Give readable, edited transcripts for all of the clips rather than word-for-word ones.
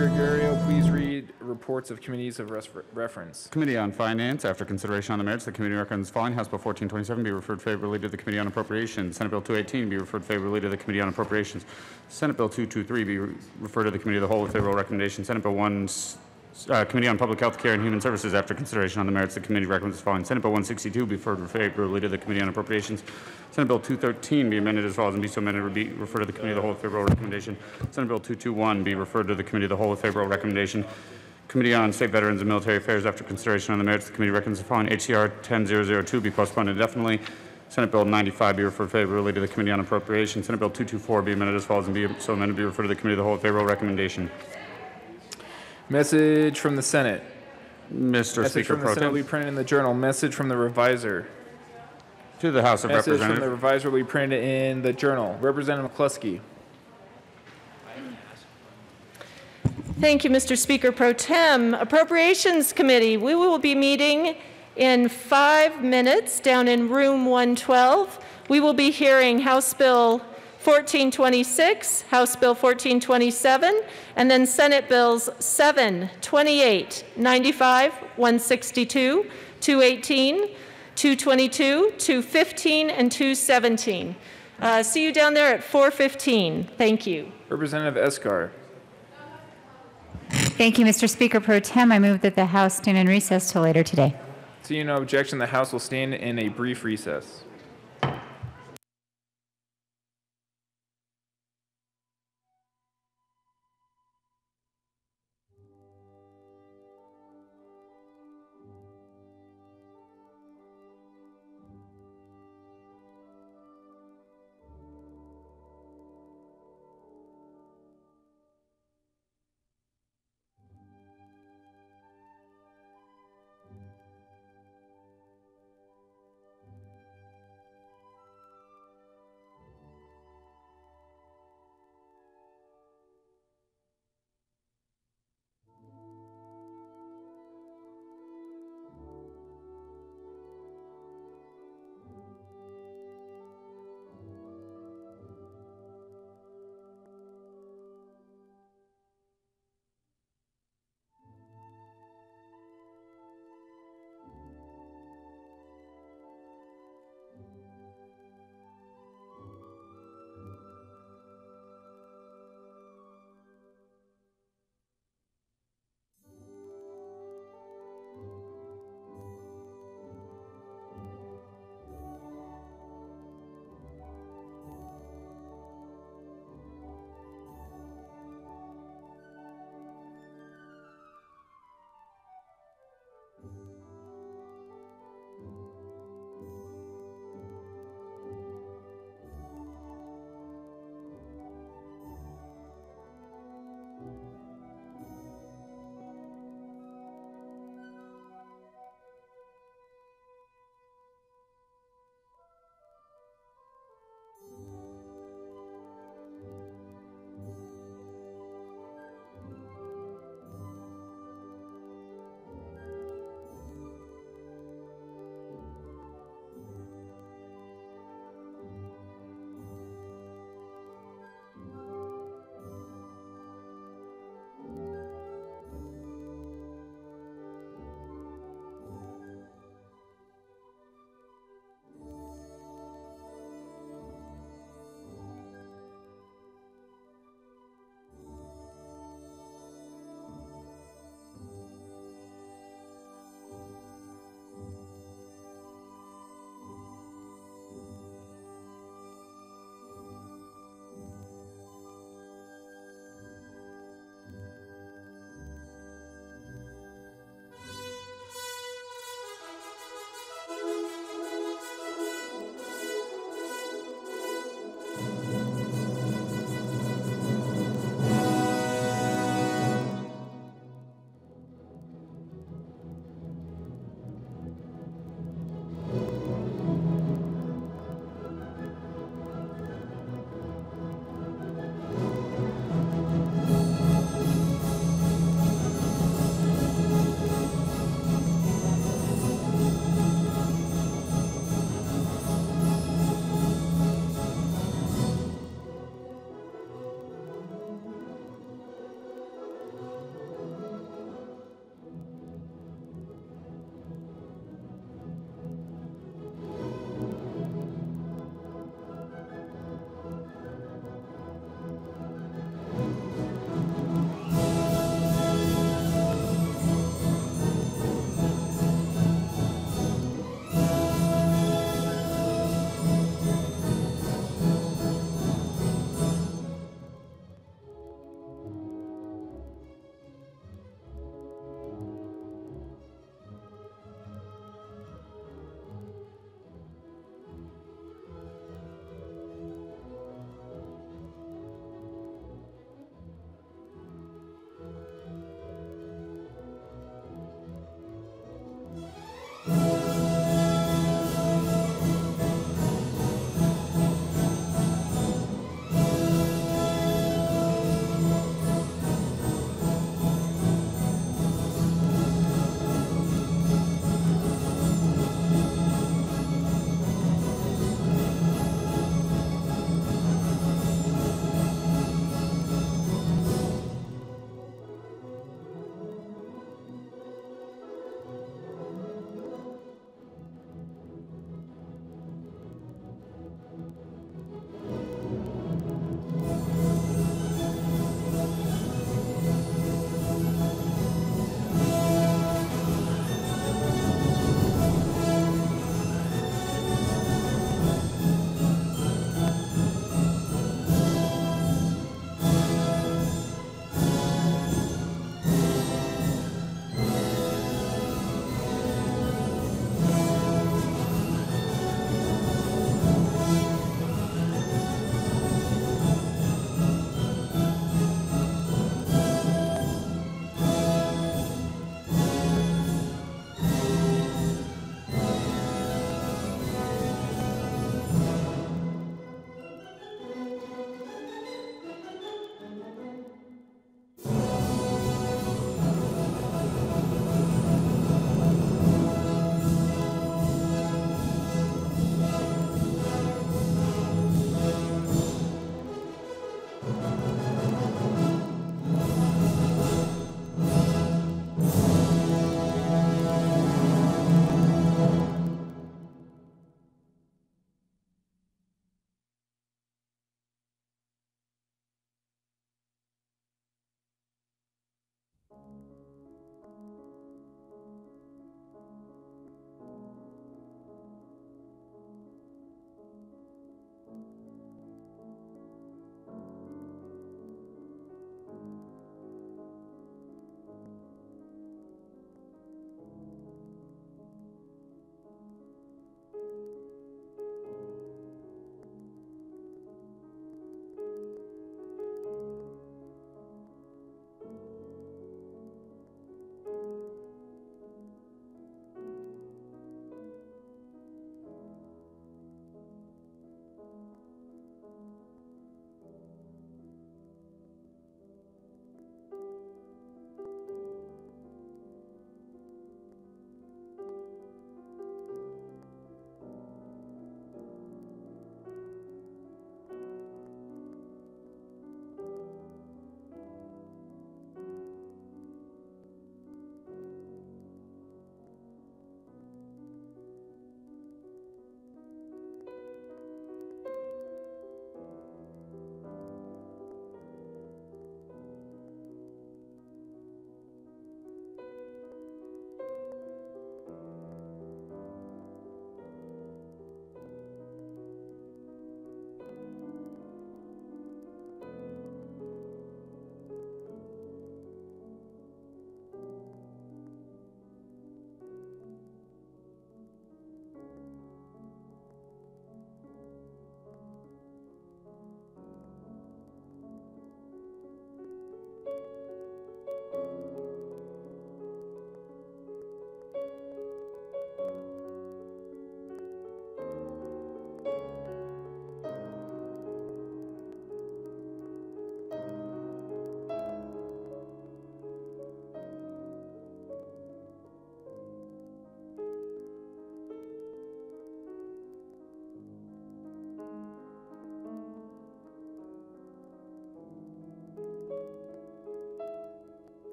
Gregorio please read reports of committees of reference? Committee on Finance, after consideration on the merits, the committee recommends the following: House Bill 1427 be referred favorably to the Committee on Appropriations. Senate Bill 218 be referred favorably to the Committee on Appropriations. Senate Bill 223 be referred to the Committee of the Whole with favorable recommendation. Senate Bill 1 Committee on Public Health Care and Human Services, after consideration on the merits, the committee recommends the following: Senate Bill 162 be referred favorably to the Committee on Appropriations. Senate Bill 213 be amended as follows and be so amended: be referred to the Committee of the Whole with favorable recommendation. Senate Bill 221 be referred to the Committee of the Whole with favorable recommendation. Committee on State Veterans and Military Affairs, after consideration on the merits, the committee recommends the following: HCR 10002 be postponed indefinitely. Senate Bill 95 be referred favorably to the Committee on Appropriations. Senate Bill 224 be amended as follows and be so amended: be referred to the Committee of the Whole with favorable recommendation. Message from the Senate. Mr. Message Speaker from the Pro Senate will Tem. be printed in the Journal. Message from the Reviser. To the House of Message from Representatives. the Reviser will be printed in the Journal. Representative McCluskey. Thank you, Mr. Speaker Pro Tem. Appropriations Committee, we will be meeting in 5 minutes down in room 112. We will be hearing House Bill 1426, House Bill 1427, and then Senate Bills 7, 28, 95, 162, 218, 222, 215, and 217. See you down there at 4:15. Thank you. Representative Escar. Thank you, Mr. Speaker Pro Tem. I move that the House stand in recess till later today. Seeing no objection, the House will stand in a brief recess.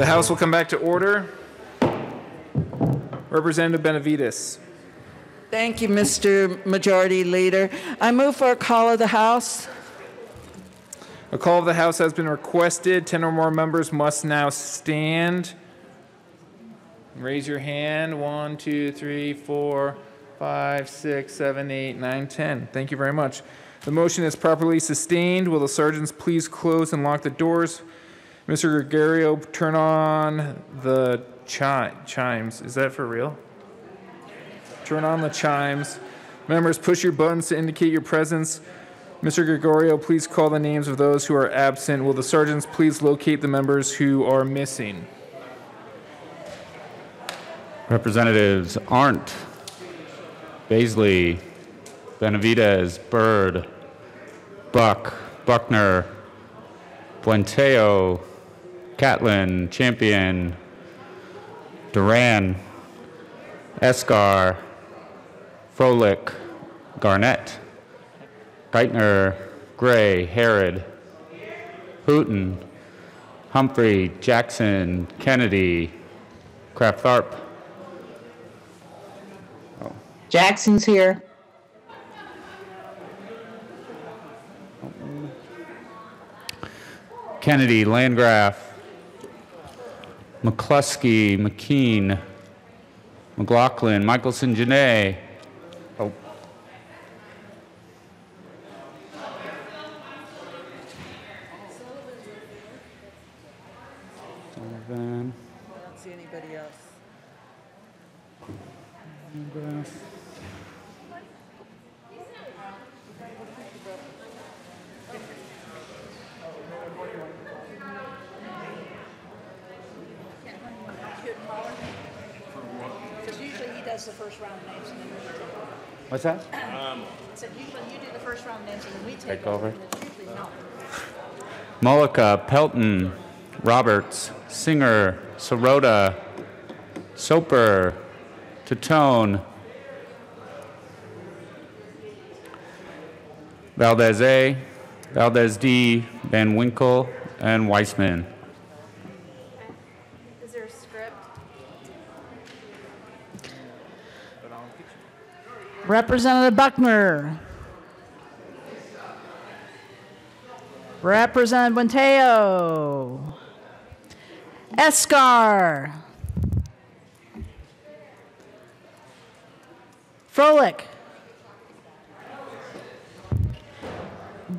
The House will come back to order. Representative Benavides. Thank you, Mr. Majority Leader. I move for a call of the House. A call of the House has been requested. 10 or more members must now stand. Raise your hand. 1, 2, 3, 4, 5, 6, 7, 8, 9, 10. Thank you very much. The motion is properly sustained. Will the sergeants please close and lock the doors? Mr. Gregorio, turn on the chimes. Is that for real? Turn on the chimes. Members, push your buttons to indicate your presence. Mr. Gregorio, please call the names of those who are absent. Will the sergeants please locate the members who are missing? Representatives Arndt, Baisley, Benavidez, Byrd, Buck, Buckner, Buenteo, Catlin, Champion, Duran, Escar, Froelich, Garnett, Geithner, Gray, Harrod, Hooton, Humphrey, Jackson, Kennedy, Kraft-Tharp. Jackson's here. Kennedy, Landgraf, McCluskey, McKean, McLaughlin, Michelson, Janae. Oh. Sullivan. I don't see anybody else. Landgraf. Because usually he does the first round names and then we take over. What's that? So usually you do the first round names and then we Take take over. And it's usually no. Mullica, Pelton, Roberts, Singer, Sirota, Soper, Tatone, Valdez A, Valdez D, Van Winkle, and Weissman. Is there a script? Representative Buckner. Representative Buenteo. Escar. Froelich.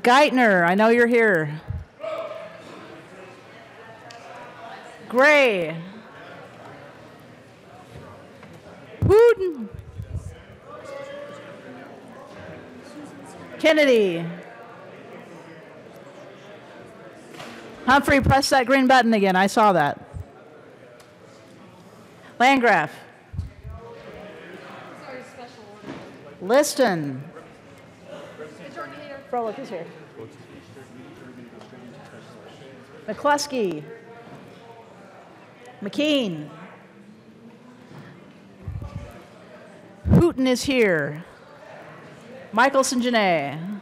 Geithner, I know you're here. Gray. Wooten. Kennedy. Humphrey, press that green button again. I saw that. Landgraf. Liston. Froelich is here. McCluskey. McKean. Hooton is here. Michelson Janae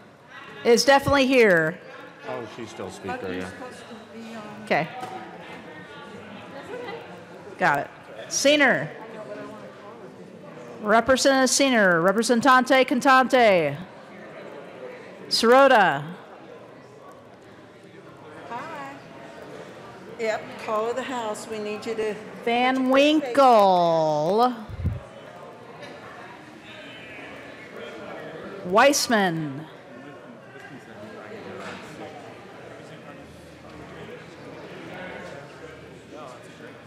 is definitely here. Oh, she's still speaker, yeah. Okay. Got it. Senior. Representative Senior. Representante Cantante. Sirota. Hi. Yep, call of the house. We need you to. Van Winkle. Weissman.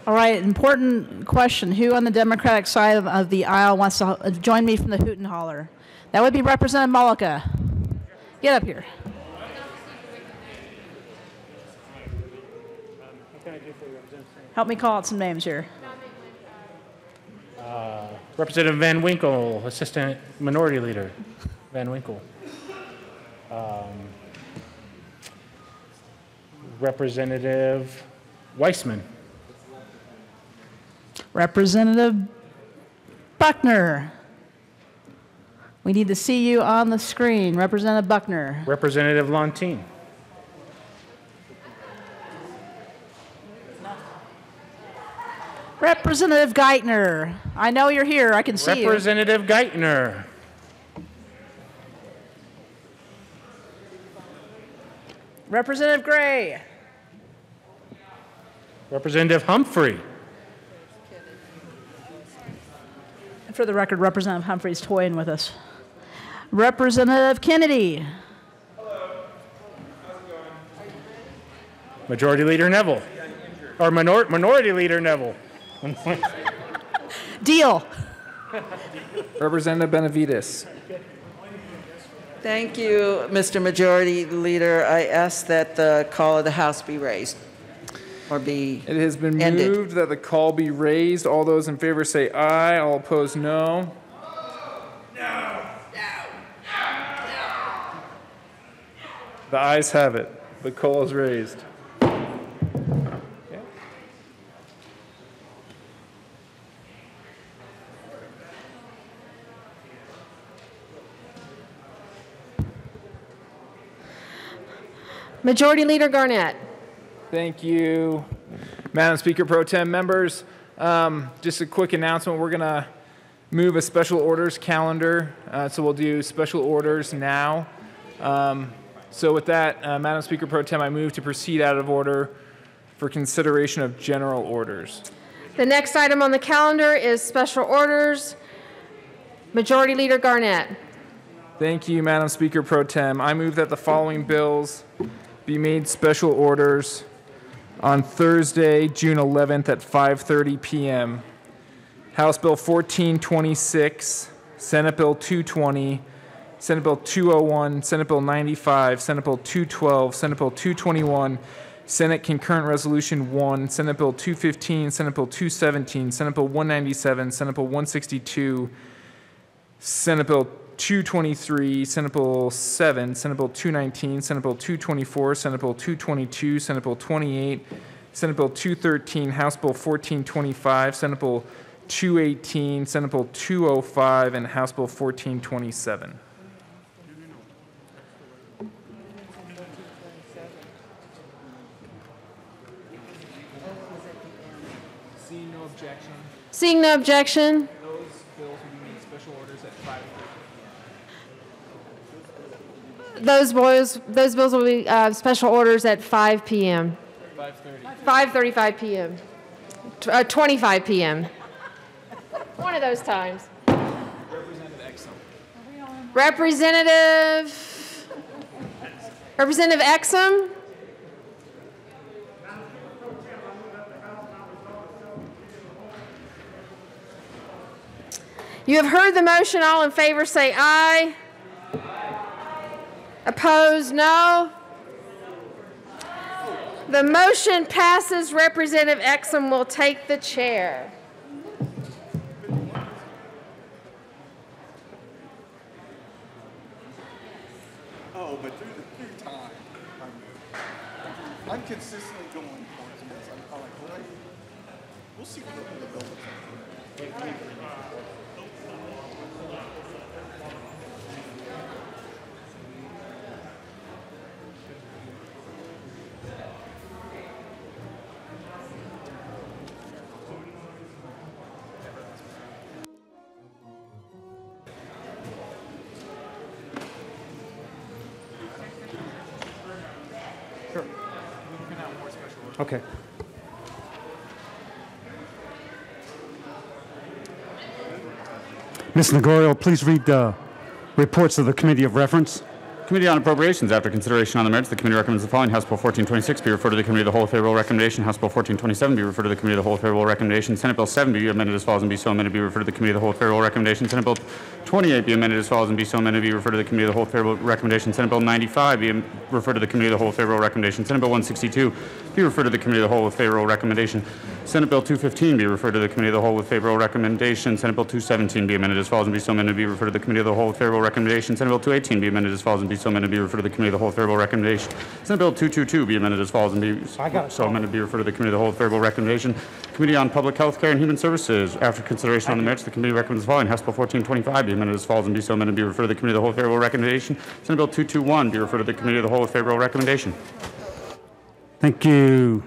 All right, important question. Who on the Democratic side of the aisle wants to join me from the hoot and holler? That would be Representative Mullica. Get up here. Help me call out some names here. Representative Van Winkle, Assistant Minority Leader. Van Winkle. Representative Weissman. Representative Buckner. We need to see you on the screen. Representative Buckner. Representative Lontine. Representative Geithner. I know you're here. I can see you. Representative Geithner. Representative Gray. Representative Humphrey. For the record, Representative Humphrey's toying with us. Representative Kennedy. Majority Leader Neville. Or Minority Leader Neville. Deal. Representative Benavides. Thank you, Mr. Majority Leader. I ask that the call of the house be raised. or be It has been ended? moved that the call be raised. All those in favor say aye. All opposed, no. The ayes have it. The call is raised. Majority Leader Garnett. Thank you, Madam Speaker Pro Tem. Members, just a quick announcement. We're going to move a special orders calendar, so we'll do special orders now. So with that, Madam Speaker Pro Tem, I move to proceed out of order for consideration of general orders. The next item on the calendar is special orders. Majority Leader Garnett. Thank you, Madam Speaker Pro Tem. I move that the following bills be made special orders on Thursday, June 11th at 5:30 p.m. House Bill 1426, Senate Bill 220, Senate Bill 201, Senate Bill 95, Senate Bill 212, Senate Bill 221, Senate Concurrent Resolution 1, Senate Bill 215, Senate Bill 217, Senate Bill 197, Senate Bill 162, Senate Bill 223, Senate Bill 7, Senate Bill 219, Senate Bill 224, Senate Bill 222, Senate Bill 28, Senate Bill 213, House Bill 1425, Senate Bill 218, Senate Bill 205, and House Bill 1427. Seeing no objection, Seeing no objection, those bills will be made special orders at 5:30. those bills will be special orders at 5 p.m. 5:30. 5:35 p.m. 25 p.m. One of those times. Representative Exum. You have heard the motion. All in favor say aye. Opposed, no. The motion passes. Representative Exum will take the chair. Oh, but through time, I'm consistently going towards this. I'm like, well, we'll see what the bill looks like. Okay. Ms. Nagorio, please read the reports of the Committee of Reference. Committee on Appropriations, after consideration on the merits, the committee recommends the following. House Bill 1426 be referred to the Committee of the Whole with favorable recommendation. House Bill 1427 be referred to the Committee of the Whole with favorable recommendation. Senate Bill 7 be amended as follows and be so amended be referred to the Committee of the Whole with favorable recommendation. Senate Bill 28 be amended as follows and be so amended be referred to the Committee of the Whole with favorable recommendation. Senate Bill 95 be referred to the Committee of the Whole with favorable recommendation. Senate Bill 162 be referred to the Committee of the Whole with favorable recommendation. Senate Bill 215 be referred to the Committee of the Whole with favorable recommendation. Senate Bill 217 be amended as follows and be so amended be referred to the Committee of the Whole with favorable recommendation. Senate Bill 218 be amended as follows and be so amended be referred to the Committee of the Whole with favorable recommendation. Senate Bill 222 be amended as follows and be so amended be referred to the Committee of the Whole with favorable recommendation. Committee on Public Health Care and Human Services, after consideration on the merits, the committee recommends the following. House Bill 1425 be amended as follows and be so amended be referred to the Committee of the Whole with favorable recommendation. Senate Bill 221 be referred to the Committee of the Whole with favorable recommendation. Thank you.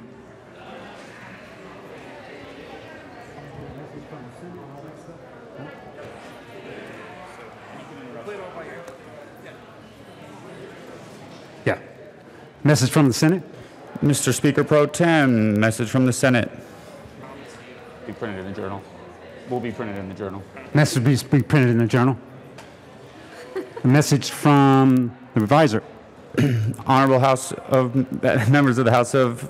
Yeah. Message from the Senate. Mr. Speaker Pro Tem, message from the Senate. Be printed in the journal. Will be printed in the journal. Message be printed in the journal. A message from the revisor. Honorable House of members of the House of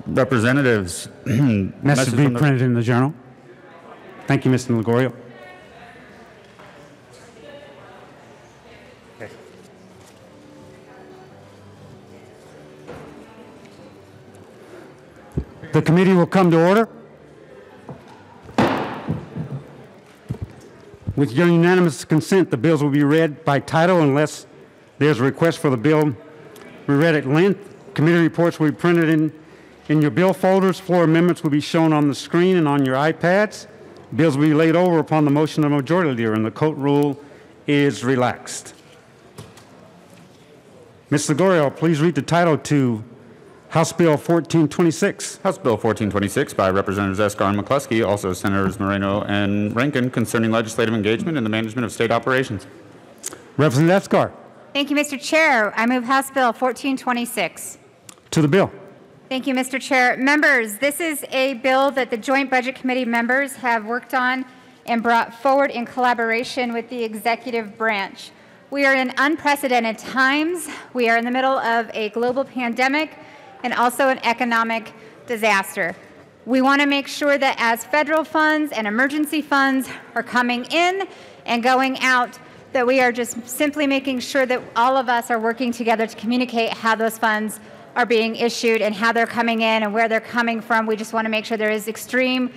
Representatives. Message be printed in the journal. Thank you, Mr. Lagorio. The committee will come to order. With your unanimous consent, the bills will be read by title unless there's a request for the bill be read at length. Committee reports will be printed in your bill folders. Floor amendments will be shown on the screen and on your iPads. Bills will be laid over upon the motion of the majority leader, and the court rule is relaxed. Ms. Ligorio, please read the title to House Bill 1426. House Bill 1426 by Representatives Escar and McCluskey, also Senators Moreno and Rankin, concerning legislative engagement in the management of state operations. Representative Escar. Thank you, Mr. Chair. I move House Bill 1426. To the bill. Thank you, Mr. Chair. Members, this is a bill that the Joint Budget Committee members have worked on and brought forward in collaboration with the executive branch. We are in unprecedented times. We are in the middle of a global pandemic and also an economic disaster. We want to make sure that as federal funds and emergency funds are coming in and going out, that we are just simply making sure that all of us are working together to communicate how those funds are being issued and how they're coming in and where they're coming from. We just want to make sure there is extreme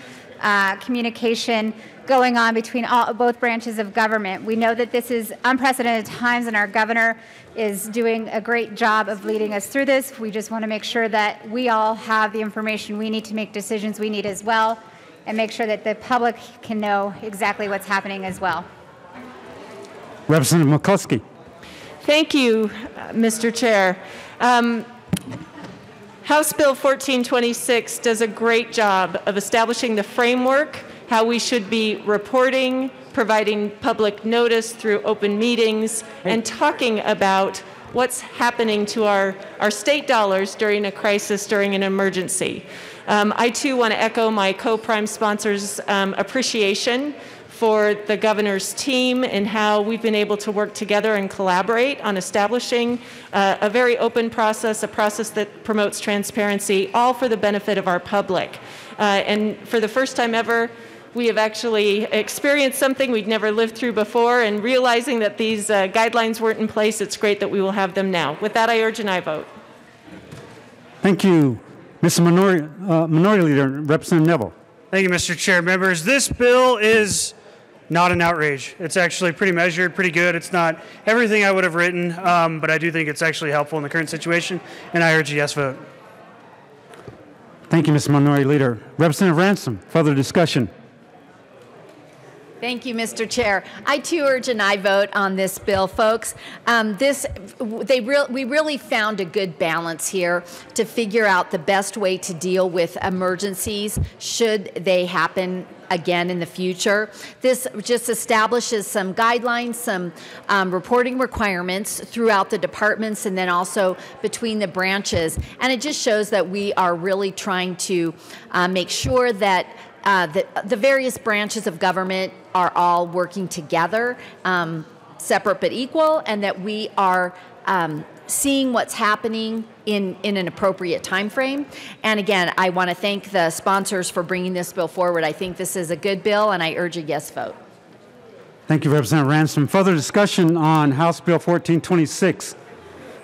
communication going on between both branches of government. We know that this is unprecedented times, and our governor is doing a great job of leading us through this. We just want to make sure that we all have the information we need to make decisions we need as well, and make sure that the public can know exactly what's happening as well. Representative McCluskey. Thank you, Mr. Chair. House Bill 1426 does a great job of establishing the framework, how we should be reporting, providing public notice through open meetings, and talking about what's happening to our state dollars during a crisis, during an emergency. I too want to echo my co-prime sponsors' appreciation for the governor's team and how we've been able to work together and collaborate on establishing a very open process, a process that promotes transparency, all for the benefit of our public. And for the first time ever, we have actually experienced something we'd never lived through before, and realizing that these guidelines weren't in place, it's great that we will have them now. With that, I urge an aye vote. Thank you. Mr. Minority Leader, Representative Neville. Thank you, Mr. Chair. Members, this bill is not an outrage. It's actually pretty measured, pretty good. It's not everything I would have written, but I do think it's actually helpful in the current situation, and I urge a yes vote. Thank you, Mr. Minority Leader. Representative Ransom, further discussion. Thank you, Mr. Chair. I too urge an aye vote on this bill, folks. We really found a good balance here to figure out the best way to deal with emergencies should they happen again in the future. This just establishes some guidelines, some reporting requirements throughout the departments and then also between the branches. And it just shows that we are really trying to make sure that the various branches of government are all working together, separate but equal, and that we are seeing what's happening in an appropriate time frame. And again, I want to thank the sponsors for bringing this bill forward. I think this is a good bill, and I urge a yes vote. Thank you, Representative Ransom. Further discussion on House Bill 1426.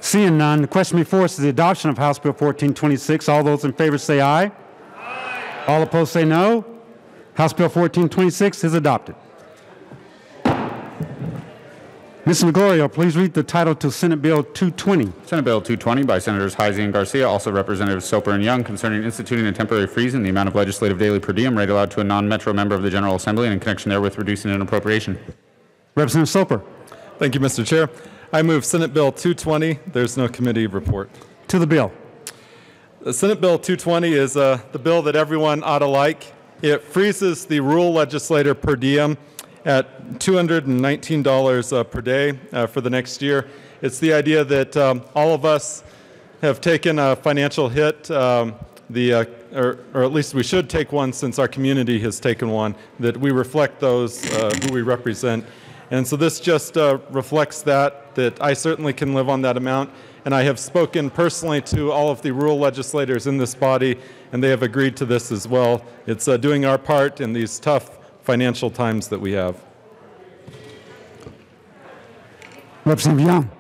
Seeing none, the question before us is the adoption of House Bill 1426. All those in favor say aye. Aye. All opposed say no. House Bill 1426 is adopted. Ms. Ligorio, please read the title to Senate Bill 220. Senate Bill 220 by Senators Heisey and Garcia, also Representatives Soper and Young, concerning instituting a temporary freeze in the amount of legislative daily per diem rate allowed to a non-metro member of the General Assembly and in connection therewith reducing an appropriation. Representative Soper. Thank you, Mr. Chair. I move Senate Bill 220. There's no committee report. To the bill. Senate Bill 220 is the bill that everyone ought to like. It freezes the rural legislator per diem at $219 per day for the next year. It's the idea that all of us have taken a financial hit, or at least we should take one since our community has taken one, that we reflect those who we represent. And so this just reflects that I certainly can live on that amount. And I have spoken personally to all of the rural legislators in this body, and they have agreed to this as well. It's doing our part in these tough financial times that we have. Representative Young.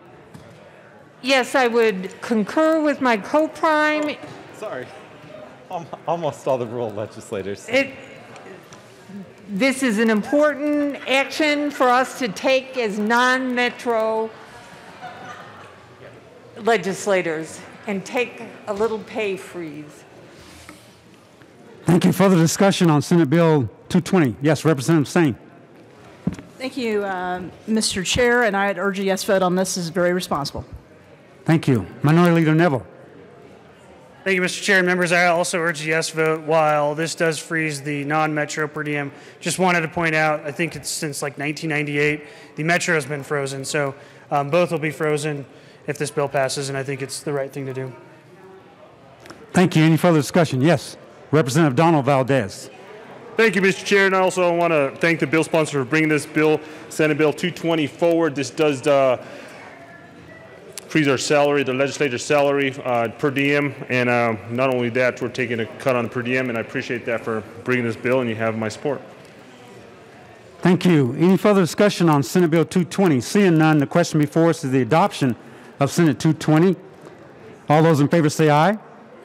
Yes, I would concur with my co-prime. Sorry. Almost all the rural legislators. This is an important action for us to take as non-metro legislators and take a little pay freeze. Thank you. Further discussion on Senate Bill 220. Yes, Representative Singh. Thank you, Mr. Chair, and I'd urge a yes vote on this. This is very responsible. Thank you. Minority Leader Neville. Thank you, Mr. Chair. Members, I also urge a yes vote. While this does freeze the non-metro per diem, just wanted to point out, I think it's since like 1998, the metro has been frozen. So both will be frozen if this bill passes, and I think it's the right thing to do. Thank you. Any further discussion? Yes. Representative Donald Valdez. Thank you, Mr. Chair, and I also want to thank the bill sponsor for bringing this bill, Senate Bill 220, forward. This does freeze our salary, the legislature's salary per diem, and not only that, we're taking a cut on the per diem, and I appreciate that for bringing this bill, and you have my support. Thank you. Any further discussion on Senate Bill 220? Seeing none, the question before us is the adoption of Senate 220. All those in favor say aye.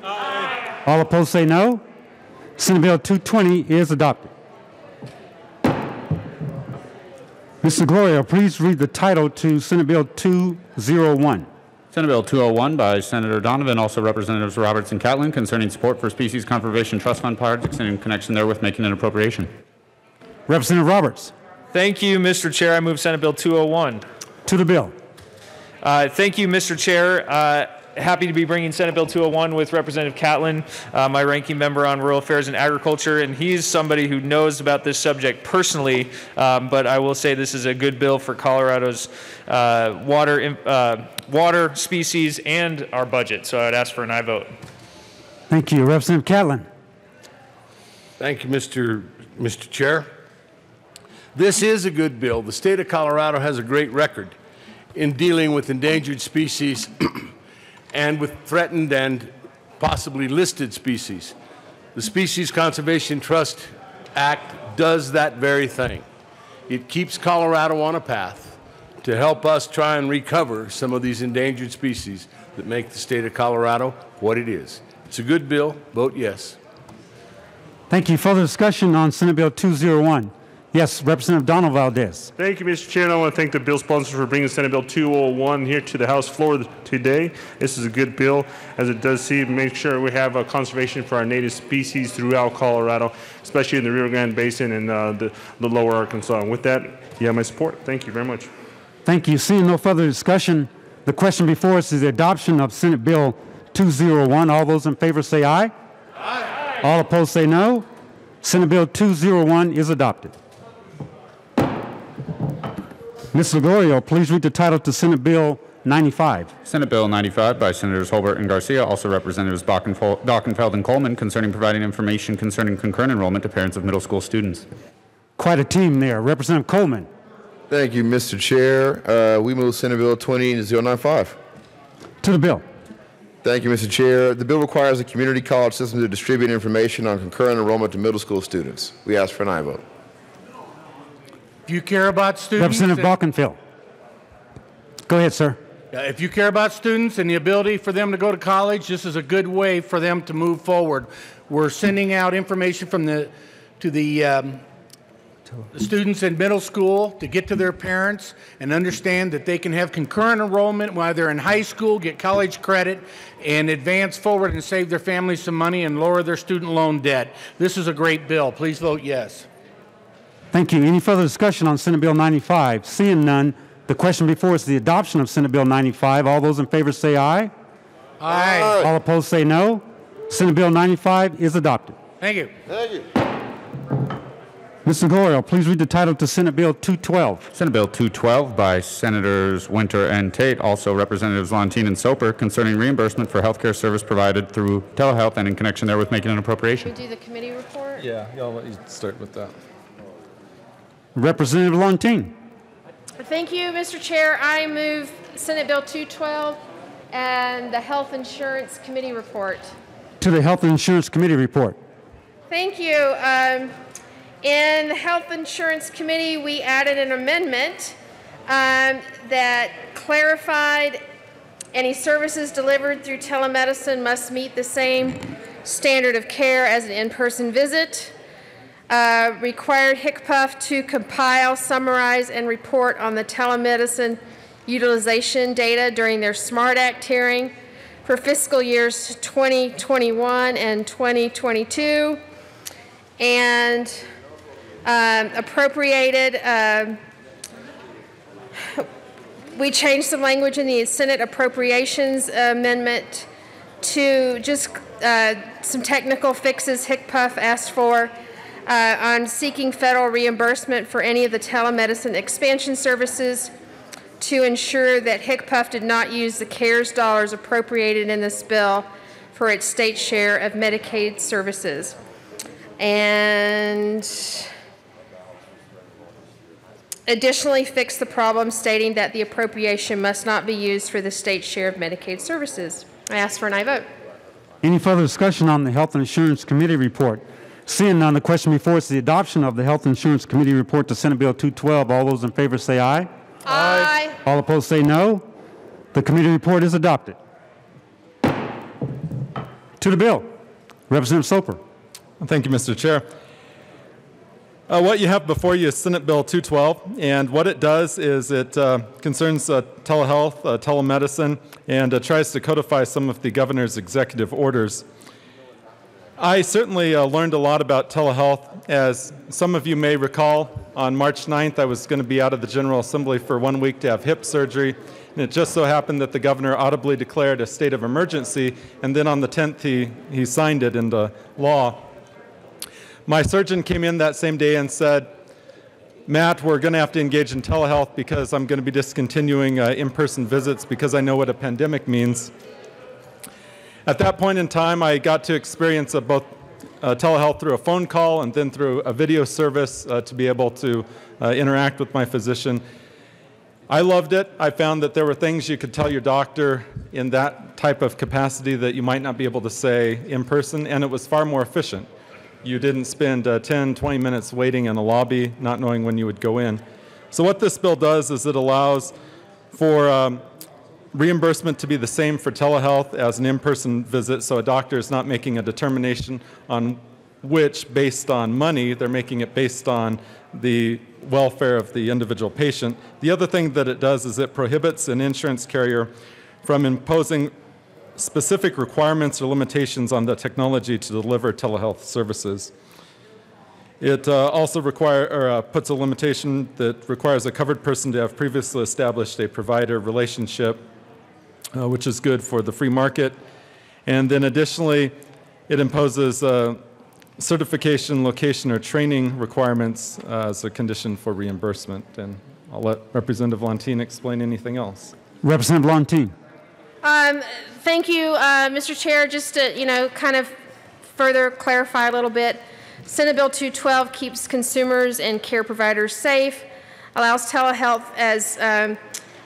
Aye. All opposed say no. Senate Bill 220 is adopted. Mr. Gloria, please read the title to Senate Bill 201. Senate Bill 201 by Senator Donovan, also Representatives Roberts and Catlin, concerning support for Species Conservation Trust Fund projects and in connection therewith making an appropriation. Representative Roberts. Thank you, Mr. Chair. I move Senate Bill 201. To the bill. Thank you, Mr. Chair. Happy to be bringing Senate Bill 201 with Representative Catlin, my ranking member on Rural Affairs and Agriculture, and he's somebody who knows about this subject personally, but I will say this is a good bill for Colorado's water, species, and our budget, so I'd ask for an aye vote. Thank you. Representative Catlin. Thank you, Mr. Chair. This is a good bill. The state of Colorado has a great record in dealing with endangered species and with threatened and possibly listed species. The Species Conservation Trust Act does that very thing. It keeps Colorado on a path to help us try and recover some of these endangered species that make the state of Colorado what it is. It's a good bill. Vote yes. Thank you. Further discussion on Senate Bill 201. Yes, Representative Donald Valdez. Thank you, Mr. Chair, and I want to thank the bill sponsor for bringing Senate Bill 201 here to the House floor today. This is a good bill, as it does make sure we have conservation for our native species throughout Colorado, especially in the Rio Grande Basin and the lower Arkansas. And with that, you have my support. Thank you very much. Thank you. Seeing no further discussion, the question before us is the adoption of Senate Bill 201. All those in favor say aye. Aye. All opposed say no. Senate Bill 201 is adopted. Ms. Gregorio, please read the title to Senate Bill 95. Senate Bill 95 by Senators Holbert and Garcia, also Representatives Dockenfeld and Coleman, concerning providing information concerning concurrent enrollment to parents of middle school students. Quite a team there. Representative Coleman. Thank you, Mr. Chair. We move Senate Bill 20095. To the bill. Thank you, Mr. Chair. The bill requires the community college system to distribute information on concurrent enrollment to middle school students. We ask for an aye vote. If you care about students... Representative Dockenfeld. Go ahead, sir. If you care about students and the ability for them to go to college, this is a good way for them to move forward. We're sending out information to the students in middle school to get to their parents and understand that they can have concurrent enrollment while they're in high school, get college credit, and advance forward and save their families some money and lower their student loan debt. This is a great bill. Please vote yes. Thank you. Any further discussion on Senate Bill 95? Seeing none, the question before us is the adoption of Senate Bill 95. All those in favor say aye. Aye. All opposed say no. Senate Bill 95 is adopted. Thank you. Thank you. Mr. Gregorio, please read the title to Senate Bill 212. Senate Bill 212 by Senators Winter and Tate, also Representatives Lontine and Soper, concerning reimbursement for health care service provided through telehealth and in connection therewith making an appropriation. Should we do the committee report? Yeah, I'll let you start with that. Representative Lontine. Thank you, Mr. Chair. I move Senate Bill 212 and the Health Insurance Committee report. To the Health Insurance Committee report. Thank you. In the Health Insurance Committee, we added an amendment that clarified any services delivered through telemedicine must meet the same standard of care as an in-person visit. Required HCPF to compile, summarize, and report on the telemedicine utilization data during their SMART Act hearing for fiscal years 2021 and 2022. And appropriated, we changed some language in the Senate Appropriations Amendment to just some technical fixes HCPF asked for on seeking federal reimbursement for any of the telemedicine expansion services to ensure that HCPF did not use the CARES dollars appropriated in this bill for its state share of Medicaid services. And additionally fix the problem stating that the appropriation must not be used for the state share of Medicaid services. I ask for an aye vote. Any further discussion on the Health Insurance Committee report? Seeing none, the question before us is the adoption of the Health Insurance Committee report to Senate Bill 212. All those in favor say aye. Aye. All opposed say no. The committee report is adopted. To the bill, Representative Soper. Thank you, Mr. Chair. What you have before you is Senate Bill 212, and what it does is it concerns telehealth, telemedicine, and tries to codify some of the governor's executive orders. I certainly learned a lot about telehealth. As some of you may recall, on March 9th, I was going to be out of the General Assembly for 1 week to have hip surgery, and it just so happened that the governor audibly declared a state of emergency, and then on the 10th, he signed it into law. My surgeon came in that same day and said, Matt, we're going to have to engage in telehealth because I'm going to be discontinuing in-person visits because I know what a pandemic means. At that point in time, I got to experience both telehealth through a phone call and then through a video service to be able to interact with my physician. I loved it. I found that there were things you could tell your doctor in that type of capacity that you might not be able to say in person, and it was far more efficient. You didn't spend 10, 20 minutes waiting in a lobby, not knowing when you would go in. So what this bill does is it allows for reimbursement to be the same for telehealth as an in-person visit, so a doctor is not making a determination on which, based on money, they're making it based on the welfare of the individual patient. The other thing that it does is it prohibits an insurance carrier from imposing specific requirements or limitations on the technology to deliver telehealth services. It also puts a limitation that requires a covered person to have previously established a provider relationship, which is good for the free market. And then additionally, it imposes certification, location, or training requirements as a condition for reimbursement. And I'll let Representative Lontine explain anything else. Representative Lontine. Thank you, Mr. Chair. Just to, kind of further clarify a little bit, Senate Bill 212 keeps consumers and care providers safe, allows telehealth, as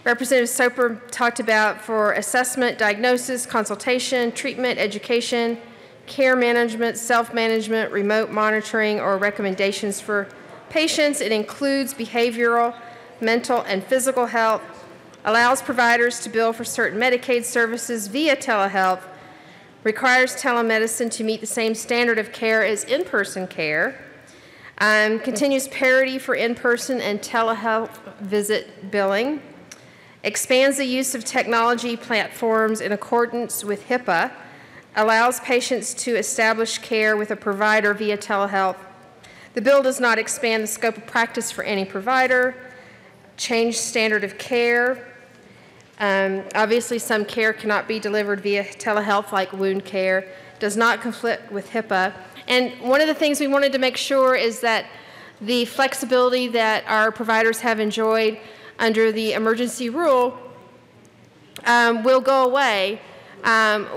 Representative Soper talked about, for assessment, diagnosis, consultation, treatment, education, care management, self-management, remote monitoring, or recommendations for patients. It includes behavioral, mental, and physical health, allows providers to bill for certain Medicaid services via telehealth, requires telemedicine to meet the same standard of care as in-person care, continues parity for in-person and telehealth visit billing, expands the use of technology platforms in accordance with HIPAA, allows patients to establish care with a provider via telehealth. The bill does not expand the scope of practice for any provider, change standard of care. Obviously, some care cannot be delivered via telehealth, like wound care, does not conflict with HIPAA. And one of the things we wanted to make sure is that the flexibility that our providers have enjoyed under the emergency rule will go away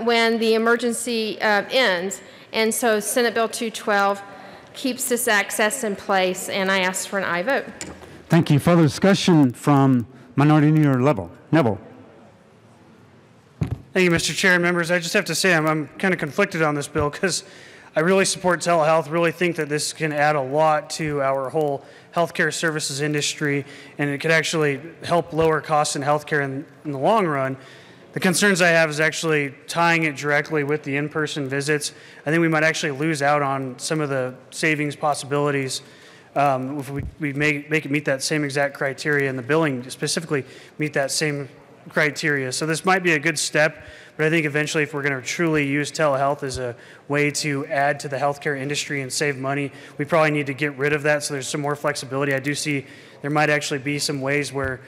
when the emergency ends. And so Senate Bill 212 keeps this access in place, and I ask for an aye vote. Thank you. Further discussion from Minority Leader Neville. Thank you, Mr. Chair and members. I just have to say I'm kind of conflicted on this bill because I really support telehealth, really think that this can add a lot to our whole healthcare services industry, and it could actually help lower costs in healthcare in the long run. The concerns I have is actually tying it directly with the in-person visits. I think we might actually lose out on some of the savings possibilities if we make it meet that same exact criteria, and the billing specifically meet that same criteria. So this might be a good step, but I think eventually if we're going to truly use telehealth as a way to add to the healthcare industry and save money, we probably need to get rid of that so there's some more flexibility. I do see there might actually be some ways where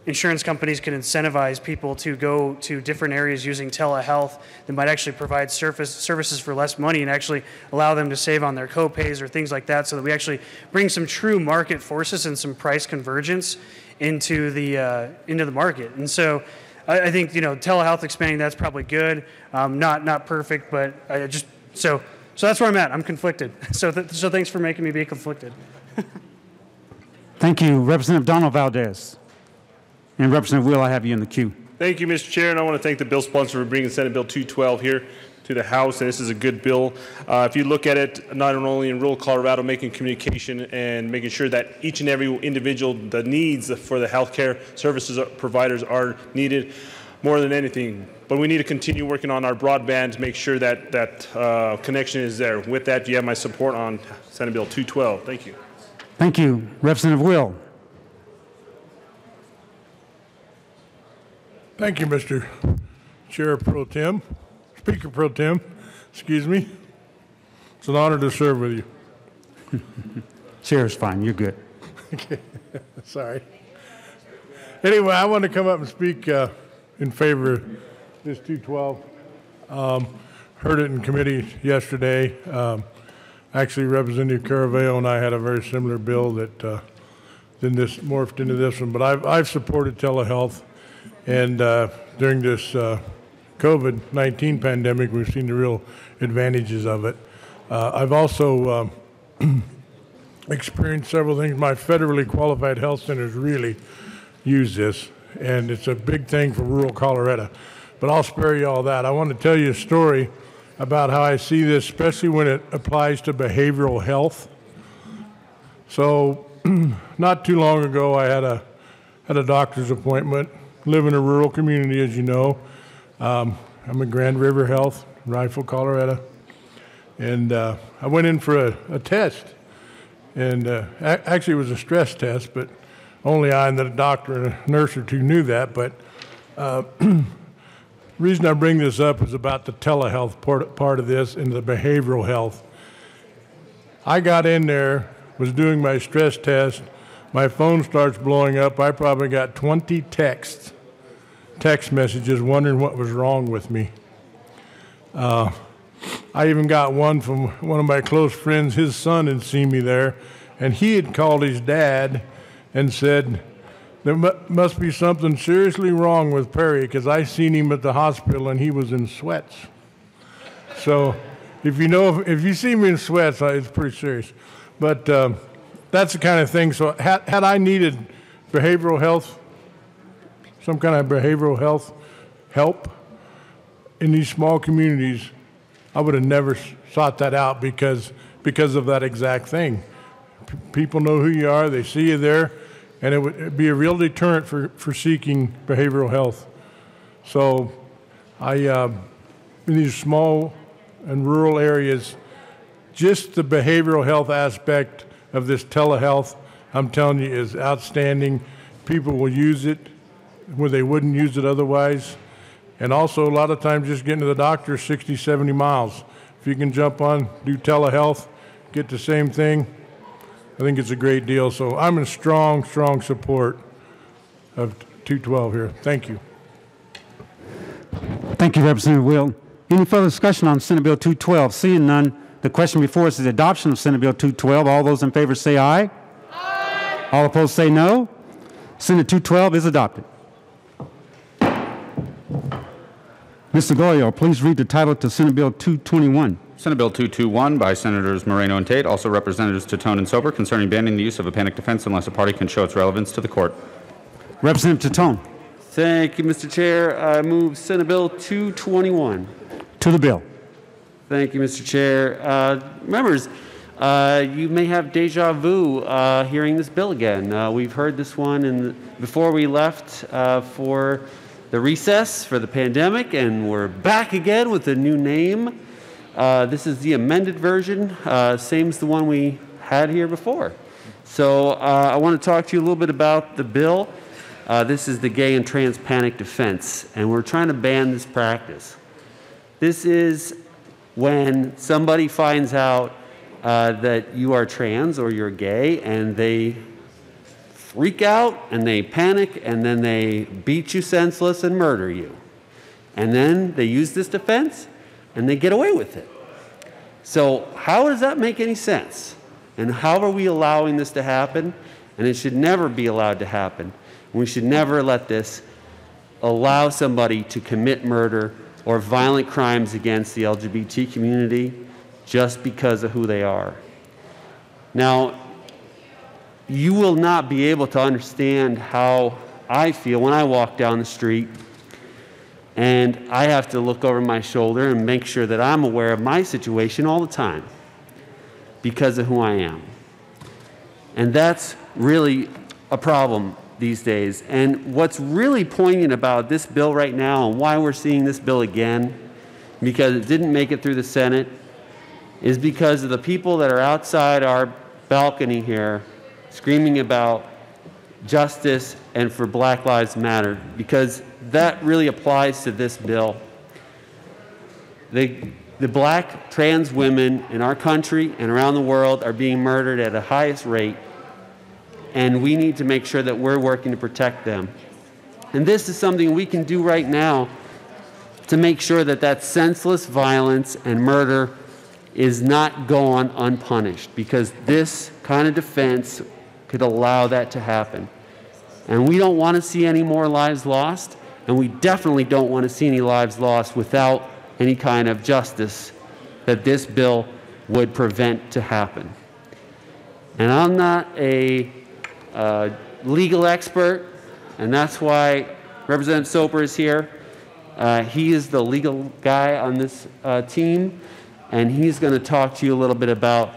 insurance companies can incentivize people to go to different areas using telehealth that might actually provide services for less money and actually allow them to save on their co-pays or things like that, so that we actually bring some true market forces and some price convergence into the market. And so I think, you know, telehealth expanding, that's probably good. Not perfect, but I just so that's where I'm at. I'm conflicted. So thanks for making me be conflicted. Thank you, Representative Donald Valdez. And Representative Will, I have you in the queue. Thank you, Mr. Chair, and I want to thank the bill sponsor for bringing Senate Bill 212 here to the House, and this is a good bill. If you look at it, not only in rural Colorado, making communication and making sure that each and every individual, the needs for the healthcare services providers are needed more than anything. But we need to continue working on our broadband to make sure that that connection is there. With that, you have my support on Senate Bill 212. Thank you. Thank you, Representative Will. Thank you, Mr. Chair Pro Tem, Speaker Pro Tem, excuse me. It's an honor to serve with you. Chair is fine, you're good. Okay, sorry. Anyway, I want to come up and speak in favor of this 212. Heard it in committee yesterday. Actually, Representative Caraveo and I had a very similar bill that then this morphed into this one, but I've supported telehealth. And during this COVID-19 pandemic, we've seen the real advantages of it. I've also experienced several things. My federally qualified health centers really use this, and it's a big thing for rural Colorado. But I'll spare you all that. I want to tell you a story about how I see this, especially when it applies to behavioral health. So not too long ago, I had a doctor's appointment. Live in a rural community, as you know. I'm in Grand River Health, Rifle, Colorado. And I went in for a test. And actually, it was a stress test, but only I and the doctor and a nurse or two knew that. But the reason I bring this up is about the telehealth part of this and the behavioral health. I got in there, was doing my stress test. My phone starts blowing up. I probably got 20 text messages wondering what was wrong with me. I even got one from one of my close friends. His son had seen me there, and he had called his dad and said, there must be something seriously wrong with Perry because I seen him at the hospital and he was in sweats. So if you see me in sweats, it's pretty serious. But that's the kind of thing. So had I needed behavioral health, some kind of behavioral health help in these small communities, I would have never sought that out because of that exact thing. People know who you are, they see you there, and it would be a real deterrent for seeking behavioral health. So in these small and rural areas, just the behavioral health aspect of this telehealth, I'm telling you, is outstanding. People will use it where they wouldn't use it otherwise. And also, a lot of times, just getting to the doctor is 60, 70 miles. If you can jump on, do telehealth, get the same thing, I think it's a great deal. So I'm in strong, strong support of 212 here. Thank you. Thank you, Representative Will. Any further discussion on Senate Bill 212? Seeing none, the question before us is the adoption of Senate Bill 212. All those in favor say aye. Aye. All opposed say no. Senate 212 is adopted. Mr. Goyo, please read the title to Senate Bill 221. Senate Bill 221 by Senators Moreno and Tate, also Representatives Titone and Sober, concerning banning the use of a panic defense unless a party can show its relevance to the court. Representative Titone. Thank you, Mr. Chair. I move Senate Bill 221. To the bill. Thank you, Mr. Chair. Members, you may have deja vu hearing this bill again. We've heard this one before we left for the recess for the pandemic, and we're back again with a new name. This is the amended version, same as the one we had here before. So I want to talk to you a little bit about the bill. This is the Gay and Trans Panic Defense, and we're trying to ban this practice. This is when somebody finds out that you are trans or you're gay, and they freak out and they panic, and then they beat you senseless and murder you. And then they use this defense and they get away with it. So how does that make any sense? And how are we allowing this to happen? And it should never be allowed to happen. We should never let this allow somebody to commit murder or violent crimes against the LGBT community just because of who they are. Now, you will not be able to understand how I feel when I walk down the street and I have to look over my shoulder and make sure that I'm aware of my situation all the time because of who I am. And that's really a problem these days. And what's really poignant about this bill right now and why we're seeing this bill again, because it didn't make it through the Senate, is because of the people that are outside our balcony here screaming about justice and for Black Lives Matter, because that really applies to this bill. The black trans women in our country and around the world are being murdered at the highest rate, and we need to make sure that we're working to protect them. And this is something we can do right now to make sure that that senseless violence and murder is not gone unpunished, because this kind of defense could allow that to happen. And we don't want to see any more lives lost, and we definitely don't want to see any lives lost without any kind of justice that this bill would prevent to happen. And I'm not a legal expert, and that's why Representative Soper is here. He is the legal guy on this team, and he's going to talk to you a little bit about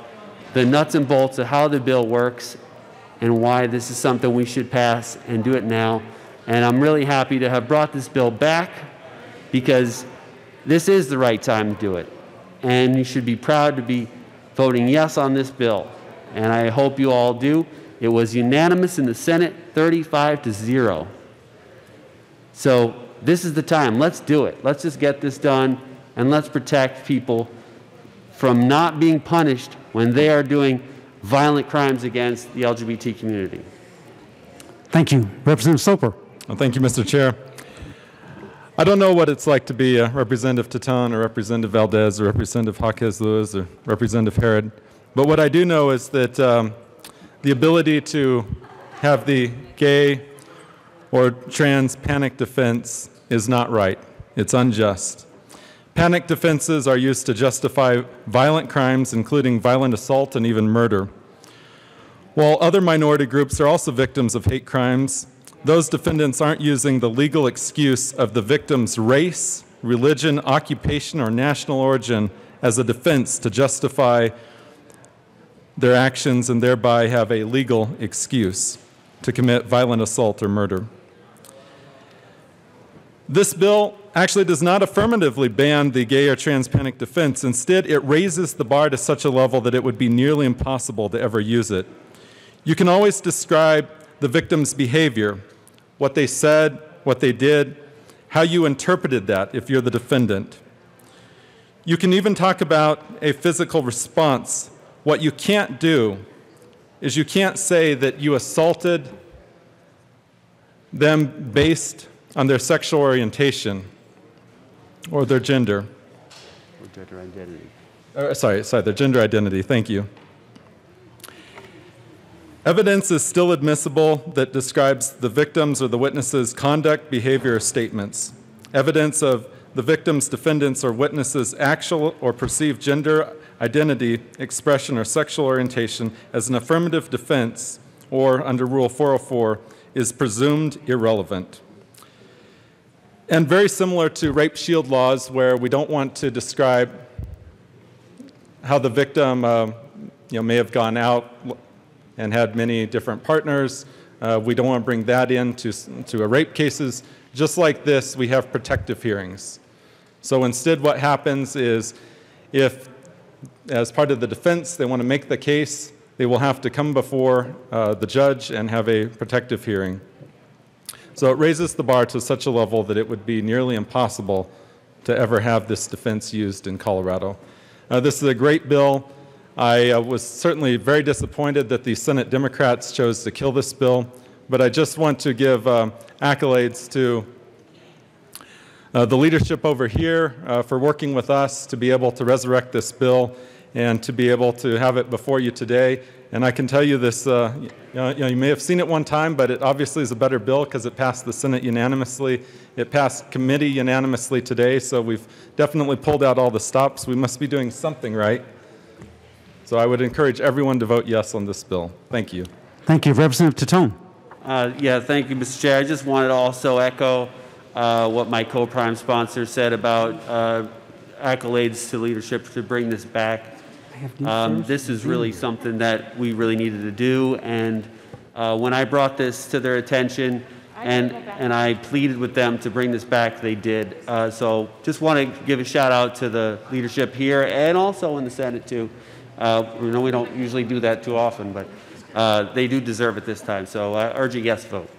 the nuts and bolts of how the bill works and why this is something we should pass and do it now. And I'm really happy to have brought this bill back, because this is the right time to do it. And you should be proud to be voting yes on this bill. And I hope you all do. It was unanimous in the Senate, 35-0. So this is the time. Let's do it. Let's just get this done, and let's protect people from not being punished when they are doing violent crimes against the LGBT community. Thank you. Representative Soper. Well, thank you, Mr. Chair. I don't know what it's like to be Representative Teton or Representative Valdez or Representative Jaquez Lewis or Representative Herod, but what I do know is that the ability to have the gay or trans panic defense is not right. It's unjust. Panic defenses are used to justify violent crimes, including violent assault and even murder. While other minority groups are also victims of hate crimes, those defendants aren't using the legal excuse of the victim's race, religion, occupation, or national origin as a defense to justify their actions and thereby have a legal excuse to commit violent assault or murder. This bill actually does not affirmatively ban the gay or trans panic defense. Instead, it raises the bar to such a level that it would be nearly impossible to ever use it. You can always describe the victim's behavior, what they said, what they did, how you interpreted that if you're the defendant. You can even talk about a physical response. What you can't do is you can't say that you assaulted them based on their sexual orientation or their gender. Or gender identity. Their gender identity. Thank you. Evidence is still admissible that describes the victim's or the witness's conduct, behavior, or statements. Evidence of the victim's, defendant's, or witness's actual or perceived gender identity, expression, or sexual orientation as an affirmative defense, or under Rule 404, is presumed irrelevant. And very similar to rape shield laws, where we don't want to describe how the victim may have gone out and had many different partners, We don't want to bring that into rape cases. Just like this, we have protective hearings. So instead what happens is if, as part of the defense, they want to make the case, they will have to come before the judge and have a protective hearing. So it raises the bar to such a level that it would be nearly impossible to ever have this defense used in Colorado. This is a great bill. I was certainly very disappointed that the Senate Democrats chose to kill this bill, but I just want to give accolades to the leadership over here for working with us to be able to resurrect this bill and to be able to have it before you today. And I can tell you this, you may have seen it one time, but it obviously is a better bill because it passed the Senate unanimously. It passed committee unanimously today, so we've definitely pulled out all the stops. We must be doing something right. So I would encourage everyone to vote yes on this bill. Thank you. Thank you. Representative Tatone. Yeah, thank you, Mr. Chair. I just wanted to also echo what my co-prime sponsor said about accolades to leadership to bring this back. This is really something that we really needed to do, and when I brought this to their attention and I pleaded with them to bring this back, they did. So just want to give a shout out to the leadership here and also in the Senate too. We know we don't usually do that too often, but they do deserve it this time. So I urge a yes vote.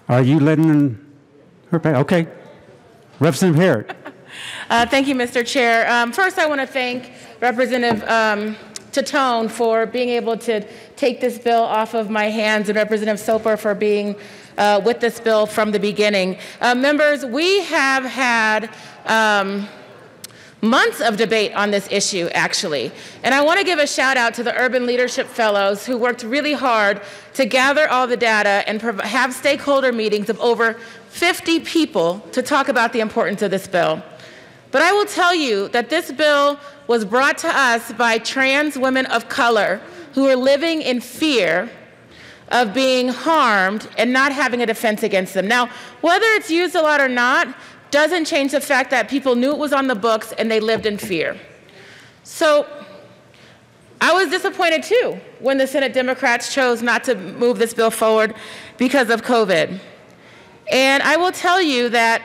Are you letting her back? Okay. Representative Herrick. Thank you, Mr. Chair. First, I want to thank Representative Tatone for being able to take this bill off of my hands and Representative Soper for being with this bill from the beginning. Members, we have had months of debate on this issue, actually. And I want to give a shout out to the Urban Leadership Fellows who worked really hard to gather all the data and have stakeholder meetings of over 50 people to talk about the importance of this bill. But I will tell you that this bill was brought to us by trans women of color who are living in fear of being harmed and not having a defense against them. Now, whether it's used a lot or not doesn't change the fact that people knew it was on the books and they lived in fear. So I was disappointed too when the Senate Democrats chose not to move this bill forward because of COVID. And I will tell you that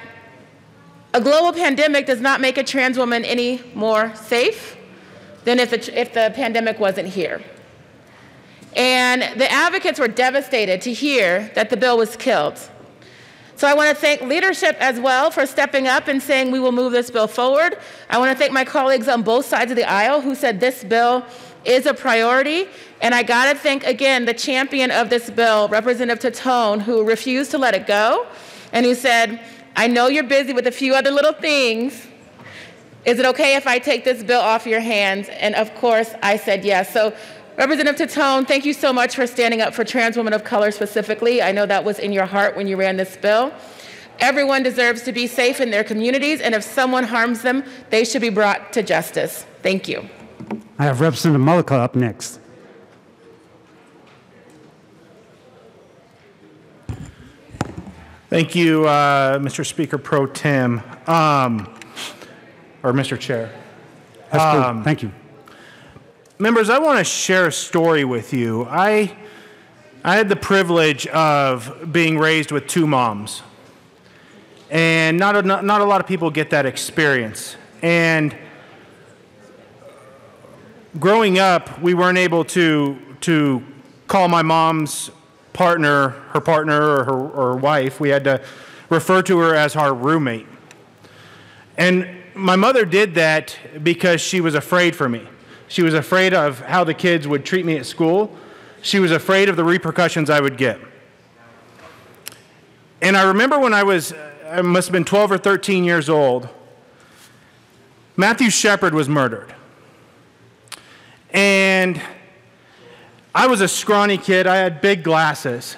a global pandemic does not make a trans woman any more safe than if the pandemic wasn't here. And the advocates were devastated to hear that the bill was killed. So I want to thank leadership as well for stepping up and saying we will move this bill forward. I want to thank my colleagues on both sides of the aisle who said this bill is a priority. And I got to thank, again, the champion of this bill, Representative Tatone, who refused to let it go and who said, I know you're busy with a few other little things. Is it okay if I take this bill off your hands? And of course, I said yes. So Representative Tatone, thank you so much for standing up for trans women of color specifically. I know that was in your heart when you ran this bill. Everyone deserves to be safe in their communities, and if someone harms them, they should be brought to justice. Thank you. I have Representative Mullica up next. Thank you, Mr. Speaker Pro Tem, or Mr. Chair. That's good. Thank you. Members, I want to share a story with you. I had the privilege of being raised with two moms, and not a lot of people get that experience. And growing up, we weren't able to call my mom's partner, her partner, or her wife. We had to refer to her as our roommate. And my mother did that because she was afraid for me. She was afraid of how the kids would treat me at school. She was afraid of the repercussions I would get. And I remember when I must have been 12 or 13 years old, Matthew Shepard was murdered. And I was a scrawny kid. I had big glasses.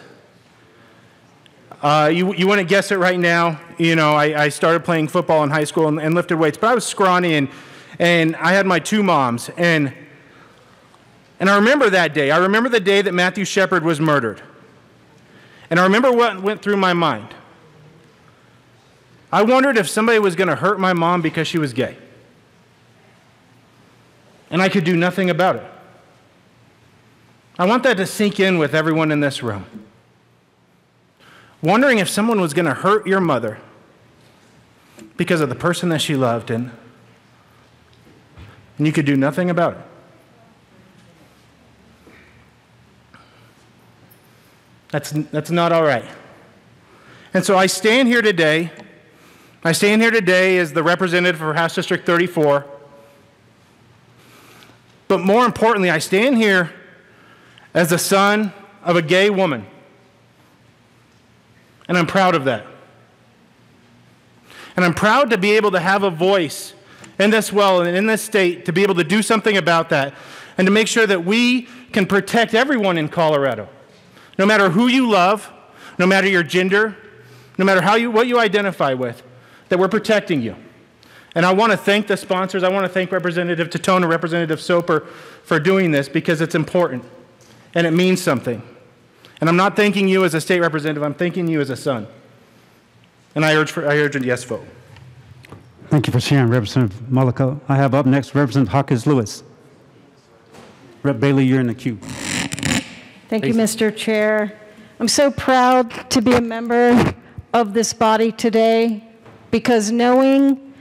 You wouldn't guess it right now. You know, I started playing football in high school and lifted weights, but I was scrawny and I had my two moms. And I remember that day. I remember the day that Matthew Shepard was murdered. And I remember what went through my mind. I wondered if somebody was going to hurt my mom because she was gay. And I could do nothing about it. I want that to sink in with everyone in this room. Wondering if someone was going to hurt your mother because of the person that she loved, and you could do nothing about it. That's not all right. And so I stand here today. I stand here today as the representative for House District 34. But more importantly, I stand here as the son of a gay woman. And I'm proud of that. And I'm proud to be able to have a voice in this well and in this state to be able to do something about that and to make sure that we can protect everyone in Colorado. No matter who you love, no matter your gender, no matter what you identify with, that we're protecting you. And I want to thank the sponsors. I want to thank Representative Titone and Representative Soper for doing this because it's important and it means something. And I'm not thanking you as a state representative, I'm thanking you as a son. And I urge a yes vote. Thank you for sharing, Representative Mullica. I have up next Representative Hawkins Lewis. Rep. Bailey, you're in the queue. Thank you, Mr. Chair. I'm so proud to be a member of this body today because knowing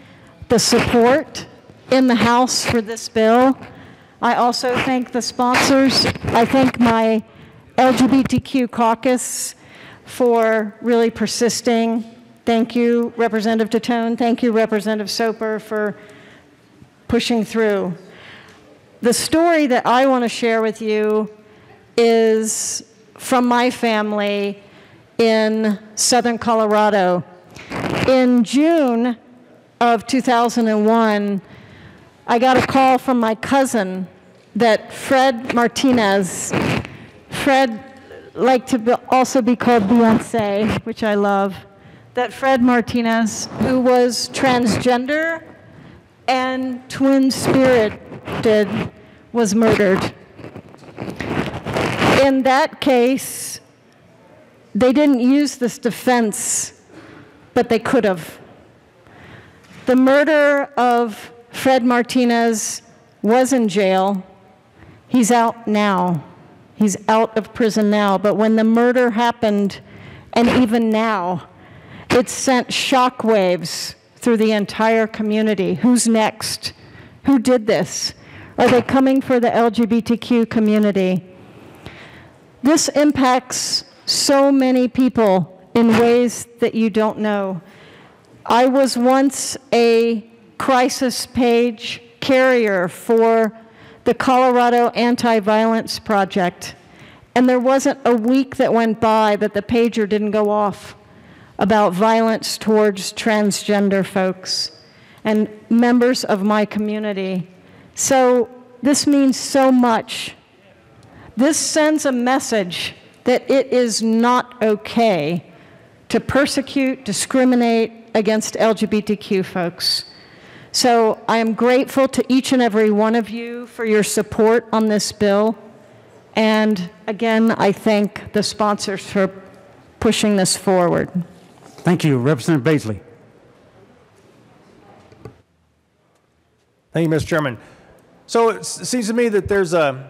the support in the House for this bill, I also thank the sponsors. I thank my LGBTQ caucus for really persisting. Thank you, Representative Titone. Thank you, Representative Soper, for pushing through. The story that I want to share with you is from my family in southern Colorado. In June of 2001, I got a call from my cousin that Fred Martinez, Fred liked to also be called Beyonce, which I love, that Fred Martinez, who was transgender and twin-spirited, was murdered. In that case, they didn't use this defense, but they could have. The murder of Fred Martinez was in jail. He's out now. He's out of prison now. But when the murder happened, and even now, it sent shockwaves through the entire community. Who's next? Who did this? Are they coming for the LGBTQ community? This impacts so many people in ways that you don't know. I was once a crisis page carrier for the Colorado Anti-Violence Project, and there wasn't a week that went by that the pager didn't go off about violence towards transgender folks and members of my community. So this means so much. This sends a message that it is not okay to persecute, discriminate against LGBTQ folks. So I am grateful to each and every one of you for your support on this bill. And again, I thank the sponsors for pushing this forward. Thank you. Representative Baisley. Thank you, Mr. Chairman. So it seems to me that there's a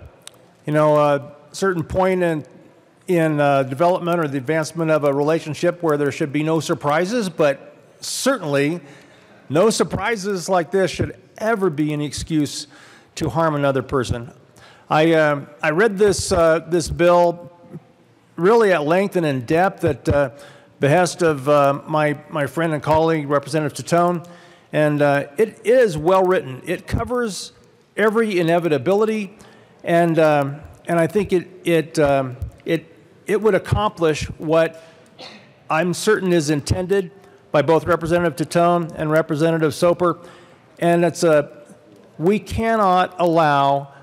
certain point in development or the advancement of a relationship where there should be no surprises, but certainly no surprises like this should ever be an excuse to harm another person. I read this bill really at length and in depth at behest of my friend and colleague, Representative Titone, and it is well written. It covers every inevitability, and I think it would accomplish what I'm certain is intended by both Representative Titone and Representative Soper, and we cannot allow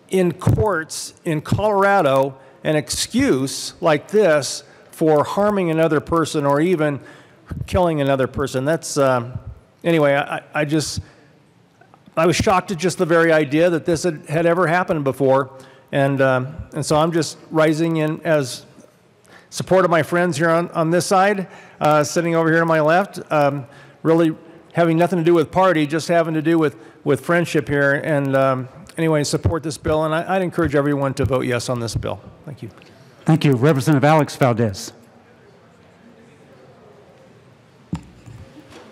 in courts in Colorado an excuse like this for harming another person or even killing another person. That's anyway. I was shocked at just the very idea that this had ever happened before, and so I'm just rising in as support of my friends here on this side, sitting over here to my left, really having nothing to do with party, just having to do with friendship here, and anyway, support this bill, and I'd encourage everyone to vote yes on this bill. Thank you. Thank you. Representative Alex Valdez.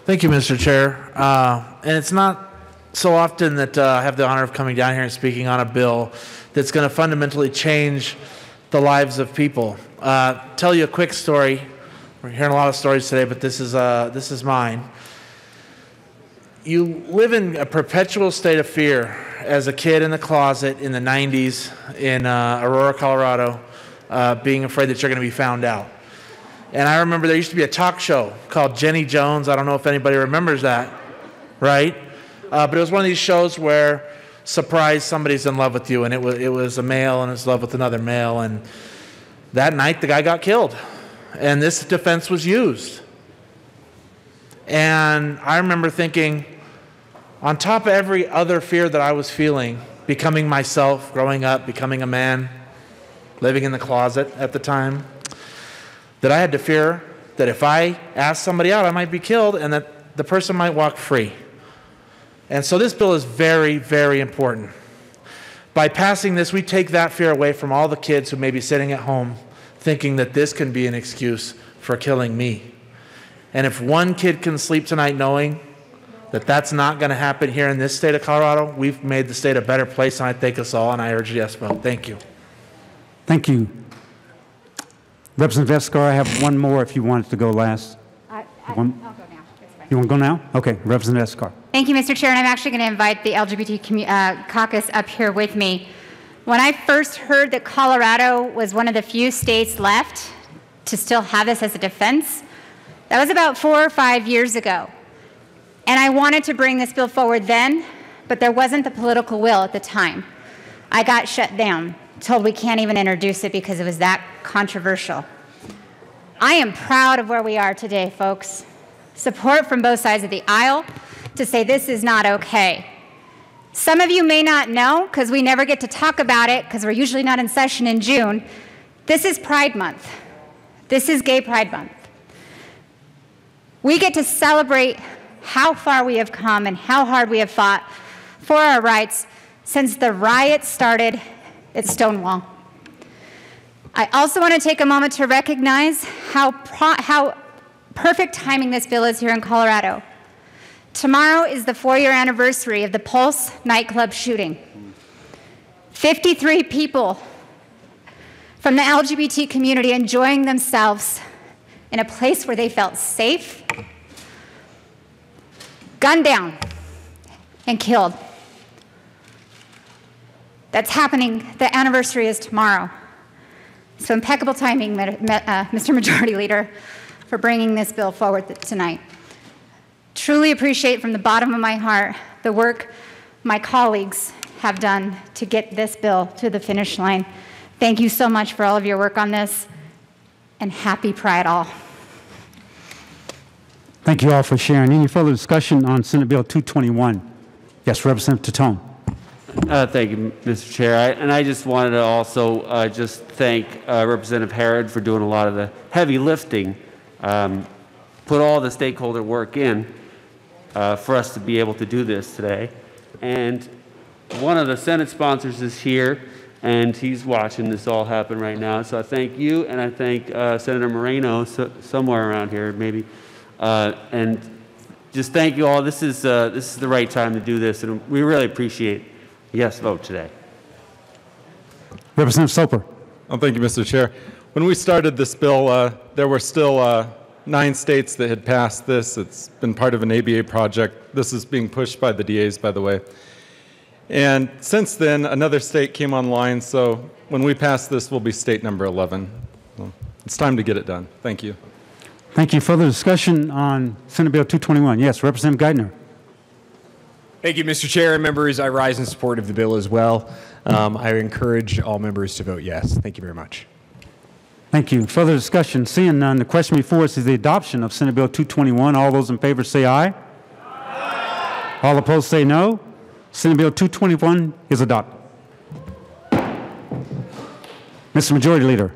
Thank you, Mr. Chair. And it's not so often that I have the honor of coming down here and speaking on a bill that's going to fundamentally change the lives of people. Tell you a quick story. We're hearing a lot of stories today, but this is mine. You live in a perpetual state of fear as a kid in the closet in the 90s in Aurora, Colorado, being afraid that you're going to be found out. And I remember there used to be a talk show called Jenny Jones. I don't know if anybody remembers that, right? But it was one of these shows where, surprise, somebody's in love with you, and it was a male and is in love with another male. And that night, the guy got killed, and this defense was used. And I remember thinking, on top of every other fear that I was feeling, becoming myself, growing up, becoming a man, living in the closet at the time, that I had to fear that if I asked somebody out, I might be killed and that the person might walk free. And so this bill is very, very important. By passing this, we take that fear away from all the kids who may be sitting at home thinking that this can be an excuse for killing me. And if one kid can sleep tonight knowing that that's not going to happen here in this state of Colorado, we've made the state a better place, and I thank us all, and I urge a yes vote. Thank you. Thank you. Representative Escar, I have one more if you wanted to go last. I'll go now. It's fine. You want to go now? Okay, Representative Escar. Thank you, Mr. Chair, and I'm actually going to invite the LGBT caucus up here with me. When I first heard that Colorado was one of the few states left to still have this as a defense, that was about 4 or 5 years ago. And I wanted to bring this bill forward then, but there wasn't the political will at the time. I got shut down, told we can't even introduce it because it was that controversial. I am proud of where we are today, folks. Support from both sides of the aisle to say this is not okay. Some of you may not know, because we never get to talk about it, because we're usually not in session in June. This is Pride Month. This is Gay Pride Month. We get to celebrate how far we have come and how hard we have fought for our rights since the riot started at Stonewall. I also want to take a moment to recognize how perfect timing this bill is here in Colorado. Tomorrow is the 4-year anniversary of the Pulse nightclub shooting. 53 people from the LGBT community enjoying themselves in a place where they felt safe, gunned down, and killed. That's happening. The anniversary is tomorrow. So impeccable timing, Mr. Majority Leader, for bringing this bill forward tonight. Truly appreciate from the bottom of my heart the work my colleagues have done to get this bill to the finish line. Thank you so much for all of your work on this, and happy Pride all. Thank you all for sharing. Any further discussion on Senate Bill 221? Yes, Representative Tatone. Thank you, Mr. Chair. I just wanted to also just thank Representative Herod for doing a lot of the heavy lifting, put all the stakeholder work in for us to be able to do this today. And one of the Senate sponsors is here, and he's watching this all happen right now. So I thank you, and I thank Senator Moreno, somewhere around here maybe. And just thank you all. This is the right time to do this, and we really appreciate a yes vote today. Representative Soper. Oh, thank you, Mr. Chair. When we started this bill, there were still 9 states that had passed this. It's been part of an ABA project. This is being pushed by the DAs, by the way. And since then, another state came online, so when we pass this, we'll be state number 11. So it's time to get it done. Thank you. Thank you. Further discussion on Senate Bill 221? Yes, Representative Geithner. Thank you, Mr. Chair and members. I rise in support of the bill as well. I encourage all members to vote yes. Thank you very much. Thank you. Further discussion? Seeing none, the question before us is the adoption of Senate Bill 221. All those in favor say aye. Aye. All opposed say no. Senate Bill 221 is adopted. Mr. Majority Leader.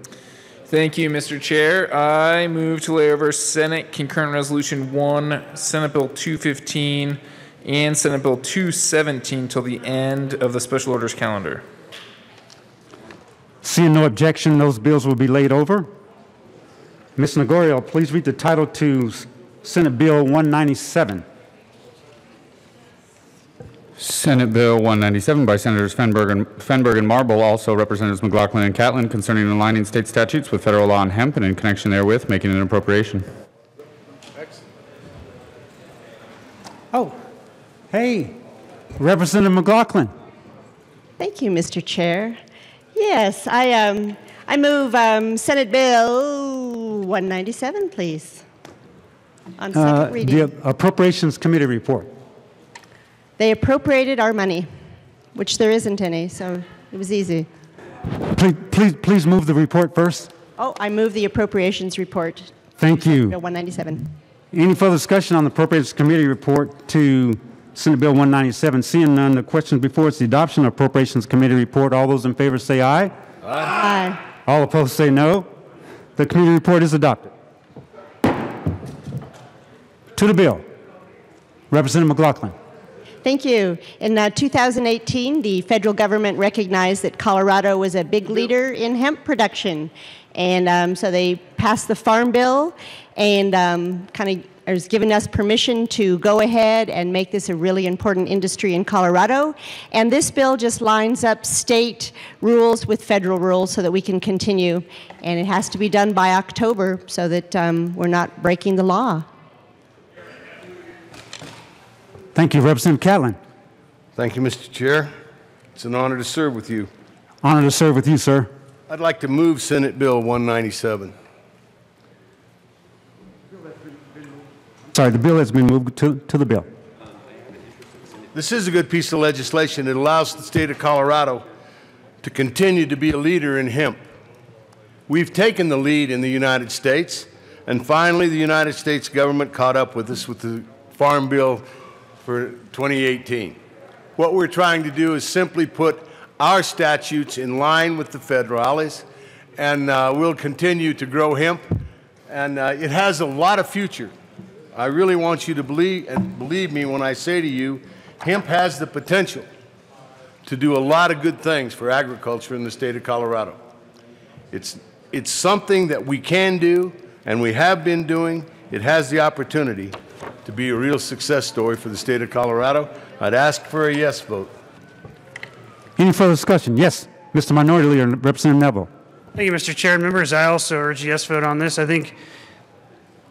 Thank you, Mr. Chair. I move to lay over Senate Concurrent Resolution 1, Senate Bill 215, and Senate Bill 217 till the end of the special orders calendar. Seeing no objection, those bills will be laid over. Ms. Nagorio, please read the title to Senate Bill 197. Senate Bill 197 by Senators Fenberg and Marble, also Representatives McLaughlin and Catlin, concerning aligning state statutes with federal law on hemp and in connection therewith making an appropriation. Oh, hey, Representative McLaughlin. Thank you, Mr. Chair. Yes, I move Senate Bill 197, please, on second reading. The Appropriations Committee report. They appropriated our money, which there isn't any, so it was easy. Please move the report first. Oh, I move the appropriations report. Thank you. Bill 197. Any further discussion on the Appropriations Committee report to Senate Bill 197? Seeing none, the question before us, the adoption of Appropriations Committee report. All those in favor say aye. Aye. All opposed say no. The committee report is adopted. To the bill. Representative McLaughlin. Thank you. In 2018, the federal government recognized that Colorado was a big leader in hemp production. And so they passed the Farm Bill and kind of has given us permission to go ahead and make this a really important industry in Colorado. And this bill just lines up state rules with federal rules so that we can continue. And it has to be done by October so that we're not breaking the law. Thank you, Representative Catlin. Thank you, Mr. Chair. It's an honor to serve with you. Honor to serve with you, sir. I'd like to move Senate Bill 197. Sorry, the bill has been moved to the bill. This is a good piece of legislation. It allows the state of Colorado to continue to be a leader in hemp. We've taken the lead in the United States, and finally the United States government caught up with us with the Farm Bill for 2018. What we're trying to do is simply put our statutes in line with the federales, and we'll continue to grow hemp, and it has a lot of future. I really want you to believe me when I say to you, hemp has the potential to do a lot of good things for agriculture in the state of Colorado. It's something that we can do, and we have been doing. It has the opportunity to be a real success story for the state of Colorado. I'd ask for a yes vote. Any further discussion? Yes, Mr. Minority Leader, Representative Neville. Thank you, Mr. Chair. Members, I also urge a yes vote on this. I think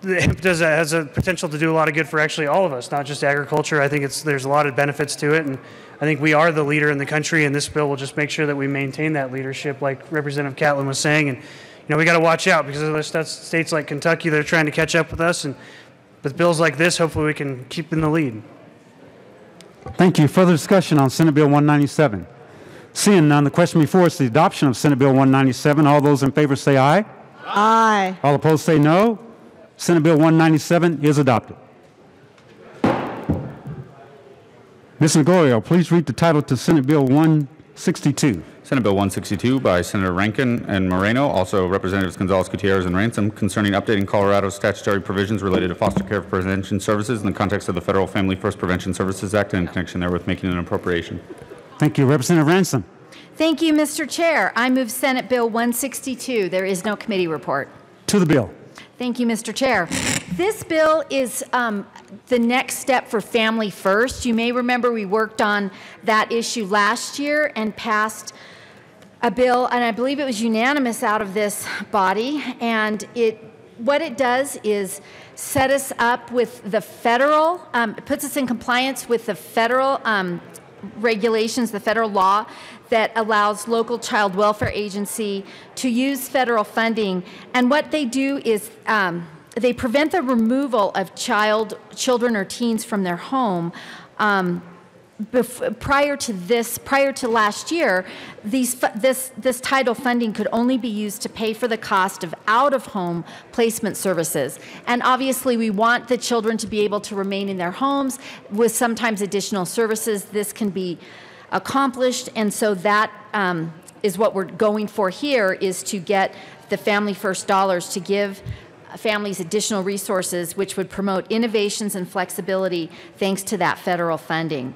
the hemp has a potential to do a lot of good for actually all of us, not just agriculture. I think there's a lot of benefits to it, and I think we are the leader in the country, and this bill will just make sure that we maintain that leadership, like Representative Catlin was saying. And we got to watch out because there's states like Kentucky that are trying to catch up with us, and with bills like this, hopefully we can keep in the lead. Thank you. Further discussion on Senate Bill 197? Seeing none, the question before us is the adoption of Senate Bill 197. All those in favor say aye. Aye. All opposed say no. Senate Bill 197 is adopted. Ms. Nagorio, please read the title to Senate Bill 162. Senate Bill 162 by Senator Rankin and Moreno, also Representatives Gonzalez, Gutierrez, and Ransom, concerning updating Colorado's statutory provisions related to foster care prevention services in the context of the Federal Family First Prevention Services Act and in connection therewith making an appropriation. Thank you. Representative Ransom. Thank you, Mr. Chair. I move Senate Bill 162. There is no committee report. To the bill. Thank you, Mr. Chair. This bill is the next step for Family First. You may remember we worked on that issue last year and passed a bill, and I believe it was unanimous out of this body. And what it does is set us up with the federal, puts us in compliance with the federal regulations, the federal law that allows local child welfare agency to use federal funding. And what they do is they prevent the removal of children or teens from their home. Prior to last year, this title funding could only be used to pay for the cost of out-of-home placement services. And obviously, we want the children to be able to remain in their homes with sometimes additional services. This can be accomplished, and so that is what we're going for here, is to get the Family First dollars to give families additional resources, which would promote innovations and flexibility thanks to that federal funding.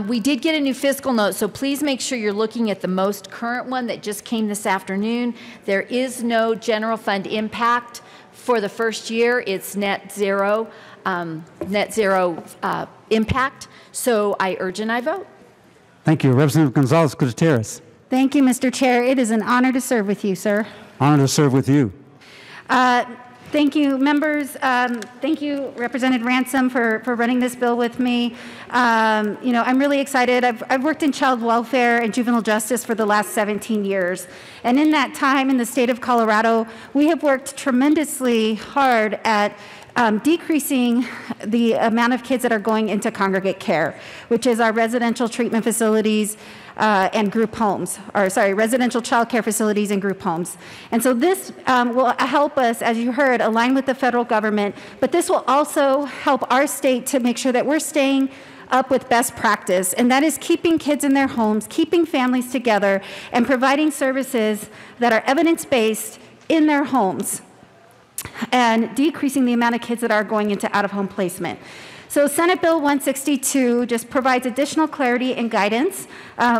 We did get a new fiscal note, so please make sure you're looking at the most current one that just came this afternoon. There is no general fund impact for the first year. It's net zero impact. So I urge and I vote. Thank you. Representative Gonzalez-Gutierrez. Thank you, Mr. Chair. It is an honor to serve with you, sir. Honor to serve with you. Thank you, members. Thank you, Representative Ransom, for running this bill with me. I'm really excited. I've worked in child welfare and juvenile justice for the last 17 years. And in that time in the state of Colorado, we have worked tremendously hard at decreasing the amount of kids that are going into congregate care, which is our residential treatment facilities and group homes, residential child care facilities and group homes. And so this will help us, as you heard, align with the federal government, but this will also help our state to make sure that we're staying up with best practice, and that is keeping kids in their homes, keeping families together, and providing services that are evidence-based in their homes, and decreasing the amount of kids that are going into out-of-home placement. So Senate Bill 162 just provides additional clarity and guidance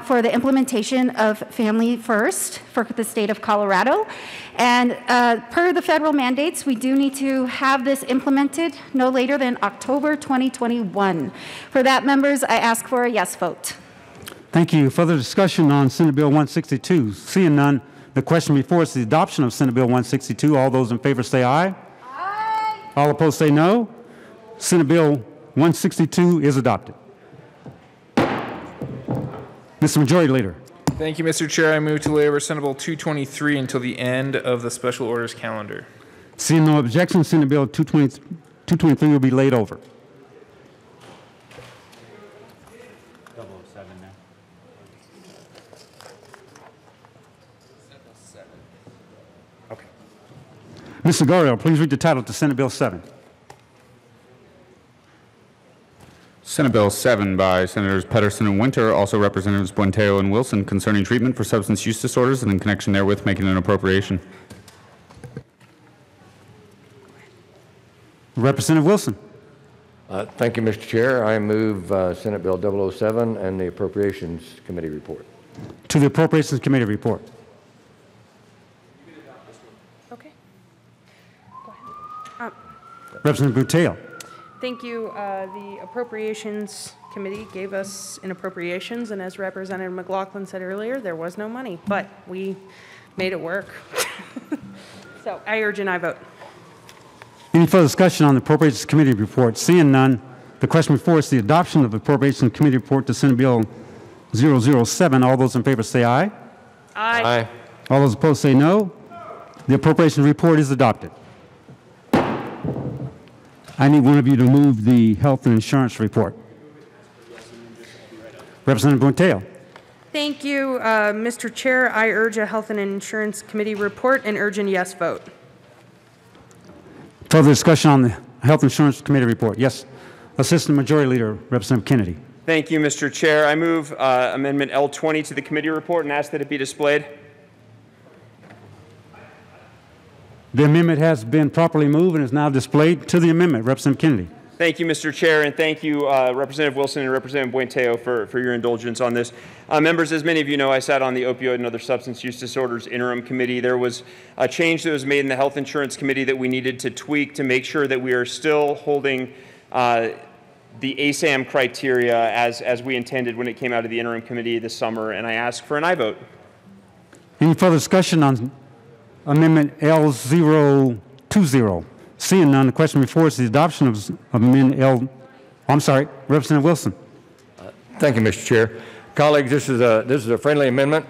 for the implementation of Family First for the state of Colorado. And per the federal mandates, we do need to have this implemented no later than October 2021. For that, members, I ask for a yes vote. Thank you. Further discussion on Senate Bill 162. Seeing none, the question before us is the adoption of Senate Bill 162. All those in favor say aye. Aye. All opposed say no. Senate Bill 162 is adopted. Mr. Majority Leader. Thank you, Mr. Chair. I move to lay over Senate Bill 223 until the end of the special orders calendar. Seeing no objection, Senate Bill 223 will be laid over. Mr. Goriel, please read the title to Senate Bill 7. Senate Bill 7 by Senators Pedersen and Winter, also Representatives Buenteo and Wilson, concerning treatment for substance use disorders and in connection therewith making an appropriation. Representative Wilson. Thank you, Mr. Chair. I move Senate Bill 007 and the Appropriations Committee report. To the Appropriations Committee report. Okay. Go ahead. Representative Buenteo. Thank you. The Appropriations Committee gave us an appropriations, and as Representative McLaughlin said earlier, there was no money, but we made it work. So I urge and I vote. Any further discussion on the Appropriations Committee report? Seeing none, the question before us is the adoption of the Appropriations Committee report to Senate Bill 007. All those in favor say aye. Aye. Aye. All those opposed say no. The Appropriations report is adopted. I need one of you to move the Health and Insurance report. Representative Buenteo. Thank you, Mr. Chair. I urge a Health and Insurance Committee report and urge a yes vote. Further discussion on the Health Insurance Committee report. Yes, Assistant Majority Leader, Representative Kennedy. Thank you, Mr. Chair. I move Amendment L20 to the committee report and ask that it be displayed. The amendment has been properly moved and is now displayed. To the amendment, Representative Kennedy. Thank you, Mr. Chair, and thank you, Representative Wilson and Representative Buenteo, for your indulgence on this. Members, as many of you know, I sat on the Opioid and Other Substance Use Disorders Interim Committee. There was a change that was made in the Health Insurance Committee that we needed to tweak to make sure that we are still holding the ASAM criteria as we intended when it came out of the Interim Committee this summer, and I ask for an aye vote. Any further discussion on Amendment L020? Seeing none, the question before us is the adoption of Amendment Representative Wilson. Thank you, Mr. Chair. Colleagues, this is a friendly amendment.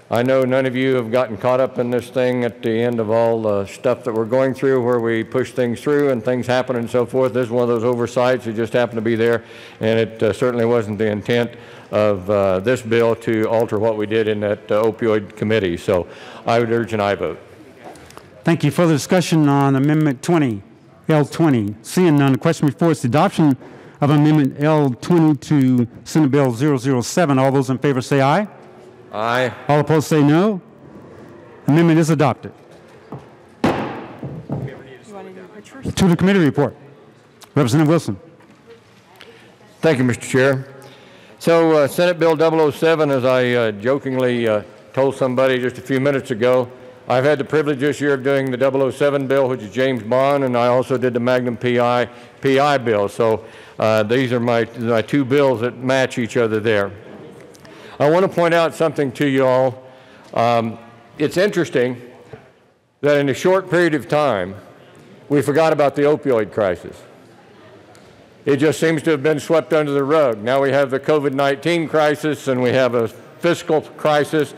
I know none of you have gotten caught up in this thing at the end of all the stuff that we're going through where we push things through and things happen and so forth. This is one of those oversights that just happened to be there, and it certainly wasn't the intent of this bill to alter what we did in that opioid committee. So I would urge an aye vote. Thank you. Further discussion on Amendment L20. Seeing none, the question before us is the adoption of Amendment L20 to Senate Bill 007. All those in favor say aye. Aye. All opposed say no. Amendment is adopted. To the committee report. Representative Wilson. Thank you, Mr. Chair. So Senate Bill 007, as I jokingly told somebody just a few minutes ago, I've had the privilege this year of doing the 007 bill, which is James Bond, and I also did the Magnum PI bill. So these are my two bills that match each other there. I want to point out something to you all. It's interesting that in a short period of time, we forgot about the opioid crisis. It just seems to have been swept under the rug. Now we have the COVID-19 crisis and we have a fiscal crisis,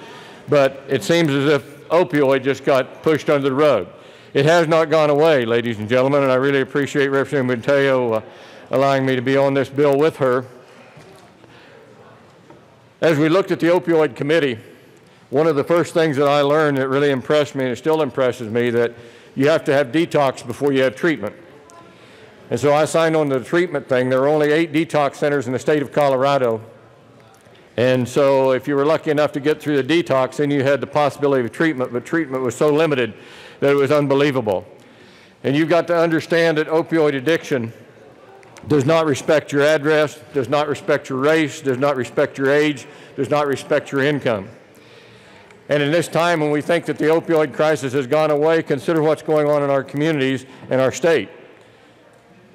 but it seems as if opioid just got pushed under the rug. It has not gone away, ladies and gentlemen, and I really appreciate Representative Buentello allowing me to be on this bill with her. As we looked at the opioid committee, one of the first things that I learned that really impressed me, and it still impresses me, that you have to have detox before you have treatment. And so I signed on to the treatment thing. There are only 8 detox centers in the state of Colorado. And so if you were lucky enough to get through the detox, then you had the possibility of treatment, but treatment was so limited that it was unbelievable. And you've got to understand that opioid addiction does not respect your address, does not respect your race, does not respect your age, does not respect your income. And in this time when we think that the opioid crisis has gone away, consider what's going on in our communities and our state.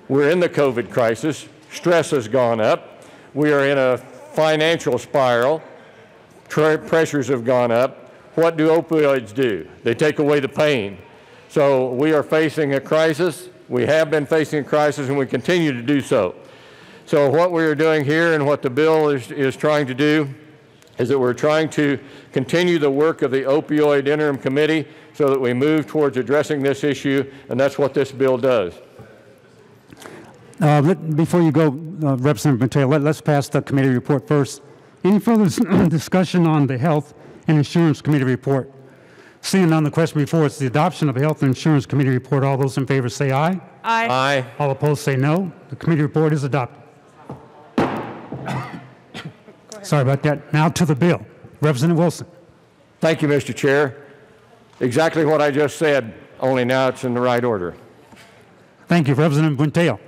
We're in the COVID crisis. Stress has gone up. We are in a financial spiral. Pressures have gone up. What do opioids do? They take away the pain. So we are facing a crisis. We have been facing a crisis, and we continue to do so. So what we are doing here and what the bill is trying to do is that we're trying to continue the work of the opioid interim committee so that we move towards addressing this issue, and that's what this bill does. Before you go, Representative Buentello, let's pass the committee report first. Any further discussion on the Health and Insurance Committee report? Seeing none, the question before is the adoption of the Health and Insurance Committee report. All those in favor say aye. Aye. Aye. All opposed say no. The committee report is adopted. Sorry about that. Now to the bill. Representative Wilson. Thank you, Mr. Chair. Exactly what I just said, only now it's in the right order. Thank you. Representative Buentello.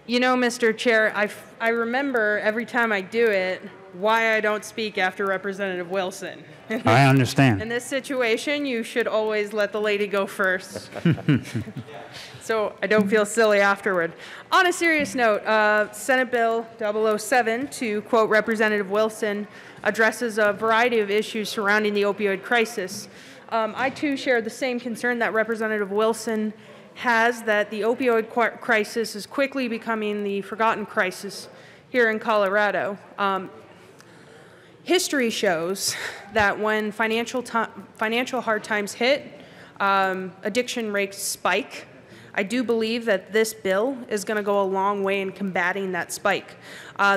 You know, Mr. Chair, I remember every time I do it why I don't speak after Representative Wilson. I understand. In this situation, you should always let the lady go first. So I don't feel silly afterward. On a serious note, Senate Bill 007, to quote Representative Wilson, addresses a variety of issues surrounding the opioid crisis. I too share the same concern that Representative Wilson has, that the opioid crisis is quickly becoming the forgotten crisis here in Colorado. History shows that when financial hard times hit, addiction rates spike. I do believe that this bill is going to go a long way in combating that spike.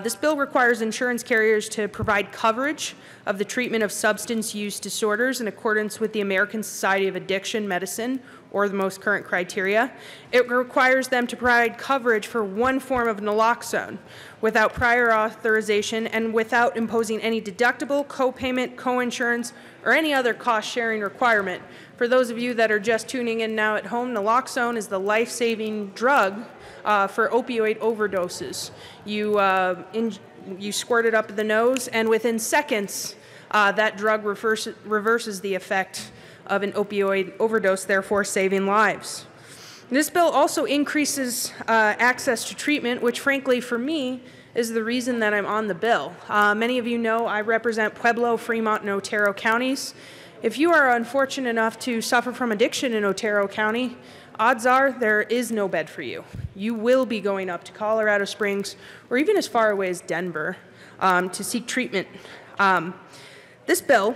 This bill requires insurance carriers to provide coverage of the treatment of substance use disorders in accordance with the American Society of Addiction Medicine, or the most current criteria. It requires them to provide coverage for one form of naloxone without prior authorization and without imposing any deductible, co-payment, co-insurance, or any other cost-sharing requirement. For those of you that are just tuning in now at home, naloxone is the life-saving drug for opioid overdoses. You squirt it up the nose, and within seconds, that drug reverses the effect of an opioid overdose, therefore saving lives. This bill also increases access to treatment, which frankly for me is the reason that I'm on the bill. Many of you know I represent Pueblo, Fremont, and Otero counties. If you are unfortunate enough to suffer from addiction in Otero County, odds are there is no bed for you. You will be going up to Colorado Springs or even as far away as Denver to seek treatment. This bill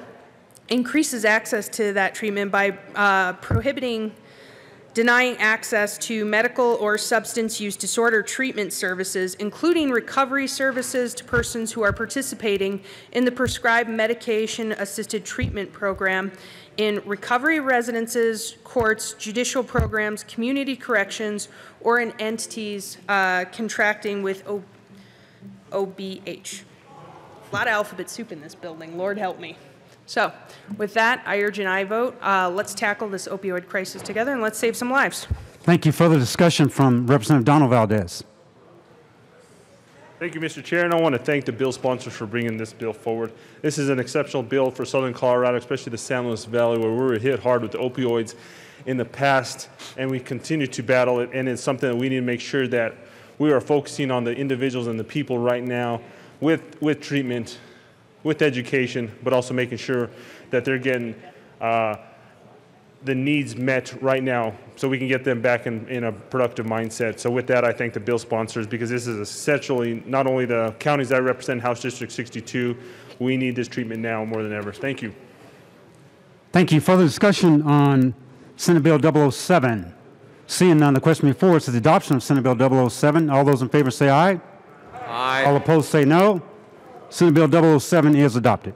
increases access to that treatment by denying access to medical or substance use disorder treatment services, including recovery services to persons who are participating in the prescribed medication-assisted treatment program in recovery residences, courts, judicial programs, community corrections, or in entities contracting with OBH. A lot of alphabet soup in this building, Lord help me. So with that, I urge an aye vote. Let's tackle this opioid crisis together and let's save some lives. Thank you. Further discussion from Representative Donald Valdez. Thank you, Mr. Chair, and I want to thank the bill sponsors for bringing this bill forward. This is an exceptional bill for Southern Colorado, especially the San Luis Valley, where we were hit hard with the opioids in the past, and we continue to battle it, and it's something that we need to make sure that we are focusing on the individuals and the people right now with treatment, with education, but also making sure that they're getting the needs met right now so we can get them back in a productive mindset. So with that, I thank the bill sponsors, because this is essentially not only the counties I represent, House District 62, we need this treatment now more than ever. Thank you. Thank you. Further discussion on Senate Bill 007. Seeing none, the question before us is the adoption of Senate Bill 007. All those in favor say aye. Aye. All opposed say no. Senate Bill 007 is adopted.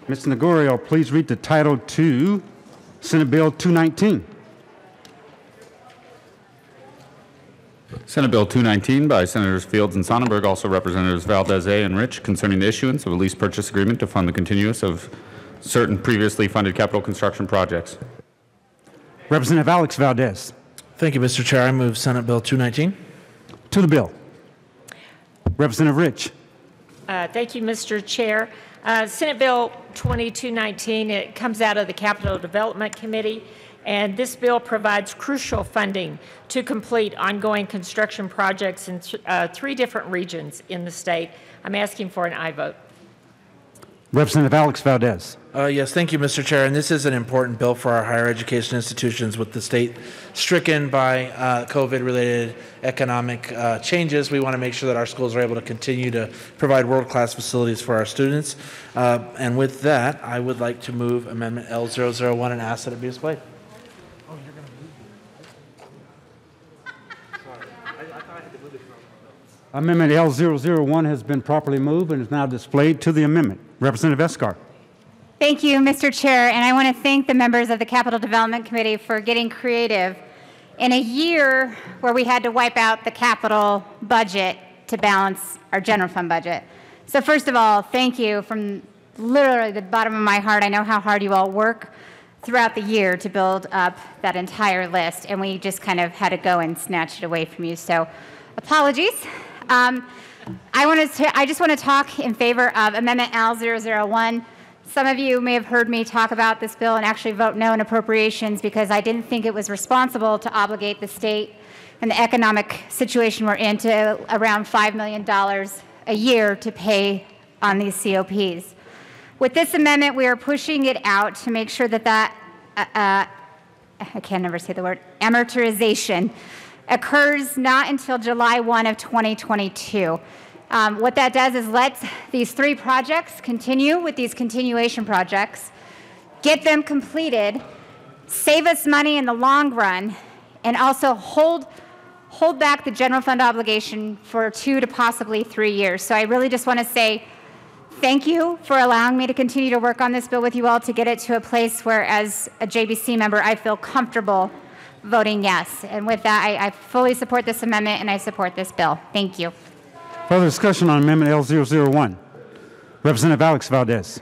Mr. Negorio, please read the title to Senate Bill 219. Senate Bill 219 by Senators Fields and Sonnenberg, also Representatives Valdez and Rich, concerning the issuance of a lease purchase agreement to fund the continuance of certain previously funded capital construction projects. Representative Alex Valdez. Thank you, Mr. Chair. I move Senate Bill 219. To the bill. Representative Rich. Thank you, Mr. Chair. Senate Bill 2219, it comes out of the Capital Development Committee, and this bill provides crucial funding to complete ongoing construction projects in 3 different regions in the state. I'm asking for an aye vote. Representative Alex Valdez. Yes, thank you, Mr. Chair. And this is an important bill for our higher education institutions with the state stricken by COVID-related economic changes. We want to make sure that our schools are able to continue to provide world-class facilities for our students. And with that, I would like to move Amendment L001 and ask that it be displayed. Amendment L001 has been properly moved and is now displayed to the amendment. Representative Escar. Thank you, Mr. Chair, and I want to thank the members of the Capital Development Committee for getting creative in a year where we had to wipe out the capital budget to balance our general fund budget. So first of all, thank you from literally the bottom of my heart. I know how hard you all work throughout the year to build up that entire list, and we just kind of had to go and snatch it away from you. So apologies. I just want to talk in favor of Amendment L001. Some of you may have heard me talk about this bill and actually vote no in appropriations because I didn't think it was responsible to obligate the state and the economic situation we're in to around $5 million a year to pay on these COPs. With this amendment, we are pushing it out to make sure that I can never say the word, amortization occurs not until July 1 of 2022. What that does is let these 3 projects continue with these continuation projects, get them completed, save us money in the long run, and also hold back the general fund obligation for 2 to possibly 3 years. So I really just want to say thank you for allowing me to continue to work on this bill with you all to get it to a place where, as a JBC member, I feel comfortable voting yes. And with that, I fully support this amendment and I support this bill. Thank you. Further discussion on Amendment L001. Representative Alex Valdez.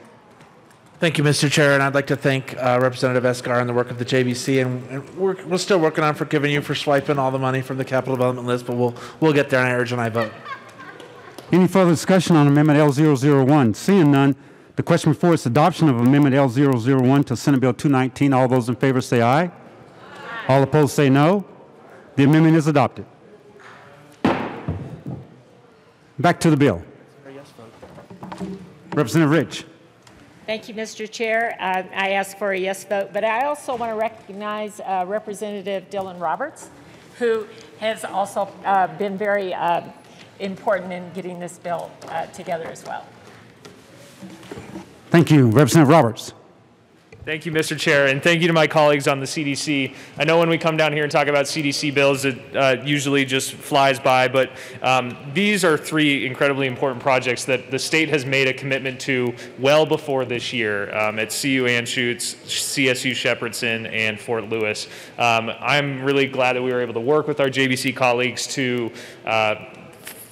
Thank you, Mr. Chair, and I'd like to thank Representative Escar and the work of the JBC, and we're still working on forgiving you for swiping all the money from the capital development list, but we'll get there, and I urge an aye vote. Any further discussion on Amendment L001? Seeing none, the question before us is adoption of Amendment L001 to Senate Bill 219. All those in favor say aye. All opposed say no. The amendment is adopted. Back to the bill. Representative Rich. Thank you, Mr. Chair. I ask for a yes vote, but I also want to recognize Representative Dylan Roberts, who has also been very important in getting this bill together as well. Thank you. Representative Roberts. Thank you, Mr. Chair, and thank you to my colleagues on the CDC. I know when we come down here and talk about CDC bills, it usually just flies by, but these are 3 incredibly important projects that the state has made a commitment to well before this year at CU Anschutz, CSU Shepherdson, and Fort Lewis. I'm really glad that we were able to work with our JBC colleagues to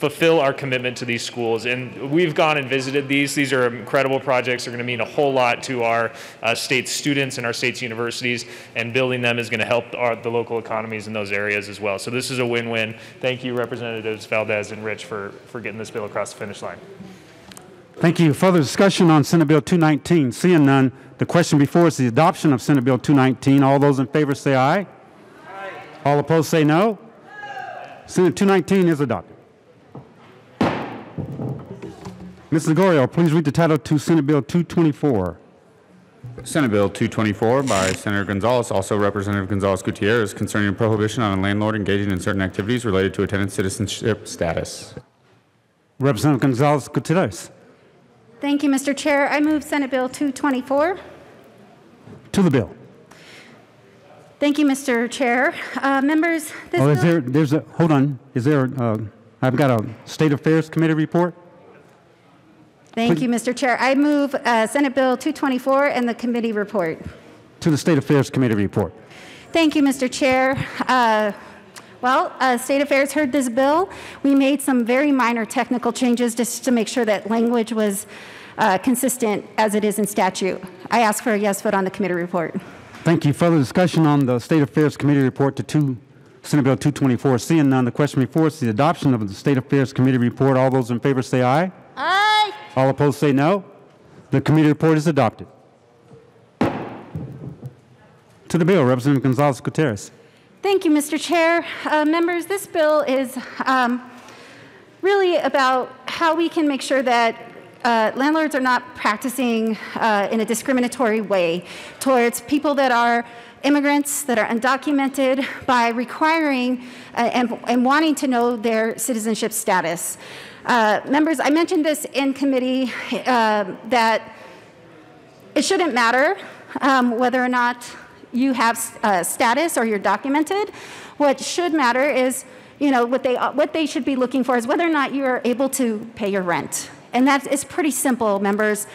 fulfill our commitment to these schools. And we've gone and visited these. These are incredible projects. They're going to mean a whole lot to our state's students and our state's universities, and building them is going to help the local economies in those areas as well. So this is a win-win. Thank you, Representatives Valdez and Rich, for getting this bill across the finish line. Thank you. Further discussion on Senate Bill 219. Seeing none, the question before us is the adoption of Senate Bill 219. All those in favor say aye. Aye. All opposed say no. Senate 219 is adopted. Ms. Gregorio, please read the title to Senate Bill 224. Senate Bill 224 by Senator Gonzalez, also Representative Gonzalez-Gutierrez, concerning a prohibition on a landlord engaging in certain activities related to a tenant's citizenship status. Representative Gonzalez-Gutierrez. Thank you, Mr. Chair. I move Senate Bill 224. To the bill. Thank you, Mr. Chair. Members, this bill... hold on. I've got a State Affairs Committee report. Thank you, Mr. Chair. I move Senate Bill 224 and the committee report. To the State Affairs Committee report. Thank you, Mr. Chair. State Affairs heard this bill. We made some very minor technical changes just to make sure that language was consistent as it is in statute. I ask for a yes vote on the committee report. Thank you. Further discussion on the State Affairs Committee report to Senate Bill 224. Seeing none, the question before us is the adoption of the State Affairs Committee report. All those in favor say aye. Aye. All opposed say no. The committee report is adopted. To the bill, Representative Gonzalez-Gutierrez. Thank you, Mr. Chair. Members, this bill is really about how we can make sure that landlords are not practicing in a discriminatory way towards people that are immigrants, that are undocumented, by requiring and wanting to know their citizenship status. Members, I mentioned this in committee that it shouldn't matter whether or not you have status or you're documented. What should matter is, what they should be looking for is whether or not you are able to pay your rent. And that is pretty simple, members.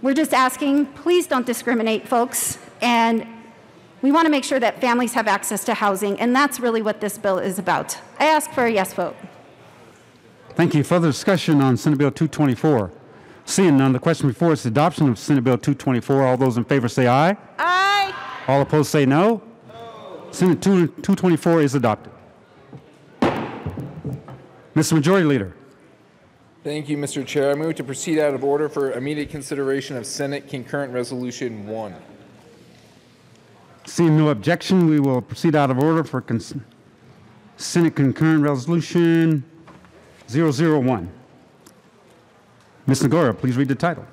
We're just asking, please don't discriminate, folks. And we want to make sure that families have access to housing, and that's really what this bill is about. I ask for a yes vote. Thank you. Further discussion on Senate Bill 224. Seeing none, the question before us is the adoption of Senate Bill 224. All those in favor say aye. Aye. All opposed say no. Senate 224 is adopted. Mr. Majority Leader. Thank you, Mr. Chair. I move to proceed out of order for immediate consideration of Senate Concurrent Resolution 1. Seeing no objection, we will proceed out of order for Senate Concurrent Resolution 001. Ms. Nagora, please read the title.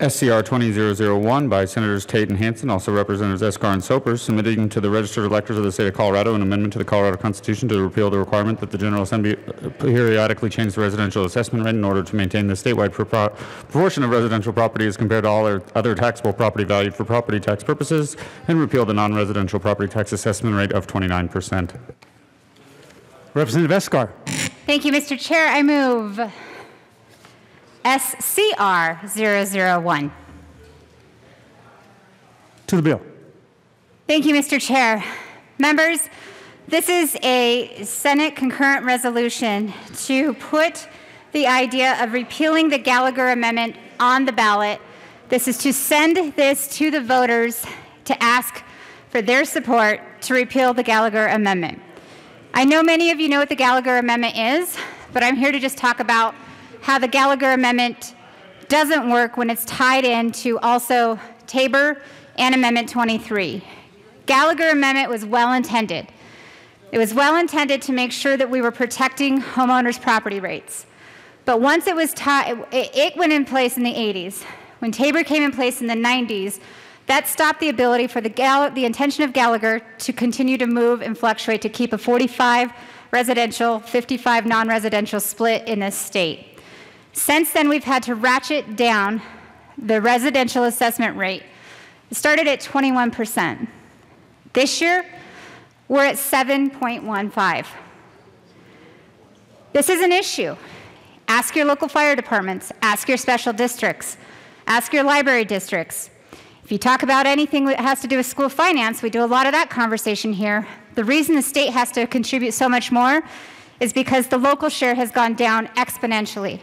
SCR 20001 by Senators Tate and Hansen, also Representatives Escar and Sopers, submitting to the registered electors of the state of Colorado an amendment to the Colorado Constitution to repeal the requirement that the General Assembly periodically change the residential assessment rate in order to maintain the statewide proportion of residential property as compared to all other taxable property valued for property tax purposes, and repeal the non-residential property tax assessment rate of 29%. Representative Escar. Thank you, Mr. Chair. I move SCR 001. To the bill. Thank you, Mr. Chair. Members, this is a Senate concurrent resolution to put the idea of repealing the Gallagher Amendment on the ballot. This is to send this to the voters to ask for their support to repeal the Gallagher Amendment. I know many of you know what the Gallagher Amendment is, but I'm here to just talk about how the Gallagher Amendment doesn't work when it's tied into also Tabor and Amendment 23. Gallagher Amendment was well-intended. It was well-intended to make sure that we were protecting homeowners' property rates. But once it was it went in place in the 80s. When Tabor came in place in the 90s, that stopped the ability for the intention of Gallagher to continue to move and fluctuate to keep a 45 residential, 55 non-residential split in this state. Since then, we've had to ratchet down the residential assessment rate. It started at 21%. This year, we're at 7.15. This is an issue. Ask your local fire departments, ask your special districts, ask your library districts. If you talk about anything that has to do with school finance, we do a lot of that conversation here. The reason the state has to contribute so much more is because the local share has gone down exponentially.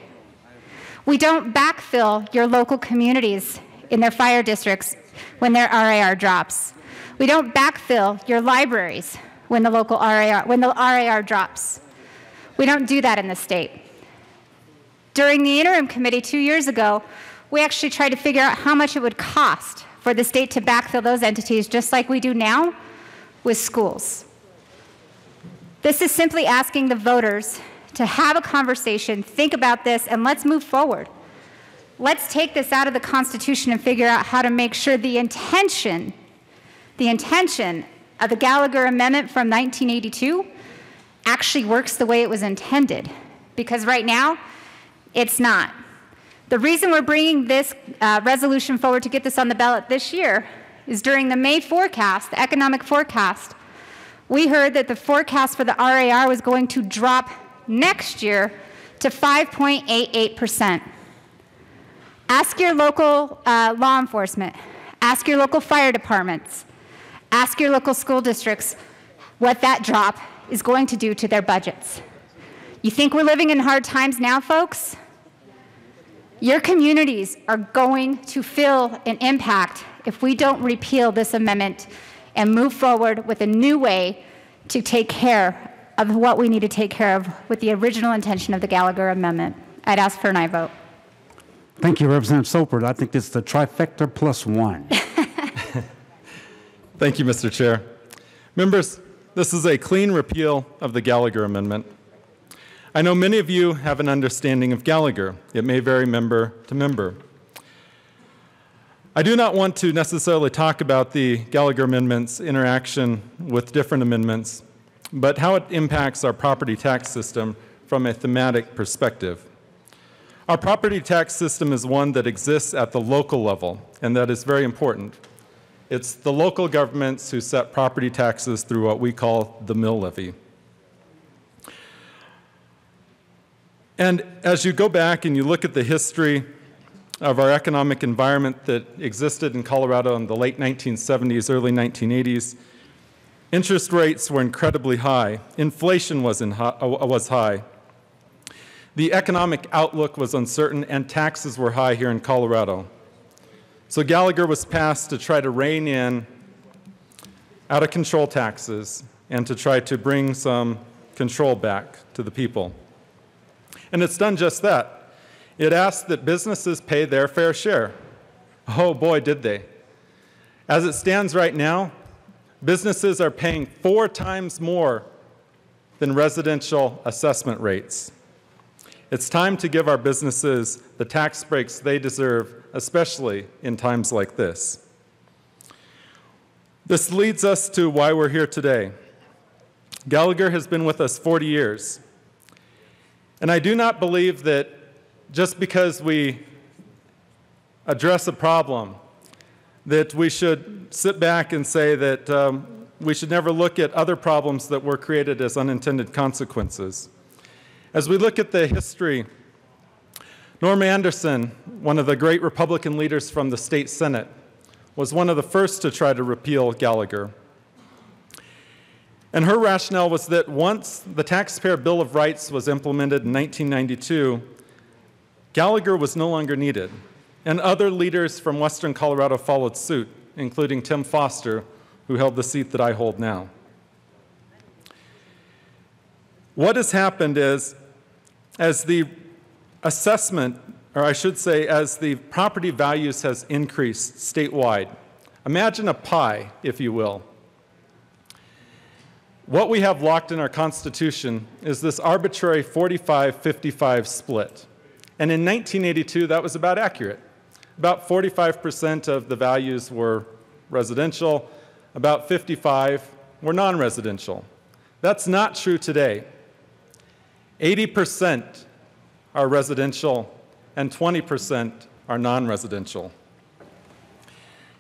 We don't backfill your local communities in their fire districts when their RAR drops. We don't backfill your libraries when the local RAR drops. We don't do that in the state. During the interim committee 2 years ago, we actually tried to figure out how much it would cost for the state to backfill those entities, just like we do now with schools. This is simply asking the voters to have a conversation, think about this, and let's move forward. Let's take this out of the Constitution and figure out how to make sure the intention of the Gallagher Amendment from 1982 actually works the way it was intended. Because right now, it's not. The reason we're bringing this resolution forward to get this on the ballot this year is during the May forecast, the economic forecast, we heard that the forecast for the RAR was going to drop next year to 5.88%. Ask your local law enforcement, ask your local fire departments, ask your local school districts what that drop is going to do to their budgets. You think we're living in hard times now, folks? Your communities are going to feel an impact if we don't repeal this amendment and move forward with a new way to take care of what we need to take care of with the original intention of the Gallagher Amendment. I'd ask for an aye vote. Thank you, Representative Soper. I think it's the trifecta plus one. Thank you, Mr. Chair. Members, this is a clean repeal of the Gallagher Amendment. I know many of you have an understanding of Gallagher. It may vary member to member. I do not want to necessarily talk about the Gallagher Amendment's interaction with different amendments, but how it impacts our property tax system from a thematic perspective. Our property tax system is one that exists at the local level, and that is very important. It's the local governments who set property taxes through what we call the mill levy. And as you go back and you look at the history of our economic environment that existed in Colorado in the late 1970s, early 1980s, interest rates were incredibly high. Inflation was high. The economic outlook was uncertain, and taxes were high here in Colorado. So Gallagher was passed to try to rein in out-of-control taxes and to try to bring some control back to the people. And it's done just that. It asked that businesses pay their fair share. Oh boy, did they. As it stands right now, businesses are paying 4 times more than residential assessment rates. It's time to give our businesses the tax breaks they deserve, especially in times like this. This leads us to why we're here today. Gallagher has been with us 40 years. And I do not believe that just because we address a problem, that we should sit back and say that we should never look at other problems that were created as unintended consequences. As we look at the history, Norm Anderson, one of the great Republican leaders from the state Senate, was one of the first to try to repeal Gallagher. And her rationale was that once the Taxpayer Bill of Rights was implemented in 1992, Gallagher was no longer needed. And other leaders from western Colorado followed suit, including Tim Foster, who held the seat that I hold now. What has happened is, as the assessment, or I should say, as the property values has increased statewide, imagine a pie, if you will. What we have locked in our Constitution is this arbitrary 45-55 split. And in 1982, that was about accurate. About 45% of the values were residential, about 55 were non-residential. That's not true today. 80% are residential and 20% are non-residential.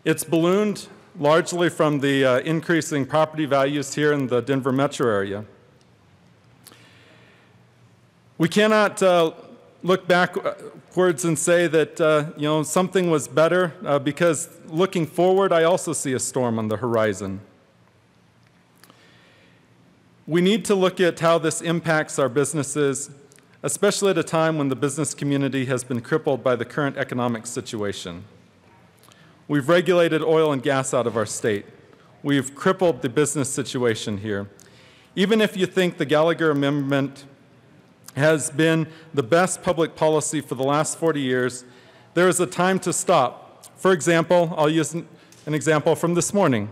It's ballooned largely from the increasing property values here in the Denver metro area. We cannot look backwards and say that something was better because looking forward, I also see a storm on the horizon. We need to look at how this impacts our businesses, especially at a time when the business community has been crippled by the current economic situation. We've regulated oil and gas out of our state. We've crippled the business situation here. Even if you think the Gallagher Amendment has been the best public policy for the last 40 years, there is a time to stop. For example, I'll use an example from this morning.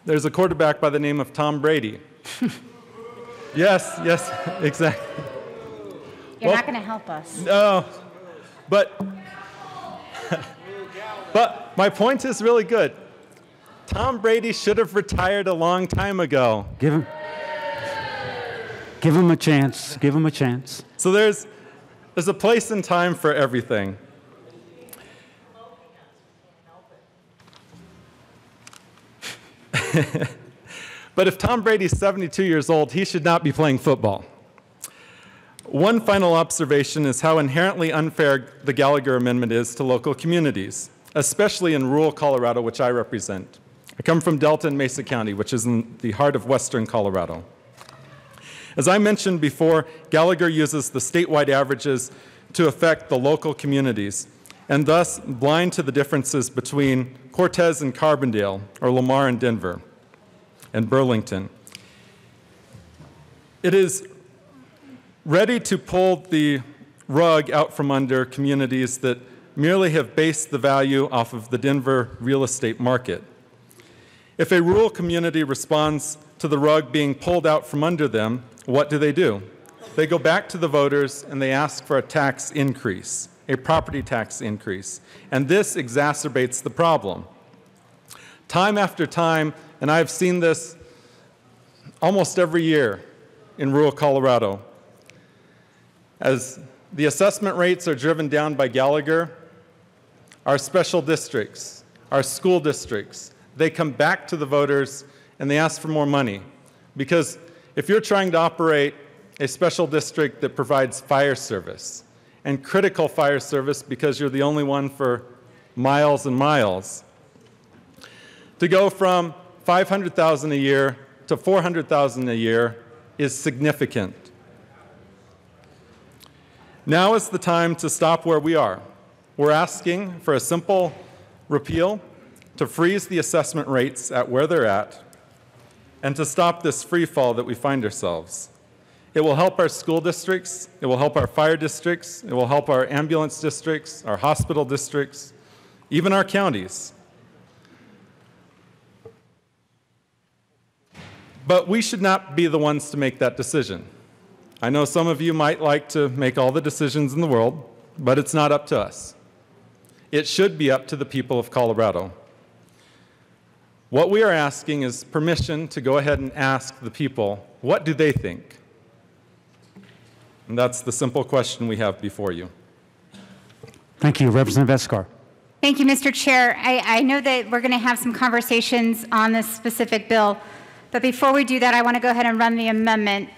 There's a quarterback by the name of Tom Brady. Yes, exactly. You're not going to help us. No, but my point is really good. Tom Brady should have retired a long time ago. Give him a chance. Give him a chance. So there's a place and time for everything. But if Tom Brady's 72 years old, he should not be playing football. One final observation is how inherently unfair the Gallagher Amendment is to local communities, especially in rural Colorado, which I represent. I come from Delta and Mesa County, which is in the heart of western Colorado. As I mentioned before, Gallagher uses the statewide averages to affect the local communities, and thus blind to the differences between Cortez and Carbondale, or Lamar and Denver, and Burlington. It is ready to pull the rug out from under communities that merely have based the value off of the Denver real estate market. If a rural community responds to the rug being pulled out from under them, what do? They go back to the voters and they ask for a tax increase, a property tax increase. And this exacerbates the problem. Time after time, and I've seen this almost every year in rural Colorado, as the assessment rates are driven down by Gallagher, our special districts, our school districts, they come back to the voters and they ask for more money. Because if you're trying to operate a special district that provides fire service, and critical fire service because you're the only one for miles and miles, to go from $500,000 a year to $400,000 a year is significant. Now is the time to stop where we are. We're asking for a simple repeal, to freeze the assessment rates at where they're at, and to stop this free fall that we find ourselves. It will help our school districts, it will help our fire districts, it will help our ambulance districts, our hospital districts, even our counties. But we should not be the ones to make that decision. I know some of you might like to make all the decisions in the world, but it's not up to us. It should be up to the people of Colorado. What we are asking is permission to go ahead and ask the people, what do they think? And that's the simple question we have before you. Thank you. Representative Escar. Thank you, Mr. Chair. I know that we're going to have some conversations on this specific bill, but before we do that, I want to go ahead and run the amendment.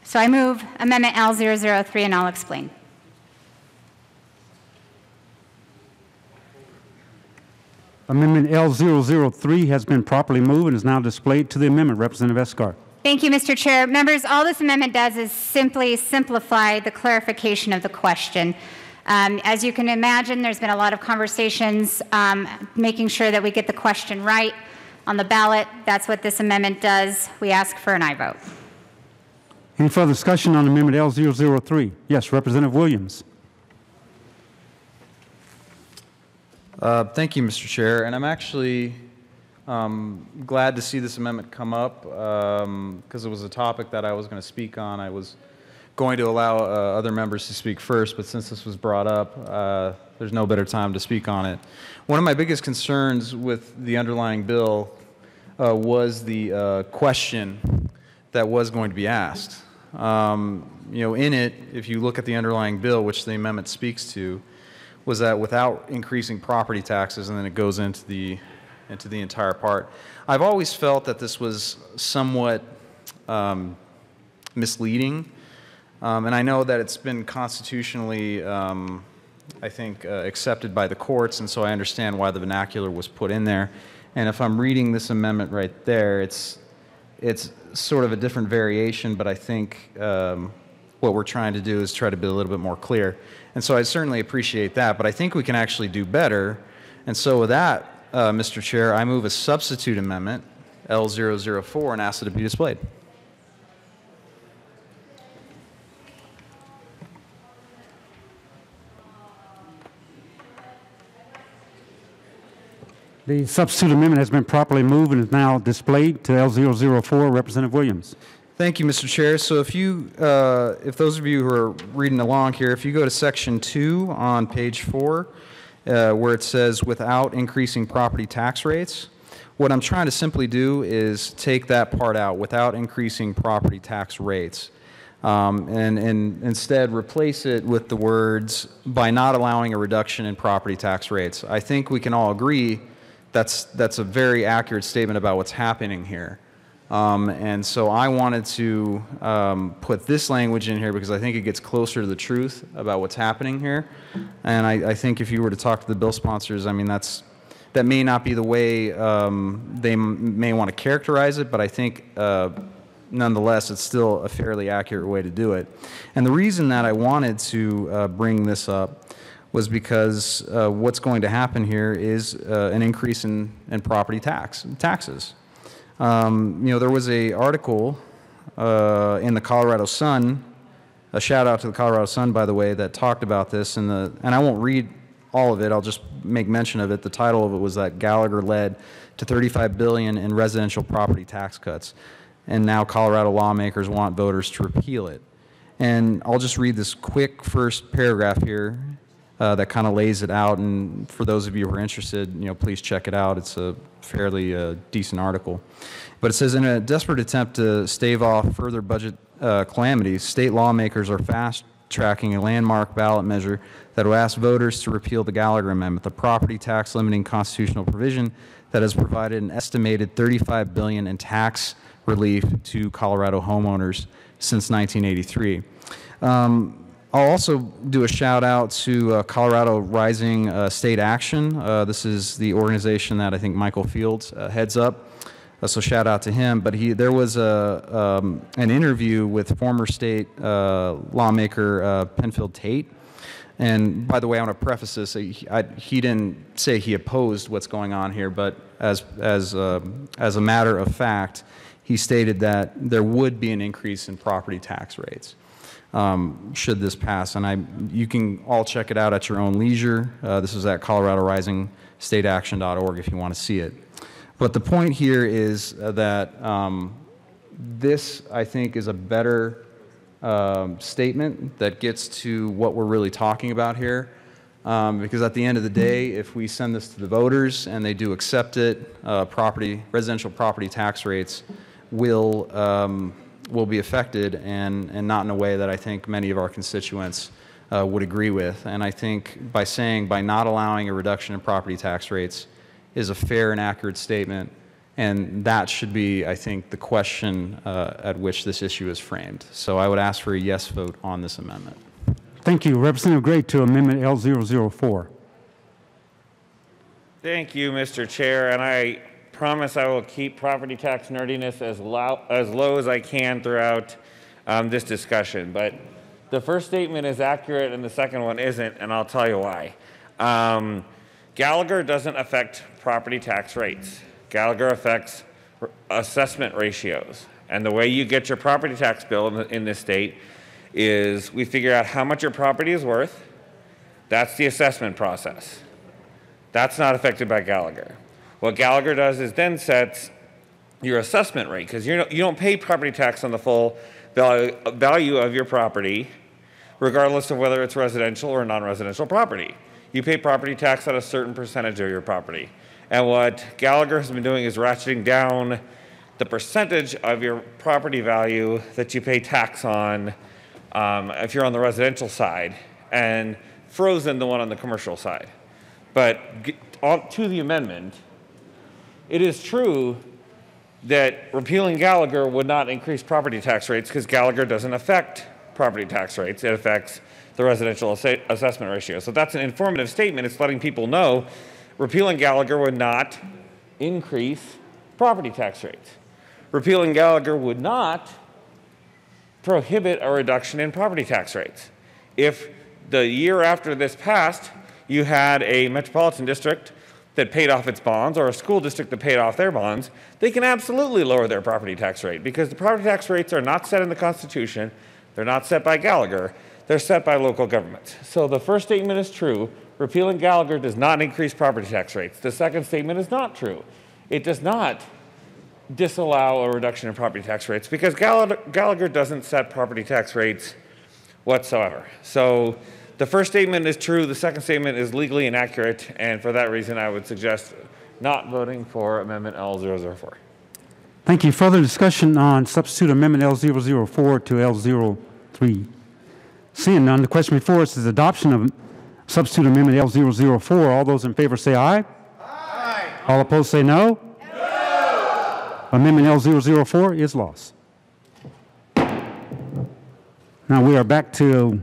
So I move Amendment L003, and I'll explain. Amendment L003 has been properly moved and is now displayed to the amendment. Representative Escar. Thank you, Mr. Chair. Members, all this amendment does is simply simplify the clarification of the question. As you can imagine, there's been a lot of conversations making sure that we get the question right on the ballot. That's what this amendment does. We ask for an aye vote. Any further discussion on Amendment L003? Yes, Representative Williams. Thank you, Mr. Chair. And I'm actually glad to see this amendment come up because it was a topic that I was going to speak on. I was going to allow other members to speak first, but since this was brought up, there's no better time to speak on it. One of my biggest concerns with the underlying bill was the question that was going to be asked. In it, if you look at the underlying bill, which the amendment speaks to, was that without increasing property taxes, and then it goes into the entire part. I've always felt that this was somewhat misleading, and I know that it's been constitutionally, I think, accepted by the courts, and so I understand why the vernacular was put in there. And if I'm reading this amendment right there, it's it's sort of a different variation, but I think what we're trying to do is try to be a little bit more clear. And so I certainly appreciate that, but I think we can actually do better. And so with that, Mr. Chair, I move a substitute amendment, L004, and ask that it be displayed. The substitute amendment has been properly moved and is now displayed to L004. Representative Williams. Thank you, Mr. Chair. So if those of you who are reading along here, if you go to section 2 on page 4, where it says without increasing property tax rates, what I'm trying to simply do is take that part out, without increasing property tax rates, and instead replace it with the words by not allowing a reduction in property tax rates. I think we can all agree that's a very accurate statement about what's happening here. And so I wanted to put this language in here because I think it gets closer to the truth about what's happening here. And I think if you were to talk to the bill sponsors, I mean, that may not be the way they may want to characterize it, but I think nonetheless it's still a fairly accurate way to do it. And the reason that I wanted to bring this up was because what's going to happen here is an increase in property taxes. There was an article in the Colorado Sun, a shout out to the Colorado Sun, by the way, that talked about this, and I won't read all of it, I'll just make mention of it. The title of it was that Gallagher led to $35 billion in residential property tax cuts, and now Colorado lawmakers want voters to repeal it. And I'll just read this quick first paragraph here that kind of lays it out, and for those of you who are interested, please check it out. It's a fairly decent article. But it says, in a desperate attempt to stave off further budget calamities, state lawmakers are fast-tracking a landmark ballot measure that will ask voters to repeal the Gallagher Amendment, the property tax limiting constitutional provision that has provided an estimated $35 billion in tax relief to Colorado homeowners since 1983. I'll also do a shout out to Colorado Rising State Action. This is the organization that I think Michael Fields heads up. So shout out to him. But there was an interview with former state lawmaker Penfield Tate. And by the way, I want to preface this. He didn't say he opposed what's going on here, but as a matter of fact, he stated that there would be an increase in property tax rates. Should this pass. And you can all check it out at your own leisure. This is at coloradorisingstateaction.org if you want to see it. But the point here is that this, I think, is a better statement that gets to what we're really talking about here. Because at the end of the day, if we send this to the voters and they do accept it, residential property tax rates will be affected, and not in a way that I think many of our constituents would agree with. And I think by not allowing a reduction in property tax rates is a fair and accurate statement, and that should be, I think, the question at which this issue is framed. So I would ask for a yes vote on this amendment. Thank you. Representative Gray to Amendment L004. Thank you, Mr. Chair, and I promise I will keep property tax nerdiness as low as I can throughout this discussion. But the first statement is accurate and the second one isn't, and I'll tell you why. Gallagher doesn't affect property tax rates. Gallagher affects assessment ratios. And the way you get your property tax bill in this state is we figure out how much your property is worth. That's the assessment process. That's not affected by Gallagher. What Gallagher does is then sets your assessment rate, because you don't pay property tax on the full value of your property, regardless of whether it's residential or non-residential property. You pay property tax on a certain percentage of your property. And what Gallagher has been doing is ratcheting down the percentage of your property value that you pay tax on if you're on the residential side, and frozen the one on the commercial side. But to the amendment, it is true that repealing Gallagher would not increase property tax rates because Gallagher doesn't affect property tax rates. It affects the residential assessment ratio. So that's an informative statement. It's letting people know repealing Gallagher would not increase property tax rates. Repealing Gallagher would not prohibit a reduction in property tax rates. If the year after this passed, you had a metropolitan district that paid off its bonds or a school district that paid off their bonds, they can absolutely lower their property tax rate because the property tax rates are not set in the Constitution. They're not set by Gallagher. They're set by local governments. So the first statement is true. Repealing Gallagher does not increase property tax rates. The second statement is not true. It does not disallow a reduction in property tax rates because Gallagher doesn't set property tax rates whatsoever. So the first statement is true. The second statement is legally inaccurate. And for that reason, I would suggest not voting for Amendment L004. Thank you. Further discussion on substitute amendment L004 to L03. Seeing none, the question before us is adoption of substitute amendment L004. All those in favor say aye. Aye. All opposed say no. No. Amendment L004 is lost. Now we are back to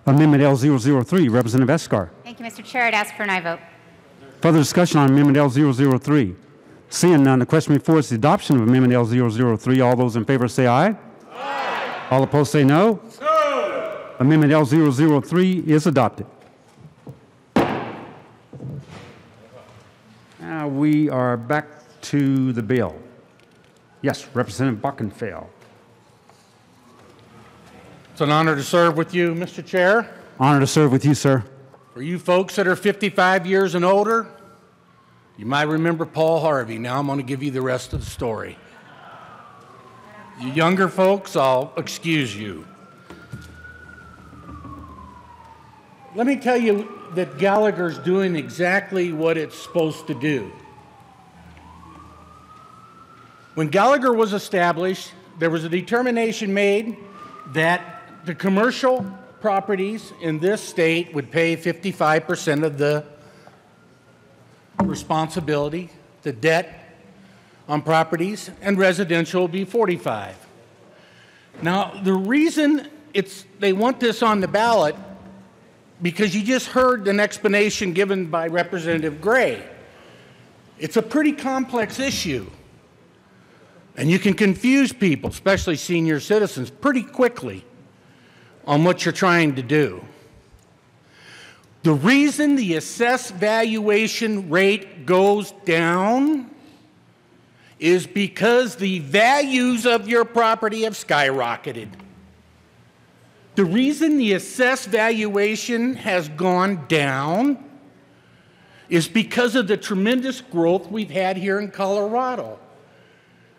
amendment L003. Representative Escar. Thank you, Mr. Chair. I'd ask for an aye vote. Further discussion on amendment L003. Seeing none, the question before us is the adoption of amendment L003. All those in favor say aye. Aye. All opposed say no. No. Amendment L003 is adopted. Now we are back to the bill. Yes, Representative Buckenfeld. It's an honor to serve with you, Mr. Chair. Honor to serve with you, sir. For you folks that are 55 years and older, you might remember Paul Harvey. Now I'm going to give you the rest of the story. You younger folks, I'll excuse you. Let me tell you that Gallagher's doing exactly what it's supposed to do. When Gallagher was established, there was a determination made that the commercial properties in this state would pay 55% of the responsibility, the debt on properties, and residential will be 45%. Now, the reason they want this on the ballot, because you just heard an explanation given by Representative Gray. It's a pretty complex issue. And you can confuse people, especially senior citizens, pretty quickly on what you're trying to do. The reason the assessed valuation rate goes down is because the values of your property have skyrocketed. The reason the assessed valuation has gone down is because of the tremendous growth we've had here in Colorado.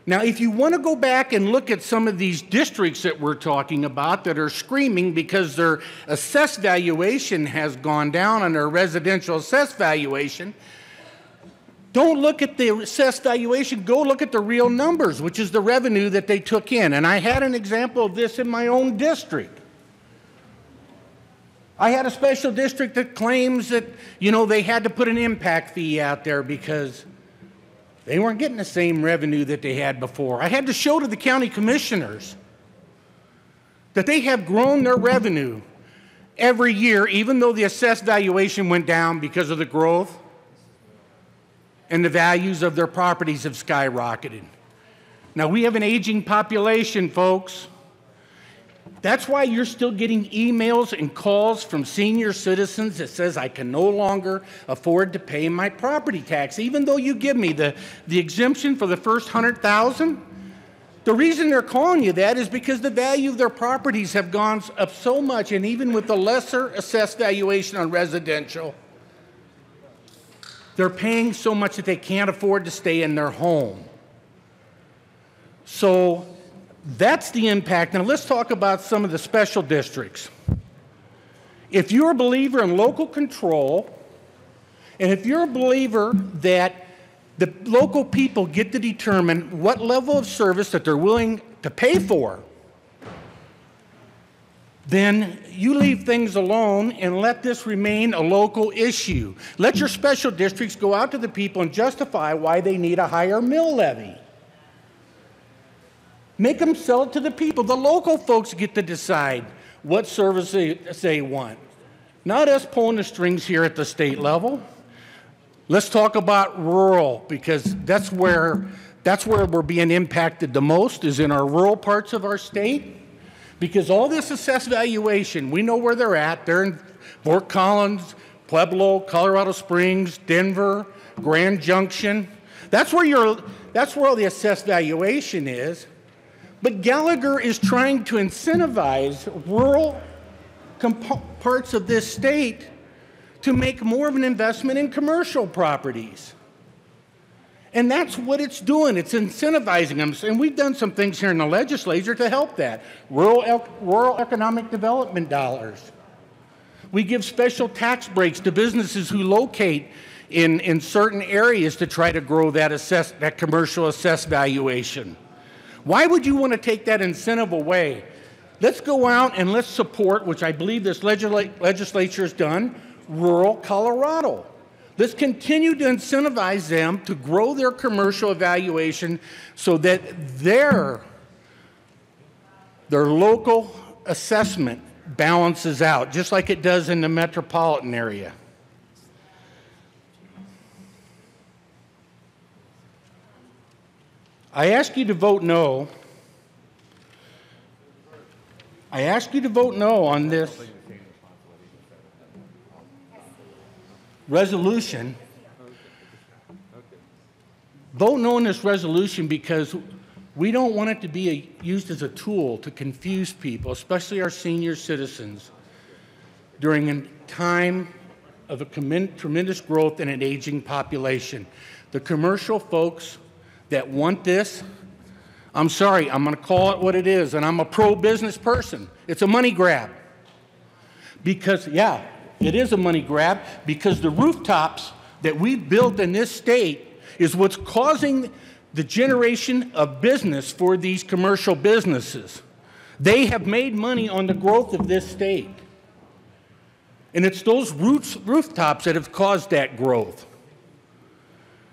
Now, if you want to go back and look at some of these districts that we're talking about that are screaming because their assessed valuation has gone down on their residential assessed valuation, don't look at the assessed valuation, go look at the real numbers, which is the revenue that they took in. And I had an example of this in my own district. I had a special district that claims that, they had to put an impact fee out there because they weren't getting the same revenue that they had before. I had to show to the county commissioners that they have grown their revenue every year, even though the assessed valuation went down because of the growth, and the values of their properties have skyrocketed. Now, we have an aging population, folks. That's why you're still getting emails and calls from senior citizens that says, I can no longer afford to pay my property tax, even though you give me the exemption for the first $100,000. The reason they're calling you that is because the value of their properties have gone up so much, and even with the lesser assessed valuation on residential, they're paying so much that they can't afford to stay in their home. So that's the impact. Now let's talk about some of the special districts. If you're a believer in local control, and if you're a believer that the local people get to determine what level of service that they're willing to pay for, then you leave things alone and let this remain a local issue. Let your special districts go out to the people and justify why they need a higher mill levy. Make them sell it to the people. The local folks get to decide what service they want. Not us pulling the strings here at the state level. Let's talk about rural, because that's where That's where we're being impacted the most, is in our rural parts of our state. Because all this assessed valuation, we know where they're at. They're in Fort Collins, Pueblo, Colorado Springs, Denver, Grand Junction. That's where all the assessed valuation is. But Gallagher is trying to incentivize rural parts of this state to make more of an investment in commercial properties. And that's what it's doing. It's incentivizing them. And we've done some things here in the legislature to help that. Rural economic development dollars. We give special tax breaks to businesses who locate in certain areas to try to grow that commercial assessed valuation. Why would you want to take that incentive away? Let's go out and let's support, which I believe this legislature has done, rural Colorado. Let's continue to incentivize them to grow their commercial evaluation so that their local assessment balances out, just like it does in the metropolitan area. I ask you to vote no. I ask you to vote no on this resolution. Vote no on this resolution because we don't want it to be used as a tool to confuse people, especially our senior citizens, during a time of a tremendous growth in an aging population. The commercial folks that want this, I'm sorry, I'm going to call it what it is, and I'm a pro-business person. It's a money grab. Because, yeah, it is a money grab because the rooftops that we built in this state is what's causing the generation of business for these commercial businesses. They have made money on the growth of this state. And it's those rooftops that have caused that growth.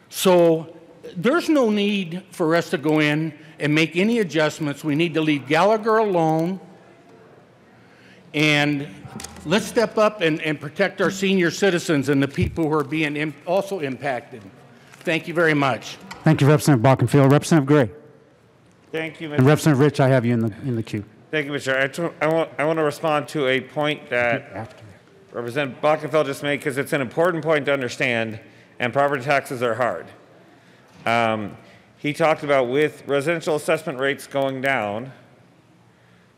So there's no need for us to go in and make any adjustments. We need to leave Gallagher alone. And let's step up and protect our senior citizens and the people who are being also impacted. Thank you very much. Thank you, Representative Balkenfield. Representative Gray. Thank you, Mr. And Representative Rich, I have you in the queue. Thank you, Mr. Chair. I want to respond to a point that Representative Balkenfield just made because it's an important point to understand, and property taxes are hard. He talked about with residential assessment rates going down,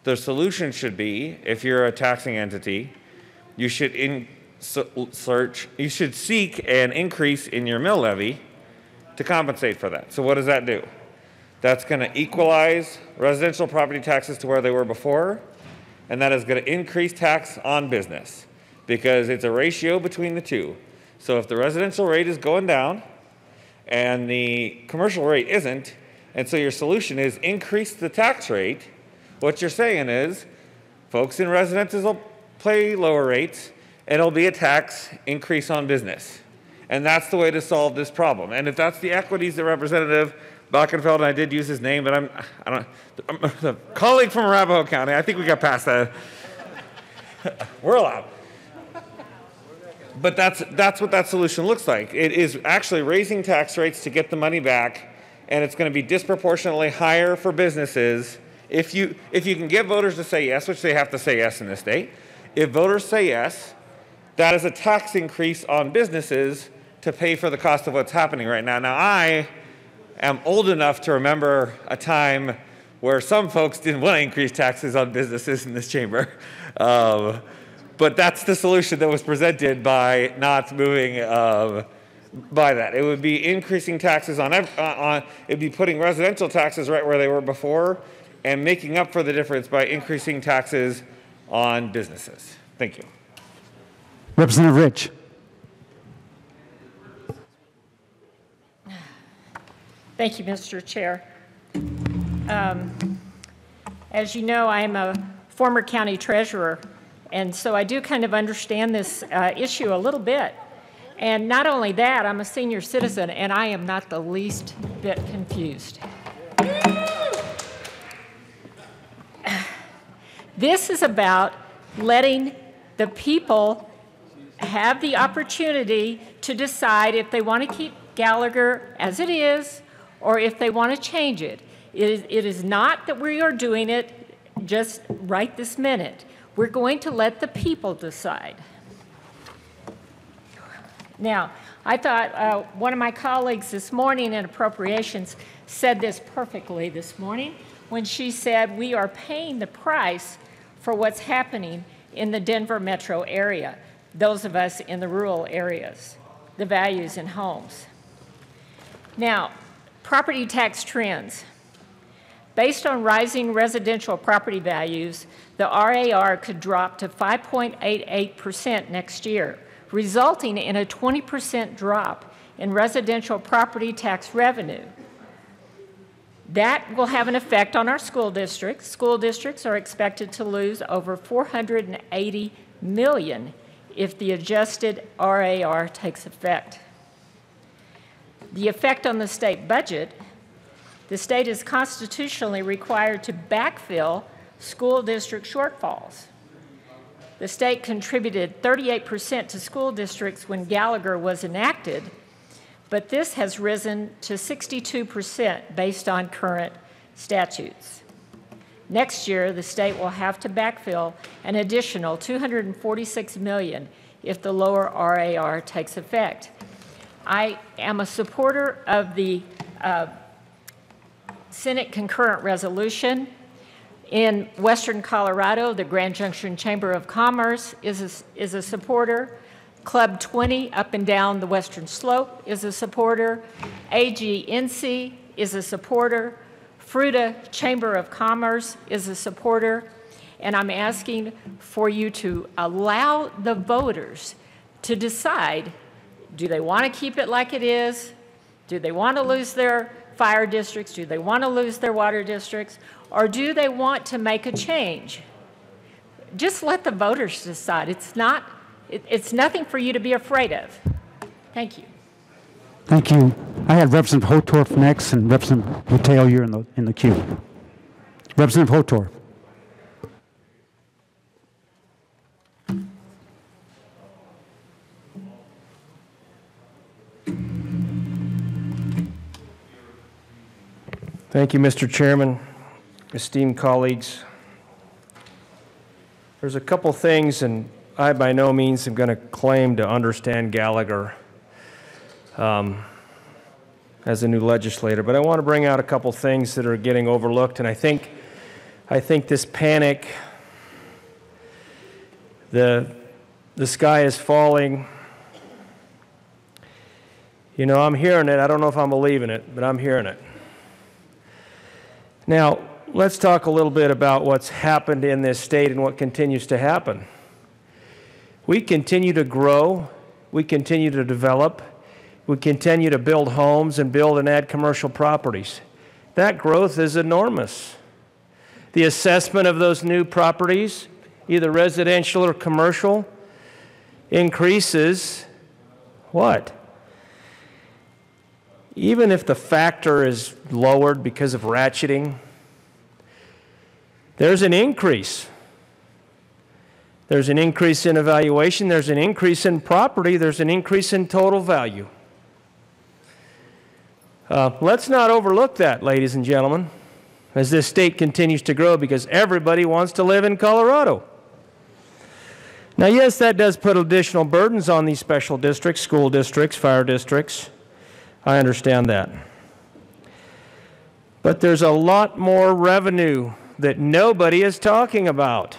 the solution should be, if you're a taxing entity, you should seek an increase in your mill levy to compensate for that. So what does that do? That's going to equalize residential property taxes to where they were before, and that is going to increase tax on business because it's a ratio between the two. So if the residential rate is going down and the commercial rate isn't, and so your solution is increase the tax rate, what you're saying is folks in residences will pay lower rates, and it'll be a tax increase on business. And that's the way to solve this problem. And if that's the equities that Representative Balkenfield, and I did use his name, but I'm the colleague from Arapahoe County, I think we got past that. We're allowed. But that's what that solution looks like. It is actually raising tax rates to get the money back, and it's going to be disproportionately higher for businesses. If you can get voters to say yes, which they have to say yes in this state, if voters say yes, that is a tax increase on businesses to pay for the cost of what's happening right now. Now, I am old enough to remember a time where some folks didn't want to increase taxes on businesses in this chamber. But that's the solution that was presented by not moving by that. It would be increasing taxes it'd be putting residential taxes right where they were before and making up for the difference by increasing taxes on businesses. Thank you. Representative Rich. Thank you, Mr. Chair. As you know, I am a former county treasurer, and so I do kind of understand this issue a little bit. And not only that, I'm a senior citizen, and I am not the least bit confused. This is about letting the people have the opportunity to decide if they want to keep Gallagher as it is or if they want to change it. It is not that we are doing it just right this minute. We're going to let the people decide. Now, I thought one of my colleagues this morning in Appropriations said this perfectly this morning when she said we are paying the price for what's happening in the Denver metro area, those of us in the rural areas, the values in homes. Now, property tax trends. Based on rising residential property values, the RAR could drop to 5.88% next year, resulting in a 20% drop in residential property tax revenue. That will have an effect on our school districts. School districts are expected to lose over $480 million if the adjusted RAR takes effect. The effect on the state budget: the state is constitutionally required to backfill school district shortfalls. The state contributed 38% to school districts when Gallagher was enacted, but this has risen to 62% based on current statutes. Next year, the state will have to backfill an additional $246 million if the lower RAR takes effect. I am a supporter of the Senate concurrent resolution. In Western Colorado, the Grand Junction Chamber of Commerce is a supporter. Club 20 up and down the Western Slope is a supporter. AGNC is a supporter. Fruita Chamber of Commerce is a supporter. And I'm asking for you to allow the voters to decide, do they want to keep it like it is? Do they want to lose their fire districts? Do they want to lose their water districts? Or do they want to make a change? Just let the voters decide. It's nothing for you to be afraid of. Thank you. Thank you. I had Representative Hotorf next, and Representative Mateo, you're in the queue. Representative Hotorf. Thank you, Mr. Chairman, esteemed colleagues. There's a couple things, and I by no means am going to claim to understand Gallagher as a new legislator, but I want to bring out a couple things that are getting overlooked, and I think this panic, the sky is falling. You know, I'm hearing it. I don't know if I'm believing it, but I'm hearing it. Now, let's talk a little bit about what's happened in this state and what continues to happen. We continue to grow, we continue to develop, we continue to build homes and build and add commercial properties. That growth is enormous. The assessment of those new properties, either residential or commercial, increases what? Even if the factor is lowered because of ratcheting, there's an increase. There's an increase in evaluation, there's an increase in property, there's an increase in total value. Let's not overlook that, ladies and gentlemen, as this state continues to grow, because everybody wants to live in Colorado. Now, yes, that does put additional burdens on these special districts, school districts, fire districts. I understand that. But there's a lot more revenue that nobody is talking about.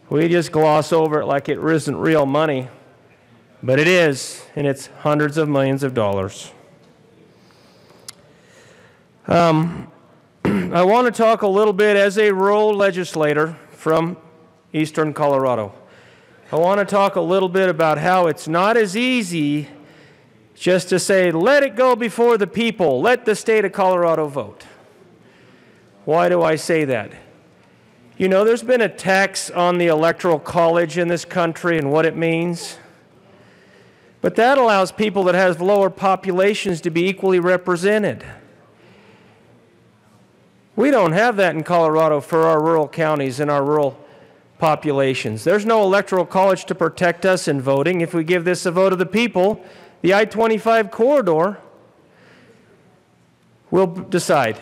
We just gloss over it like it isn't real money, but it is, and it's hundreds of millions of dollars. I want to talk a little bit as a rural legislator from Eastern Colorado. I want to talk a little bit about how it's not as easy just to say, let it go before the people, let the state of Colorado vote. Why do I say that? You know, there's been a tax on the Electoral College in this country and what it means. But that allows people that have lower populations to be equally represented. We don't have that in Colorado for our rural counties and our rural populations. There's no Electoral College to protect us in voting. If we give this a vote of the people, the I-25 corridor will decide.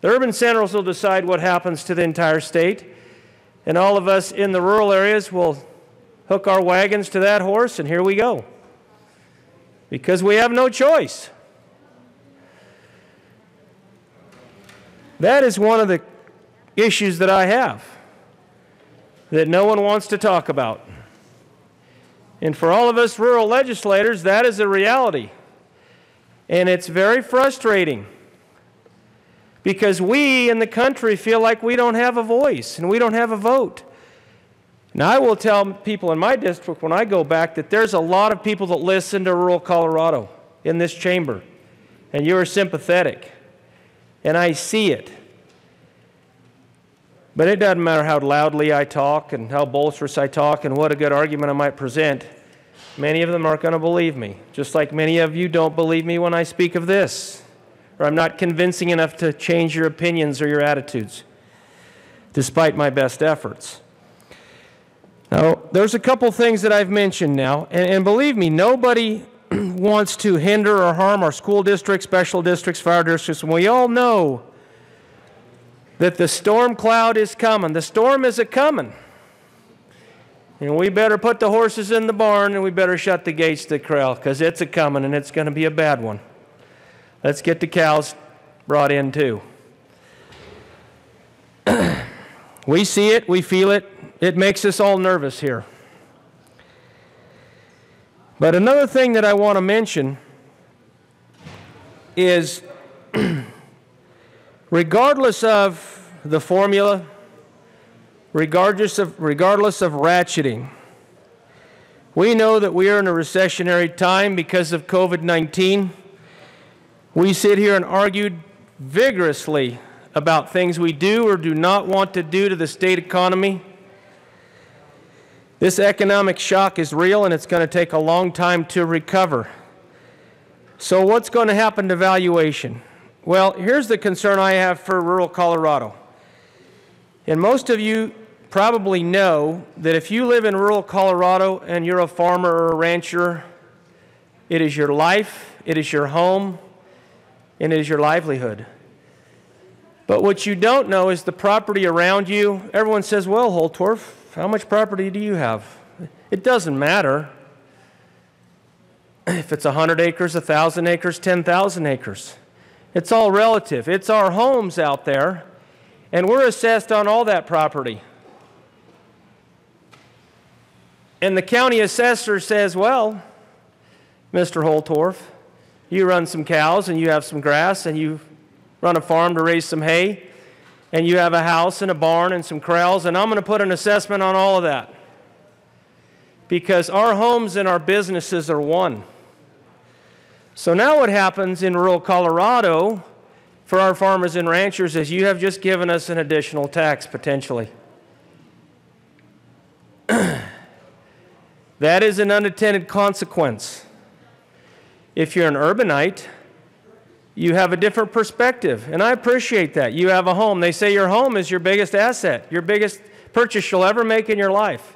The urban centers will decide what happens to the entire state, and all of us in the rural areas will hook our wagons to that horse, and here we go. Because we have no choice. That is one of the issues that I have that no one wants to talk about. And for all of us rural legislators, that is a reality. And it's very frustrating because we in the country feel like we don't have a voice and we don't have a vote. Now, I will tell people in my district when I go back that there's a lot of people that listen to rural Colorado in this chamber, and you're sympathetic, and I see it. But it doesn't matter how loudly I talk and how boisterous I talk and what a good argument I might present. Many of them aren't going to believe me, just like many of you don't believe me when I speak of this, or I'm not convincing enough to change your opinions or your attitudes, despite my best efforts. Now, there's a couple things that I've mentioned now, and believe me, nobody wants to hinder or harm our school districts, special districts, fire districts, and we all know that the storm cloud is coming. The storm is a-coming. And we better put the horses in the barn and we better shut the gates to the corral because it's a-coming and it's going to be a bad one. Let's get the cows brought in too. We see it, we feel it. It makes us all nervous here. But another thing that I want to mention is regardless of the formula, regardless of ratcheting, we know that we are in a recessionary time because of COVID-19. We sit here and argue vigorously about things we do or do not want to do to the state economy. This economic shock is real and it's going to take a long time to recover. So what's going to happen to valuation? Well, here's the concern I have for rural Colorado. And most of you probably know that if you live in rural Colorado and you're a farmer or a rancher, it is your life, it is your home, and it is your livelihood. But what you don't know is the property around you. Everyone says, well, Holtorf, how much property do you have? It doesn't matter if it's 100 acres, 1,000 acres, 10,000 acres. It's all relative. It's our homes out there, and we're assessed on all that property. And the county assessor says, well, Mr. Holtorf, you run some cows and you have some grass and you run a farm to raise some hay and you have a house and a barn and some corrals, and I'm going to put an assessment on all of that because our homes and our businesses are one. So now what happens in rural Colorado for our farmers and ranchers is you have just given us an additional tax potentially. That is an unintended consequence. If you're an urbanite, you have a different perspective, and I appreciate that. You have a home. They say your home is your biggest asset, your biggest purchase you'll ever make in your life.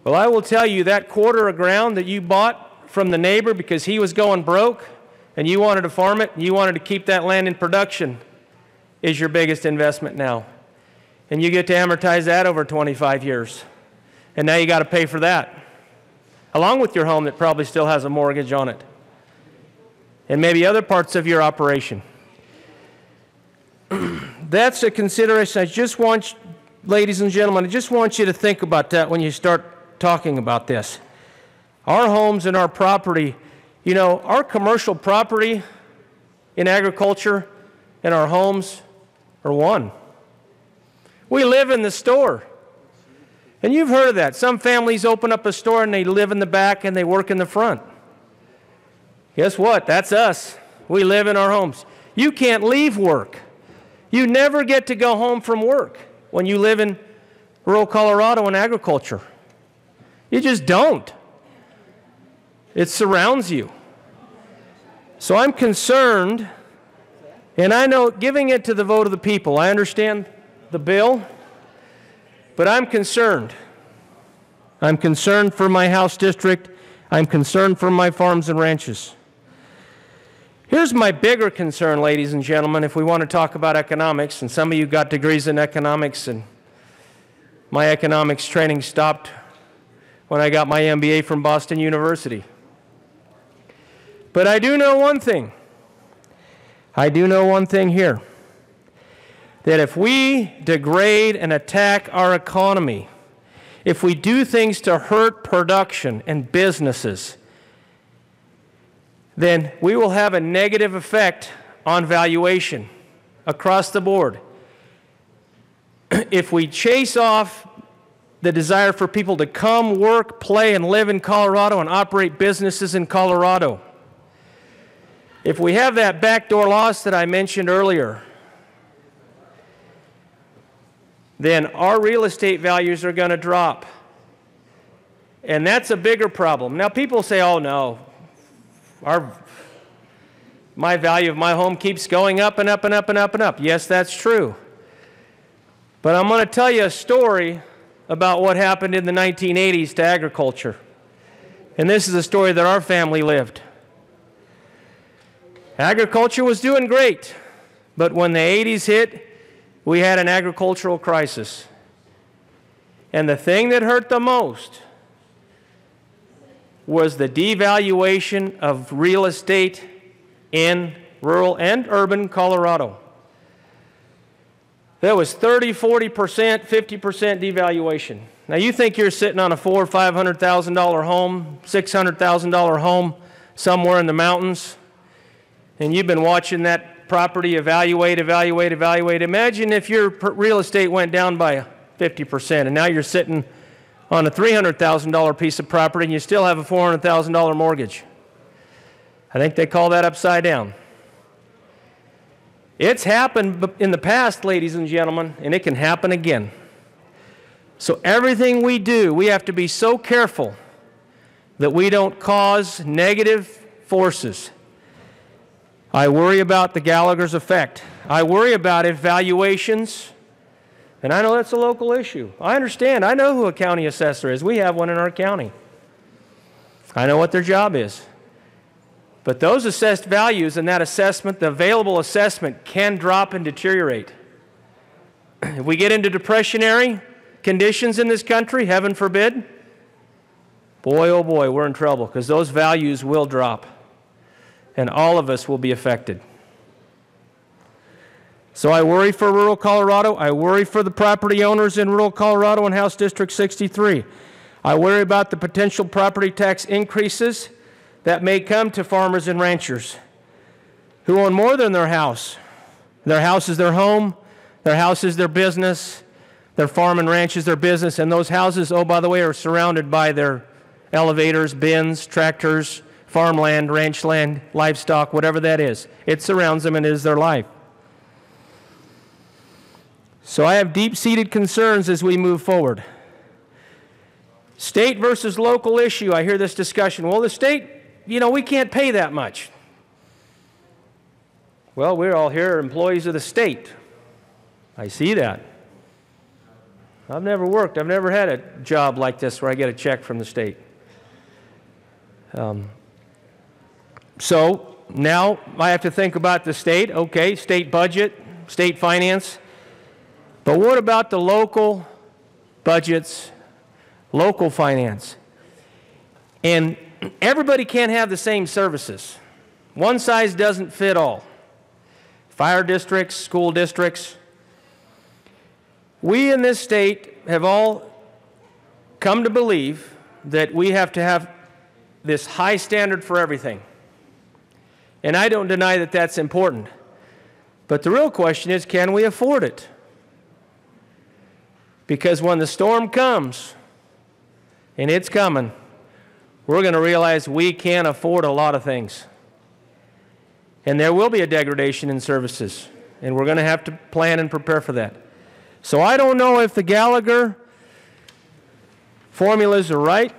Well, I will tell you that quarter of ground that you bought from the neighbor because he was going broke and you wanted to farm it and you wanted to keep that land in production is your biggest investment now. And you get to amortize that over 25 years. And now you got to pay for that, along with your home that probably still has a mortgage on it, and maybe other parts of your operation. That's a consideration. I just want, ladies and gentlemen, I just want you to think about that when you start talking about this. Our homes and our property, you know, our commercial property in agriculture and our homes are one. We live in the store. And you've heard of that. Some families open up a store and they live in the back and they work in the front. Guess what? That's us. We live in our homes. You can't leave work. You never get to go home from work when you live in rural Colorado and agriculture. You just don't. It surrounds you. So I'm concerned, and I know giving it to the vote of the people, I understand the bill, but I'm concerned. I'm concerned for my House district. I'm concerned for my farms and ranches. Here's my bigger concern, ladies and gentlemen, if we want to talk about economics, and some of you got degrees in economics, and my economics training stopped when I got my MBA from Boston University. But I do know one thing. I do know one thing here. That if we degrade and attack our economy, if we do things to hurt production and businesses, then we will have a negative effect on valuation across the board. If we chase off the desire for people to come, work, play, and live in Colorado and operate businesses in Colorado, if we have that backdoor loss that I mentioned earlier, then our real estate values are going to drop. And that's a bigger problem. Now, people say, oh, no, my value of my home keeps going up and up and up and up and up. Yes, that's true. But I'm going to tell you a story about what happened in the 1980s to agriculture. And this is a story that our family lived. Agriculture was doing great, but when the 80s hit, we had an agricultural crisis. And the thing that hurt the most was the devaluation of real estate in rural and urban Colorado. There was 30, 40%, 50% devaluation. Now you think you're sitting on a $400,000 or $500,000 home, $600,000 home somewhere in the mountains, and you've been watching that property evaluate. Imagine if your real estate went down by 50%, and now you're sitting on a $300,000 piece of property and you still have a $400,000 mortgage. I think they call that upside down. It's happened in the past, ladies and gentlemen, and it can happen again. So everything we do, we have to be so careful that we don't cause negative forces. I worry about the Gallagher's effect. I worry about if valuations, and I know that's a local issue. I understand. I know who a county assessor is. We have one in our county. I know what their job is. But those assessed values and that assessment, the available assessment, can drop and deteriorate. If we get into depressionary conditions in this country, heaven forbid, boy, oh boy, we're in trouble because those values will drop. And all of us will be affected. So I worry for rural Colorado. I worry for the property owners in rural Colorado and House District 63. I worry about the potential property tax increases that may come to farmers and ranchers who own more than their house. Their house is their home. Their house is their business. Their farm and ranch is their business. And those houses, oh, by the way, are surrounded by their elevators, bins, tractors, farmland, ranch land, livestock, whatever that is. It surrounds them and is their life. So I have deep-seated concerns as we move forward. State versus local issue. I hear this discussion. Well, the state, we can't pay that much. Well, we're all here employees of the state. I see that. I've never worked. I've never had a job like this where I get a check from the state. So now I have to think about the state. Okay, state budget, state finance. But what about the local budgets, local finance? And everybody can't have the same services. One size doesn't fit all. Fire districts, school districts. We in this state have all come to believe that we have to have this high standard for everything. And I don't deny that that's important. But the real question is, can we afford it? Because when the storm comes, and it's coming, we're going to realize we can't afford a lot of things. And there will be a degradation in services. And we're going to have to plan and prepare for that. So I don't know if the Gallagher formulas are right.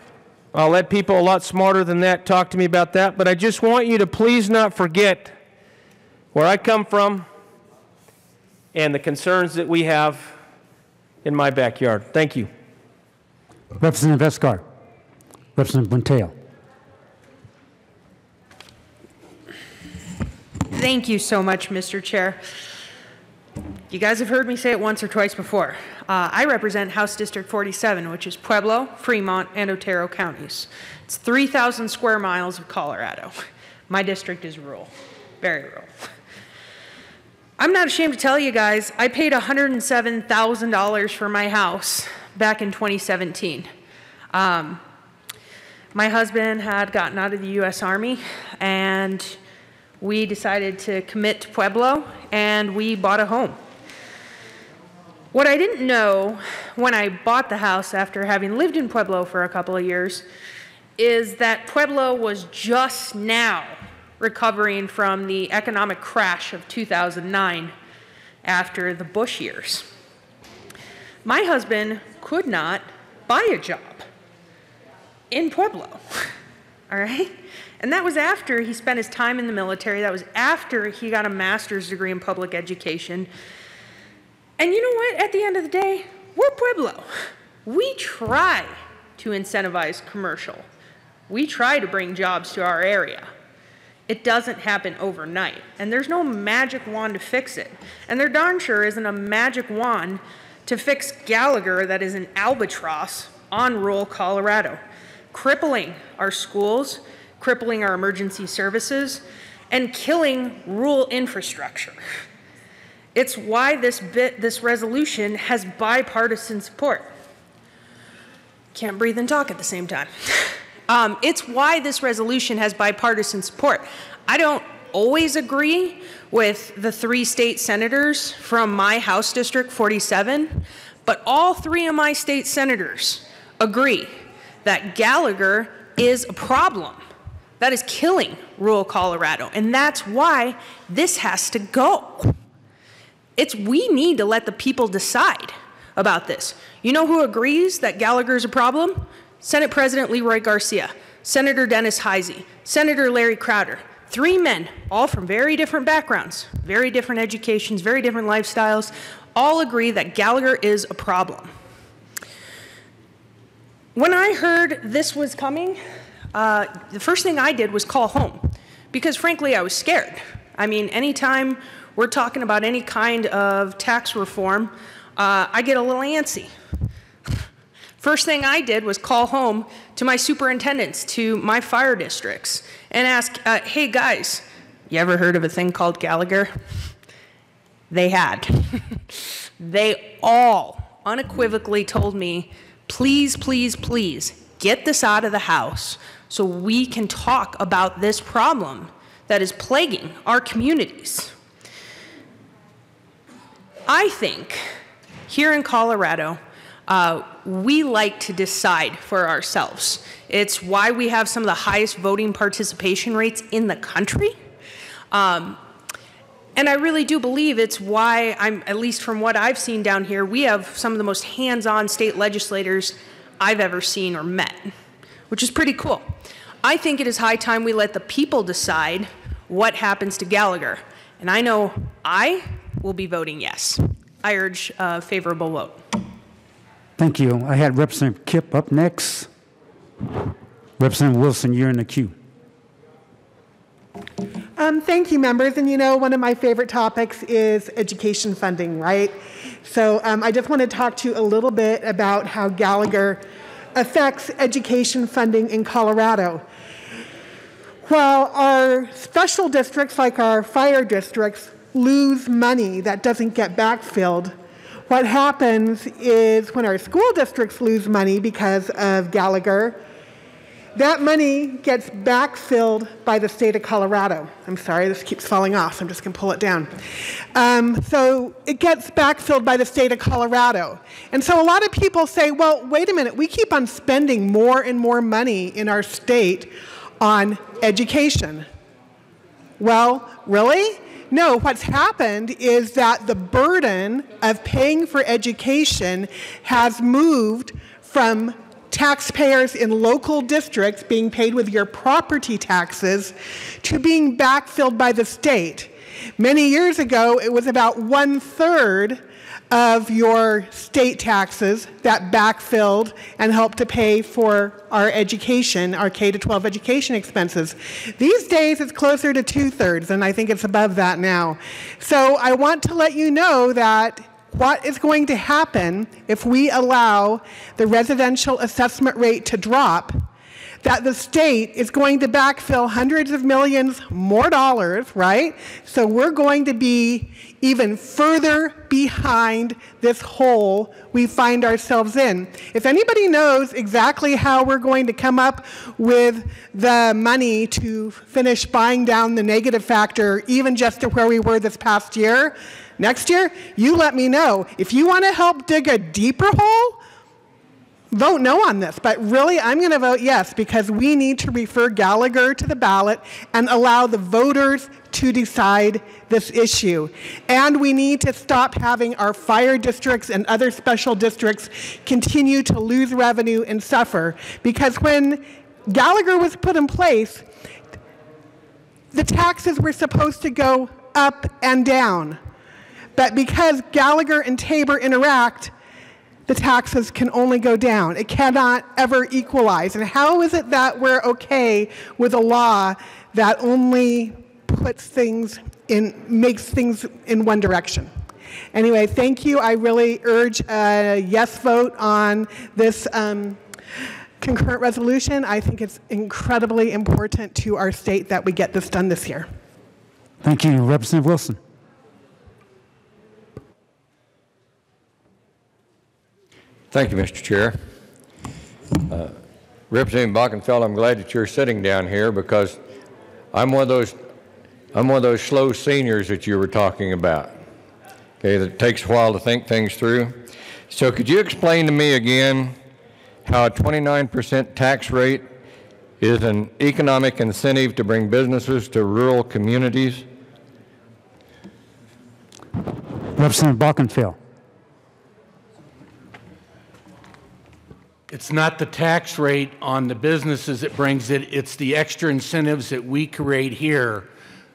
I'll let people a lot smarter than that talk to me about that. But I just want you to please not forget where I come from and the concerns that we have in my backyard. Thank you. Representative Escar. Representative Buentello. Thank you so much, Mr. Chair. You guys have heard me say it once or twice before. I represent House District 47, which is Pueblo, Fremont, and Otero counties. It's 3,000 square miles of Colorado. My district is rural, very rural. I'm not ashamed to tell you guys, I paid $107,000 for my house back in 2017. My husband had gotten out of the U.S. Army, and we decided to commit to Pueblo, and we bought a home. What I didn't know when I bought the house after having lived in Pueblo for a couple of years is that Pueblo was just now recovering from the economic crash of 2009 after the Bush years. My husband could not buy a job in Pueblo, all right? And that was after he spent his time in the military. That was after he got a master's degree in public education. And you know what? At the end of the day, we're Pueblo. We try to incentivize commercial. We try to bring jobs to our area. It doesn't happen overnight. And there's no magic wand to fix it. And there darn sure isn't a magic wand to fix Gallagher that is an albatross on rural Colorado, crippling our schools, crippling our emergency services, and killing rural infrastructure. It's why this resolution has bipartisan support. Can't breathe and talk at the same time. It's why this resolution has bipartisan support. I don't always agree with the 3 state senators from my House District 47, but all 3 of my state senators agree that Gallagher is a problem that is killing rural Colorado, and that's why this has to go. We need to let the people decide about this. You know who agrees that Gallagher is a problem? Senate President Leroy Garcia, Senator Dennis Heisey, Senator Larry Crowder. 3 men, all from very different backgrounds, very different educations, very different lifestyles, all agree that Gallagher is a problem. When I heard this was coming, the first thing I did was call home because frankly I was scared. I mean, anytime we're talking about any kind of tax reform, I get a little antsy. First thing I did was call home to my superintendents, to my fire districts, and ask, hey guys, you ever heard of a thing called Gallagher? They had. They all unequivocally told me, please, please, please, get this out of the House so we can talk about this problem that is plaguing our communities. I think here in Colorado, we like to decide for ourselves. It's why we have some of the highest voting participation rates in the country. And I really do believe it's why at least from what I've seen down here, we have some of the most hands-on state legislators I've ever seen or met, which is pretty cool. I think it is high time we let the people decide what happens to Gallagher. And I know I will be voting yes. I urge a favorable vote. Thank you. I had Representative Kipp up next. Representative Wilson, you're in the queue. Thank you, members. And you know, one of my favorite topics is education funding, right? So I just want to talk to you a little bit about how Gallagher affects education funding in Colorado. While our special districts, like our fire districts, lose money that doesn't get backfilled, what happens is when our school districts lose money because of Gallagher, that money gets backfilled by the state of Colorado. I'm sorry, this keeps falling off. I'm just going to pull it down. So it gets backfilled by the state of Colorado. And so a lot of people say, well, wait a minute, we keep on spending more and more money in our state on education. Well, really? No, what's happened is that the burden of paying for education has moved from taxpayers in local districts being paid with your property taxes to being backfilled by the state. Many years ago, it was about 1/3 of your state taxes that backfilled and helped to pay for our education, our K-12 education expenses. These days it's closer to 2/3, and I think it's above that now. So I want to let you know that what is going to happen if we allow the residential assessment rate to drop, that the state is going to backfill hundreds of millions more dollars, right? So we're going to be even further behind this hole we find ourselves in. If anybody knows exactly how we're going to come up with the money to finish buying down the negative factor, even just to where we were this past year, next year, you let me know. If you want to help dig a deeper hole, vote no on this, but really I'm going to vote yes, because we need to refer Gallagher to the ballot and allow the voters to decide this issue. And we need to stop having our fire districts and other special districts continue to lose revenue and suffer, because when Gallagher was put in place, the taxes were supposed to go up and down. But because Gallagher and Tabor interact, the taxes can only go down. It cannot ever equalize. And how is it that we're okay with a law that only puts things in, makes things in one direction? Anyway, thank you. I really urge a yes vote on this concurrent resolution. I think it's incredibly important to our state that we get this done this year. Thank you. Representative Wilson. Thank you, Mr. Chair. Representative Bockenfeld, I'm glad that you're sitting down here, because I'm one of those slow seniors that you were talking about. Okay, that takes a while to think things through. So could you explain to me again how a 29% tax rate is an economic incentive to bring businesses to rural communities? Representative Bockenfeld. It's not the tax rate on the businesses that brings it, it's the extra incentives that we create here,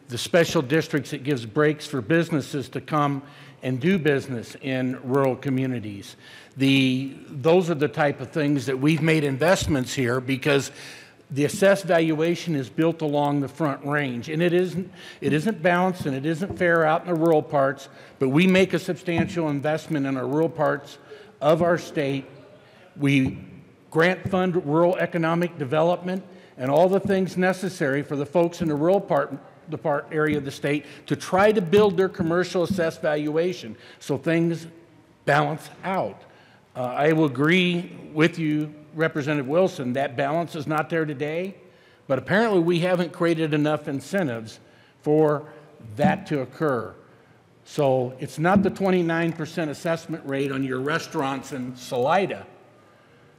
the special districts that gives breaks for businesses to come and do business in rural communities. Those are the type of things that we've made investments here, because the assessed valuation is built along the Front Range, and it isn't balanced and it isn't fair out in the rural parts, but we make a substantial investment in our rural parts of our state. We grant fund rural economic development and all the things necessary for the folks in the rural area of the state to try to build their commercial assessed valuation so things balance out. I will agree with you, Representative Wilson, that balance is not there today, but apparently we haven't created enough incentives for that to occur. So it's not the 29% assessment rate on your restaurants in Salida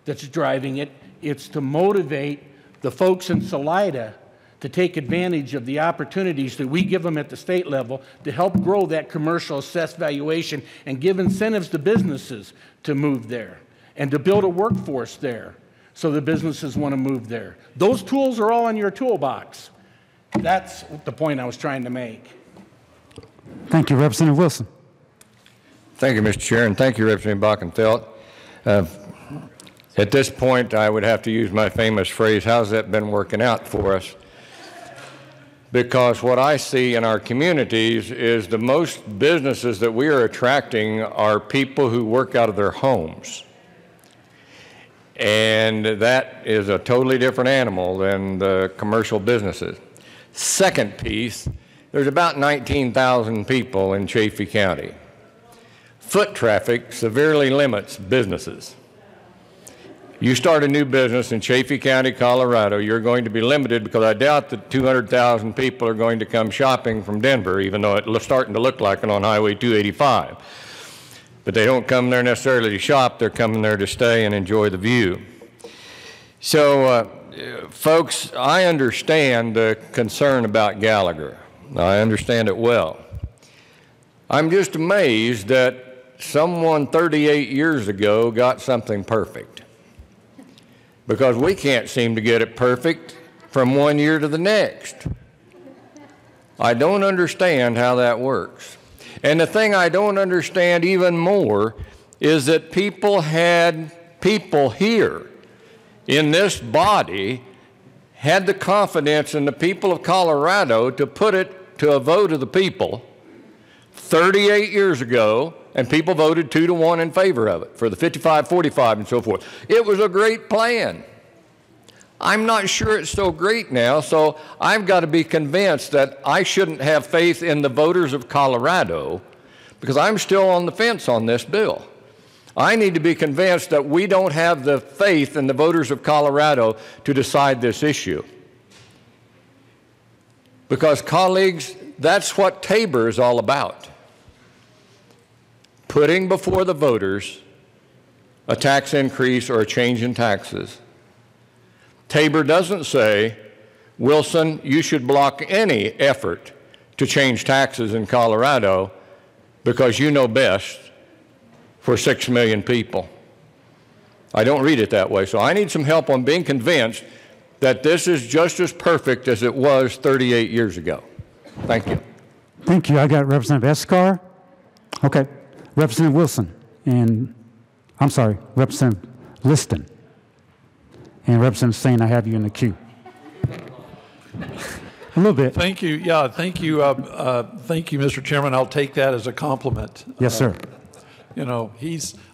that's driving it. It's to motivate the folks in Salida to take advantage of the opportunities that we give them at the state level to help grow that commercial assessed valuation and give incentives to businesses to move there and to build a workforce there so the businesses want to move there. Those tools are all in your toolbox. That's the point I was trying to make. Thank you, Representative Wilson. Thank you, Mr. Chair, and thank you, Representative Bockenfeld. At this point, I would have to use my famous phrase, how's that been working out for us? Because what I see in our communities is the most businesses that we are attracting are people who work out of their homes. And that is a totally different animal than the commercial businesses. Second piece, there's about 19,000 people in Chaffee County. Foot traffic severely limits businesses. You start a new business in Chaffee County, Colorado, you're going to be limited, because I doubt that 200,000 people are going to come shopping from Denver, even though it's starting to look like it on Highway 285. But they don't come there necessarily to shop, they're coming there to stay and enjoy the view. So, folks, I understand the concern about Gallagher. I understand it well. I'm just amazed that someone 38 years ago got something perfect, because we can't seem to get it perfect from one year to the next. I don't understand how that works. And the thing I don't understand even more is that people here in this body had the confidence in the people of Colorado to put it to a vote of the people 38 years ago, and people voted 2-1 in favor of it for the 55-45 and so forth. It was a great plan. I'm not sure it's so great now, so I've got to be convinced that I shouldn't have faith in the voters of Colorado because I'm still on the fence on this bill. I need to be convinced that we don't have the faith in the voters of Colorado to decide this issue. Because, colleagues, that's what Tabor is all about. Putting before the voters a tax increase or a change in taxes. Tabor doesn't say, Wilson, you should block any effort to change taxes in Colorado because you know best for 6 million people. I don't read it that way, so I need some help on being convinced that this is just as perfect as it was 38 years ago. Thank you. Thank you. I got Representative Escar. Okay. Representative Wilson. And I'm sorry, Representative Liston. And Representative Sane, I have you in the queue. A little bit. Thank you. Yeah, thank you. Thank you, Mr. Chairman. I'll take that as a compliment. Yes, sir. You know,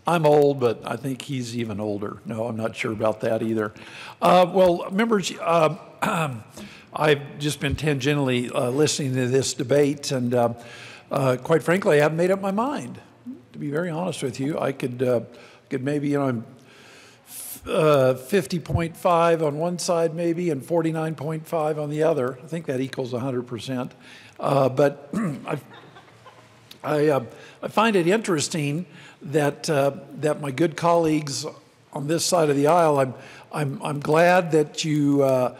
I'm old, but I think he's even older. No, I'm not sure about that either. Well, members, I've just been tangentially listening to this debate, and quite frankly, I haven't made up my mind. To be very honest with you, I could maybe, you know, I'm 50.5 on one side maybe and 49.5 on the other. I think that equals 100%. But I find it interesting that that my good colleagues on this side of the aisle, I'm glad that you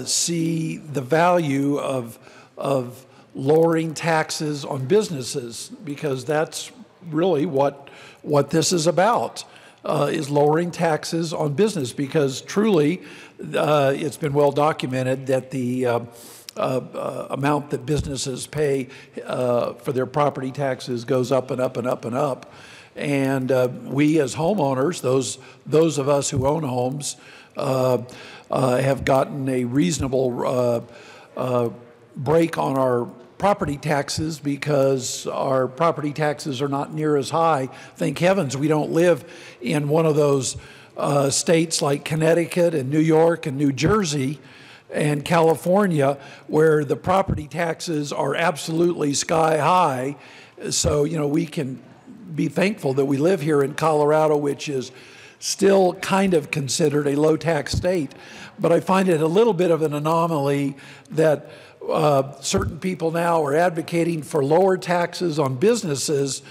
see the value of lowering taxes on businesses, because that's really what this is about. Is lowering taxes on business, because truly it's been well documented that the amount that businesses pay for their property taxes goes up and up and up and up. And we as homeowners, those of us who own homes, have gotten a reasonable break on our property taxes because our property taxes are not near as high. Thank heavens we don't live in one of those states like Connecticut and New York and New Jersey and California where the property taxes are absolutely sky high. So, you know, we can be thankful that we live here in Colorado, which is still kind of considered a low tax state. But I find it a little bit of an anomaly that certain people now are advocating for lower taxes on businesses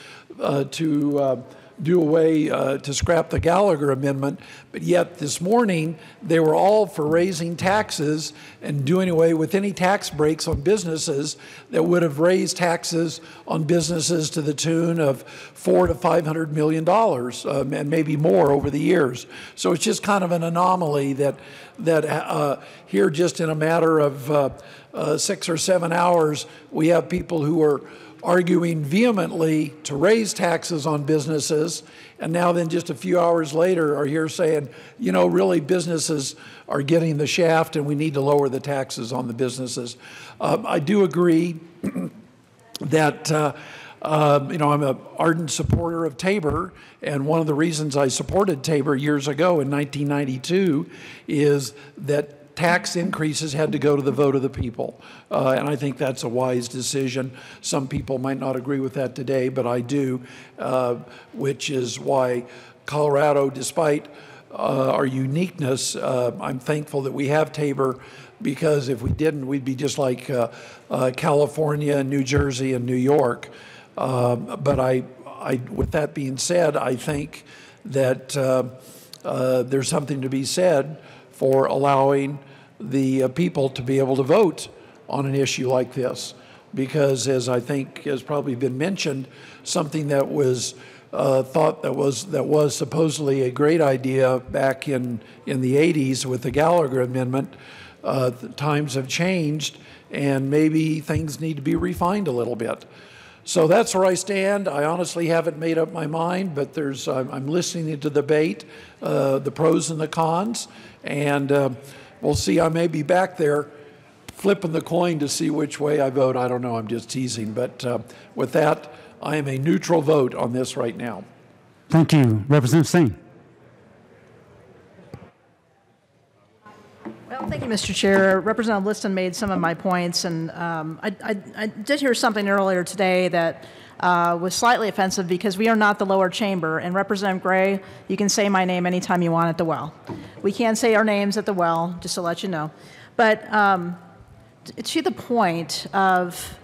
to do away, to scrap the Gallagher Amendment, but yet this morning they were all for raising taxes and doing away with any tax breaks on businesses that would have raised taxes on businesses to the tune of $400 to $500 million and maybe more over the years. So it's just kind of an anomaly that here, just in a matter of 6 or 7 hours, we have people who are arguing vehemently to raise taxes on businesses, and now then just a few hours later are here saying, you know, really businesses are getting the shaft and we need to lower the taxes on the businesses. I do agree that, you know, I'm an ardent supporter of Tabor, and one of the reasons I supported Tabor years ago in 1992 is that tax increases had to go to the vote of the people. And I think that's a wise decision. Some people might not agree with that today, but I do, which is why Colorado, despite our uniqueness, I'm thankful that we have Tabor, because if we didn't, we'd be just like California and New Jersey and New York. But with that being said, I think that there's something to be said for allowing the people to be able to vote on an issue like this. Because, as I think has probably been mentioned, something that was thought that was supposedly a great idea back in the 80s with the Gallagher Amendment, times have changed and maybe things need to be refined a little bit. So that's where I stand. I honestly haven't made up my mind, but I'm listening to the debate, the pros and the cons, and we'll see. I may be back there flipping the coin to see which way I vote. I don't know. I'm just teasing. But with that, I am a neutral vote on this right now. Thank you. Representative Singh. Well, thank you, Mr. Chair. Representative Liston made some of my points, and I did hear something earlier today that was slightly offensive because we are not the lower chamber. And Representative Gray, you can say my name anytime you want at the well. We can say our names at the well, just to let you know. But to the point of,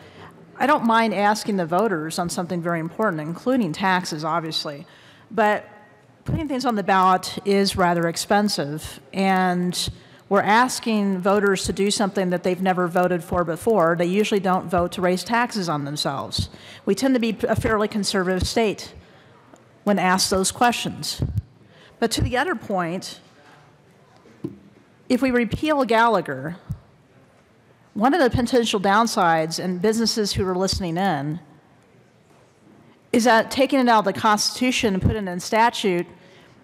I don't mind asking the voters on something very important, including taxes, obviously, but putting things on the ballot is rather expensive, and we're asking voters to do something that they've never voted for before. They usually don't vote to raise taxes on themselves. We tend to be a fairly conservative state when asked those questions. But to the other point, if we repeal Gallagher, one of the potential downsides, and businesses who are listening in, is that taking it out of the Constitution and putting it in statute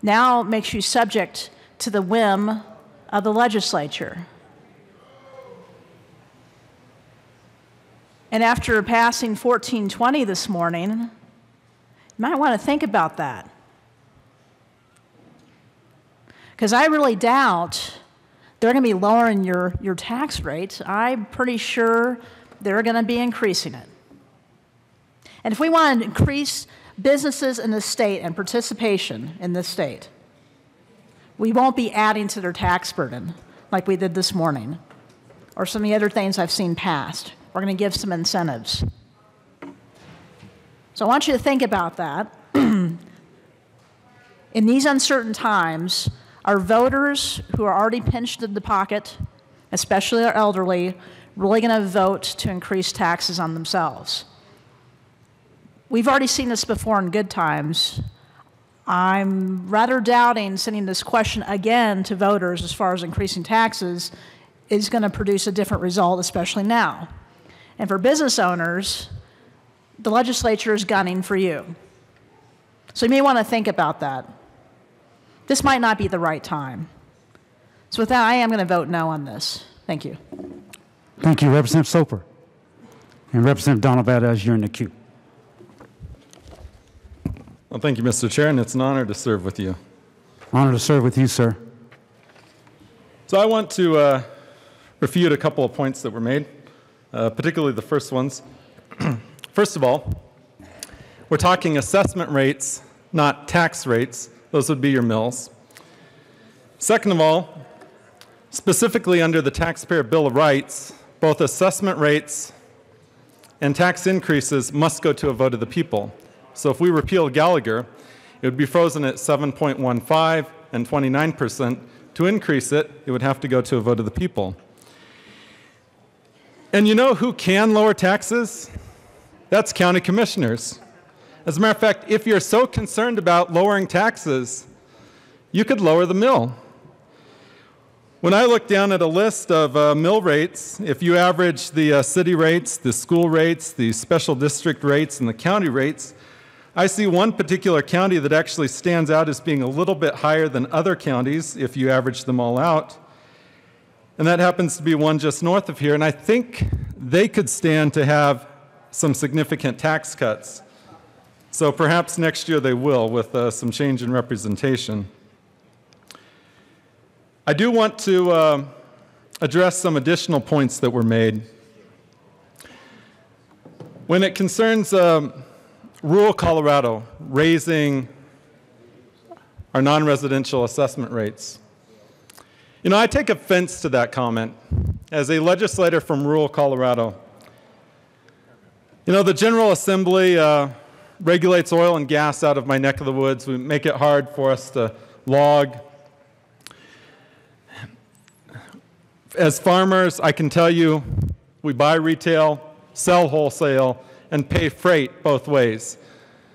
now makes you subject to the whim of the legislature. And after passing 1420 this morning, you might want to think about that. Because I really doubt they're going to be lowering your tax rate. I'm pretty sure they're going to be increasing it. And if we want to increase businesses in the state and participation in the state, we won't be adding to their tax burden like we did this morning, or some of the other things I've seen passed. We're going to give some incentives. So I want you to think about that. In these uncertain times, are voters who are already pinched in the pocket, especially our elderly, really going to vote to increase taxes on themselves? We've already seen this before in good times. I'm rather doubting sending this question again to voters as far as increasing taxes is going to produce a different result, especially now. And for business owners, the legislature is gunning for you. So you may want to think about that. This might not be the right time. So with that, I am going to vote no on this. Thank you. Thank you, Representative Soper. And Representative Donald Valdez, you're in the queue. Well, thank you, Mr. Chair, and it's an honor to serve with you. Honor to serve with you, sir. So I want to refute a couple of points that were made, particularly the first ones. First of all, we're talking assessment rates, not tax rates. Those would be your mills. Second of all, specifically under the Taxpayer Bill of Rights, both assessment rates and tax increases must go to a vote of the people. So if we repeal Gallagher, it would be frozen at 7.15 and 29%. To increase it, it would have to go to a vote of the people. And you know who can lower taxes? That's county commissioners. As a matter of fact, if you're so concerned about lowering taxes, you could lower the mill. When I look down at a list of mill rates, if you average the city rates, the school rates, the special district rates, and the county rates, I see one particular county that actually stands out as being a little bit higher than other counties if you average them all out. And that happens to be one just north of here. And I think they could stand to have some significant tax cuts. So perhaps next year they will with some change in representation. I do want to address some additional points that were made. When it concerns rural Colorado raising our non-residential assessment rates. You know, I take offense to that comment as a legislator from rural Colorado. You know, the General Assembly regulates oil and gas out of my neck of the woods. We make it hard for us to log. As farmers, I can tell you, we buy retail, sell wholesale, and pay freight both ways.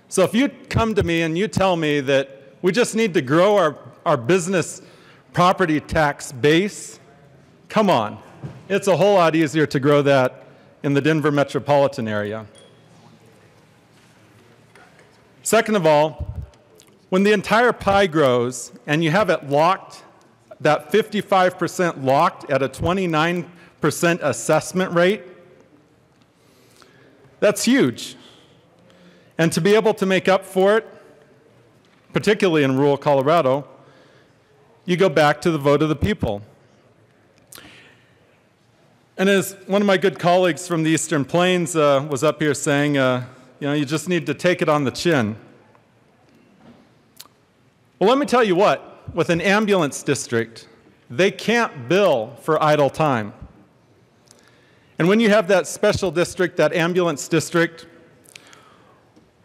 So if you come to me and you tell me that we just need to grow our business property tax base, come on. It's a whole lot easier to grow that in the Denver metropolitan area. Second of all, when the entire pie grows and you have it locked, that 55% locked at a 29% assessment rate, that's huge. And to be able to make up for it, particularly in rural Colorado, you go back to the vote of the people. And as one of my good colleagues from the Eastern Plains was up here saying, you just need to take it on the chin. Well, let me tell you what, with an ambulance district, they can't bill for idle time. And when you have that special district, that ambulance district,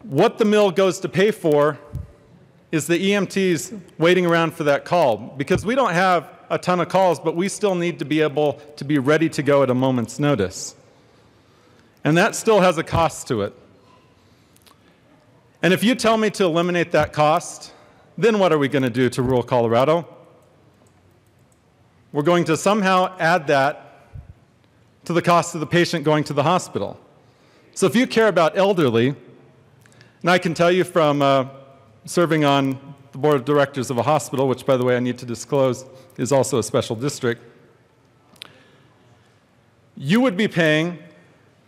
what the mill goes to pay for is the EMTs waiting around for that call. Because we don't have a ton of calls, but we still need to be able to be ready to go at a moment's notice. And that still has a cost to it. And if you tell me to eliminate that cost, then what are we going to do to rural Colorado? We're going to somehow add that to the cost of the patient going to the hospital. So if you care about elderly, and I can tell you from serving on the board of directors of a hospital, which, by the way, I need to disclose is also a special district, you would be paying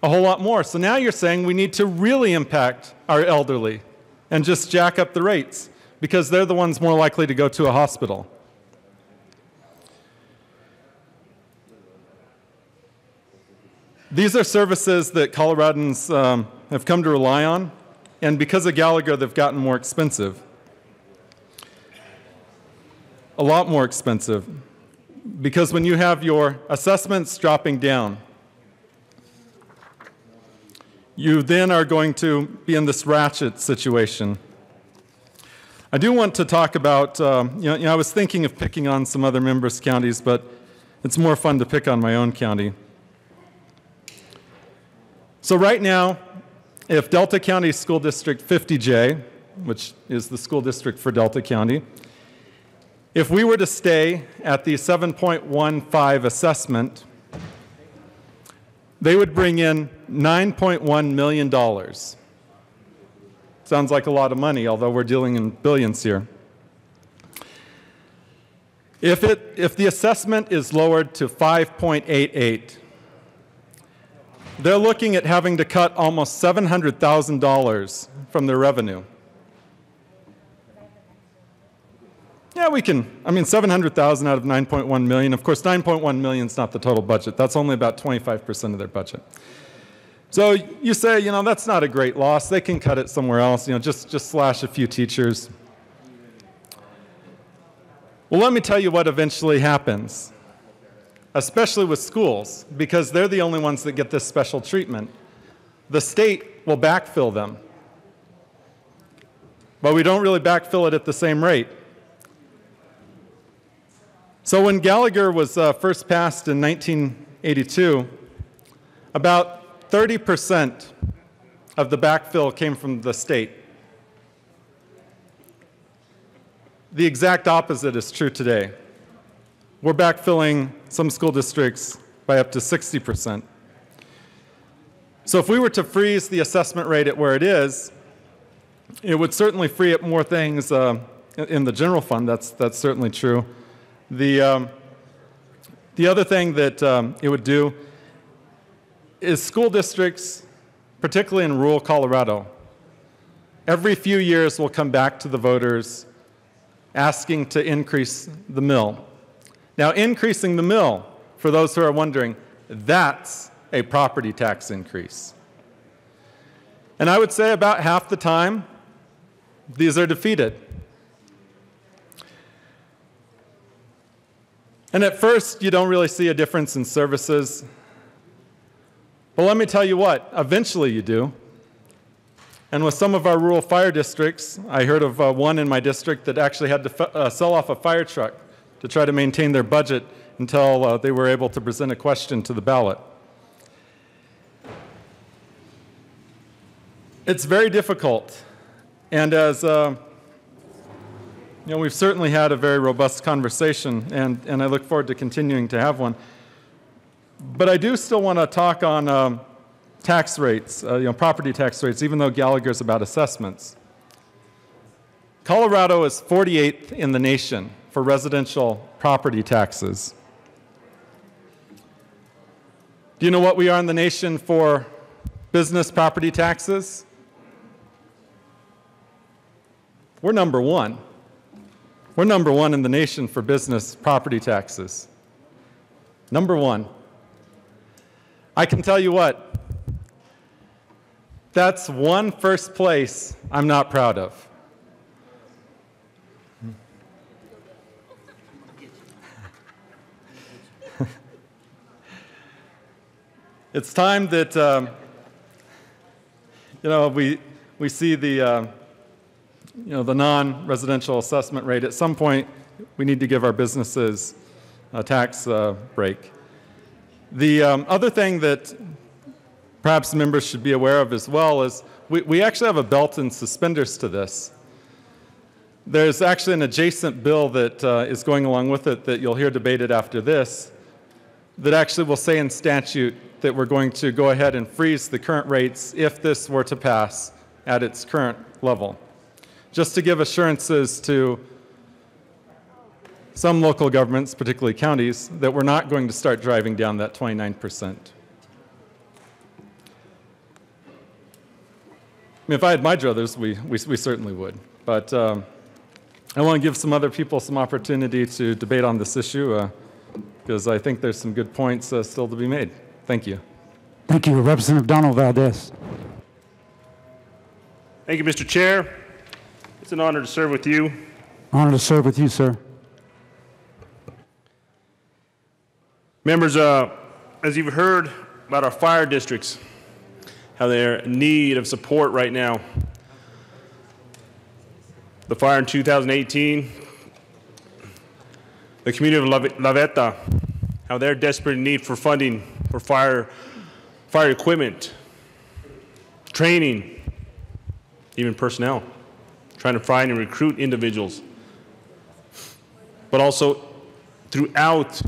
a whole lot more. So now you're saying we need to really impact our elderly and just jack up the rates because they're the ones more likely to go to a hospital. These are services that Coloradans have come to rely on, and because of Gallagher, they've gotten more expensive. A lot more expensive. Because when you have your assessments dropping down, you then are going to be in this ratchet situation. I do want to talk about, I was thinking of picking on some other members' counties, but it's more fun to pick on my own county. So right now, if Delta County School District 50J, which is the school district for Delta County, if we were to stay at the 7.15 assessment, they would bring in $9.1 million. Sounds like a lot of money, although we're dealing in billions here. If the assessment is lowered to 5.88, they're looking at having to cut almost $700,000 from their revenue. Yeah, we can. I mean, $700,000 out of $9.1 million. Of course, $9.1 million is not the total budget. That's only about 25% of their budget. So you say, that's not a great loss. They can cut it somewhere else. Just slash a few teachers. Well, let me tell you what eventually happens, especially with schools, because they're the only ones that get this special treatment. The state will backfill them. But we don't really backfill it at the same rate. So when Gallagher was first passed in 1982, about 30% of the backfill came from the state. The exact opposite is true today. We're backfilling some school districts by up to 60%. So if we were to freeze the assessment rate at where it is, it would certainly free up more things in the general fund. That's certainly true. The other thing that it would do is school districts, particularly in rural Colorado, every few years will come back to the voters asking to increase the mill. Now, increasing the mill, for those who are wondering, that's a property tax increase. And I would say about half the time, these are defeated. And at first, you don't really see a difference in services. But let me tell you what, eventually you do. And with some of our rural fire districts, I heard of one in my district that actually had to sell off a fire truck to try to maintain their budget until they were able to present a question to the ballot. It's very difficult. And as we've certainly had a very robust conversation, and I look forward to continuing to have one. But I do still want to talk on tax rates, property tax rates, even though Gallagher's about assessments. Colorado is 48th in the nation for residential property taxes. Do you know what we are in the nation for business property taxes? We're number one. We're number one in the nation for business property taxes. Number one. I can tell you what, that's one first place I'm not proud of. It's time that, we see the, the non-residential assessment rate. At some point, we need to give our businesses a tax break. The other thing that perhaps members should be aware of as well is we actually have a belt and suspenders to this. There's actually an adjacent bill that is going along with it that you'll hear debated after this that actually will say in statute that we're going to go ahead and freeze the current rates if this were to pass at its current level, just to give assurances to some local governments, particularly counties, that we're not going to start driving down that 29%. I mean, if I had my druthers, we certainly would. But I want to give some other people some opportunity to debate on this issue because I think there's some good points still to be made. Thank you. Thank you. Representative Donald Valdez. Thank you, Mr. Chair. It's an honor to serve with you. Honor to serve with you, sir. Members, as you've heard about our fire districts, how they're in need of support right now. The fire in 2018, the community of La Veta, how they're desperate in need for funding for fire equipment, training, even personnel, trying to find and recruit individuals. But also throughout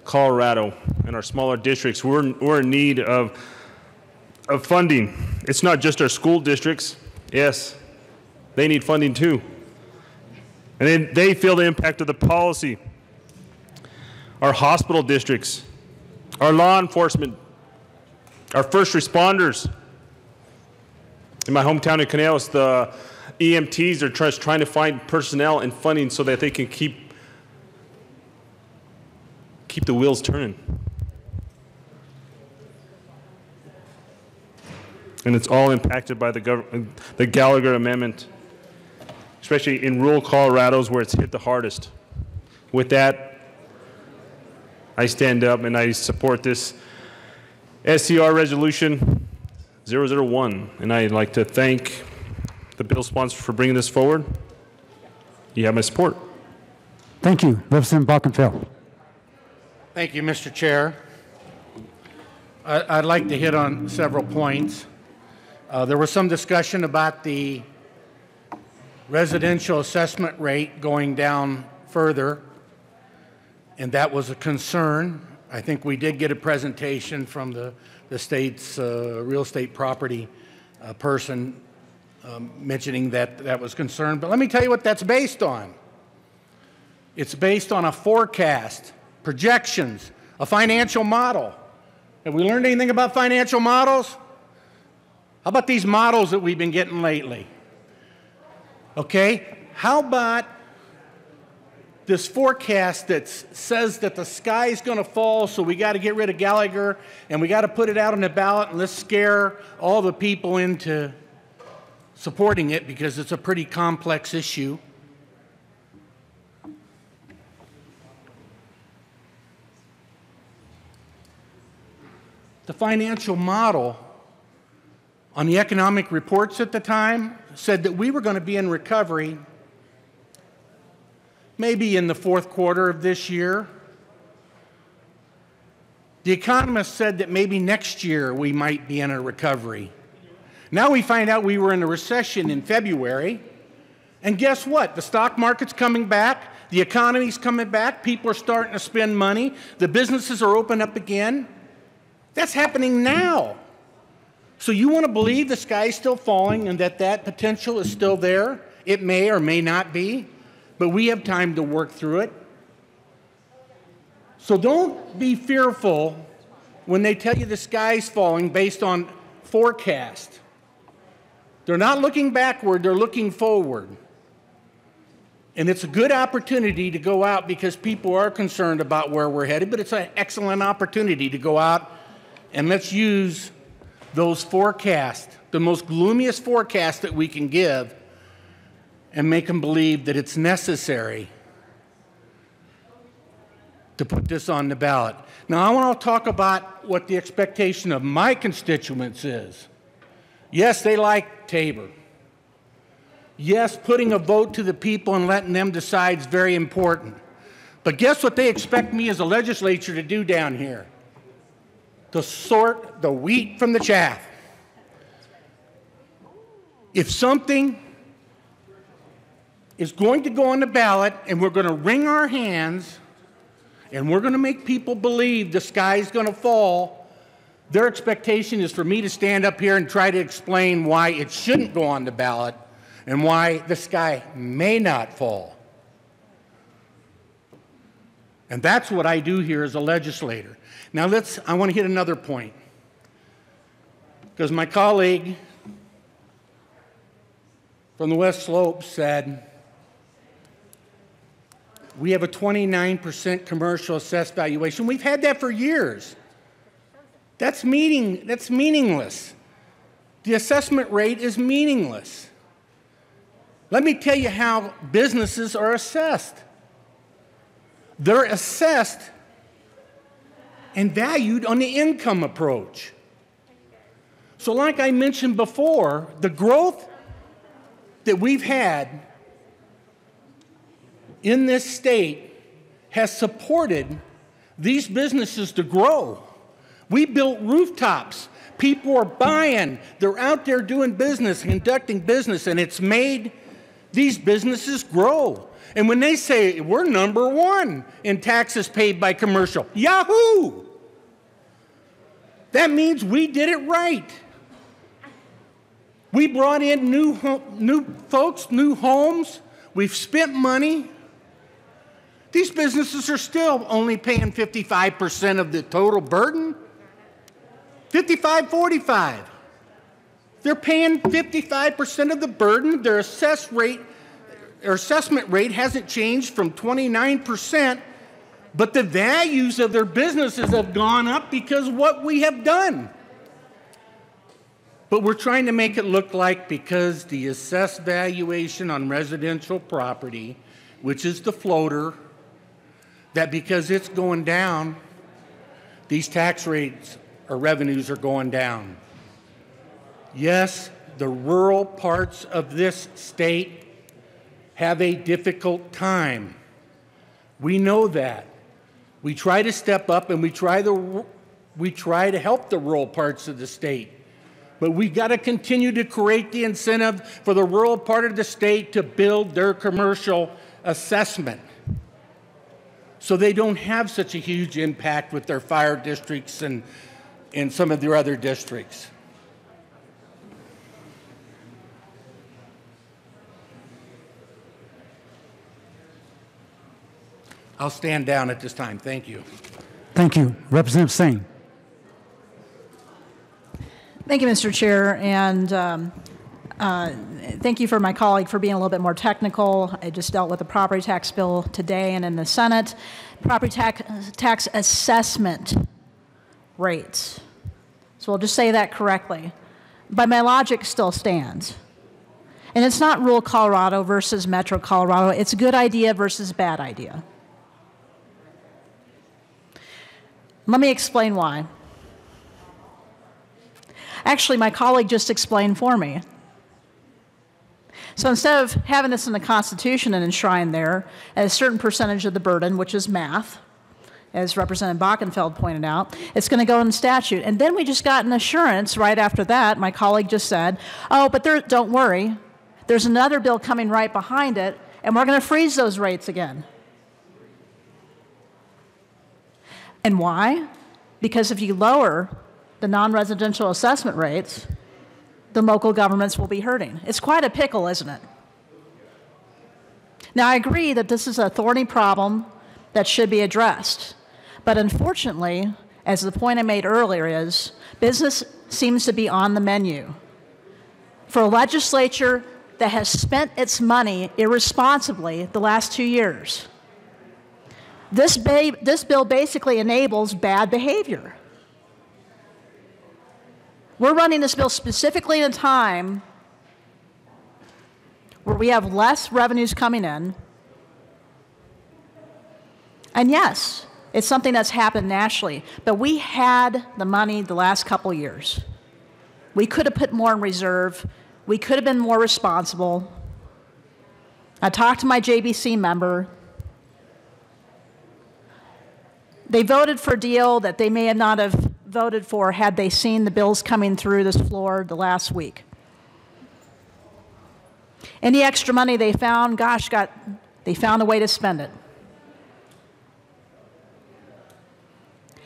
Colorado and our smaller districts, we're in need of funding. It's not just our school districts. Yes, they need funding too. And then they feel the impact of the policy. Our hospital districts, our law enforcement, our first responders. In my hometown of Conejos, the EMTs are just trying to find personnel and funding so that they can keep the wheels turning. And it's all impacted by the Gallagher Amendment, especially in rural Colorado's where it's hit the hardest. With that, I stand up and I support this SCR Resolution 001. And I'd like to thank the bill sponsor for bringing this forward. You have my support. Thank you. Representative Balkenfeld. Thank you, Mr. Chair. I'd like to hit on several points. There was some discussion about the residential assessment rate going down further, and that was a concern. I think we did get a presentation from the state's real estate property person mentioning that that was concerned. But let me tell you what that's based on. It's based on a forecast, projections, a financial model. Have we learned anything about financial models? How about these models that we've been getting lately? Okay, how about this forecast that says that the sky's going to fall, so we got to get rid of Gallagher and we got to put it out on the ballot and let's scare all the people into supporting it because it's a pretty complex issue. The financial model on the economic reports at the time said that we were going to be in recovery maybe in the fourth quarter of this year. The economists said that maybe next year we might be in a recovery. Now we find out we were in a recession in February, and guess what? The stock market's coming back, the economy's coming back, people are starting to spend money, the businesses are open up again. That's happening now. So you want to believe the sky is still falling and that that potential is still there? It may or may not be, but we have time to work through it. So don't be fearful when they tell you the sky's falling based on forecast. They're not looking backward, they're looking forward. And it's a good opportunity to go out because people are concerned about where we're headed, but it's an excellent opportunity to go out and let's use those forecasts, the most gloomiest forecast that we can give, and make them believe that it's necessary to put this on the ballot. Now, I want to talk about what the expectation of my constituents is. Yes, they like Tabor. Yes, putting a vote to the people and letting them decide is very important. But guess what they expect me as a legislature to do down here? To sort the wheat from the chaff. If something is going to go on the ballot and we're going to wring our hands and we're going to make people believe the sky's going to fall, their expectation is for me to stand up here and try to explain why it shouldn't go on the ballot and why the sky may not fall. And that's what I do here as a legislator. Now I want to hit another point. Because my colleague from the West Slope said, we have a 29% commercial assessed valuation. We've had that for years. That's meaningless. The assessment rate is meaningless. Let me tell you how businesses are assessed. They're assessed and valued on the income approach. So like I mentioned before, the growth that we've had in this state has supported these businesses to grow. We built rooftops. People are buying. They're out there doing business, conducting business, and it's made these businesses grow. And when they say we're #1 in taxes paid by commercial, yahoo! That means we did it right. We brought in new folks, new homes. We've spent money. These businesses are still only paying 55% of the total burden. 55-45. They're paying 55% of the burden. Their assessment rate hasn't changed from 29%, but the values of their businesses have gone up because of what we have done. But we're trying to make it look like because the assessed valuation on residential property, which is the floater, that because it's going down, these tax rates or revenues are going down. Yes, the rural parts of this state have a difficult time. We know that. We try to step up and we try to help the rural parts of the state. But we got to continue to create the incentive for the rural part of the state to build their commercial assessment so they don't have such a huge impact with their fire districts and some of their other districts. I'll stand down at this time. Thank you. Thank you. Representative Singh. Thank you, Mr. Chair, and thank you for my colleague for being a little bit more technical. I just dealt with the property tax bill today and in the Senate. Property tax assessment rates. So we'll just say that correctly. But my logic still stands. And it's not rural Colorado versus metro Colorado. It's a good idea versus bad idea. Let me explain why. Actually, my colleague just explained for me. So instead of having this in the Constitution and enshrined there at a certain percentage of the burden, which is math, as Representative Bockenfeld pointed out, it's going to go in the statute. And then we just got an assurance right after that. My colleague just said, oh, but don't worry. There's another bill coming right behind it, and we're going to freeze those rates again. And why? Because if you lower the non-residential assessment rates, the local governments will be hurting. It's quite a pickle, isn't it? Now, I agree that this is a thorny problem that should be addressed. But unfortunately, as the point I made earlier is, business seems to be on the menu. For a legislature that has spent its money irresponsibly the last 2 years, this bill basically enables bad behavior. We're running this bill specifically in a time where we have less revenues coming in. And yes, it's something that's happened nationally, but we had the money the last couple years. We could have put more in reserve. We could have been more responsible. I talked to my JBC member. They voted for a deal that they may not have voted for had they seen the bills coming through this floor the last week. Any extra money they found, gosh, they found a way to spend it.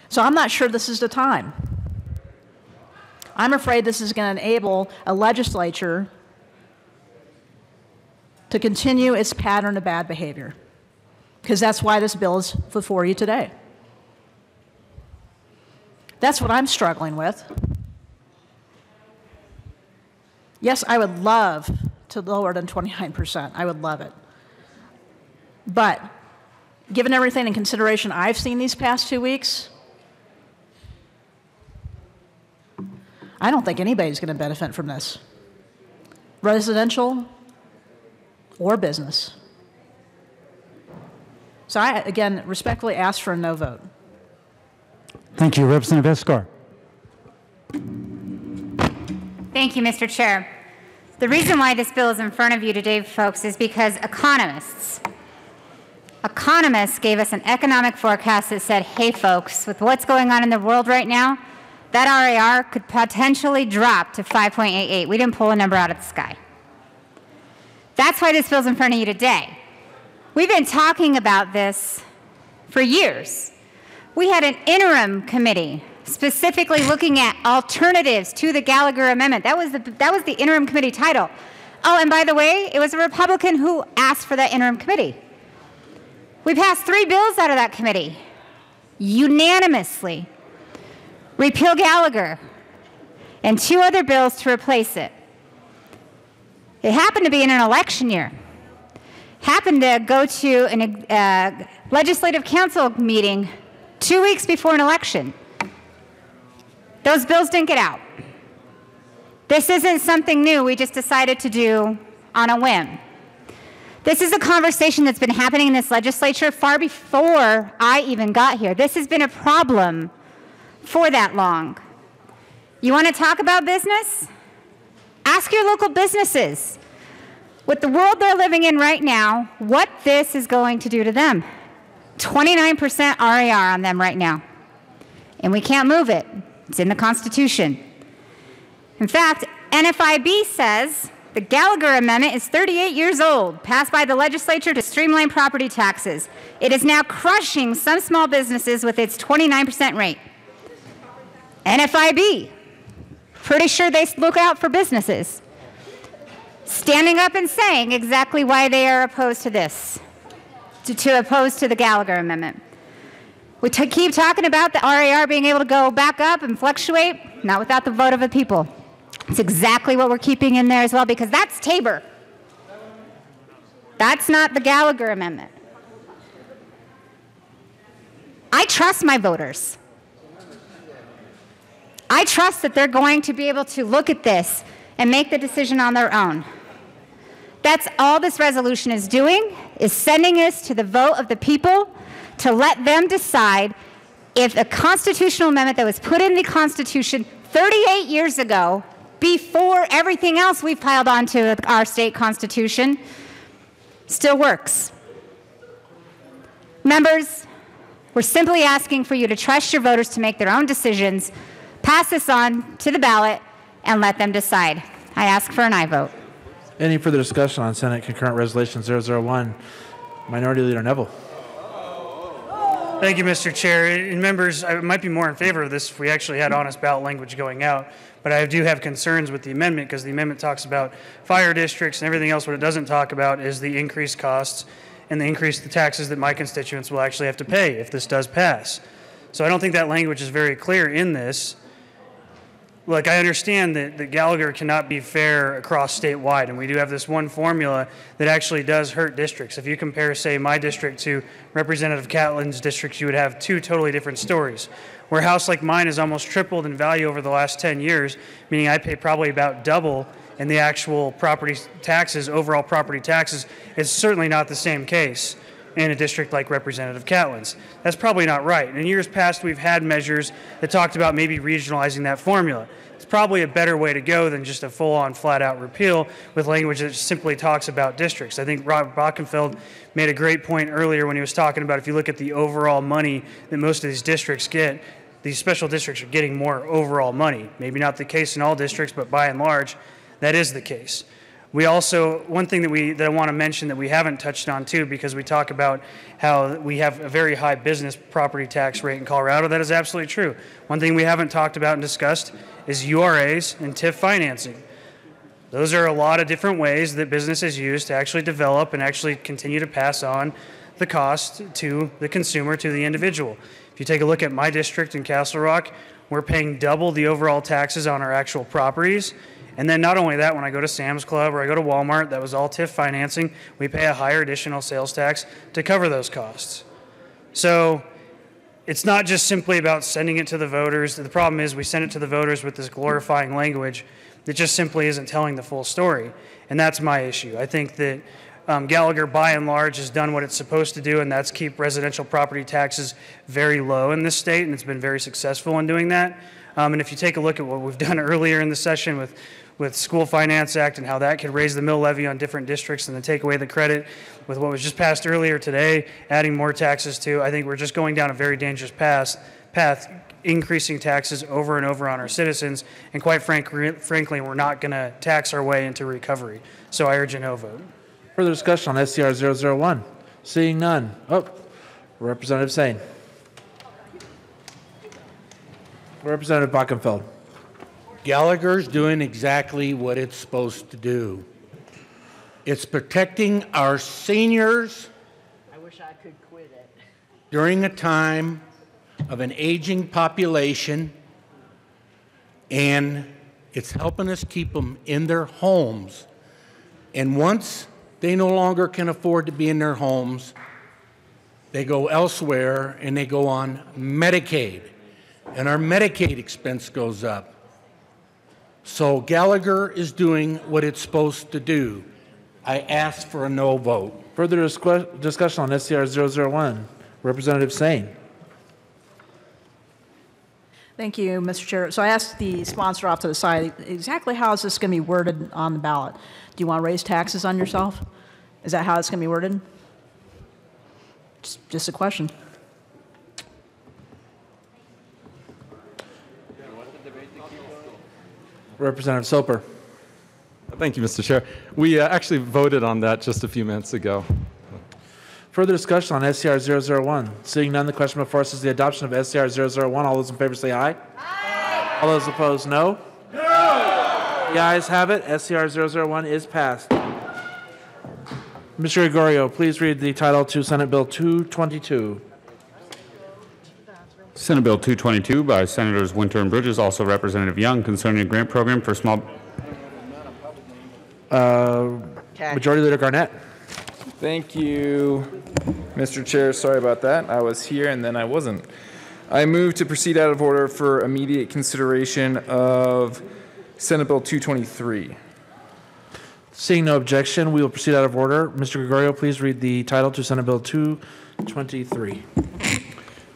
So I'm not sure this is the time. I'm afraid this is going to enable a legislature to continue its pattern of bad behavior, because that's why this bill is before you today. That's what I'm struggling with. Yes, I would love to lower than 29%. I would love it. But given everything in consideration I've seen these past 2 weeks, I don't think anybody's going to benefit from this, residential or business. So I, again, respectfully ask for a no vote. Thank you. Representative Escar. Thank you, Mr. Chair. The reason why this bill is in front of you today, folks, is because economists gave us an economic forecast that said, hey, folks, with what's going on in the world right now, that RAR could potentially drop to 5.88. We didn't pull a number out of the sky. That's why this bill's in front of you today. We've been talking about this for years. We had an interim committee specifically looking at alternatives to the Gallagher Amendment. That was the interim committee title. Oh, and by the way, it was a Republican who asked for that interim committee. We passed 3 bills out of that committee unanimously. Repeal Gallagher, and 2 other bills to replace it. It happened to be in an election year. Happened to go to a legislative council meeting 2 weeks before an election. Those bills didn't get out. This isn't something new we just decided to do on a whim. This is a conversation that's been happening in this legislature far before I even got here. This has been a problem for that long. You want to talk about business? Ask your local businesses, with the world they're living in right now, what this is going to do to them. 29% RAR on them right now. And we can't move it. It's in the Constitution. In fact, NFIB says the Gallagher Amendment is 38 years old, passed by the legislature to streamline property taxes. It is now crushing some small businesses with its 29% rate. NFIB, pretty sure they look out for businesses, standing up and saying exactly why they are opposed to this, to oppose to the Gallagher Amendment. We keep talking about the RAR being able to go back up and fluctuate, not without the vote of the people. It's exactly what we're keeping in there as well, because that's Tabor. That's not the Gallagher Amendment. I trust my voters. I trust that they're going to be able to look at this and make the decision on their own. That's all this resolution is doing, is sending us to the vote of the people to let them decide if a constitutional amendment that was put in the Constitution 38 years ago, before everything else we've piled onto our state constitution, still works. Members, we're simply asking for you to trust your voters to make their own decisions. Pass this on to the ballot and let them decide. I ask for an aye vote. Any further discussion on Senate Concurrent Resolution 001? Minority Leader Neville. Thank you, Mr. Chair. And members, I might be more in favor of this if we actually had honest ballot language going out. But I do have concerns with the amendment because the amendment talks about fire districts and everything else. What it doesn't talk about is the increased costs and the increased taxes that my constituents will actually have to pay if this does pass. So I don't think that language is very clear in this. Look, I understand that Gallagher cannot be fair across statewide, and we do have this one formula that actually does hurt districts. If you compare, say, my district to Representative Catlin's district, you would have two totally different stories. Where a house like mine has almost tripled in value over the last 10 years, meaning I pay probably about double in the actual property taxes, overall property taxes, it's certainly not the same case in a district like Representative Catlin's. That's probably not right. In years past, we've had measures that talked about maybe regionalizing that formula. It's probably a better way to go than just a full-on, flat-out repeal with language that simply talks about districts. I think Rob Bockenfeld made a great point earlier when he was talking about if you look at the overall money that most of these districts get, these special districts are getting more overall money. Maybe not the case in all districts, but by and large, that is the case. We also, one thing that I want to mention that we haven't touched on too, because we talk about how we have a very high business property tax rate in Colorado. That is absolutely true. One thing we haven't talked about and discussed is URAs and TIF financing. Those are a lot of different ways that businesses use to actually develop and actually continue to pass on the cost to the consumer, to the individual. If you take a look at my district in Castle Rock, we're paying double the overall taxes on our actual properties. And then not only that, when I go to Sam's Club or I go to Walmart, that was all TIF financing, we pay a higher additional sales tax to cover those costs. So it's not just simply about sending it to the voters. The problem is we send it to the voters with this glorifying language that just simply isn't telling the full story. And that's my issue. I think that Gallagher, by and large, has done what it's supposed to do, and that's keep residential property taxes very low in this state, and it's been very successful in doing that. And if you take a look at what we've done earlier in the session with School Finance Act and how that could raise the mill levy on different districts and then take away the credit with what was just passed earlier today, adding more taxes to, I think we're just going down a very dangerous path, increasing taxes over and over on our citizens. And quite frankly, we're not going to tax our way into recovery. So I urge a no vote. Further discussion on SCR 001? Seeing none. Oh, Representative Sane. Representative Bockenfeld. Gallagher's doing exactly what it's supposed to do. It's protecting our seniors. I wish I could quit it. During a time of an aging population, and it's helping us keep them in their homes. And once they no longer can afford to be in their homes, they go elsewhere and they go on Medicaid. And our Medicaid expense goes up. So Gallagher is doing what it's supposed to do. I ask for a no vote. Further discussion on SCR 001. Representative Sane. Thank you, Mr. Chair. So I asked the sponsor off to the side, exactly how is this going to be worded on the ballot? Do you want to raise taxes on yourself? Is that how it's going to be worded? Just a question. Representative Soper. Thank you, Mr. Chair. We actually voted on that just a few minutes ago. Further discussion on SCR 001. Seeing none, the question before us is the adoption of SCR 001. All those in favor say aye. Aye. All those opposed, no. No. The ayes have it. SCR 001 is passed. Mr. Gregorio, please read the title to Senate Bill 222. Senate Bill 222 by Senators Winter and Bridges, also Representative Young, concerning a grant program for small... Majority Leader Garnett. Thank you, Mr. Chair. Sorry about that. I was here and then I wasn't. I move to proceed out of order for immediate consideration of Senate Bill 223. Seeing no objection, we will proceed out of order. Mr. Gregorio, please read the title to Senate Bill 223.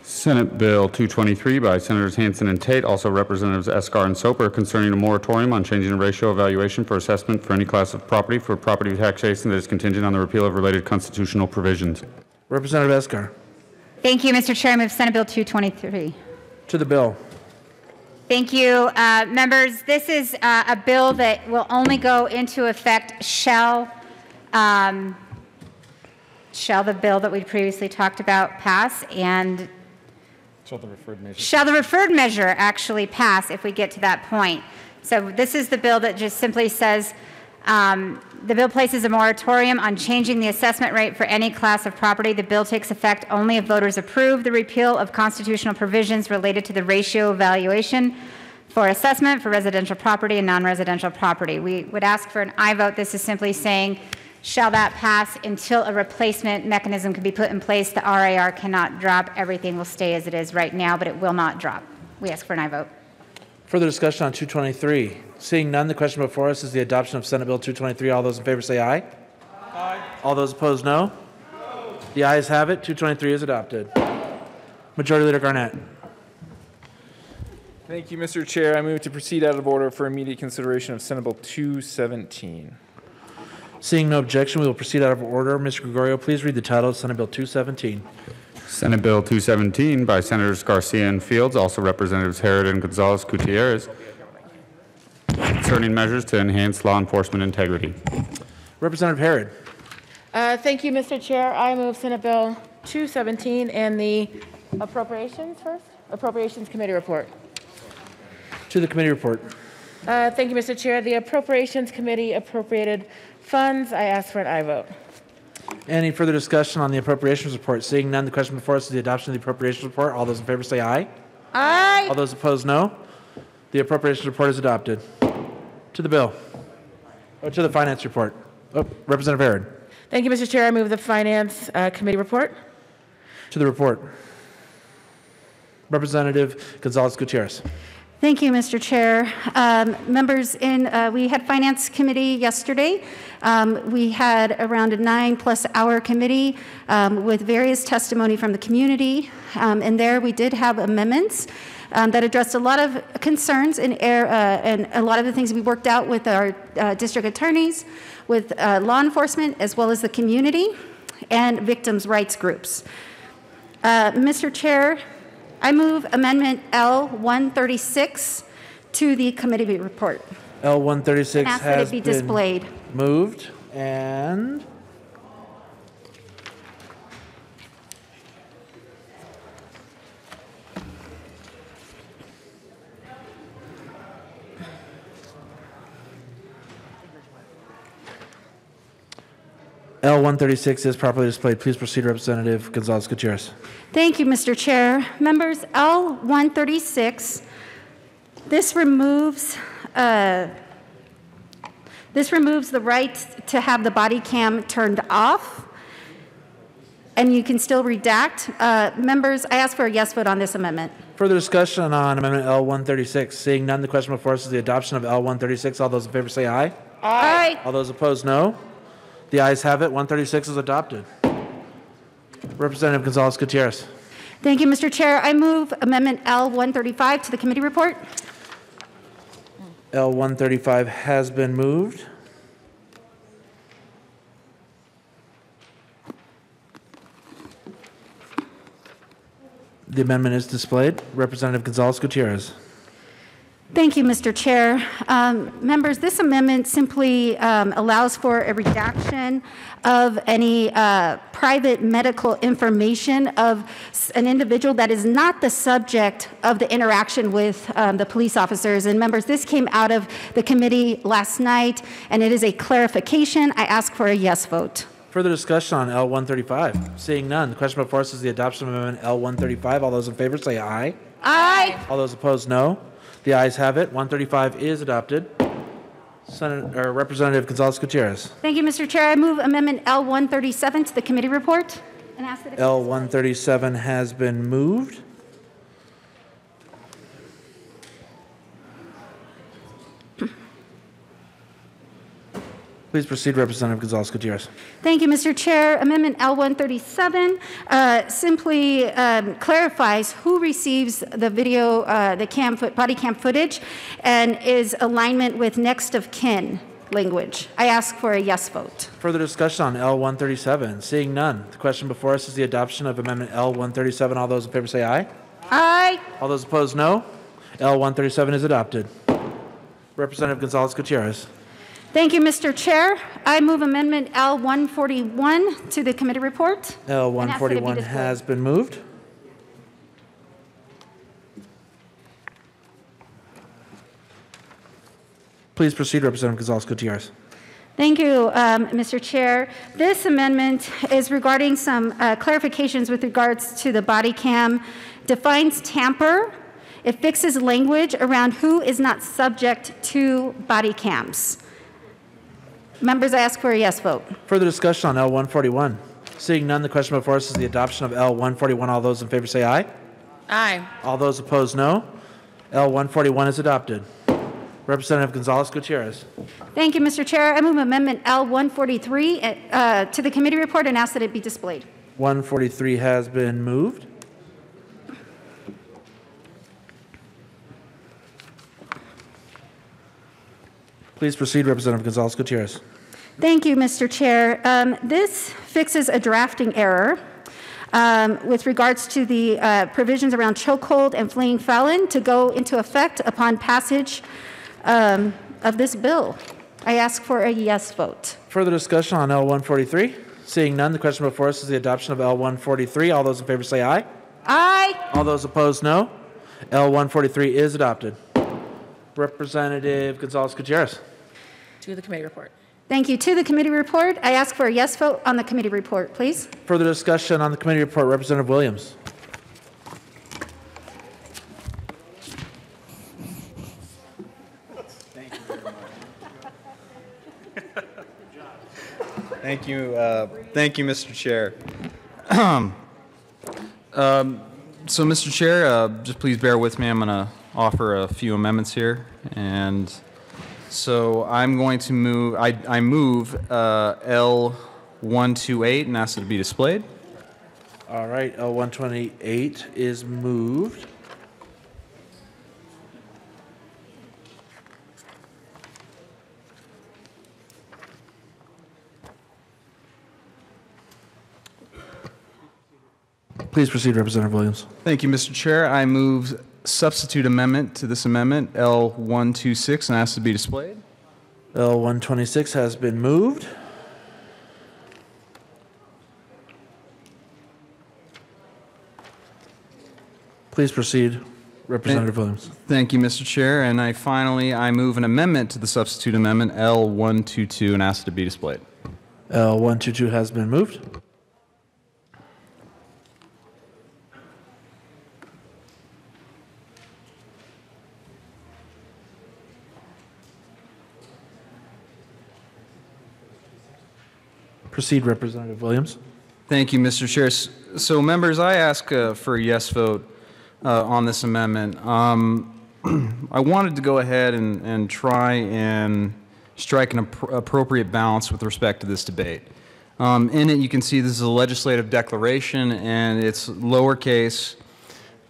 Senate Bill 223 by Senators Hansen and Tate, also Representatives Escar and Soper, concerning a moratorium on changing the ratio of valuation for assessment for any class of property for property taxation that is contingent on the repeal of related constitutional provisions. Representative Escar. Thank you, Mr. Chair. I move Senate Bill 223. To the bill. Thank you, members. This is a bill that will only go into effect shall the bill that we previously talked about pass, and Shall the referred measure? Shall the referred measure actually pass if we get to that point? So this is the bill that just simply says, the bill places a moratorium on changing the assessment rate for any class of property. The bill takes effect only if voters approve the repeal of constitutional provisions related to the ratio valuation for assessment for residential property and non-residential property. We would ask for an aye vote. This is simply saying, shall that pass until a replacement mechanism can be put in place? The RAR cannot drop. Everything will stay as it is right now, but it will not drop. We ask for an aye vote. Further discussion on 223. Seeing none, the question before us is the adoption of Senate Bill 223. All those in favor say aye. Aye. All those opposed, no. No. The ayes have it. 223 is adopted. Majority Leader Garnett. Thank you, Mr. Chair. I move to proceed out of order for immediate consideration of Senate Bill 217. Seeing no objection, we will proceed out of order. Mr. Gregorio, please read the title of Senate Bill 217. Senate Bill 217 by Senators Garcia and Fields, also Representatives Herod and Gonzalez Gutierrez, concerning measures to enhance law enforcement integrity. Representative Herod. Thank you, Mr. Chair. I move Senate Bill 217 and the appropriations first? Appropriations Committee report. To the committee report. Thank you, Mr. Chair. The Appropriations Committee appropriated funds. I ask for an aye vote. Any further discussion on the appropriations report? Seeing none, the question before us is the adoption of the appropriations report. All those in favor say aye. Aye. All those opposed, no. The appropriations report is adopted. To the bill. To the finance report. Representative Herod. Thank you, Mr. Chair. I move the Finance Committee report. To the report. Representative Gonzalez Gutierrez. Thank you, Mr. Chair. Members, we had Finance Committee yesterday. We had around a 9+ hour committee with various testimony from the community. And there we did have amendments that addressed a lot of concerns and a lot of the things we worked out with our district attorneys, with law enforcement, as well as the community and victims' rights groups. Mr. Chair, I move Amendment L136 to the committee report. L136 Ask that has it be been displayed. Moved and L136 is properly displayed. Please proceed, Representative Gonzalez Gutierrez. Thank you, Mr. Chair. Members, L136, this removes the right to have the body cam turned off, and you can still redact. Members, I ask for a yes vote on this amendment. Further discussion on Amendment L136. Seeing none, the question before us is the adoption of L136. All those in favor say aye. Aye. All those opposed, no. The ayes have it. 136 is adopted. Representative Gonzalez Gutierrez. Thank you, Mr. Chair. I move Amendment L135 to the committee report. L135 has been moved. The amendment is displayed. Representative Gonzalez Gutierrez. Thank you, Mr. Chair. Members, this amendment simply allows for a redaction of any private medical information of an individual that is not the subject of the interaction with the police officers. And members, this came out of the committee last night, and it is a clarification. I ask for a yes vote. Further discussion on L135. Seeing none, the question before us is the adoption of Amendment L135. All those in favor say aye. Aye. All those opposed, no. The ayes have it. 135 is adopted. Representative Gonzalez Gutierrez. Thank you, Mr. Chair. I move Amendment L137 to the committee report. And ask that it L137 has been moved. Please proceed, Representative Gonzalez Gutierrez. Thank you, Mr. Chair. Amendment L137 simply clarifies who receives the video, body cam footage, and is alignment with next of kin language. I ask for a yes vote. Further discussion on L137. Seeing none, the question before us is the adoption of Amendment L137. All those in favor say aye. Aye. All those opposed, no. L137 is adopted. Representative Gonzalez Gutierrez. Thank you, Mr. Chair. I move Amendment L141 to the committee report. L141 has been moved. Please proceed, Representative Gonzalez-Gutierrez. Thank you, Mr. Chair. This amendment is regarding some clarifications with regards to the body cam. Defines tamper. It fixes language around who is not subject to body cams. Members, I ask for a yes vote. Further discussion on L141. Seeing none, the question before us is the adoption of L141. All those in favor say aye. Aye. All those opposed, no. L141 is adopted. Representative Gonzalez-Gutierrez. Thank you, Mr. Chair. I move Amendment L143 to the committee report and ask that it be displayed. 143 has been moved. Please proceed, Representative Gonzalez-Gutierrez. Thank you, Mr. Chair. This fixes a drafting error with regards to the provisions around chokehold and fleeing felon to go into effect upon passage of this bill. I ask for a yes vote. Further discussion on L143. Seeing none, the question before us is the adoption of L143. All those in favor say aye. Aye. All those opposed, no. L143 is adopted. Representative Gonzalez-Gutierrez. To the committee report. Thank you. To the committee report, I ask for a yes vote on the committee report, please. Further discussion on the committee report, Representative Williams. Thank you, Mr. Chair. So, Mr. Chair, just please bear with me. I'm going to offer a few amendments here, and so I'm going to move. I move L128 and ask it to be displayed. All right, L128 is moved. Please proceed, Representative Williams. Thank you, Mr. Chair. I move substitute amendment to this amendment, L126, and ask to be displayed. L126 has been moved. Please proceed, Representative Williams. Thank you, Mr. Chair. And I move an amendment to the substitute amendment, L122, and ask to be displayed. L122 has been moved. Proceed, Representative Williams. Thank you, Mr. Chair. So, members, I ask for a yes vote on this amendment. I wanted to go ahead and try and strike an appropriate balance with respect to this debate. In it, you can see this is a legislative declaration, and it's lowercase,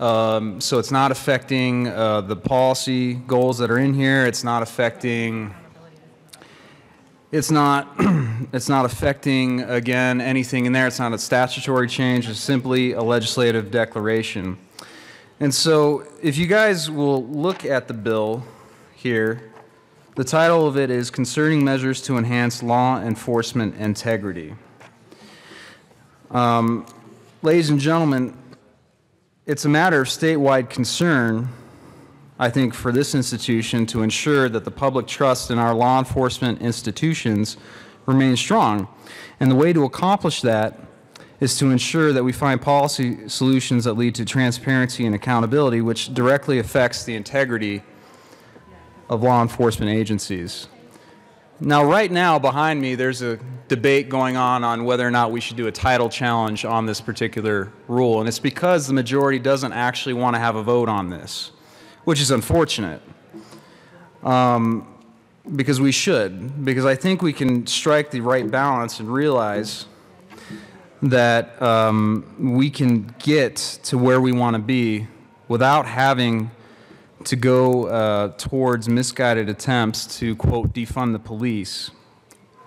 so it's not affecting the policy goals that are in here. It's not affecting. It's not affecting, again, anything in there. It's not a statutory change. It's simply a legislative declaration. And so if you guys will look at the bill here, the title of it is Concerning Measures to Enhance Law Enforcement Integrity. Ladies and gentlemen, it's a matter of statewide concern, I think, for this institution to ensure that the public trust in our law enforcement institutions remains strong. And the way to accomplish that is to ensure that we find policy solutions that lead to transparency and accountability, which directly affects the integrity of law enforcement agencies. Now, right now, behind me, there's a debate going on whether or not we should do a title challenge on this particular rule. And it's because the majority doesn't actually want to have a vote on this, which is unfortunate, because we should. Because I think we can strike the right balance and realize that we can get to where we want to be without having to go towards misguided attempts to, quote, defund the police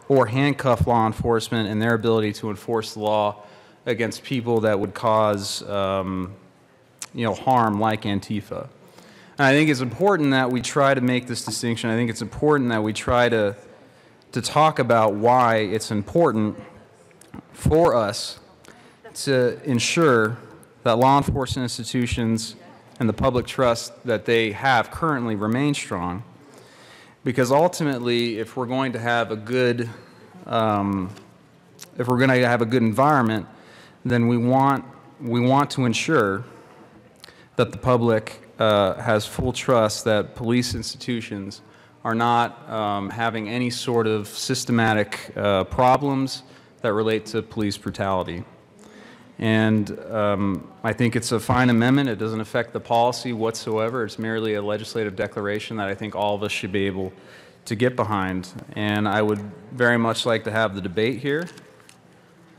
or handcuff law enforcement and their ability to enforce the law against people that would cause harm like Antifa. And I think it's important that we try to make this distinction. I think it's important that we try to talk about why it's important for us to ensure that law enforcement institutions and the public trust that they have currently remain strong. Because ultimately, if we're going to have a good, environment, then we want to ensure that the public has full trust that police institutions are not having any sort of systematic problems that relate to police brutality. And I think it's a fine amendment. It doesn't affect the policy whatsoever. It's merely a legislative declaration that I think all of us should be able to get behind. And I would very much like to have the debate here.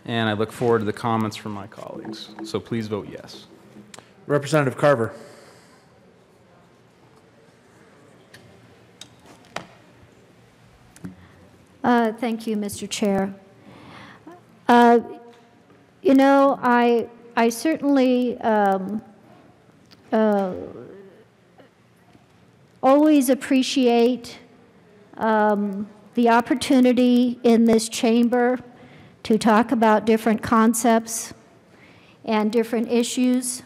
And I look forward to the comments from my colleagues. So please vote yes. Representative Carver. Thank you, Mr. Chair. You know, I certainly always appreciate the opportunity in this chamber to talk about different concepts and different issues.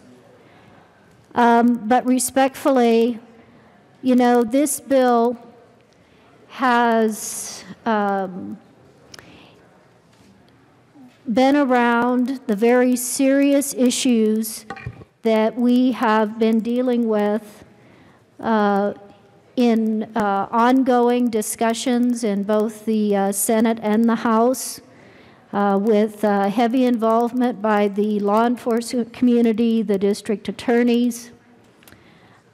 But respectfully, you know, this bill has been around the very serious issues that we have been dealing with in ongoing discussions in both the Senate and the House, with heavy involvement by the law enforcement community, the district attorneys,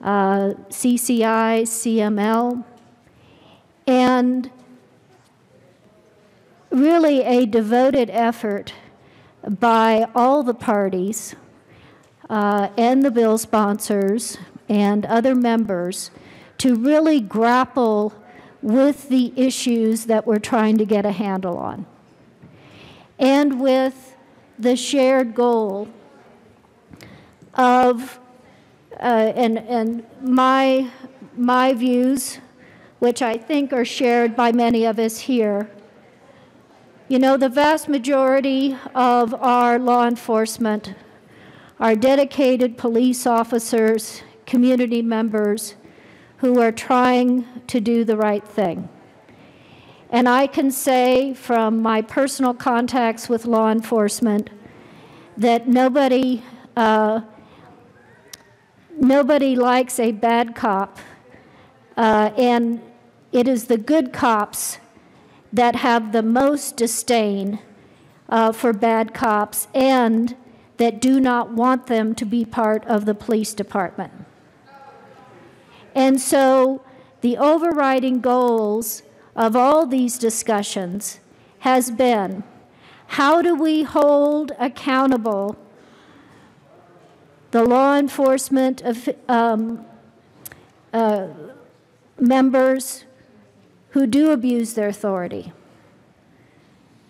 CCI, CML, and really a devoted effort by all the parties and the bill sponsors and other members to really grapple with the issues that we're trying to get a handle on, and with the shared goal of, and my views, which I think are shared by many of us here. You know, the vast majority of our law enforcement are dedicated police officers, community members who are trying to do the right thing. And I can say from my personal contacts with law enforcement that nobody likes a bad cop, and it is the good cops that have the most disdain for bad cops and that do not want them to be part of the police department. And so the overriding goals of all these discussions has been, how do we hold accountable the law enforcement members who do abuse their authority?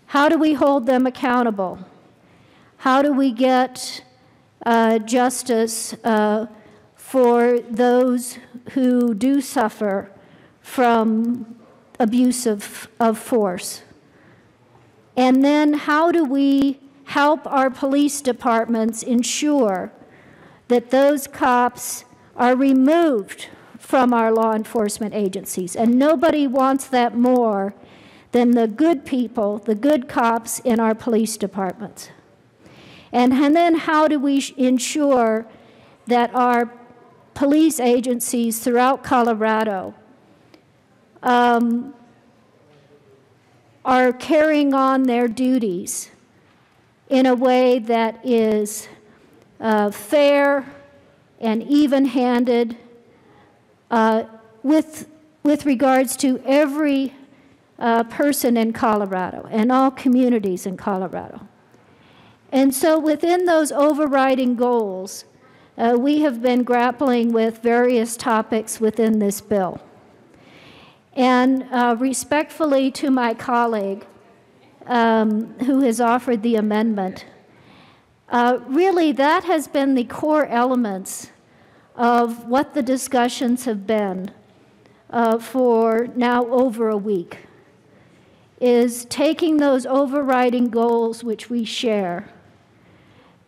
How do we hold them accountable? How do we get justice for those who do suffer from abuse of force? And then how do we help our police departments ensure that those cops are removed from our law enforcement agencies? And nobody wants that more than the good people, the good cops in our police departments. And then how do we ensure that our police agencies throughout Colorado are carrying on their duties in a way that is fair and even-handed with regards to every person in Colorado and all communities in Colorado. And so within those overriding goals, we have been grappling with various topics within this bill. And respectfully to my colleague who has offered the amendment, really that has been the core elements of what the discussions have been for now over a week, is taking those overriding goals which we share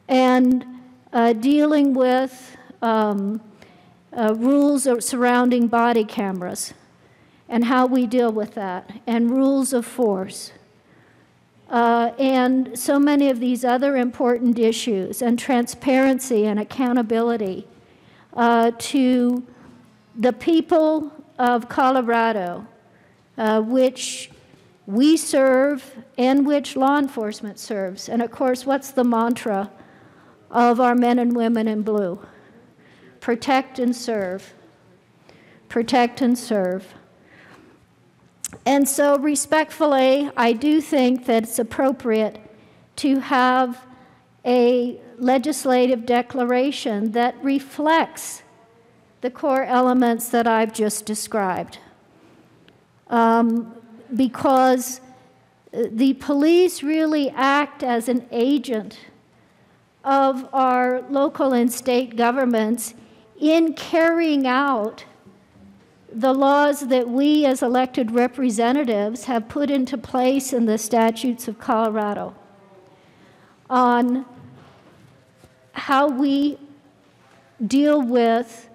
and dealing with rules surrounding body cameras and how we deal with that, and rules of force, and so many of these other important issues, and transparency and accountability to the people of Colorado, which we serve and which law enforcement serves. And of course, what's the mantra of our men and women in blue? Protect and serve. Protect and serve. And so respectfully, I do think that it's appropriate to have a legislative declaration that reflects the core elements that I've just described. Because the police really act as an agent of our local and state governments in carrying out the laws that we as elected representatives have put into place in the statutes of Colorado on how we deal with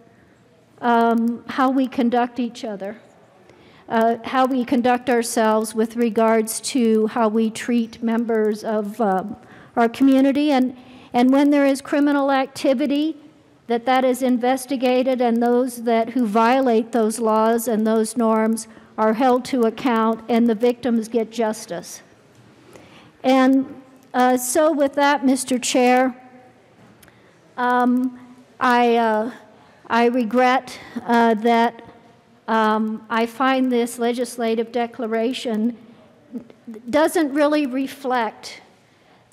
how we conduct each other, how we conduct ourselves with regards to how we treat members of our community, and when there is criminal activity, that is investigated, and those who violate those laws and those norms are held to account, and the victims get justice. And so with that, Mr. Chair, I regret that I find this legislative declaration doesn't really reflect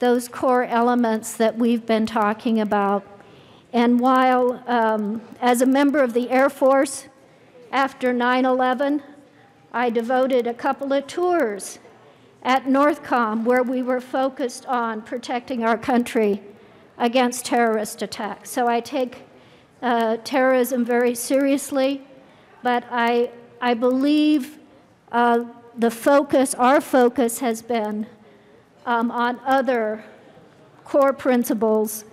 those core elements that we've been talking about. And while, as a member of the Air Force, after 9/11, I devoted a couple of tours at NORTHCOM where we were focused on protecting our country against terrorist attacks. So I take terrorism very seriously, but I believe our focus has been on other core principles,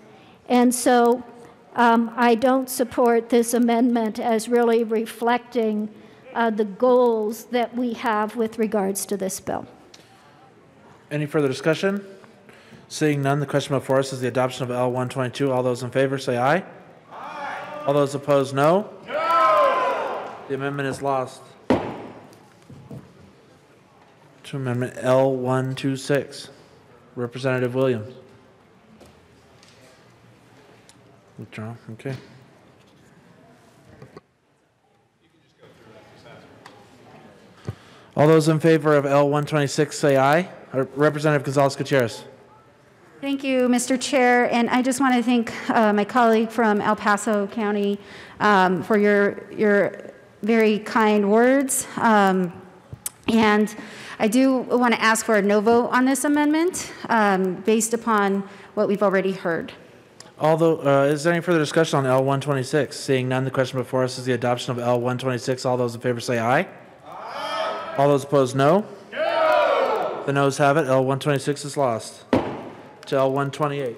and so I don't support this amendment as really reflecting the goals that we have with regards to this bill. Any further discussion? Seeing none, the question before us is the adoption of L 122. All those in favor say aye. Aye. All those opposed, no. No. The amendment is lost. To Amendment L 126. Representative Williams. Withdraw, okay. All those in favor of L 126 say aye. Representative Gonzalez Gutierrez. Thank you, Mr. Chair, and I just want to thank my colleague from El Paso County for your very kind words. And I do want to ask for a no vote on this amendment based upon what we've already heard. Although, is there any further discussion on L 126? Seeing none, the question before us is the adoption of L 126. All those in favor say aye. Aye. All those opposed, no. No. The noes have it. L 126 is lost. To L 128.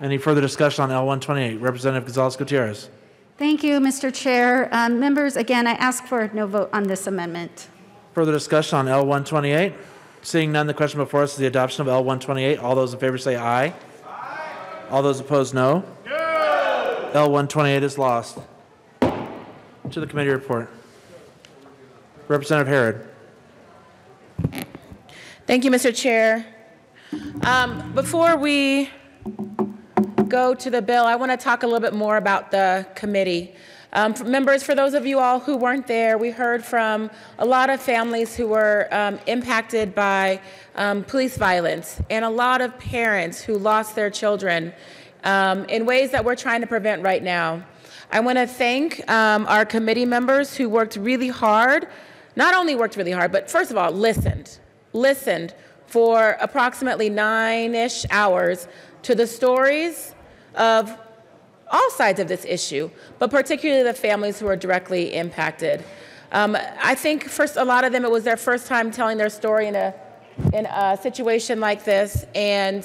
Any further discussion on L 128? Representative Gonzalez Gutierrez. Thank you, Mr. Chair. Members, again, I ask for a no vote on this amendment. Further discussion on L 128? Seeing none, the question before us is the adoption of L 128. All those in favor say aye. Aye. All those opposed, no. No. L 128 is lost. To the committee report. Representative Herod. Thank you, Mr. Chair. Before we go to the bill, I want to talk a little bit more about the committee. Members, for those of you all who weren't there, we heard from a lot of families who were impacted by police violence, and a lot of parents who lost their children in ways that we're trying to prevent right now. I want to thank our committee members who worked really hard, not only worked really hard, but first of all, listened for approximately 9-ish hours to the stories of all sides of this issue, but particularly the families who are directly impacted. I think first, a lot of them, it was their first time telling their story in a situation like this, and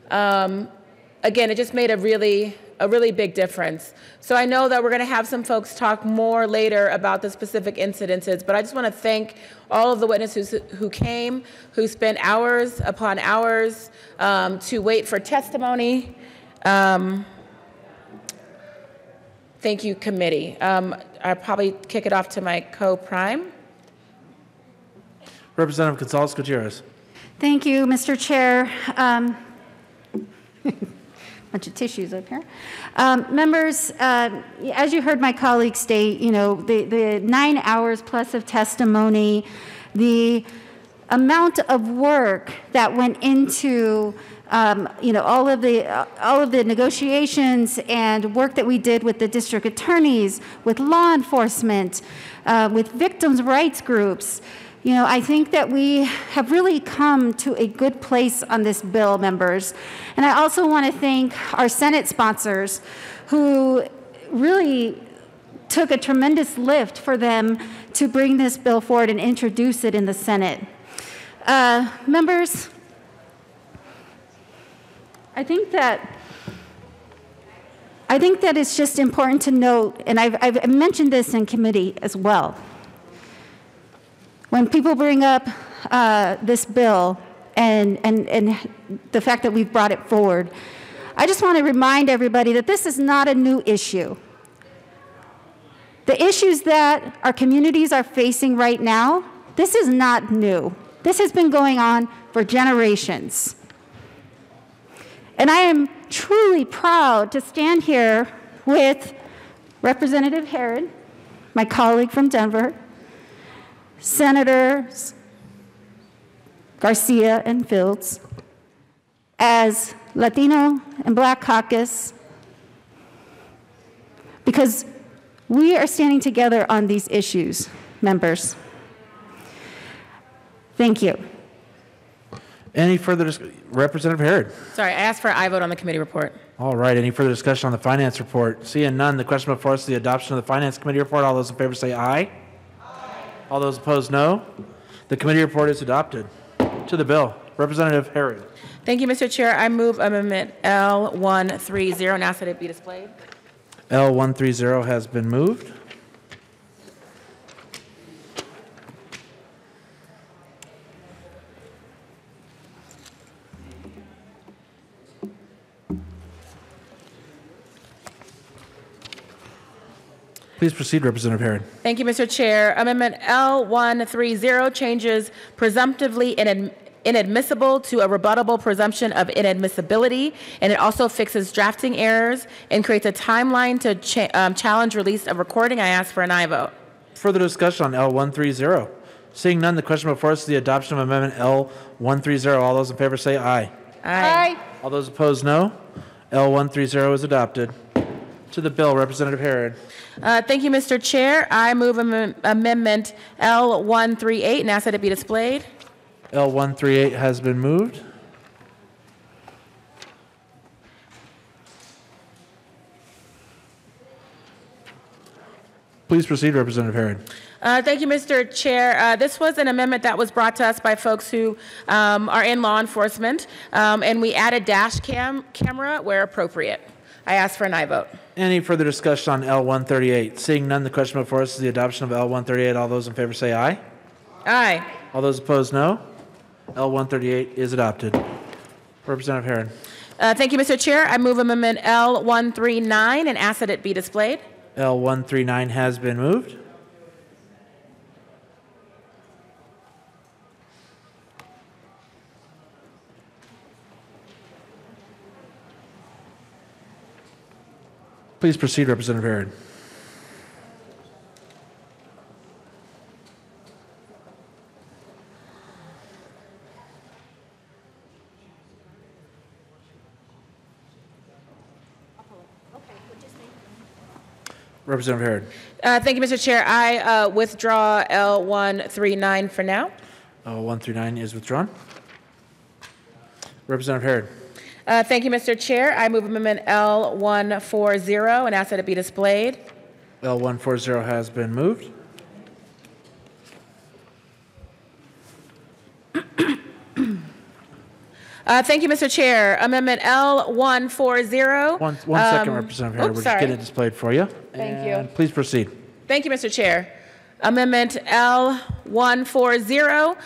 again, it just made a really a really big difference. So I know that we're going to have some folks talk more later about the specific incidences, but I just want to thank all of the witnesses who came, who spent hours upon hours to wait for testimony. Thank you, committee. I'll probably kick it off to my co-prime. Representative Gonzalez Gutierrez. Thank you, Mr. Chair. Bunch of tissues up here. Members, as you heard my colleague state, you know, the 9 hours plus of testimony, the amount of work that went into you know, all of the negotiations and work that we did with the district attorneys, with law enforcement, with victims' rights groups. You know, I think that we have really come to a good place on this bill, members. And I also want to thank our Senate sponsors who really took a tremendous lift for them to bring this bill forward and introduce it in the Senate. Members, I think that it's just important to note, and I've mentioned this in committee as well. When people bring up this bill and the fact that we've brought it forward, I just want to remind everybody that this is not a new issue. The issues that our communities are facing right now, this is not new. This has been going on for generations. And I am truly proud to stand here with Representative Herod, my colleague from Denver, Senators Garcia and Fields, as Latino and Black Caucus, because we are standing together on these issues, members. Thank you. Any further discussion? Representative Herod. Sorry, I asked for an aye vote on the committee report. All right. Any further discussion on the finance report? Seeing none, the question before us is the adoption of the finance committee report. All those in favor say aye. All those opposed, no. The committee report is adopted. To the bill, Representative Herod. Thank you, Mr. Chair. I move amendment L130 and ask that it be displayed. L130 has been moved. Please proceed, Representative Herod. Thank you, Mr. Chair. Amendment L130 changes presumptively inadmissible to a rebuttable presumption of inadmissibility, and it also fixes drafting errors and creates a timeline to challenge release of recording. I ask for an aye vote. Further discussion on L130. Seeing none, the question before us is the adoption of Amendment L130. All those in favor say aye. Aye. All those opposed, no. L130 is adopted. To the bill, Representative Herod. Thank you, Mr. Chair. I move amendment L138 and ask that it be displayed. L138 has been moved. Please proceed, Representative Herod. Thank you, Mr. Chair. This was an amendment that was brought to us by folks who are in law enforcement, and we added dash camera where appropriate. I ask for an aye vote. Any further discussion on L138? Seeing none, the question before us is the adoption of L138. All those in favor say aye. Aye. All those opposed, no. L138 is adopted. Representative Herod. Thank you, Mr. Chair. I move amendment L139 and ask that it be displayed. L139 has been moved. Please proceed, Representative Herod. Representative Herod. Thank you, Mr. Chair. I withdraw L139 for now. L139 is withdrawn. Representative Herod. Thank you, Mr. Chair. I move amendment L140 and ask that it be displayed. L140 has been moved. Thank you, Mr. Chair. Amendment L140. One second, Representative Harry. We're just getting it displayed for you. Thank you. And please proceed. Thank you, Mr. Chair. Amendment L140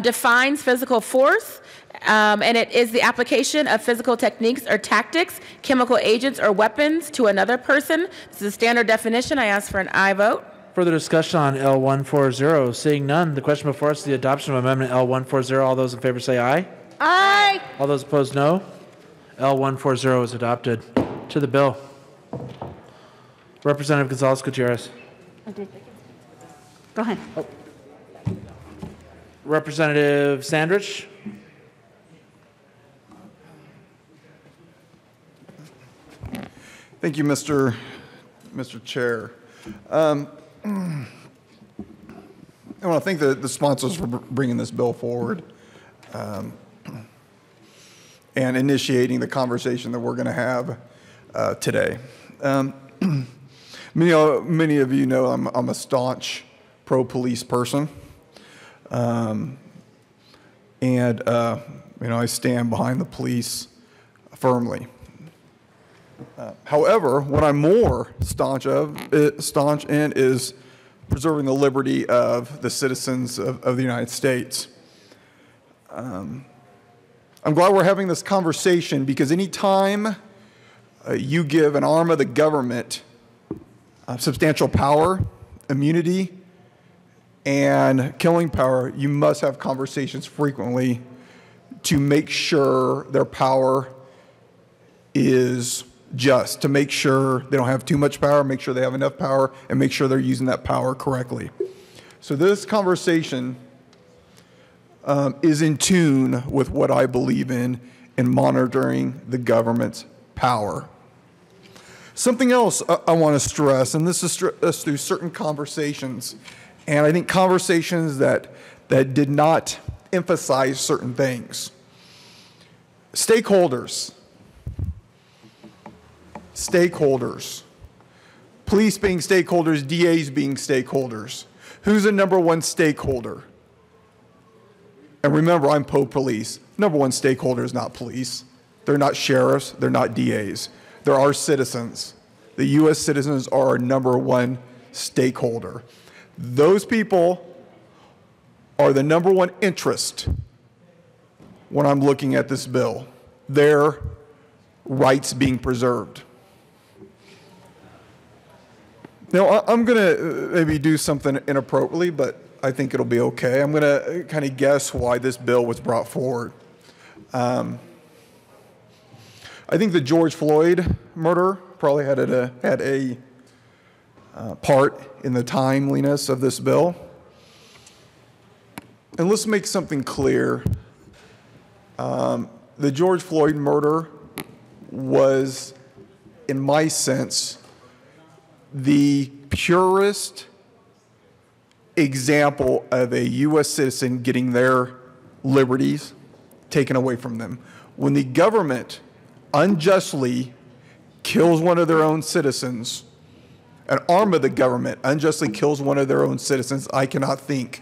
defines physical force, and it is the application of physical techniques or tactics, chemical agents, or weapons to another person. This is a standard definition. I ask for an aye vote. Further discussion on L140. Seeing none, the question before us is the adoption of Amendment L140. All those in favor say aye. Aye. All those opposed, no. L140 is adopted. To the bill. Representative Gonzalez Gutierrez. Go ahead. Representative Sandrich. Thank you, Mr. Chair. I want to thank the sponsors for bringing this bill forward and initiating the conversation that we're going to have today. Many of you know I'm a staunch pro-police person, and I stand behind the police firmly. However, what I'm more staunch in is preserving the liberty of the citizens of the United States. I'm glad we're having this conversation because anytime you give an arm of the government substantial power, immunity, and killing power, you must have conversations frequently to make sure their power is just, to make sure they don't have too much power, make sure they have enough power, and make sure they're using that power correctly. So this conversation is in tune with what I believe in monitoring the government's power. Something else I want to stress, and this is through certain conversations, and I think conversations that did not emphasize certain things. Stakeholders. Police being stakeholders, DAs being stakeholders. Who's the number one stakeholder? And remember, I'm pro-police. Number one stakeholder is not police. They're not sheriffs. They're not DAs. They're our citizens. The U.S. citizens are our number one stakeholder. Those people are the number one interest when I'm looking at this bill. Their rights being preserved. Now, I'm going to maybe do something inappropriately, but I think it'll be okay. I'm going to kind of guess why this bill was brought forward. I think the George Floyd murder probably had a part in the timeliness of this bill. And let's make something clear. The George Floyd murder was, in my sense, the purest example of a U.S. citizen getting their liberties taken away from them. When the government unjustly kills one of their own citizens, an arm of the government unjustly kills one of their own citizens, I cannot think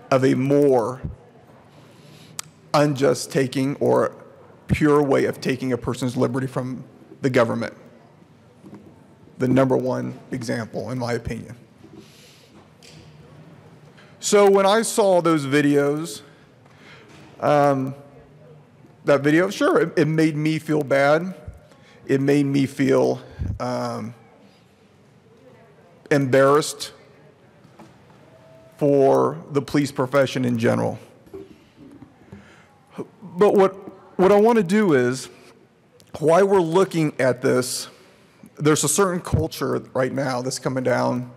of a more unjust taking or pure way of taking a person's liberty from the government. The number one example, in my opinion. So when I saw those videos, that video, sure, it made me feel bad. It made me feel embarrassed for the police profession in general. But what I want to do is, while we're looking at this, there's a certain culture right now that's coming down,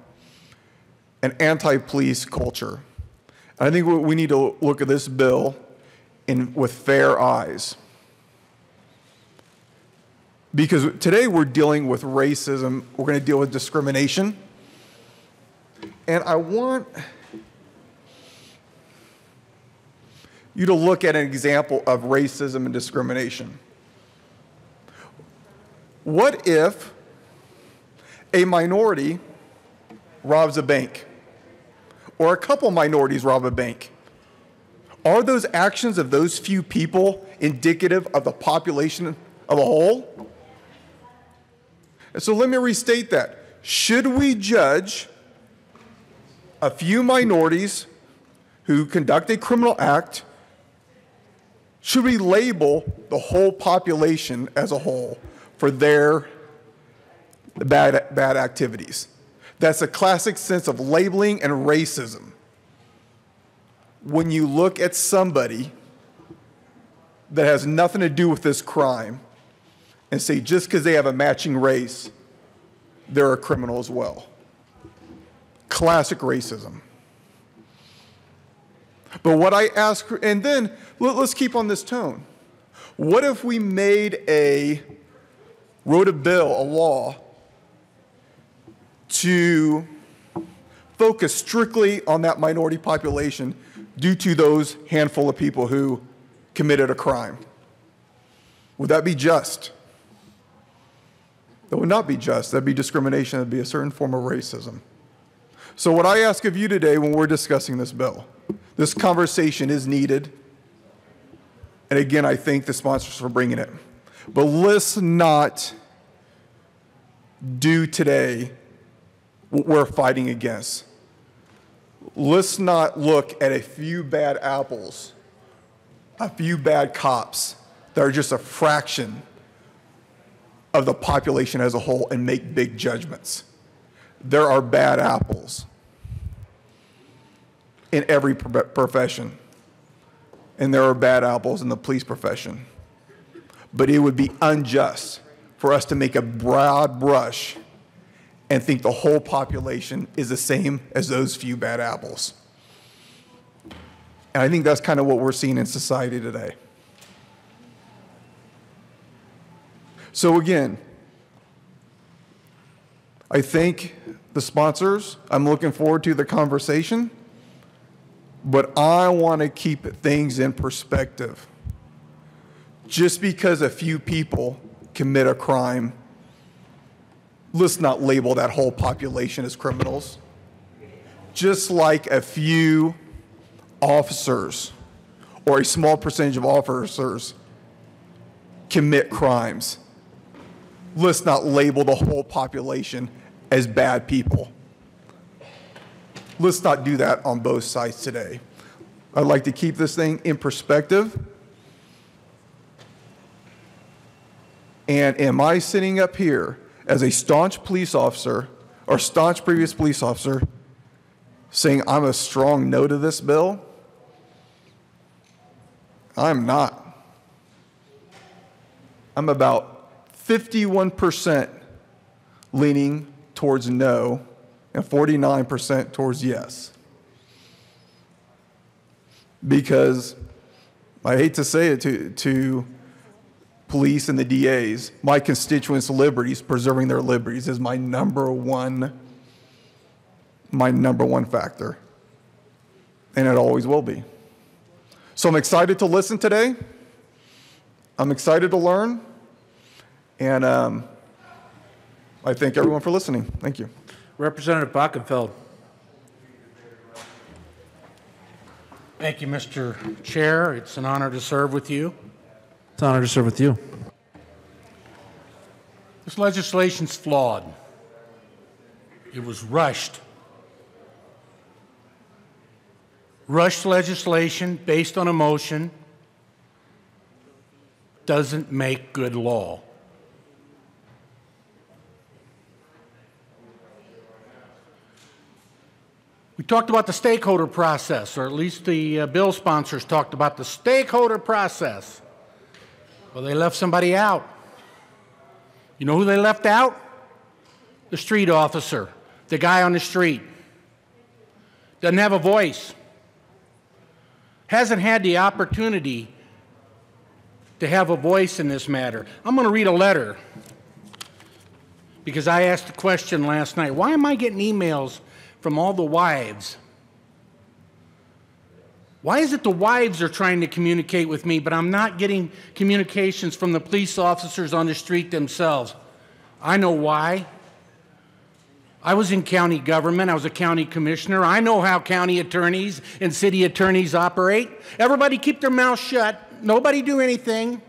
an anti-police culture. And I think we need to look at this bill with fair eyes. Because today we're dealing with racism, we're going to deal with discrimination. And I want you to look at an example of racism and discrimination. What if a minority robs a bank, or a couple minorities rob a bank? Are those actions of those few people indicative of the population of a whole? And so let me restate that. Should we judge a few minorities who conduct a criminal act, should we label the whole population as a whole for their bad activities? That's a classic sense of labeling and racism. When you look at somebody that has nothing to do with this crime and say just because they have a matching race, they're a criminal as well. Classic racism. But what I ask, and then let's keep on this tone. What if we wrote a bill, a law, to focus strictly on that minority population due to those handful of people who committed a crime? Would that be just? That would not be just. That'd be discrimination. That'd be a certain form of racism. So what I ask of you today when we're discussing this bill, this conversation is needed. And again, I thank the sponsors for bringing it. But let's not do today what we're fighting against. Let's not look at a few bad apples, a few bad cops that are just a fraction of the population as a whole and make big judgments. There are bad apples in every profession, and there are bad apples in the police profession. But it would be unjust for us to make a broad brush and think the whole population is the same as those few bad apples. And I think that's kind of what we're seeing in society today. So again, I thank the sponsors. I'm looking forward to the conversation, but I want to keep things in perspective. Just because a few people commit a crime, let's not label that whole population as criminals. Just like a few officers or a small percentage of officers commit crimes, let's not label the whole population as bad people. Let's not do that on both sides today. I'd like to keep this thing in perspective. And am I sitting up here as a staunch police officer or staunch previous police officer saying I'm a strong no to this bill? I'm not. I'm about 51% leaning towards no and 49% towards yes. Because I hate to say it to police and the DAs, my constituents' liberties, preserving their liberties is my number one factor. And it always will be. So I'm excited to listen today. I'm excited to learn. And I thank everyone for listening. Thank you. Representative Bockenfeld. Thank you, Mr. Chair. It's an honor to serve with you. It's an honor to serve with you. This legislation's flawed. It was rushed. Rushed legislation based on emotion doesn't make good law. We talked about the stakeholder process, or at least the bill sponsors talked about the stakeholder process. Well, they left somebody out. You know who they left out? The street officer, the guy on the street. Doesn't have a voice. Hasn't had the opportunity to have a voice in this matter. I'm going to read a letter because I asked the question last night. Why am I getting emails from all the wives? Why is it the wives are trying to communicate with me, but I'm not getting communications from the police officers on the street themselves? I know why. I was in county government. I was a county commissioner. I know how county attorneys and city attorneys operate. Everybody keep their mouth shut Nobody do anything.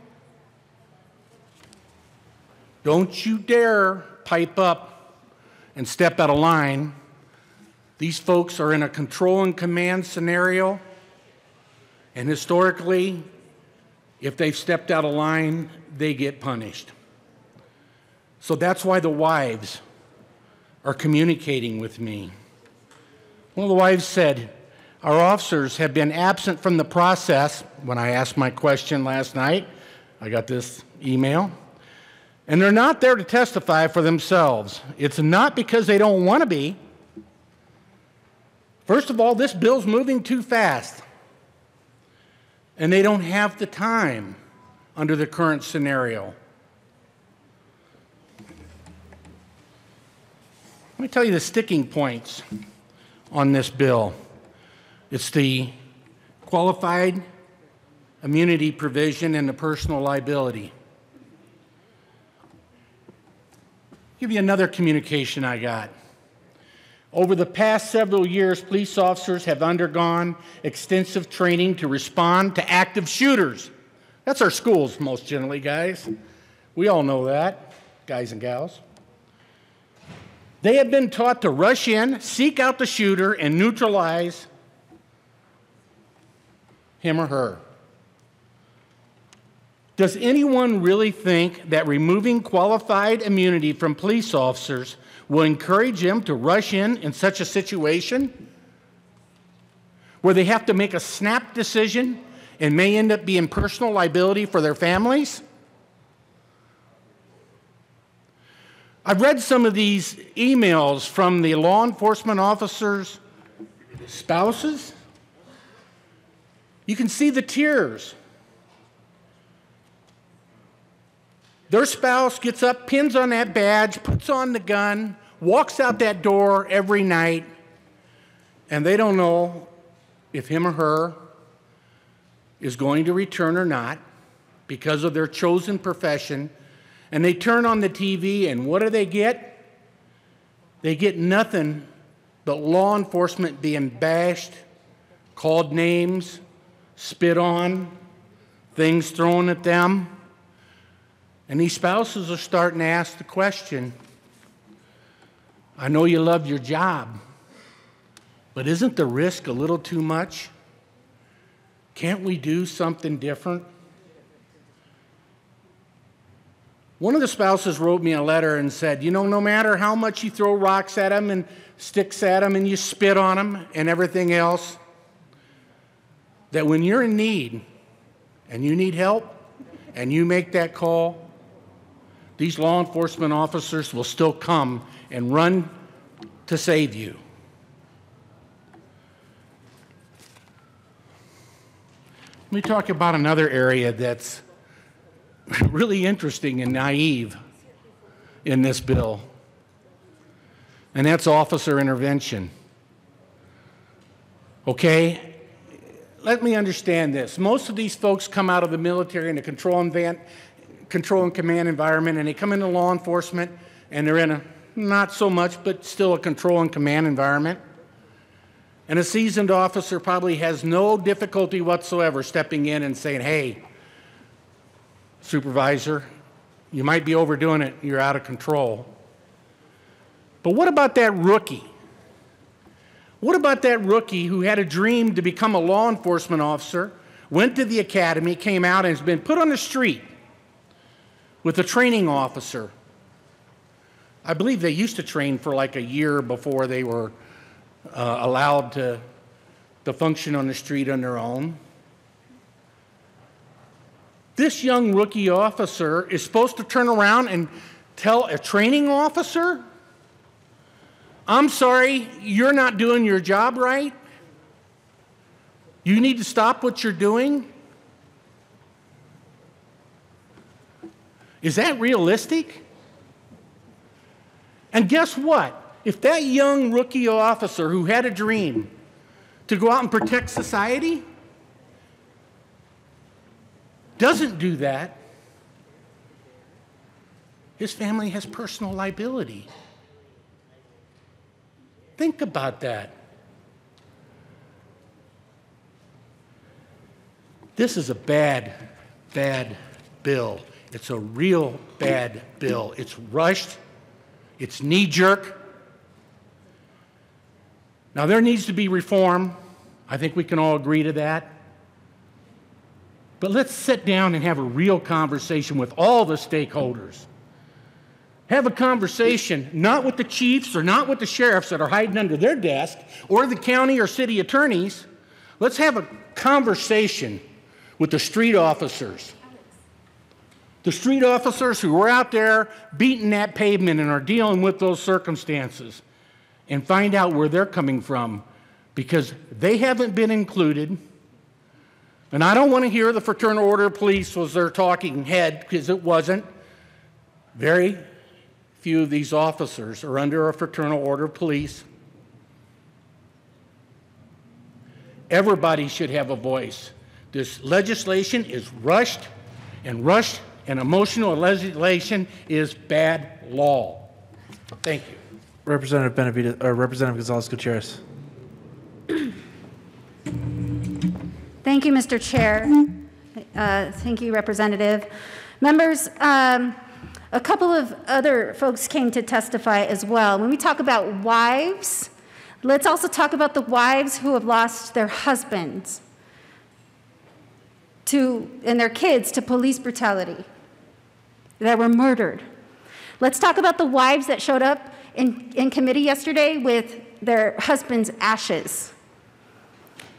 Don't you dare pipe up and step out of line. These folks are in a control and command scenario, and historically, if they've stepped out of line, they get punished. So that's why the wives are communicating with me. One of the wives said, our officers have been absent from the process. When I asked my question last night, I got this email. And they're not there to testify for themselves. It's not because they don't want to be. First of all, this bill's moving too fast. And they don't have the time under the current scenario. Let me tell you the sticking points on this bill. It's the qualified immunity provision and the personal liability. Give you another communication I got. Over the past several years, police officers have undergone extensive training to respond to active shooters. That's our schools, most generally, guys. We all know that, guys and gals. They have been taught to rush in, seek out the shooter, and neutralize him or her. Does anyone really think that removing qualified immunity from police officers will encourage them to rush in such a situation where they have to make a snap decision and may end up being personal liability for their families? I've read some of these emails from the law enforcement officers' spouses. You can see the tears. Their spouse gets up, pins on that badge, puts on the gun, walks out that door every night, and they don't know if him or her is going to return or not because of their chosen profession. And they turn on the TV, and what do they get? They get nothing but law enforcement being bashed, called names, spit on, things thrown at them. And these spouses are starting to ask the question, I know you love your job, but isn't the risk a little too much? Can't we do something different? One of the spouses wrote me a letter and said, you know, no matter how much you throw rocks at them and sticks at them and you spit on them and everything else, that when you're in need and you need help and you make that call, these law enforcement officers will still come and run to save you. Let me talk about another area that's really interesting and naive in this bill, and that's officer intervention. Okay? Let me understand this. Most of these folks come out of the military in a control and command environment, and they come into law enforcement, and they're in a not so much, but still a control and command environment. And a seasoned officer probably has no difficulty whatsoever stepping in and saying, hey, supervisor, you might be overdoing it, you're out of control. But what about that rookie? What about that rookie who had a dream to become a law enforcement officer, went to the academy, came out, and has been put on the street with a training officer? I believe they used to train for like a year before they were allowed to function on the street on their own. This young rookie officer is supposed to turn around and tell a training officer, I'm sorry, you're not doing your job right. You need to stop what you're doing. Is that realistic? And guess what? If that young rookie officer who had a dream to go out and protect society doesn't do that, his family has personal liability. Think about that. This is a bad, bad bill. It's a real bad bill. It's rushed. It's knee-jerk. Now, there needs to be reform. I think we can all agree to that. But let's sit down and have a real conversation with all the stakeholders. Have a conversation not with the chiefs or not with the sheriffs that are hiding under their desk or the county or city attorneys. Let's have a conversation with the street officers. The street officers who are out there beating that pavement and are dealing with those circumstances, and find out where they're coming from, because they haven't been included. And I don't want to hear the Fraternal Order of Police was their talking head, because it wasn't. Very few of these officers are under a Fraternal Order of Police. Everybody should have a voice. This legislation is rushed, and emotional legislation is bad law. Thank you. Representative Benavides, or Representative Gonzalez Gutierrez. Thank you, Mr. Chair. Thank you, Representative. Members, a couple of other folks came to testify as well. When we talk about wives, let's also talk about the wives who have lost their husbands and their kids to police brutality, that were murdered. Let's talk about the wives that showed up in committee yesterday with their husband's ashes.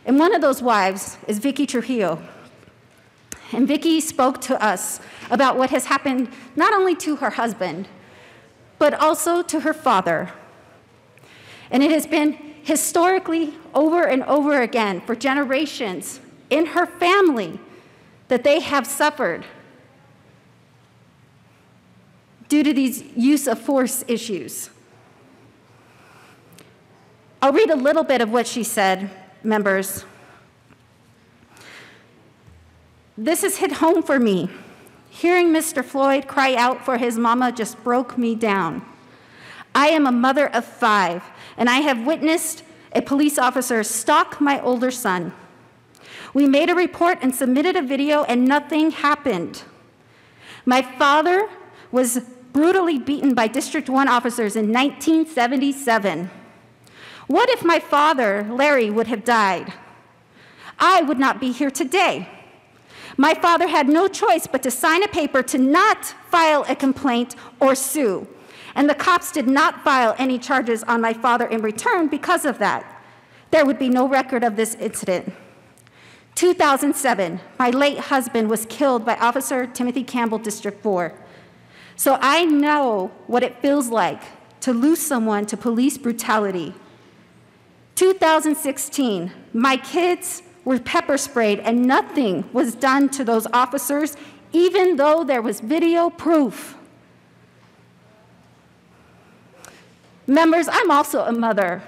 And one of those wives is Vicky Trujillo. And Vicky spoke to us about what has happened not only to her husband, but also to her father. And it has been historically over and over again for generations in her family that they have suffered due to these use of force issues. I'll read a little bit of what she said, members. This has hit home for me. Hearing Mr. Floyd cry out for his mama just broke me down. I am a mother of 5, and I have witnessed a police officer stalk my older son. We made a report and submitted a video, and nothing happened. My father was brutally beaten by District 1 officers in 1977. What if my father, Larry, would have died? I would not be here today. My father had no choice but to sign a paper to not file a complaint or sue. And the cops did not file any charges on my father in return because of that. There would be no record of this incident. 2007, my late husband was killed by Officer Timothy Campbell, District 4. So I know what it feels like to lose someone to police brutality. 2016, my kids were pepper sprayed and nothing was done to those officers, even though there was video proof. Members, I'm also a mother.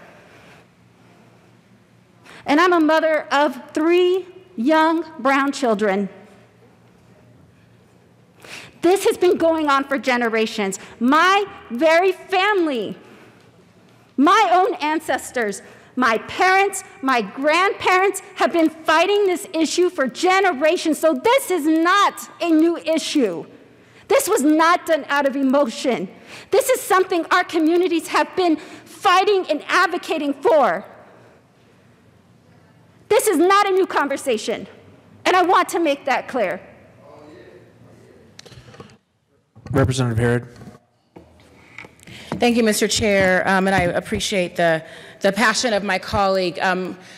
And I'm a mother of 3 young brown children. This has been going on for generations. My very family, my own ancestors, my parents, my grandparents have been fighting this issue for generations, so this is not a new issue. This was not done out of emotion. This is something our communities have been fighting and advocating for. This is not a new conversation, and I want to make that clear. Representative Herod. Thank you, Mr. Chair, and I appreciate the passion of my colleague.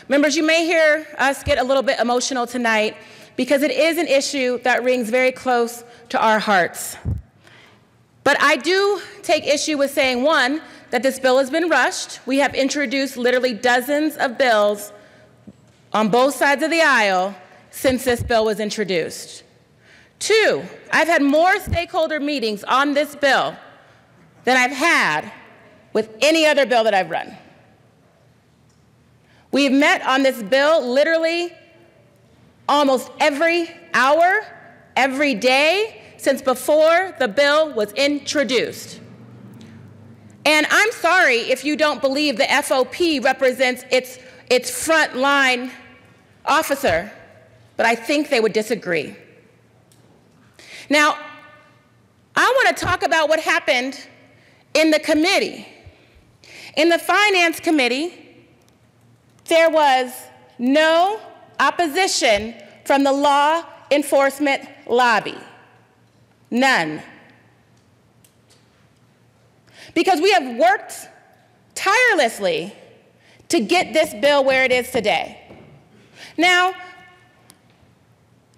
Members, you may hear us get a little bit emotional tonight because it is an issue that rings very close to our hearts. But I do take issue with saying, 1, that this bill has been rushed. We have introduced literally dozens of bills on both sides of the aisle since this bill was introduced. 2, I've had more stakeholder meetings on this bill than I've had with any other bill that I've run. We've met on this bill literally almost every hour, every day since before the bill was introduced. And I'm sorry if you don't believe the FOP represents its frontline officer, but I think they would disagree. Now, I want to talk about what happened in the committee. In the Finance Committee, there was no opposition from the law enforcement lobby. None. Because we have worked tirelessly to get this bill where it is today. Now,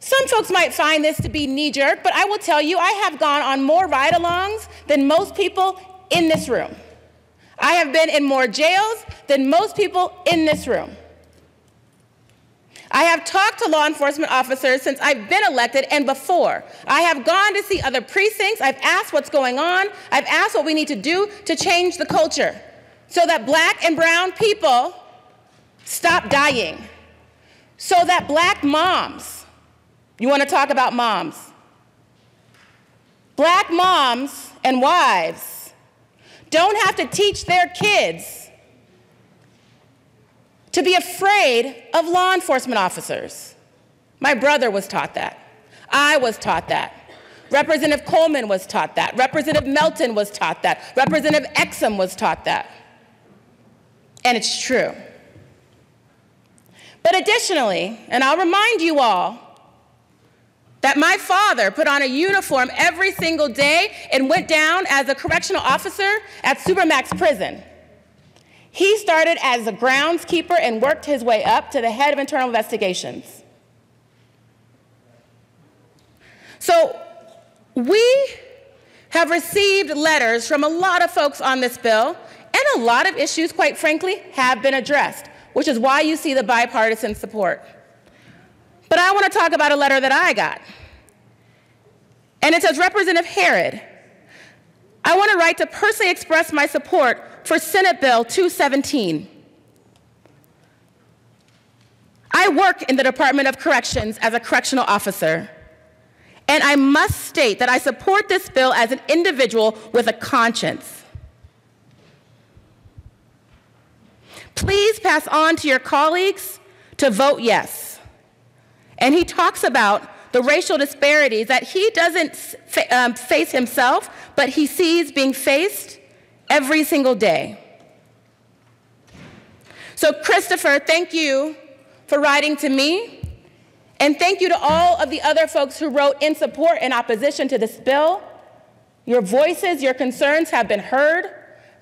some folks might find this to be knee-jerk, but I will tell you, I have gone on more ride-alongs than most people in this room. I have been in more jails than most people in this room. I have talked to law enforcement officers since I've been elected and before. I have gone to see other precincts. I've asked what's going on. I've asked what we need to do to change the culture so that black and brown people stop dying, so that black moms, you want to talk about moms, black moms and wives don't have to teach their kids to be afraid of law enforcement officers. My brother was taught that. I was taught that. Representative Coleman was taught that. Representative Melton was taught that. Representative Exum was taught that. And it's true. But additionally, and I'll remind you all, that my father put on a uniform every single day and went down as a correctional officer at Supermax Prison. He started as a groundskeeper and worked his way up to the head of internal investigations. So we have received letters from a lot of folks on this bill, and a lot of issues, quite frankly, have been addressed, which is why you see the bipartisan support. But I want to talk about a letter that I got. And it says, Representative Herod, I want to write to personally express my support for Senate Bill 217. I work in the Department of Corrections as a correctional officer, and I must state that I support this bill as an individual with a conscience. Please pass on to your colleagues to vote yes. And he talks about the racial disparities that he doesn't face himself, but he sees being faced every single day. So Christopher, thank you for writing to me, and thank you to all of the other folks who wrote in support and opposition to this bill. Your voices, your concerns have been heard.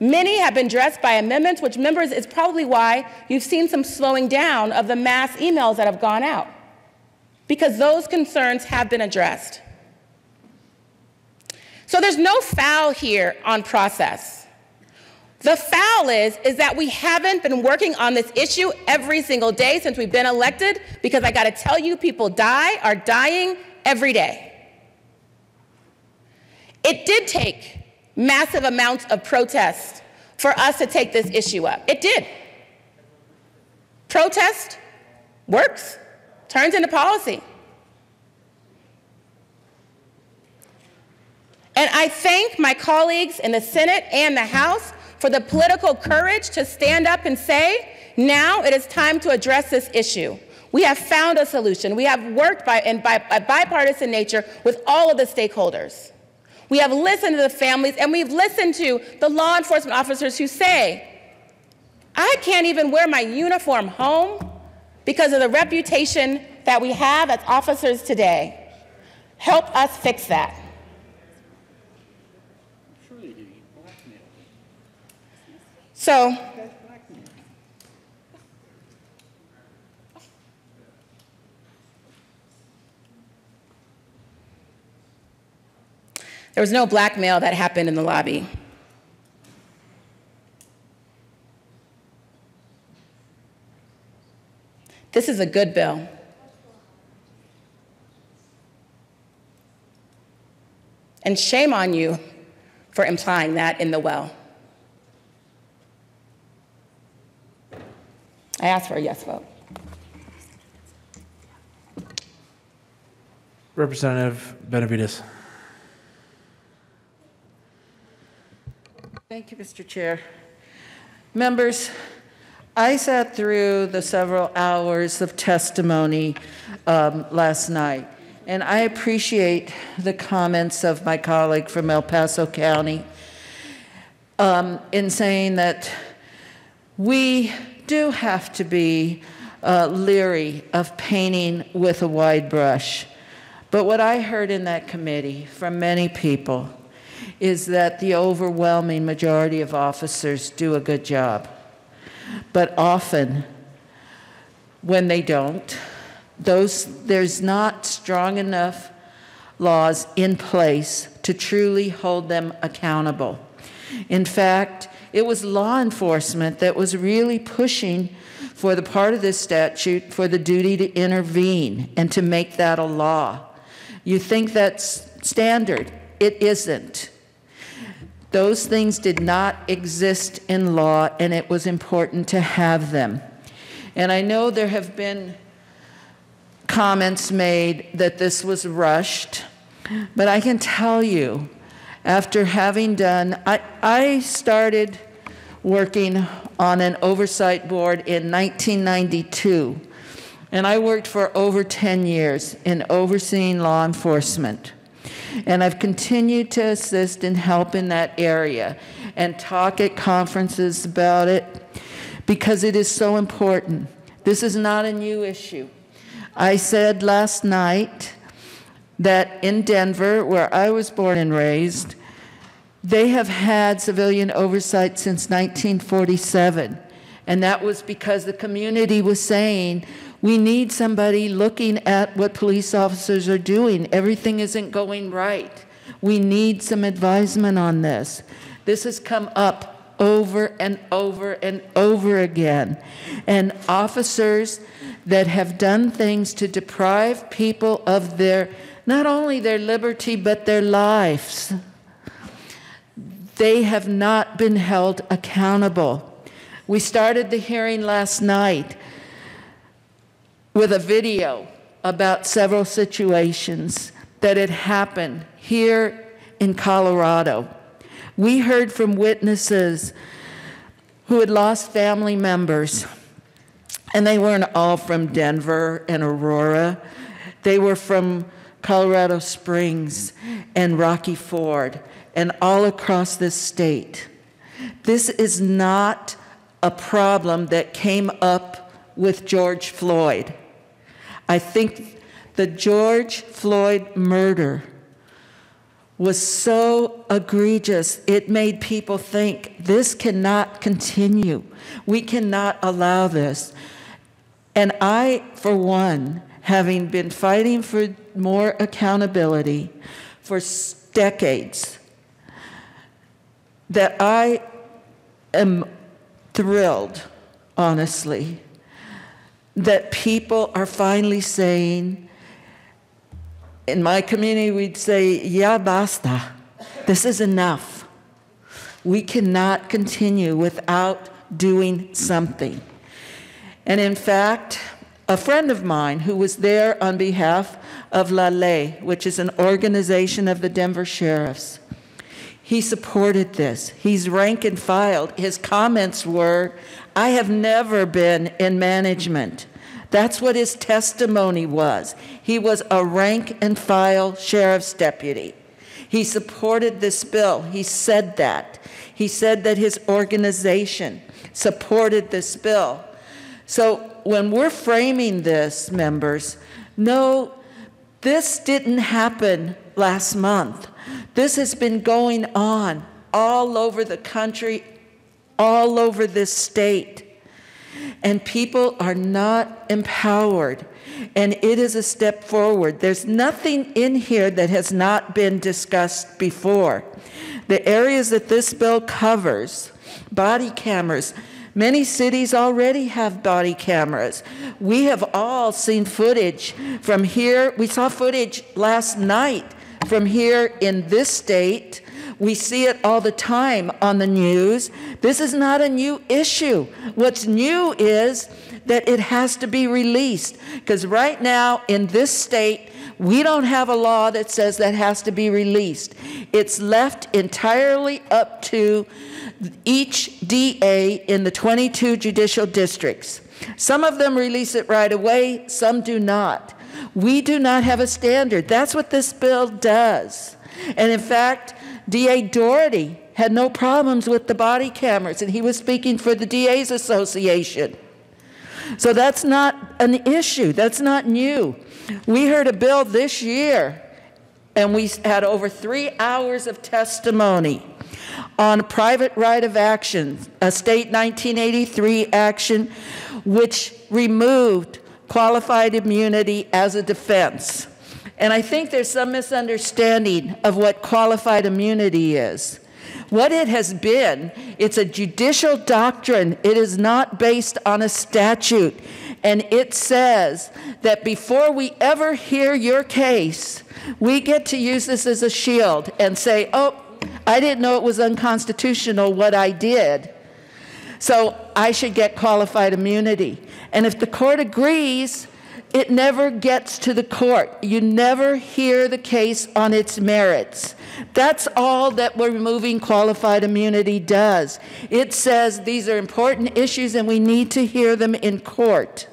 Many have been addressed by amendments, which, members, is probably why you've seen some slowing down of the mass emails that have gone out, because those concerns have been addressed. So there's no foul here on process. The foul is that we haven't been working on this issue every single day since we've been elected, because I gotta tell you, people are dying every day. It did take massive amounts of protest for us to take this issue up. It did. Protest works, turns into policy. And I thank my colleagues in the Senate and the House for the political courage to stand up and say, now it is time to address this issue. We have found a solution. We have worked by bipartisan nature with all of the stakeholders. We have listened to the families, and we've listened to the law enforcement officers who say, I can't even wear my uniform home because of the reputation that we have as officers today. Help us fix that. So, there was no blackmail that happened in the lobby. This is a good bill. And shame on you for implying that in the well. I ask for a yes vote. Representative Benavides. Thank you, Mr. Chair. Members, I sat through the several hours of testimony last night, and I appreciate the comments of my colleague from El Paso County in saying that we do have to be leery of painting with a wide brush. But what I heard in that committee from many people is that the overwhelming majority of officers do a good job. But often, when they don't, there's not strong enough laws in place to truly hold them accountable. In fact, it was law enforcement that was really pushing for the part of this statute for the duty to intervene and to make that a law. You think that's standard. It isn't. Those things did not exist in law, and it was important to have them. And I know there have been comments made that this was rushed, but I can tell you, after having done, I started working on an oversight board in 1992, and I worked for over 10 years in overseeing law enforcement. And I've continued to assist and help in that area and talk at conferences about it because it is so important. This is not a new issue. I said last night that in Denver, where I was born and raised, they have had civilian oversight since 1947. And that was because the community was saying, we need somebody looking at what police officers are doing. Everything isn't going right. We need some advisement on this. This has come up over and over and over again. And officers that have done things to deprive people of their, not only their liberty, but their lives, they have not been held accountable. We started the hearing last night with a video about several situations that had happened here in Colorado. We heard from witnesses who had lost family members, and they weren't all from Denver and Aurora. They were from Colorado Springs and Rocky Ford and all across this state. This is not a problem that came up with George Floyd. I think the George Floyd murder was so egregious, it made people think, this cannot continue. We cannot allow this. And I, for one, having been fighting for more accountability for decades, that I am thrilled, honestly, that people are finally saying, in my community we'd say, ya basta, this is enough. We cannot continue without doing something. And in fact, a friend of mine who was there on behalf of La Ley, which is an organization of the Denver sheriffs, he supported this. He's rank and filed. His comments were, I have never been in management. That's what his testimony was. He was a rank and file sheriff's deputy. He supported this bill. He said that. He said that his organization supported this bill. So when we're framing this, members, no, this didn't happen last month. This has been going on all over the country, all over this state. And people are not empowered. And it is a step forward. There's nothing in here that has not been discussed before. The areas that this bill covers, body cameras, many cities already have body cameras. We have all seen footage from here. We saw footage last night from here in this state. We see it all the time on the news. This is not a new issue. What's new is that it has to be released. Because right now in this state, We don't have a law that says that has to be released. It's left entirely up to each DA in the 22 judicial districts. Some of them release it right away, some do not. We do not have a standard. That's what this bill does. And in fact, DA Doherty had no problems with the body cameras, and he was speaking for the DA's Association. So that's not an issue. That's not new. We heard a bill this year, and we had over 3 hours of testimony on private right of action, a state 1983 action, which removed qualified immunity as a defense. And I think there's some misunderstanding of what qualified immunity is. What it has been, it's a judicial doctrine. It is not based on a statute. And it says that before we ever hear your case, we get to use this as a shield and say, oh, I didn't know it was unconstitutional what I did, so I should get qualified immunity. And if the court agrees, it never gets to the court. You never hear the case on its merits. That's all that removing qualified immunity does. It says these are important issues and we need to hear them in court.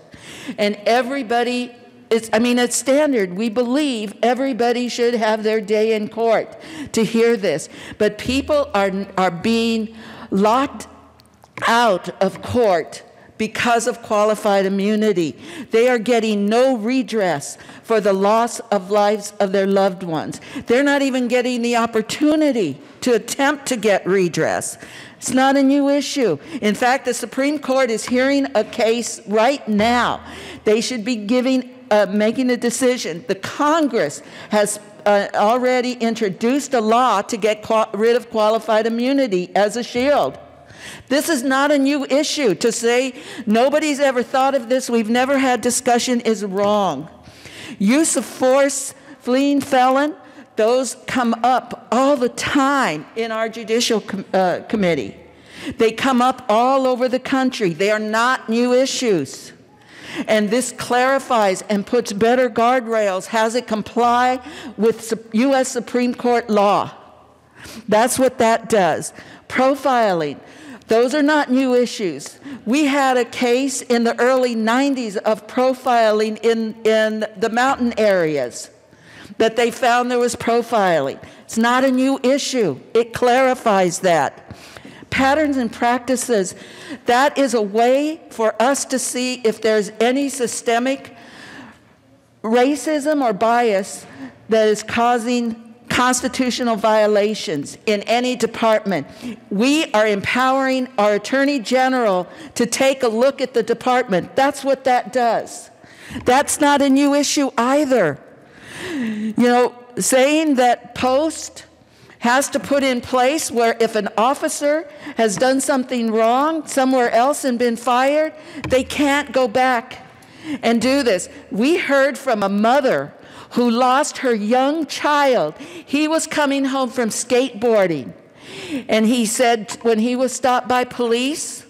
And everybody, it's standard. We believe everybody should have their day in court to hear this. But people are being locked out of court because of qualified immunity. They are getting no redress for the loss of lives of their loved ones. They're not even getting the opportunity to attempt to get redress. It's not a new issue. In fact, the Supreme Court is hearing a case right now. They should be making a decision. The Congress has already introduced a law to get rid of qualified immunity as a shield. This is not a new issue. To say nobody's ever thought of this, we've never had discussion, is wrong. Use of force, fleeing felon, those come up all the time in our judicial committee. They come up all over the country. They are not new issues. And this clarifies and puts better guardrails, has it comply with U.S. Supreme Court law. That's what that does. Profiling. Those are not new issues. We had a case in the early 90s of profiling in the mountain areas, that they found there was profiling. It's not a new issue. It clarifies that. Patterns and practices, that is a way for us to see if there's any systemic racism or bias that is causing constitutional violations in any department. We are empowering our Attorney General to take a look at the department. That's what that does. That's not a new issue either. You know, saying that post has to put in place where if an officer has done something wrong somewhere else and been fired, they can't go back and do this. We heard from a mother who lost her young child. He was coming home from skateboarding, and he said when he was stopped by police,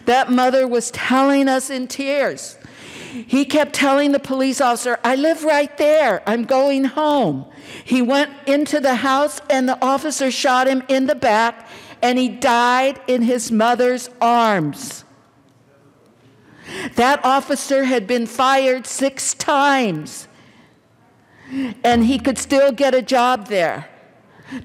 that mother was telling us in tears. He kept telling the police officer, I live right there, I'm going home. He went into the house and the officer shot him in the back and he died in his mother's arms. That officer had been fired 6 times. And he could still get a job there.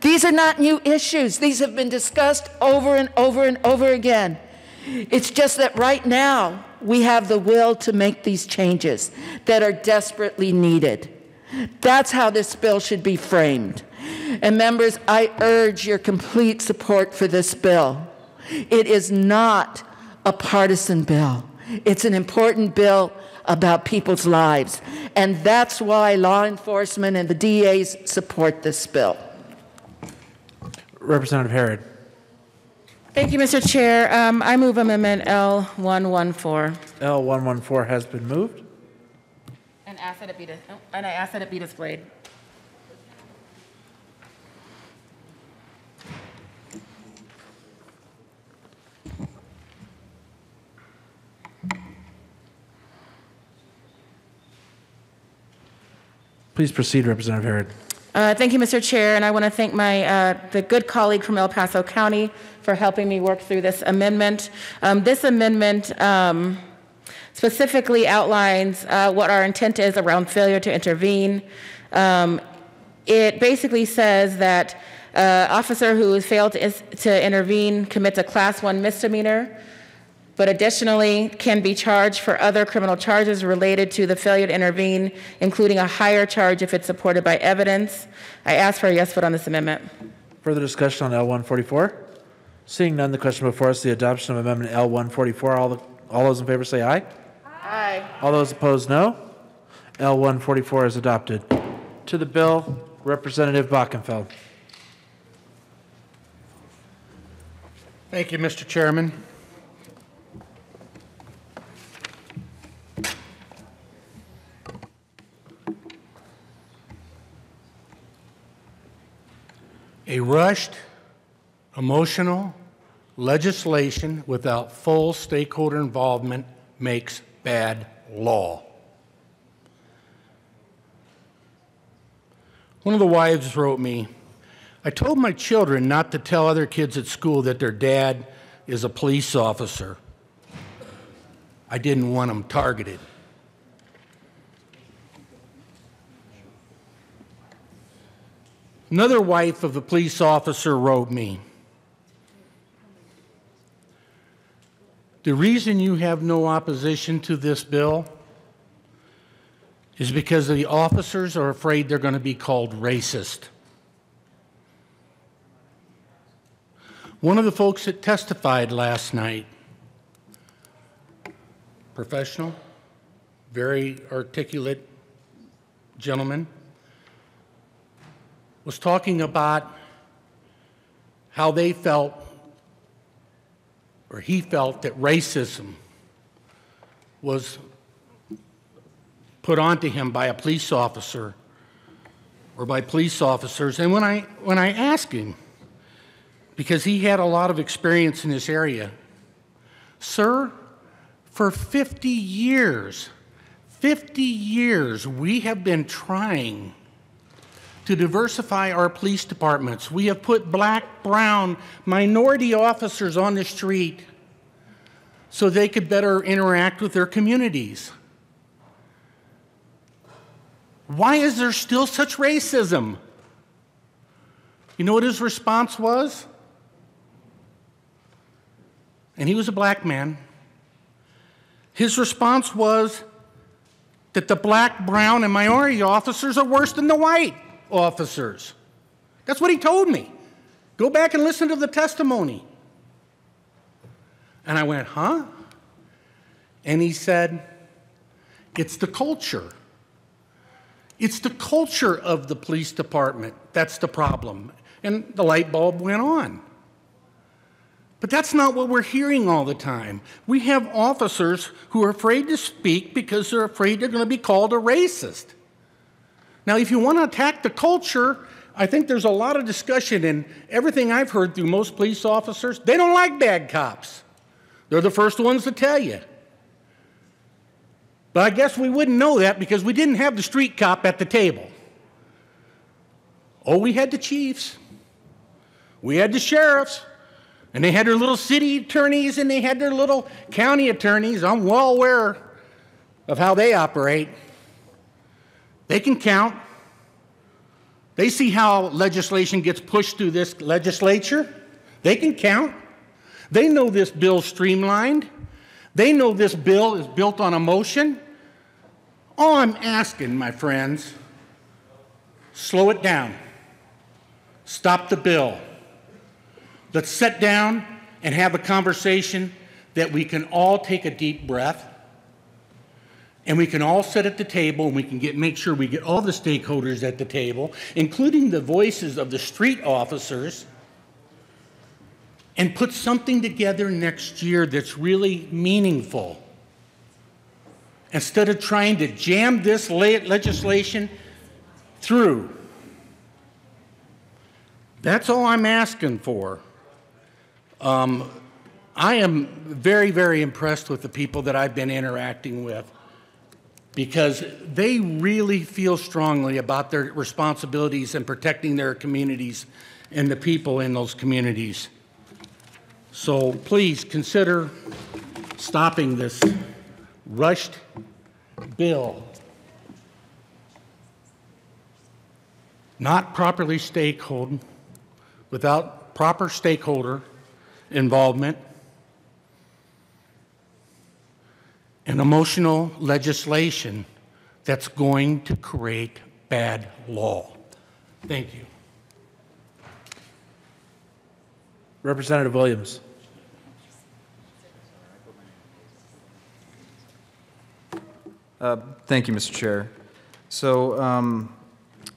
These are not new issues. These have been discussed over and over and over again. It's just that right now we have the will to make these changes that are desperately needed. That's how this bill should be framed. And members, I urge your complete support for this bill. It is not a partisan bill. It's an important bill about people's lives. And that's why law enforcement and the DAs support this bill. Representative Herod. Thank you, Mr. Chair. I move Amendment L114. L114 has been moved. And I ask that it be displayed. Please proceed, Representative Herod. Thank you, Mr. Chair, and I want to thank the good colleague from El Paso County for helping me work through this amendment. This amendment specifically outlines what our intent is around failure to intervene. It basically says that officer who has failed to intervene commits a Class 1 misdemeanor, but additionally can be charged for other criminal charges related to the failure to intervene, including a higher charge if it's supported by evidence. I ask for a yes vote on this amendment. Further discussion on L144? Seeing none, the question before us, the adoption of Amendment L144. All those in favor say aye. Aye. All those opposed, no. L144 is adopted. To the bill, Representative Bockenfeld. Thank you, Mr. Chairman. A rushed, emotional legislation without full stakeholder involvement makes bad law. One of the wives wrote me, I told my children not to tell other kids at school that their dad is a police officer. I didn't want them targeted. Another wife of a police officer wrote me, the reason you have no opposition to this bill is because the officers are afraid they're going to be called racist. One of the folks that testified last night, professional, very articulate gentleman, was talking about how they felt, or he felt, that racism was put onto him by a police officer or by police officers. And when I asked him, because he had a lot of experience in this area, sir, for 50 years, we have been trying to diversify our police departments. We have put black, brown, minority officers on the street so they could better interact with their communities. Why is there still such racism? You know what his response was? And he was a black man. His response was that the black, brown, and minority officers are worse than the white officers. That's what he told me. Go back and listen to the testimony. And I went, huh? And he said, it's the culture. It's the culture of the police department that's the problem. And the light bulb went on. But that's not what we're hearing all the time. We have officers who are afraid to speak because they're afraid they're going to be called a racist. Now, if you want to attack the culture, I think there's a lot of discussion, and everything I've heard through most police officers, they don't like bad cops. They're the first ones to tell you. But I guess we wouldn't know that because we didn't have the street cop at the table. Oh, we had the chiefs. We had the sheriffs. And they had their little city attorneys and they had their little county attorneys. I'm well aware of how they operate. They can count. They see how legislation gets pushed through this legislature. They can count. They know this bill's streamlined. They know this bill is built on emotion. All I'm asking, my friends, slow it down. Stop the bill. Let's sit down and have a conversation that we can all take a deep breath and we can all sit at the table and we can make sure we get all the stakeholders at the table, including the voices of the street officers, and put something together next year that's really meaningful. Instead of trying to jam this legislation through. That's all I'm asking for. I am very, very impressed with the people that I've been interacting with. because they really feel strongly about their responsibilities in protecting their communities and the people in those communities. So please consider stopping this rushed bill. Not properly stakeholder, without proper stakeholder involvement, and emotional legislation that's going to create bad law. Thank you. Representative Williams. Thank you, Mr. Chair. So,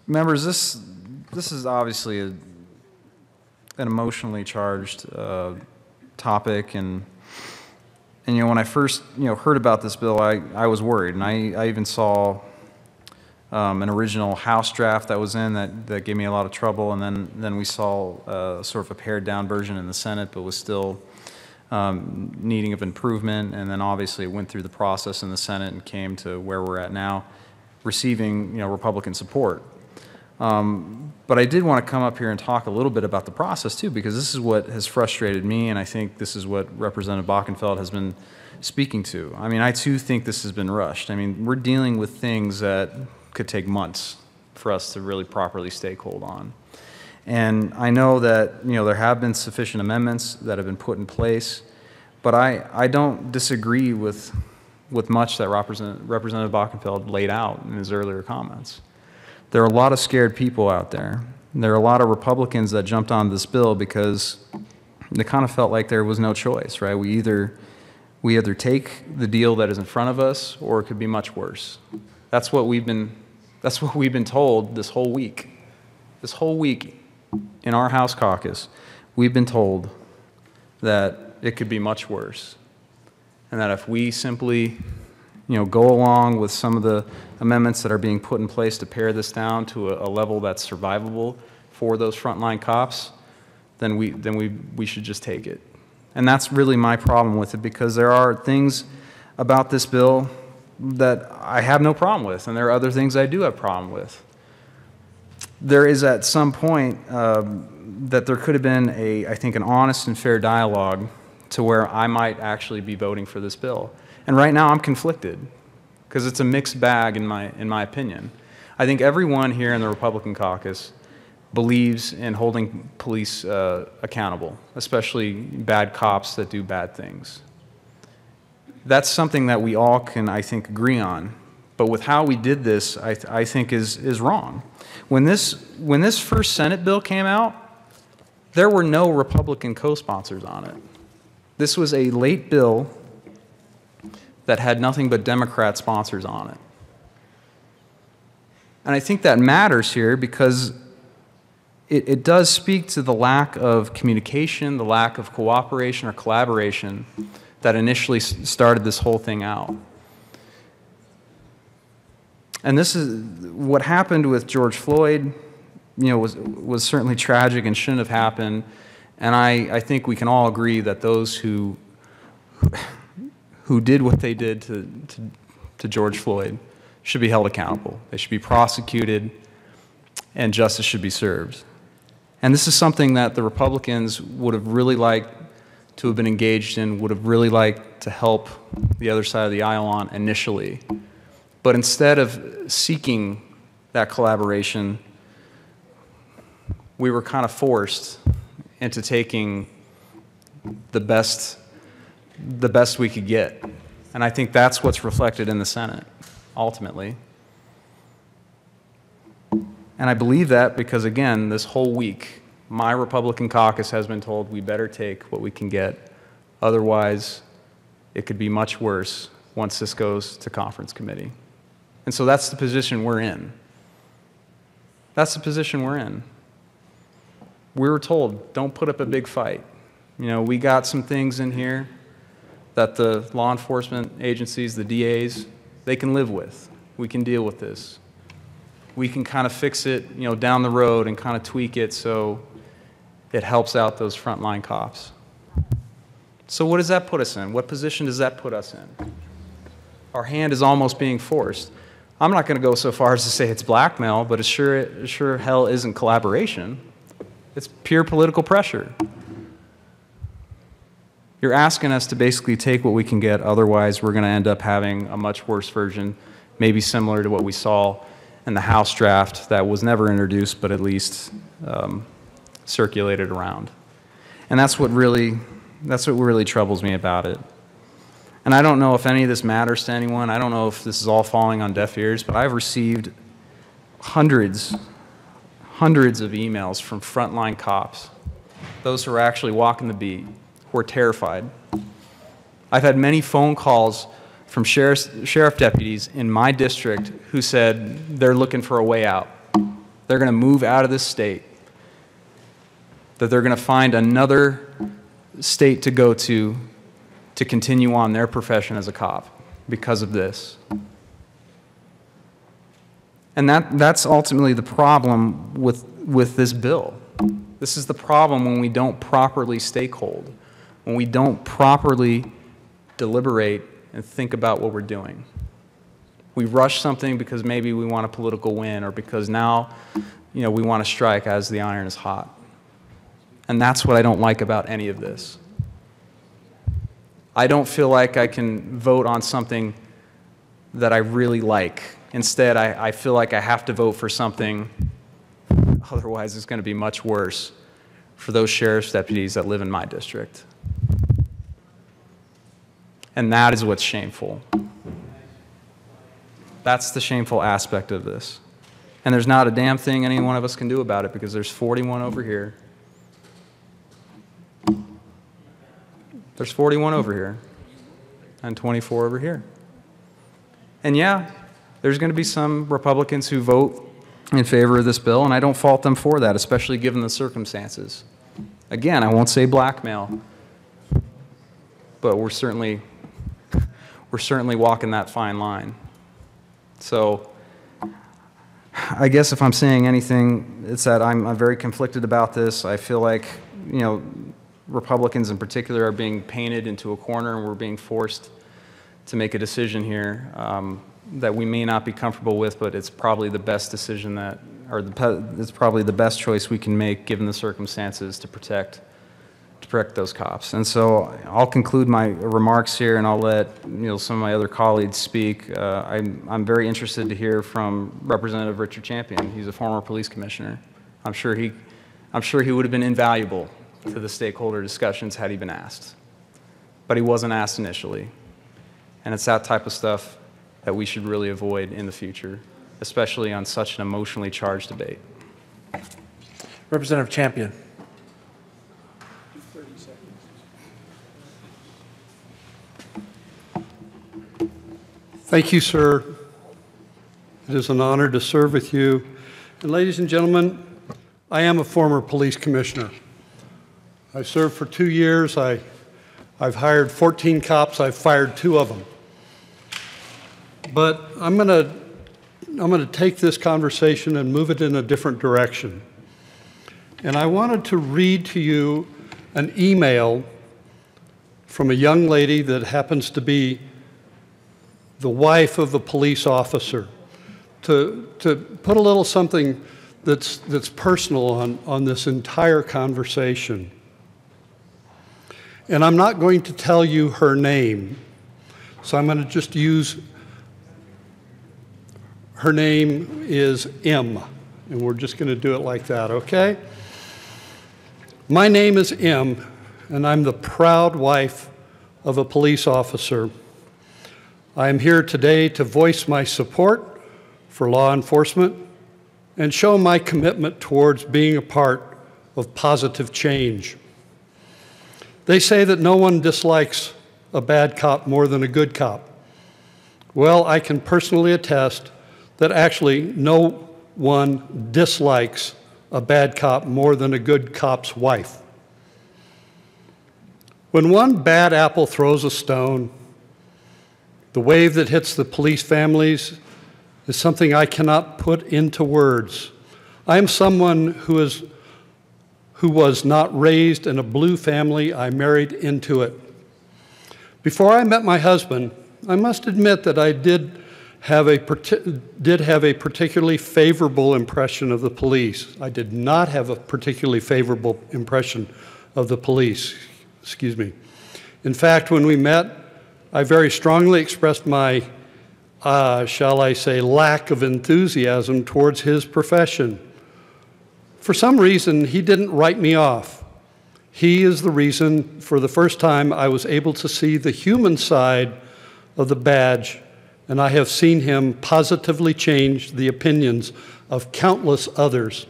members, this is obviously an emotionally charged topic, and you know, when I first heard about this bill, I was worried, and I even saw an original House draft that was in that gave me a lot of trouble, and then we saw sort of a pared down version in the Senate, but was still needing of improvement, and then obviously it went through the process in the Senate and came to where we're at now, receiving Republican support. But I did want to come up here and talk a little bit about the process too, because this is what has frustrated me, and I think this is what Representative Bockenfeld has been speaking to. I mean, I too think this has been rushed. I mean, we're dealing with things that could take months for us to really properly stakehold on. And I know that there have been sufficient amendments that have been put in place, but I don't disagree with much that Representative Bockenfeld laid out in his earlier comments. There are a lot of scared people out there. There are a lot of Republicans that jumped on this bill because they kind of felt like there was no choice, right? We either take the deal that is in front of us, or it could be much worse. That's what we've been told this whole week. This whole week in our House caucus, we've been told that it could be much worse, and that if we simply go along with some of the amendments that are being put in place to pare this down to a level that's survivable for those frontline cops, then we should just take it. And that's really my problem with it, because there are things about this bill that I have no problem with, and there are other things I do have a problem with. There is at some point that there could have been I think an honest and fair dialogue to where I might actually be voting for this bill. And right now I'm conflicted because it's a mixed bag in my opinion. I think everyone here in the Republican caucus believes in holding police accountable, especially bad cops that do bad things. That's something that we all can, I think, agree on. But with how we did this, I think is wrong. When this first Senate bill came out, there were no Republican co-sponsors on it. This was a late bill that had nothing but Democrat sponsors on it. And I think that matters here because it does speak to the lack of communication, the lack of cooperation or collaboration that initially started this whole thing out. And this is what happened with George Floyd, was certainly tragic and shouldn't have happened. And I think we can all agree that those who did what they did to George Floyd should be held accountable. They should be prosecuted, and justice should be served. And this is something that the Republicans would have really liked to have been engaged in, would have really liked to help the other side of the aisle on initially. But instead of seeking that collaboration, we were kind of forced into taking the best we could get. And I think that's what's reflected in the Senate, ultimately. And I believe that because, again, this whole week, my Republican caucus has been told we better take what we can get. Otherwise, it could be much worse once this goes to conference committee. And so that's the position we're in. That's the position we're in. We were told, don't put up a big fight. We got some things in here that the law enforcement agencies, the DAs, they can live with. We can deal with this. We can kind of fix it, down the road and kind of tweak it so it helps out those frontline cops. So what does that put us in? What position does that put us in? Our hand is almost being forced. I'm not going to go so far as to say it's blackmail, but it sure hell isn't collaboration. It's pure political pressure. You're asking us to basically take what we can get, otherwise we're going to end up having a much worse version, maybe similar to what we saw in the House draft that was never introduced, but at least circulated around. And that's what really troubles me about it. And I don't know if any of this matters to anyone. I don't know if this is all falling on deaf ears, but I've received hundreds of emails from frontline cops, those who are actually walking the beat, who are terrified. I've had many phone calls from sheriff deputies in my district who said they're looking for a way out. They're going to move out of this state, that they're going to find another state to go to continue on their profession as a cop because of this. And that's ultimately the problem with this bill. This is the problem when we don't properly stakehold, when we don't properly deliberate and think about what we're doing. We rush something because maybe we want a political win, or because now, we want to strike as the iron is hot. And that's what I don't like about any of this. I don't feel like I can vote on something that I really like. Instead, I feel like I have to vote for something, otherwise it's going to be much worse for those sheriff's deputies that live in my district. And that is what's shameful. That's the shameful aspect of this. And there's not a damn thing any one of us can do about it, because there's 41 over here. There's 41 over here and 24 over here. And yeah, there's going to be some Republicans who vote in favor of this bill, and I don't fault them for that, especially given the circumstances. Again, I won't say blackmail, but we're certainly walking that fine line. So I guess if I'm saying anything, it's that I'm very conflicted about this. I feel like, Republicans in particular are being painted into a corner, and we're being forced to make a decision here that we may not be comfortable with, but it's probably the best decision it's probably the best choice we can make given the circumstances to protect those cops. And so I'll conclude my remarks here, and I'll let some of my other colleagues speak. I'm very interested to hear from Representative Richard Champion. He's a former police commissioner. I'm sure he would have been invaluable to the stakeholder discussions had he been asked. But he wasn't asked initially. And it's that type of stuff that we should really avoid in the future, especially on such an emotionally charged debate. Representative Champion. Thank you, sir. It is an honor to serve with you. And ladies and gentlemen, I am a former police commissioner. I served for 2 years. I've hired 14 cops. I've fired 2 of them. But I'm going to take this conversation and move it in a different direction. And I wanted to read to you an email from a young lady that happens to be the wife of a police officer, to put a little something that's personal on this entire conversation. And I'm not going to tell you her name, so I'm going to just use, her name is M, and we're just going to do it like that, okay? My name is M, and I'm the proud wife of a police officer. I am here today to voice my support for law enforcement and show my commitment towards being a part of positive change. They say that no one dislikes a bad cop more than a good cop. Well, I can personally attest that actually no one dislikes a bad cop more than a good cop's wife. When one bad apple throws a stone, the wave that hits the police families is something I cannot put into words. I am someone who was not raised in a blue family. I married into it. Before I met my husband, I must admit that I did have a particularly favorable impression of the police. I did not have a particularly favorable impression of the police. Excuse me. In fact, when we met, I very strongly expressed my, shall I say, lack of enthusiasm towards his profession. For some reason, he didn't write me off. He is the reason, for the first time, I was able to see the human side of the badge, and I have seen him positively change the opinions of countless others.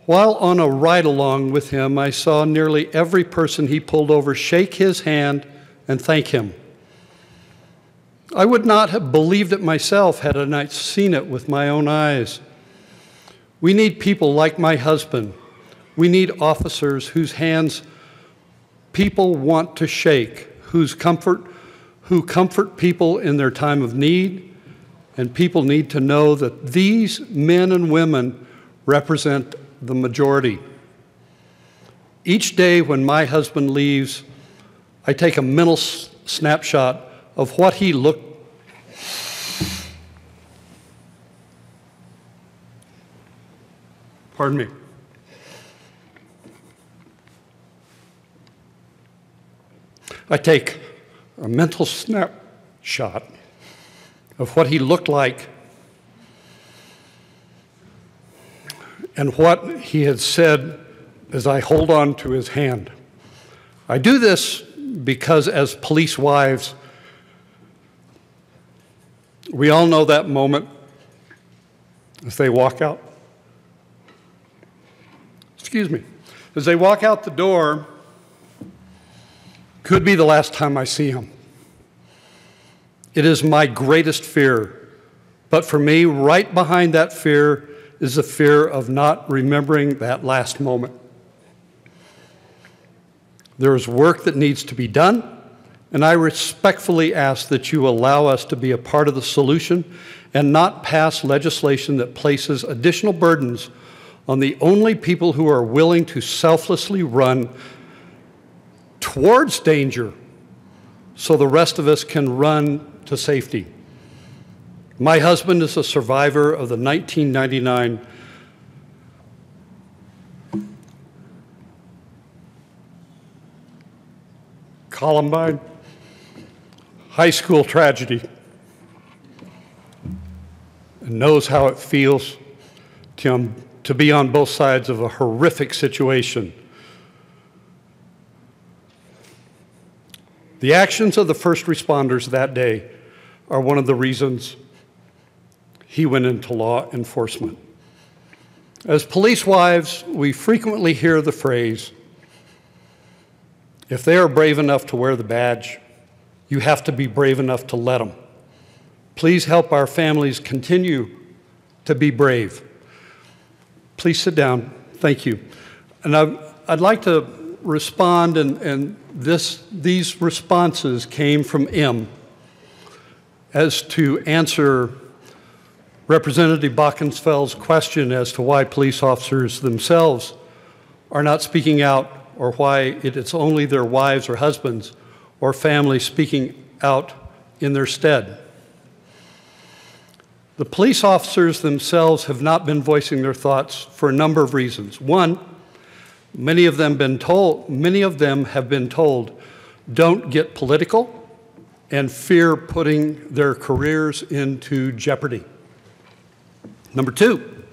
While on a ride-along with him, I saw nearly every person he pulled over shake his hand and thank him. I would not have believed it myself had I not seen it with my own eyes. We need people like my husband. We need officers whose hands people want to shake, who comfort people in their time of need, and people need to know that these men and women represent the majority. Each day when my husband leaves, I take a mental snapshot of what he looked. Pardon me. I take a mental snapshot of what he looked like and what he had said as I hold on to his hand. I do this because as police wives, we all know that moment as they walk out. Excuse me. As they walk out the door, could be the last time I see him. It is my greatest fear. But for me, right behind that fear is the fear of not remembering that last moment. There is work that needs to be done, and I respectfully ask that you allow us to be a part of the solution and not pass legislation that places additional burdens on the only people who are willing to selflessly run towards danger so the rest of us can run to safety. My husband is a survivor of the 1999 Columbine high school tragedy and knows how it feels to be on both sides of a horrific situation. The actions of the first responders that day are one of the reasons he went into law enforcement. As police wives, we frequently hear the phrase, if they are brave enough to wear the badge, you have to be brave enough to let them. Please help our families continue to be brave. Please sit down. Thank you. And I'd like to respond, and these responses came from M as to answer Representative Bachensfeld's question as to why police officers themselves are not speaking out, or why it's only their wives or husbands or families speaking out in their stead. The police officers themselves have not been voicing their thoughts for a number of reasons. One, many of them have been told, don't get political and fear putting their careers into jeopardy. Number two,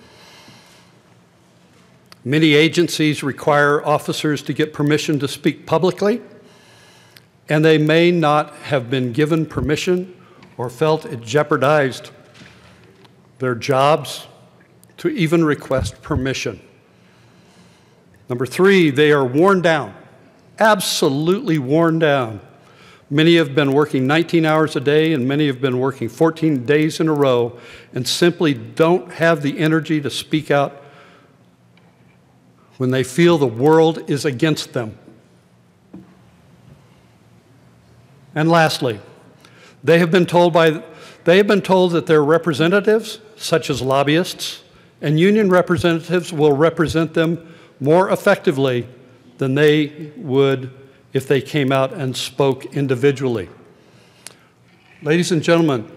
many agencies require officers to get permission to speak publicly, and they may not have been given permission or felt it jeopardized their jobs to even request permission. Number three, they are worn down, absolutely worn down. Many have been working 19 hours a day, and many have been working 14 days in a row, and simply don't have the energy to speak out when they feel the world is against them. And lastly, they have been told that their representatives, such as lobbyists and union representatives, will represent them more effectively than they would if they came out and spoke individually. Ladies and gentlemen,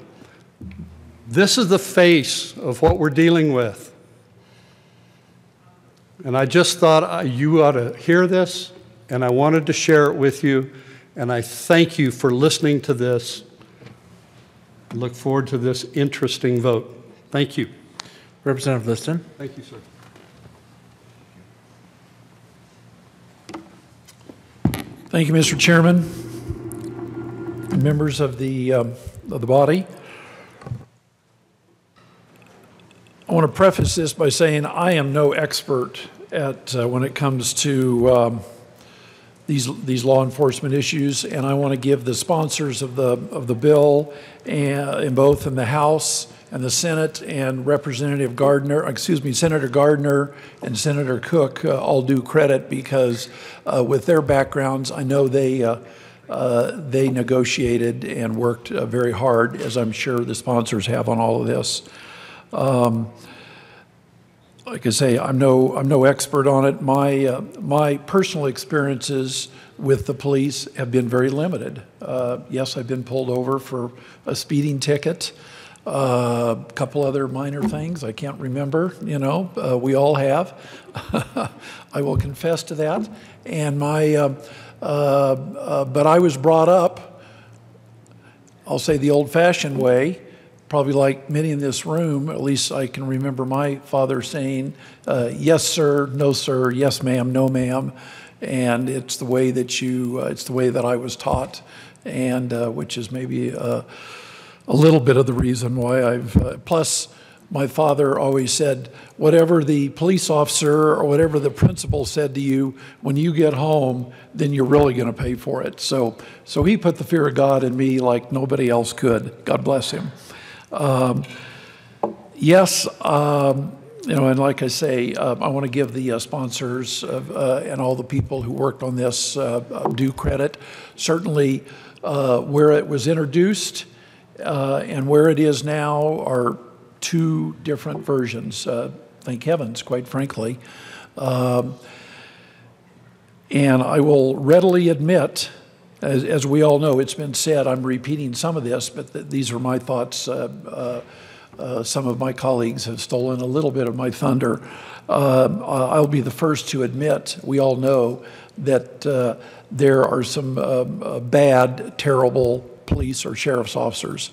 this is the face of what we're dealing with. And I just thought you ought to hear this, and I wanted to share it with you, and I thank you for listening to this. I look forward to this interesting vote. Thank you. Representative Liston. Thank you, sir. Thank you, Mr. Chairman, members of the body. I want to preface this by saying I am no expert at when it comes to these law enforcement issues, and I want to give the sponsors of the bill, in both in the House and the Senate, and Senator Gardner and Senator Cook all due credit, because with their backgrounds, I know they negotiated and worked very hard, as I'm sure the sponsors have on all of this. Like I say, I'm no expert on it. My personal experiences with the police have been very limited. Yes, I've been pulled over for a speeding ticket. A couple other minor things I can't remember, we all have. I will confess to that. And but I was brought up, I'll say the old-fashioned way, probably like many in this room. At least I can remember my father saying, yes, sir, no, sir, yes, ma'am, no, ma'am. And it's the way that it's the way that I was taught, and which is maybe a little bit of the reason why plus my father always said, whatever the police officer or whatever the principal said to you, when you get home, then you're really going to pay for it. So he put the fear of God in me like nobody else could. God bless him. Yes, and like I say, I want to give the sponsors and all the people who worked on this due credit. Certainly, where it was introduced and where it is now are two different versions. Thank heavens, quite frankly. And I will readily admit, as we all know, it's been said, I'm repeating some of this, but these are my thoughts. Some of my colleagues have stolen a little bit of my thunder. I'll be the first to admit, we all know that there are some bad, terrible police or sheriff's officers.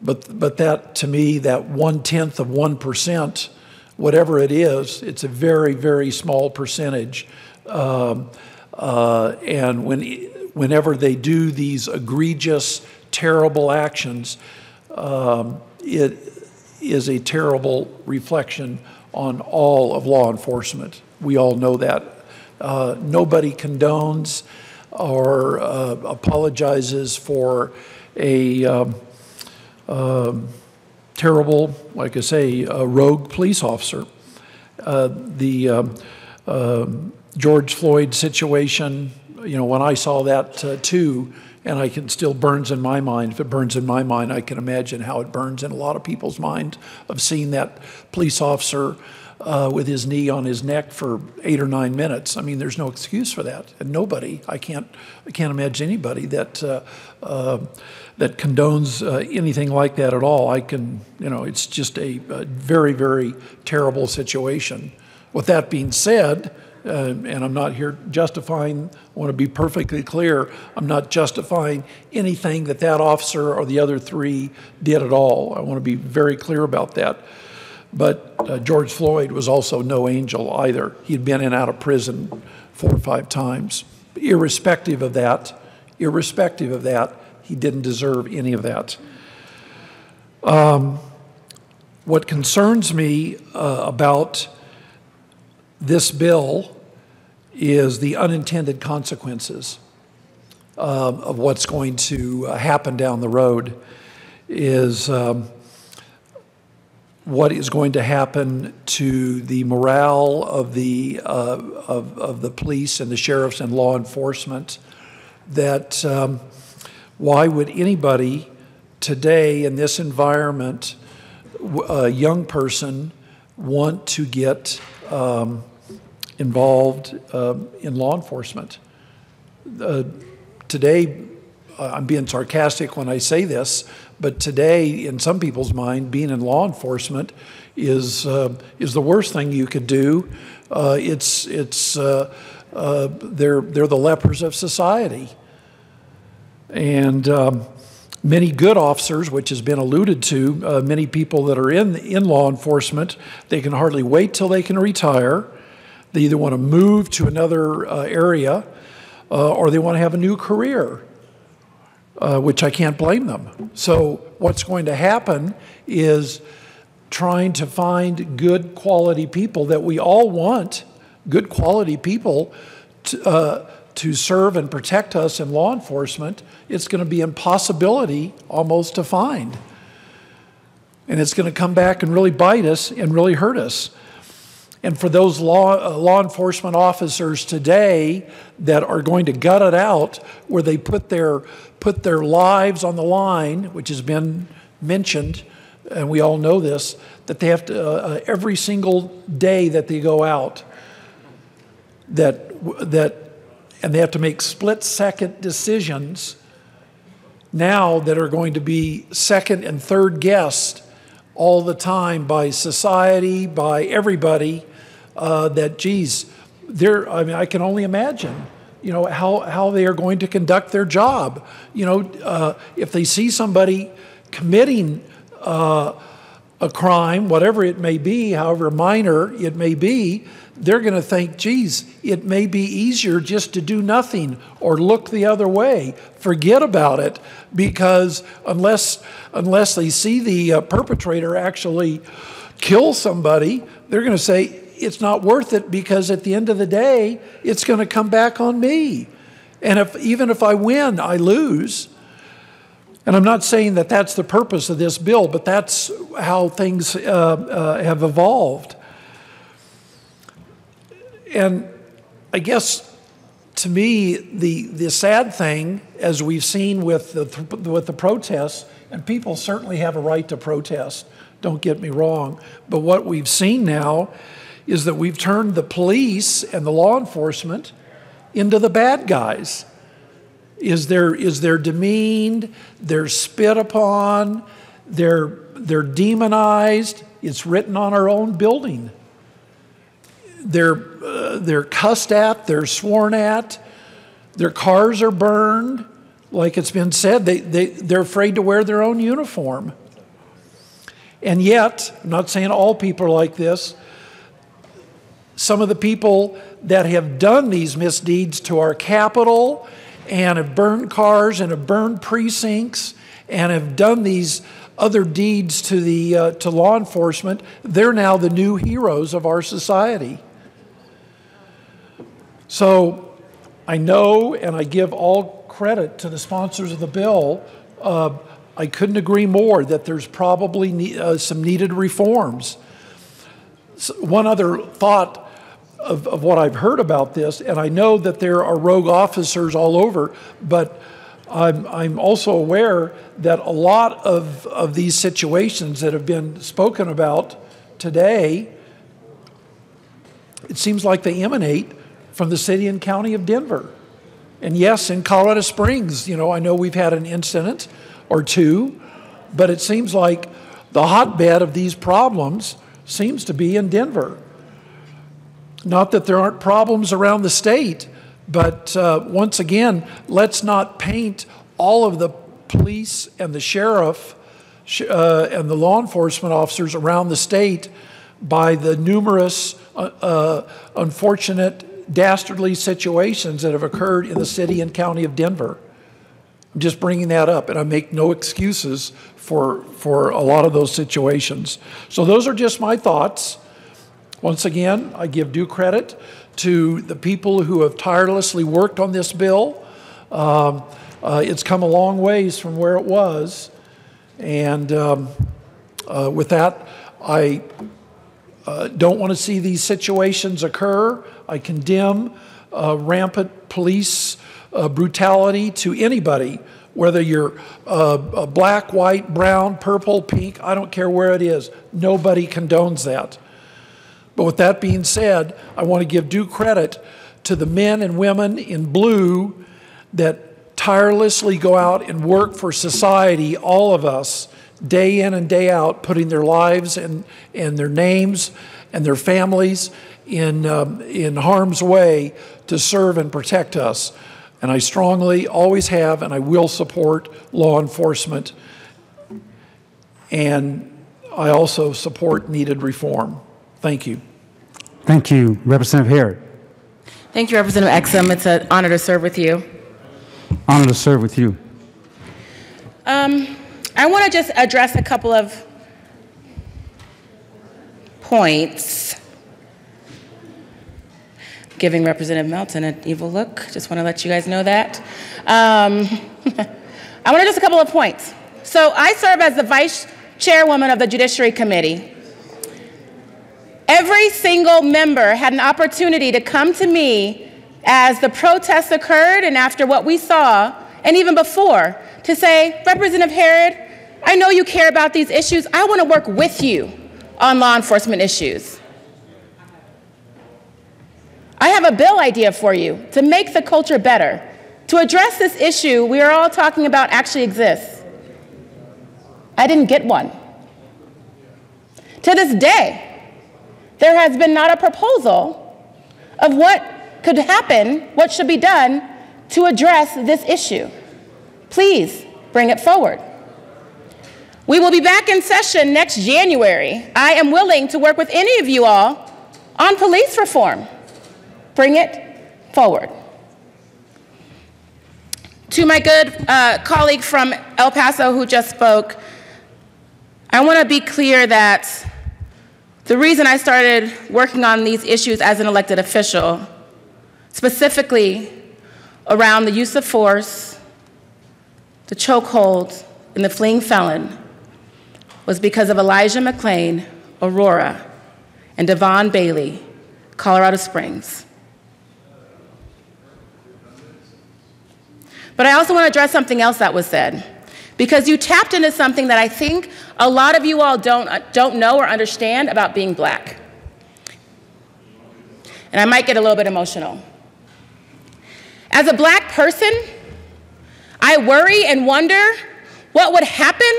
But that, to me, that 1/10 of 1%, whatever it is, it's a very, very small percentage. And whenever they do these egregious, terrible actions, it is a terrible reflection on all of law enforcement. We all know that. Nobody condones or apologizes for a terrible, like I say, rogue police officer. The George Floyd situation, when I saw that too, and it still burns in my mind. If it burns in my mind, I can imagine how it burns in a lot of people's mind of seeing that police officer with his knee on his neck for 8 or 9 minutes. I mean, there's no excuse for that. And nobody, I can't imagine anybody that that condones anything like that at all. It's just a very, very terrible situation. With that being said, and I'm not here justifying, I want to be perfectly clear, I'm not justifying anything that officer or the other 3 did at all. I want to be very clear about that. But George Floyd was also no angel either. He'd been in and out of prison 4 or 5 times. Irrespective of that, he didn't deserve any of that. What concerns me about this bill is the unintended consequences of what's going to happen down the road, is what is going to happen to the morale of the police and the sheriffs and law enforcement. That why would anybody today in this environment, a young person, want to get involved in law enforcement? Today, I'm being sarcastic when I say this, but today, in some people's mind, being in law enforcement is the worst thing you could do. They're the lepers of society. And many good officers, which has been alluded to, many people that are in law enforcement, they can hardly wait till they can retire. They either want to move to another area or they want to have a new career, which I can't blame them. So what's going to happen is trying to find good quality people that we all want, good quality people to serve and protect us in law enforcement. It's going to be an impossibility almost to find. And it's going to come back and really bite us and really hurt us. And for those law enforcement officers today that are going to gut it out, where they put their lives on the line, which has been mentioned, and we all know this, that they have to every single day that they go out, and they have to make split-second decisions now that are going to be second and third guessed all the time by society, by everybody, that, geez, I mean, I can only imagine, you know, how they are going to conduct their job. You know, if they see somebody committing a crime, whatever it may be, however minor it may be, they're going to think, geez, it may be easier just to do nothing or look the other way, forget about it, because unless they see the perpetrator actually kill somebody, they're going to say, it's not worth it, because at the end of the day, it's going to come back on me. And even if I win, I lose. And I'm not saying that that's the purpose of this bill, but that's how things have evolved. And I guess, to me, the sad thing, as we've seen with the protests, and people certainly have a right to protest, don't get me wrong, but what we've seen now is that we've turned the police and the law enforcement into the bad guys. They're demeaned, they're spit upon, they're demonized. It's written on our own building. They're cussed at, they're sworn at, their cars are burned. Like it's been said, they're afraid to wear their own uniform. And yet, I'm not saying all people are like this, some of the people that have done these misdeeds to our Capitol and have burned cars and have burned precincts and have done these other deeds to law enforcement, they're now the new heroes of our society. So I know, and I give all credit to the sponsors of the bill, I couldn't agree more that there's probably some needed reforms. So one other thought of what I've heard about this, and I know that there are rogue officers all over, but I'm also aware that a lot of these situations that have been spoken about today, it seems like they emanate from the city and county of Denver. And yes, in Colorado Springs, you know, I know we've had an incident or two, but it seems like the hotbed of these problems seems to be in Denver. Not that there aren't problems around the state, but once again, let's not paint all of the police and the sheriff and the law enforcement officers around the state by the numerous unfortunate, dastardly situations that have occurred in the city and county of Denver. I'm just bringing that up, and I make no excuses for a lot of those situations. So those are just my thoughts. Once again, I give due credit to the people who have tirelessly worked on this bill. It's come a long ways from where it was. And with that, I don't want to see these situations occur. I condemn rampant police brutality to anybody, whether you're black, white, brown, purple, pink, I don't care where it is. Nobody condones that. But with that being said, I want to give due credit to the men and women in blue that tirelessly go out and work for society, all of us, day in and day out, putting their lives and their names and their families in harm's way to serve and protect us. And I strongly always have, and I will support law enforcement. And I also support needed reform. Thank you. Thank you. Representative Herod. Thank you, Representative Exum. It's an honor to serve with you. Honor to serve with you. I want to just address a couple of points. Giving Representative Melton an evil look. Just want to let you guys know that. I want to address a couple of points. So I serve as the vice chairwoman of the Judiciary Committee. Every single member had an opportunity to come to me as the protests occurred and after what we saw, and even before, to say, Representative Herod, I know you care about these issues. I want to work with you on law enforcement issues. I have a bill idea for you to make the culture better, to address this issue we are all talking about actually exists. I didn't get one. To this day, there has been not a proposal of what could happen, what should be done to address this issue. Please bring it forward. We will be back in session next January. I am willing to work with any of you all on police reform. Bring it forward. To my good colleague from El Paso who just spoke, I want to be clear that the reason I started working on these issues as an elected official, specifically around the use of force, the chokehold, and the fleeing felon, was because of Elijah McClain, Aurora, and Devon Bailey, Colorado Springs. But I also want to address something else that was said, because you tapped into something that I think a lot of you all don't know or understand about being black. And I might get a little bit emotional. As a black person, I worry and wonder what would happen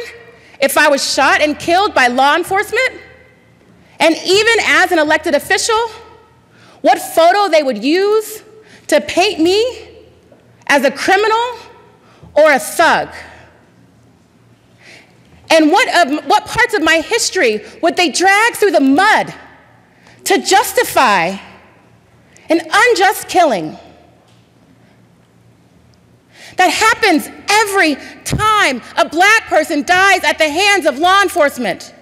if I was shot and killed by law enforcement. And even as an elected official, what photo they would use to paint me as a criminal or a thug. And what parts of my history would they drag through the mud to justify an unjust killing? That happens every time a black person dies at the hands of law enforcement.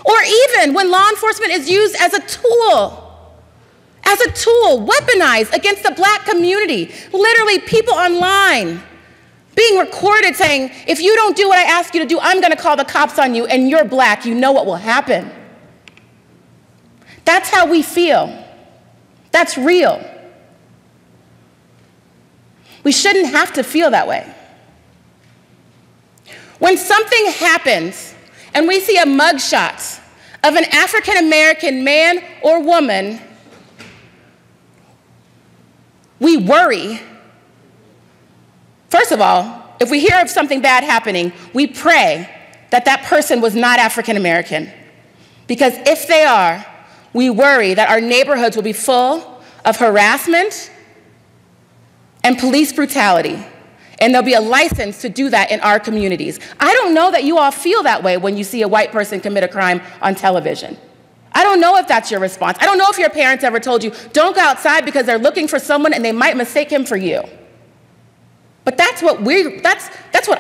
Or even when law enforcement is used as a tool, weaponized against the black community. Literally, people online being recorded saying, if you don't do what I ask you to do, I'm going to call the cops on you, and you're black, you know what will happen. That's how we feel. That's real. We shouldn't have to feel that way. When something happens and we see a mugshot of an African-American man or woman, we worry. First of all, if we hear of something bad happening, we pray that that person was not African-American. Because if they are, we worry that our neighborhoods will be full of harassment and police brutality, and there'll be a license to do that in our communities. I don't know that you all feel that way when you see a white person commit a crime on television. I don't know if that's your response. I don't know if your parents ever told you, don't go outside because they're looking for someone and they might mistake him for you. But that's what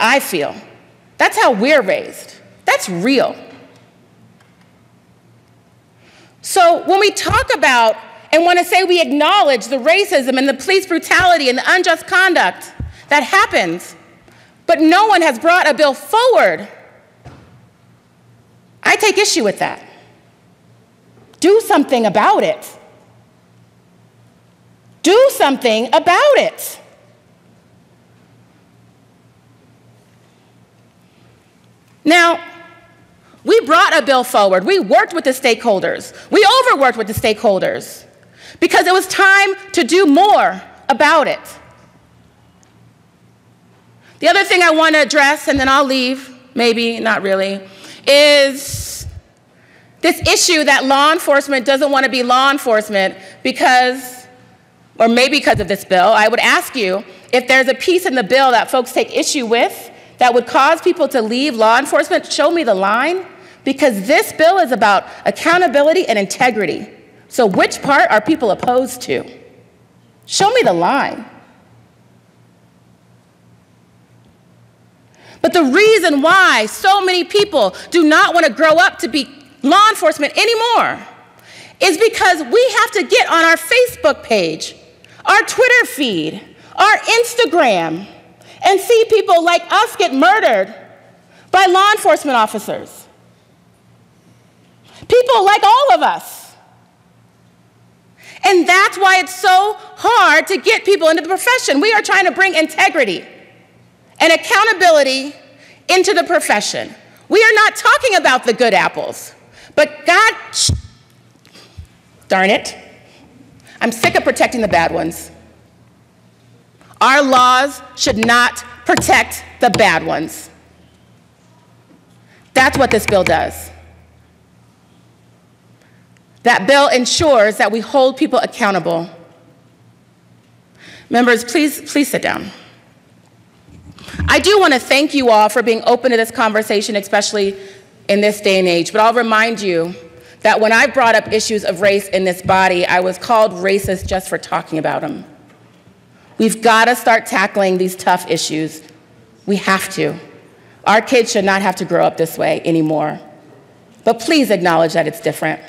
I feel. That's how we're raised. That's real. So when we talk about and want to say we acknowledge the racism and the police brutality and the unjust conduct that happens, but no one has brought a bill forward, I take issue with that. Do something about it. Do something about it. Now, we brought a bill forward. We worked with the stakeholders. We overworked with the stakeholders because it was time to do more about it. The other thing I want to address, and then I'll leave, maybe, not really, is this issue that law enforcement doesn't want to be law enforcement because, or maybe because of this bill. I would ask you if there's a piece in the bill that folks take issue with that would cause people to leave law enforcement, show me the line, because this bill is about accountability and integrity. So which part are people opposed to? Show me the line. But the reason why so many people do not want to grow up to be law enforcement anymore is because we have to get on our Facebook page, our Twitter feed, our Instagram, and see people like us get murdered by law enforcement officers. People like all of us. And that's why it's so hard to get people into the profession. We are trying to bring integrity and accountability into the profession. We are not talking about the good apples, but God, darn it, I'm sick of protecting the bad ones. Our laws should not protect the bad ones. That's what this bill does. That bill ensures that we hold people accountable. Members, please sit down. I do want to thank you all for being open to this conversation, especially in this day and age, but I'll remind you that when I brought up issues of race in this body, I was called racist just for talking about them. We've got to start tackling these tough issues. We have to. Our kids should not have to grow up this way anymore. But please acknowledge that it's different.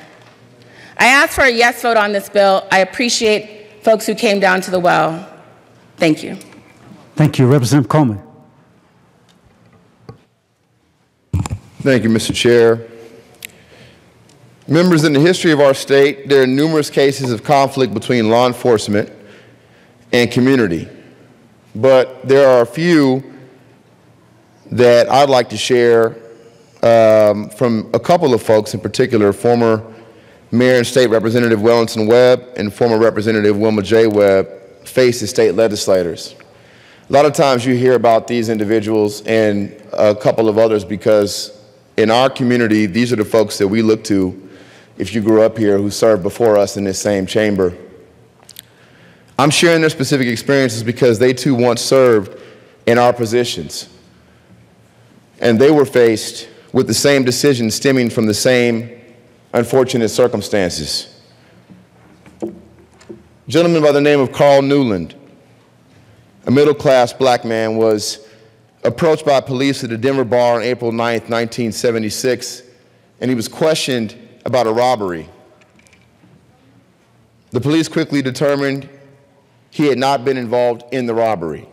I asked for a yes vote on this bill. I appreciate folks who came down to the well. Thank you. Thank you. Representative Coleman. Thank you, Mr. Chair. Members, in the history of our state, there are numerous cases of conflict between law enforcement and community. But there are a few that I'd like to share from a couple of folks, in particular, former Mayor and State Representative Wellington Webb and former Representative Wilma J. Webb, faced as state legislators. A lot of times you hear about these individuals and a couple of others because in our community, these are the folks that we look to if you grew up here who served before us in this same chamber. I'm sharing their specific experiences because they too once served in our positions. And they were faced with the same decisions stemming from the same unfortunate circumstances. A gentleman by the name of Carl Newland, a middle-class black man, was approached by police at a Denver bar on April 9th, 1976, and he was questioned about a robbery. The police quickly determined he had not been involved in the robbery.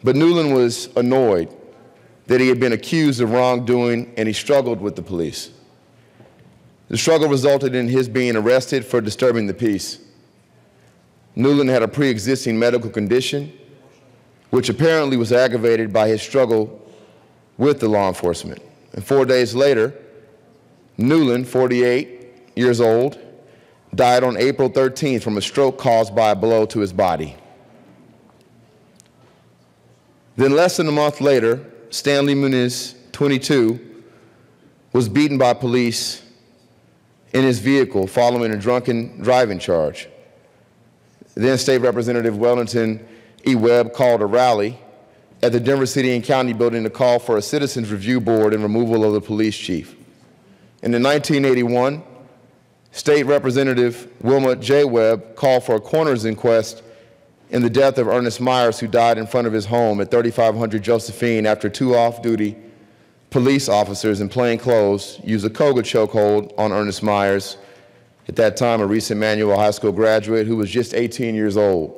But Newland was annoyed that he had been accused of wrongdoing, and he struggled with the police. The struggle resulted in his being arrested for disturbing the peace. Newland had a pre-existing medical condition, which apparently was aggravated by his struggle with the law enforcement. And 4 days later, Newland, 48 years old, died on April 13th from a stroke caused by a blow to his body. Then less than a month later, Stanley Muniz, 22, was beaten by police in his vehicle following a drunken driving charge. Then State Representative Wellington E. Webb called a rally at the Denver City and County building to call for a citizens review board and removal of the police chief. And in 1981, State Representative Wilma J. Webb called for a coroner's inquest in the death of Ernest Myers, who died in front of his home at 3500 Josephine after two off-duty police officers in plain clothes used a Koga chokehold on Ernest Myers, at that time a recent Manual High School graduate who was just 18 years old.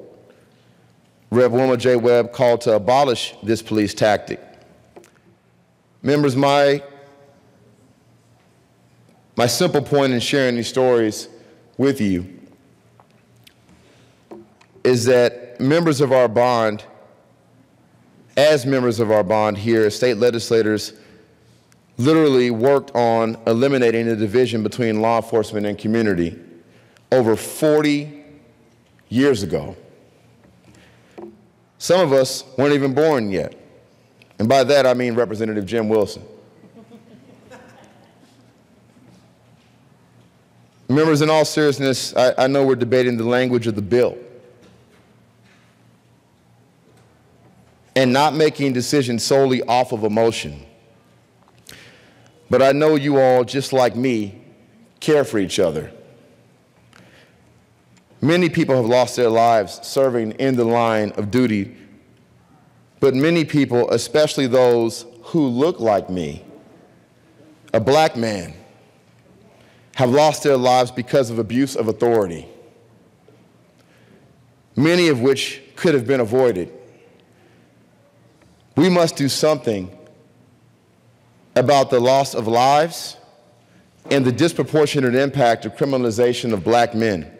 Rev. Wilma J. Webb called to abolish this police tactic. Members, my simple point in sharing these stories with you is that members of our bond, as members of our bond here, state legislators literally worked on eliminating the division between law enforcement and community over 40 years ago. Some of us weren't even born yet. And by that, I mean Representative Jim Wilson. Members, in all seriousness, I know we're debating the language of the bill and not making decisions solely off of emotion. But I know you all, just like me, care for each other. Many people have lost their lives serving in the line of duty, but many people, especially those who look like me, a black man, have lost their lives because of abuse of authority, many of which could have been avoided. We must do something about the loss of lives and the disproportionate impact of criminalization of black men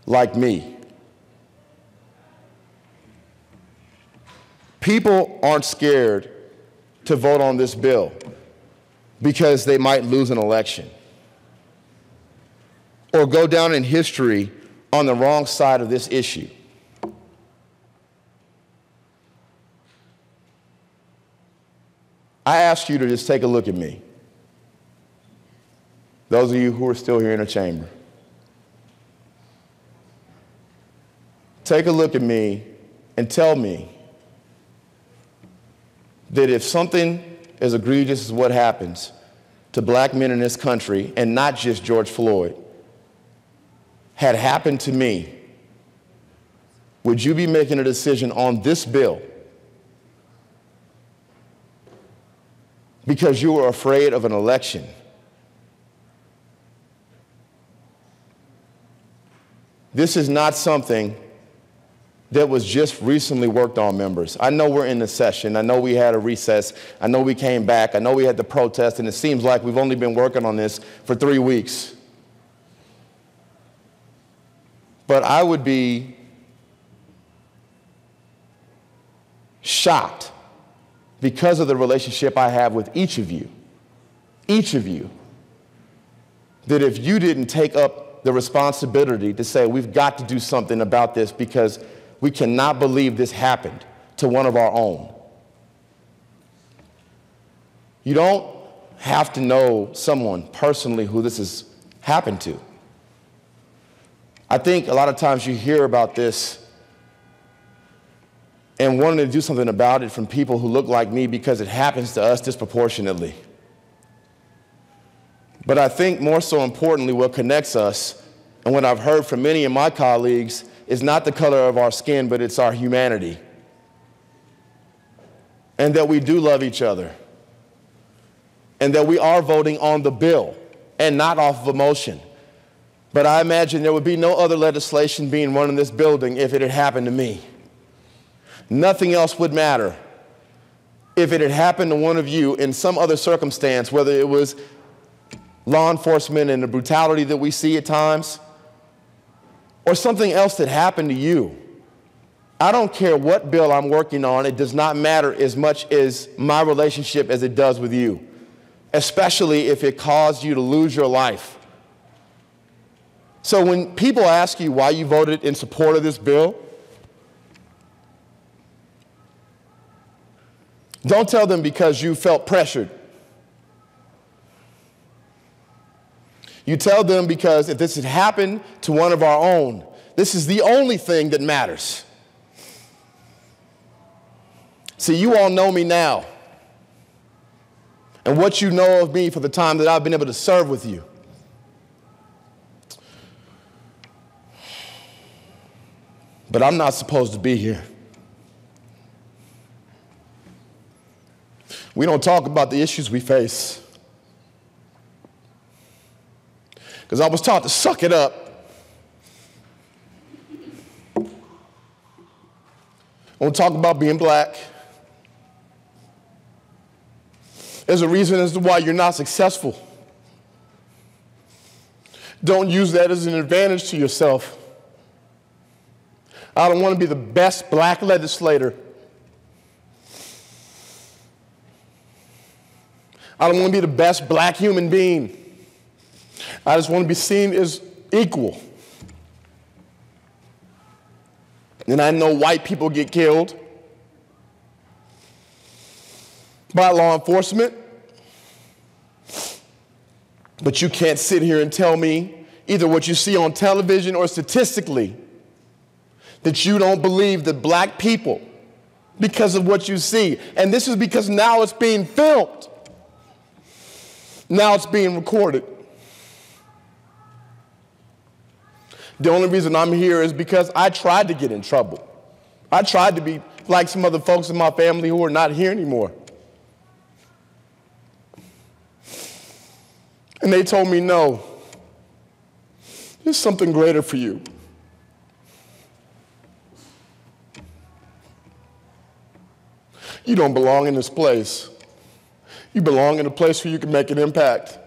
like me. People aren't scared to vote on this bill because they might lose an election or go down in history on the wrong side of this issue. I ask you to just take a look at me. Those of you who are still here in the chamber. Take a look at me and tell me that if something as egregious as what happens to black men in this country, and not just George Floyd, had happened to me, would you be making a decision on this bill because you were afraid of an election? This is not something that was just recently worked on, members. I know we're in the session. I know we had a recess. I know we came back. I know we had the protest, and it seems like we've only been working on this for 3 weeks. But I would be shocked, because of the relationship I have with each of you, that if you didn't take up the responsibility to say we've got to do something about this because we cannot believe this happened to one of our own. You don't have to know someone personally who this has happened to. I think a lot of times you hear about this and wanting to do something about it from people who look like me because it happens to us disproportionately. But I think more so importantly, what connects us, and what I've heard from many of my colleagues, is not the color of our skin, but it's our humanity. And that we do love each other. And that we are voting on the bill and not off of emotion. But I imagine there would be no other legislation being run in this building if it had happened to me. Nothing else would matter if it had happened to one of you in some other circumstance, whether it was law enforcement and the brutality that we see at times, or something else that happened to you. I don't care what bill I'm working on. It does not matter as much as my relationship as it does with you, especially if it caused you to lose your life. So when people ask you why you voted in support of this bill, don't tell them because you felt pressured. You tell them because if this had happened to one of our own, this is the only thing that matters. See, you all know me now, and what you know of me for the time that I've been able to serve with you. But I'm not supposed to be here. We don't talk about the issues we face. Because I was taught to suck it up. I won't talk about being black. There's a reason as to why you're not successful. Don't use that as an advantage to yourself. I don't want to be the best black legislator. I don't want to be the best black human being. I just want to be seen as equal. And I know white people get killed. by law enforcement. But you can't sit here and tell me either what you see on television or statistically that you don't believe that black people, because of what you see, and this is because now it's being filmed, now it's being recorded. The only reason I'm here is because I tried to get in trouble. I tried to be like some other folks in my family who are not here anymore. And they told me, no, there's something greater for you. You don't belong in this place. You belong in a place where you can make an impact.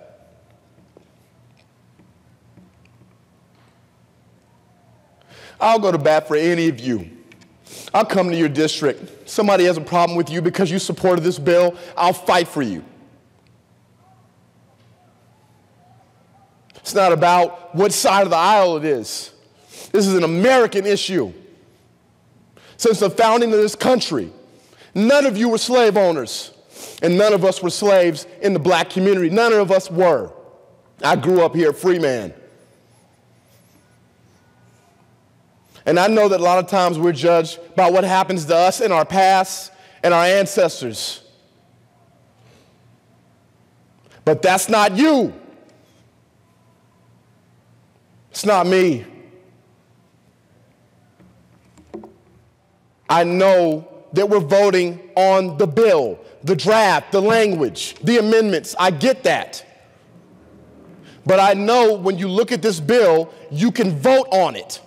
I'll go to bat for any of you. I'll come to your district. Somebody has a problem with you because you supported this bill, I'll fight for you. It's not about what side of the aisle it is. This is an American issue. Since the founding of this country, none of you were slave owners, and none of us were slaves in the black community. None of us were. I grew up here a free man. And I know that a lot of times we're judged by what happens to us in our past and our ancestors. But that's not you. It's not me. I know that we're voting on the bill, the draft, the language, the amendments. I get that. But I know when you look at this bill, you can vote on it.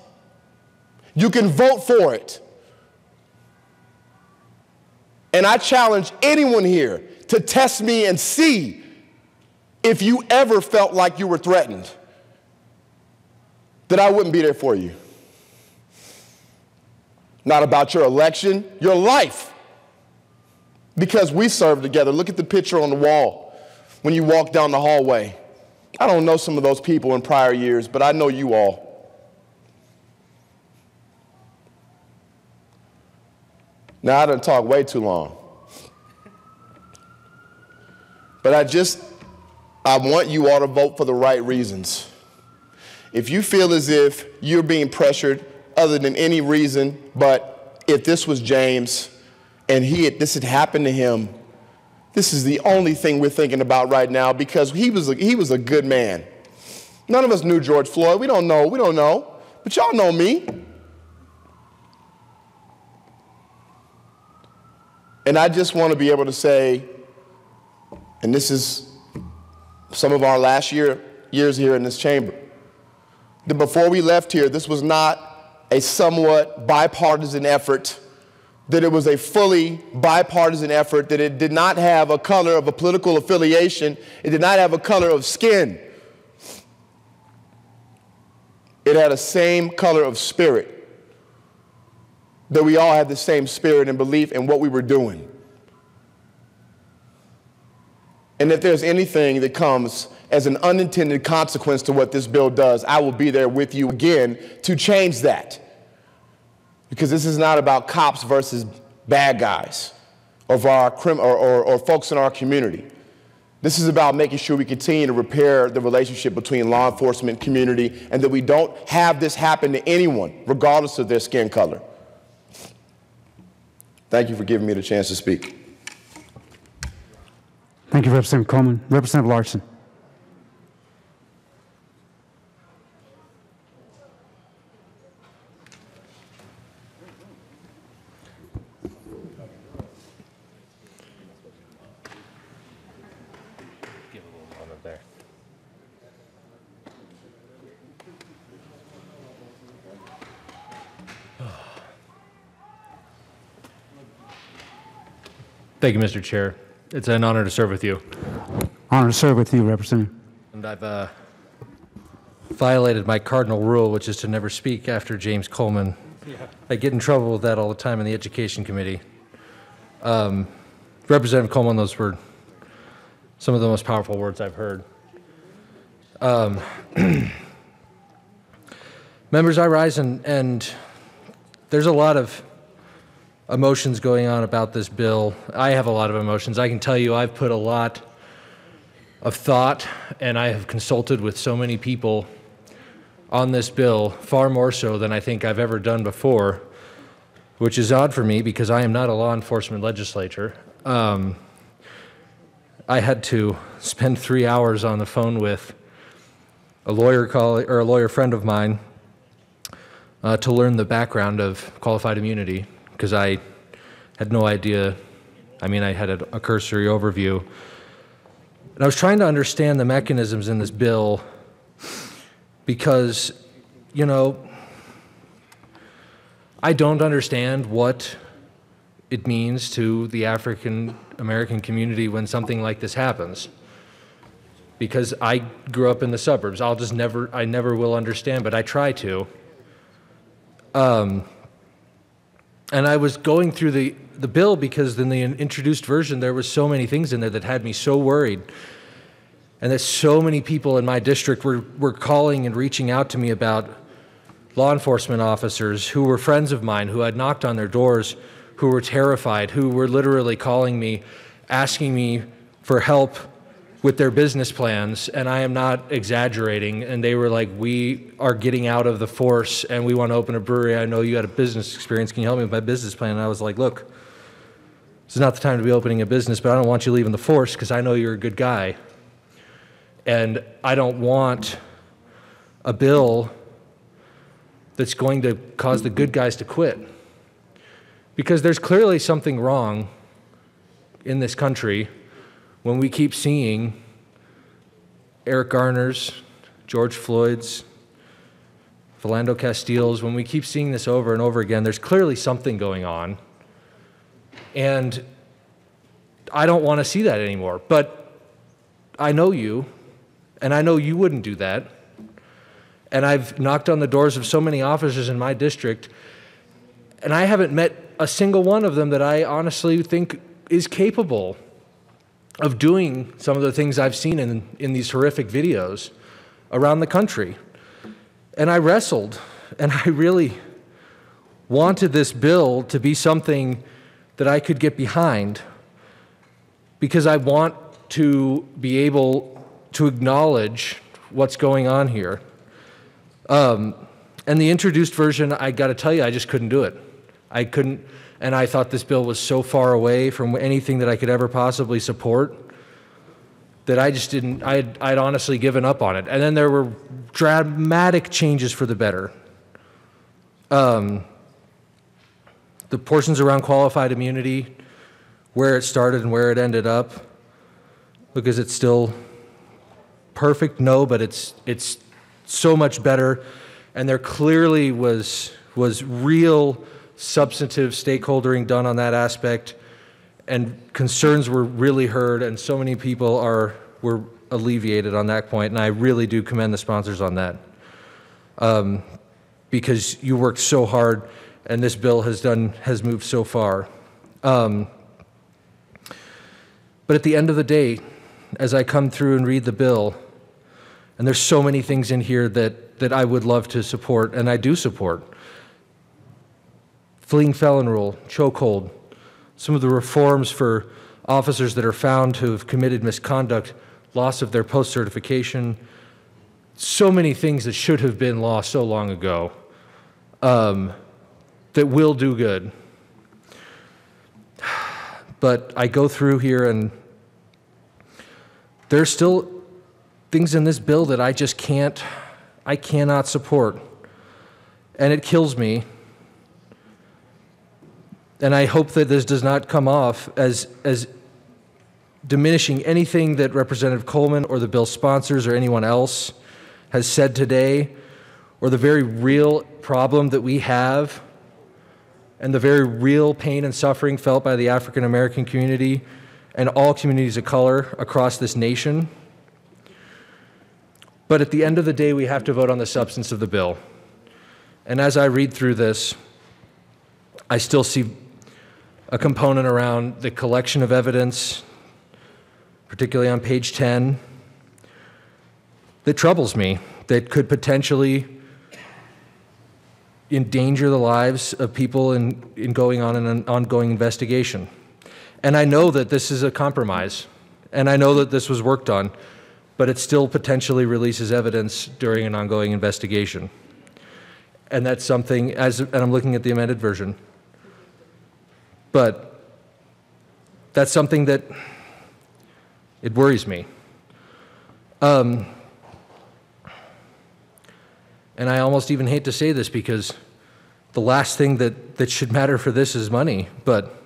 You can vote for it. And I challenge anyone here to test me and see if you ever felt like you were threatened, that I wouldn't be there for you. Not about your election, your life. Because we served together. Look at the picture on the wall when you walk down the hallway. I don't know some of those people in prior years, but I know you all. Now, I done talked way too long. But I want you all to vote for the right reasons. If you feel as if you're being pressured other than any reason, but if this was James and this had happened to him, this is the only thing we're thinking about right now because he was a good man. None of us knew George Floyd. We don't know. But y'all know me. And I just want to be able to say, and this is some of our last years here in this chamber, that before we left here, this was not a somewhat bipartisan effort, that it was a fully bipartisan effort, that it did not have a color of a political affiliation, it did not have a color of skin. It had a same color of spirit. That we all had the same spirit and belief in what we were doing. And if there's anything that comes as an unintended consequence to what this bill does, I will be there with you again to change that. Because this is not about cops versus bad guys or folks in our community. This is about making sure we continue to repair the relationship between law enforcement and community and that we don't have this happen to anyone, regardless of their skin color. Thank you for giving me the chance to speak. Thank you, Representative Coleman. Representative Larson. Thank you, Mr. Chair. It's an honor to serve with you. Honor to serve with you, Representative. And I've violated my cardinal rule, which is to never speak after James Coleman. Yeah. I get in trouble with that all the time in the Education Committee. Representative Coleman, those were some of the most powerful words I've heard. Members, I rise and there's a lot of emotions going on about this bill. I have a lot of emotions. I can tell you I've put a lot of thought, and I have consulted with so many people on this bill, far more so than I think I've ever done before, which is odd for me because I am not a law enforcement legislator. I had to spend 3 hours on the phone with a lawyer friend of mine to learn the background of qualified immunity, because I had no idea. I mean, I had a cursory overview. And I was trying to understand the mechanisms in this bill because, you know, I don't understand what it means to the African American community when something like this happens. Because I grew up in the suburbs. I never will understand, but I try to. And I was going through the bill because in the introduced version, there was so many things in there that had me so worried. And that so many people in my district were calling and reaching out to me about law enforcement officers who were friends of mine, who had knocked on their doors, who were terrified, who were literally calling me, asking me for help with their business plans, and I am not exaggerating. And they were like, we are getting out of the force and we want to open a brewery. I know you had a business experience. Can you help me with my business plan? And I was like, look, this is not the time to be opening a business, but I don't want you leaving the force because I know you're a good guy. And I don't want a bill that's going to cause the good guys to quit. Because there's clearly something wrong in this country when we keep seeing Eric Garner's, George Floyd's, Philando Castile's, when we keep seeing this over and over again, there's clearly something going on. And I don't want to see that anymore. But I know you, and I know you wouldn't do that. And I've knocked on the doors of so many officers in my district, and I haven't met a single one of them that I honestly think is capable of doing some of the things I've seen in these horrific videos around the country. And I wrestled, and I really wanted this bill to be something that I could get behind, because I want to be able to acknowledge what's going on here. And the introduced version, I got to tell you, I just couldn't do it. I couldn't. And I thought this bill was so far away from anything that I could ever possibly support that I just didn't, I'd honestly given up on it. And then there were dramatic changes for the better. The portions around qualified immunity, where it started and where it ended up, because it's still perfect, no, but it's so much better. And there clearly was real substantive stakeholdering done on that aspect, and concerns were really heard, and so many people were alleviated on that point, and I really do commend the sponsors on that, because you worked so hard, and this bill has moved so far. But at the end of the day, as I come through and read the bill, and there's so many things in here that I would love to support, and I do support. Fleeing felon rule, chokehold, some of the reforms for officers that are found to have committed misconduct, loss of their post-certification, so many things that should have been law so long ago that will do good. But I go through here and there's still things in this bill that I just cannot support. And it kills me. And I hope that this does not come off as diminishing anything that Representative Coleman or the bill sponsors or anyone else has said today, or the very real problem that we have and the very real pain and suffering felt by the African American community and all communities of color across this nation. But at the end of the day, we have to vote on the substance of the bill. And as I read through this, I still see a component around the collection of evidence, particularly on page 10, that troubles me, that could potentially, endanger the lives of people in going on an ongoing investigation. And I know that this is a compromise, and I know that this was worked on, but it still potentially releases evidence during an ongoing investigation. And that's something, and I'm looking at the amended version, but that's something that it worries me. And I almost even hate to say this because the last thing that should matter for this is money, but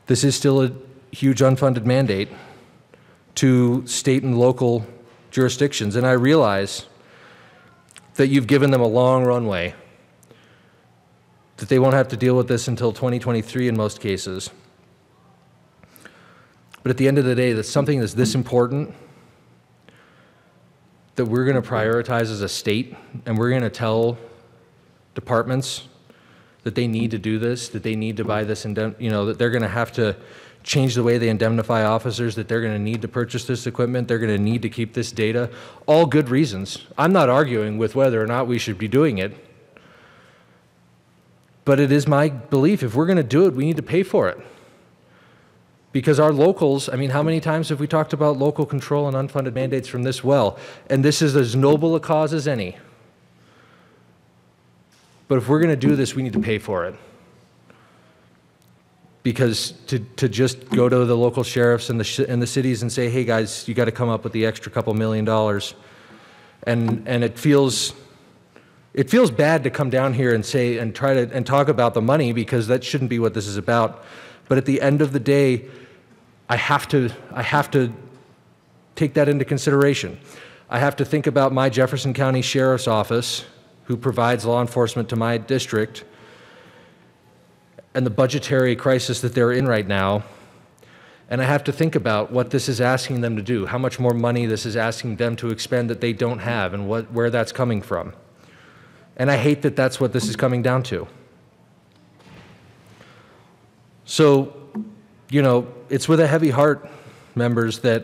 this is still a huge unfunded mandate to state and local jurisdictions. And I realize that you've given them a long runway, that they won't have to deal with this until 2023 in most cases. But at the end of the day, that's something that's this important that we're going to prioritize as a state, and we're going to tell departments that they need to do this, that they need to buy this, that they're going to have to change the way they indemnify officers, that they're going to need to purchase this equipment, they're going to need to keep this data. All good reasons. I'm not arguing with whether or not we should be doing it, but it is my belief if we're going to do it, we need to pay for it. Because our locals, I mean, how many times have we talked about local control and unfunded mandates from this well? And this is as noble a cause as any. But if we're going to do this, we need to pay for it. Because to just go to the local sheriffs and the cities and say, hey guys, you got to come up with the extra couple $1 million, and it feels bad to come down here and say and try to talk about the money, because that shouldn't be what this is about. But at the end of the day, I have to take that into consideration. I have to think about my Jefferson County Sheriff's Office, who provides law enforcement to my district, and the budgetary crisis that they're in right now. And I have to think about what this is asking them to do, how much more money this is asking them to expend that they don't have, and where that's coming from. And I hate that that's what this is coming down to. So, it's with a heavy heart, members, that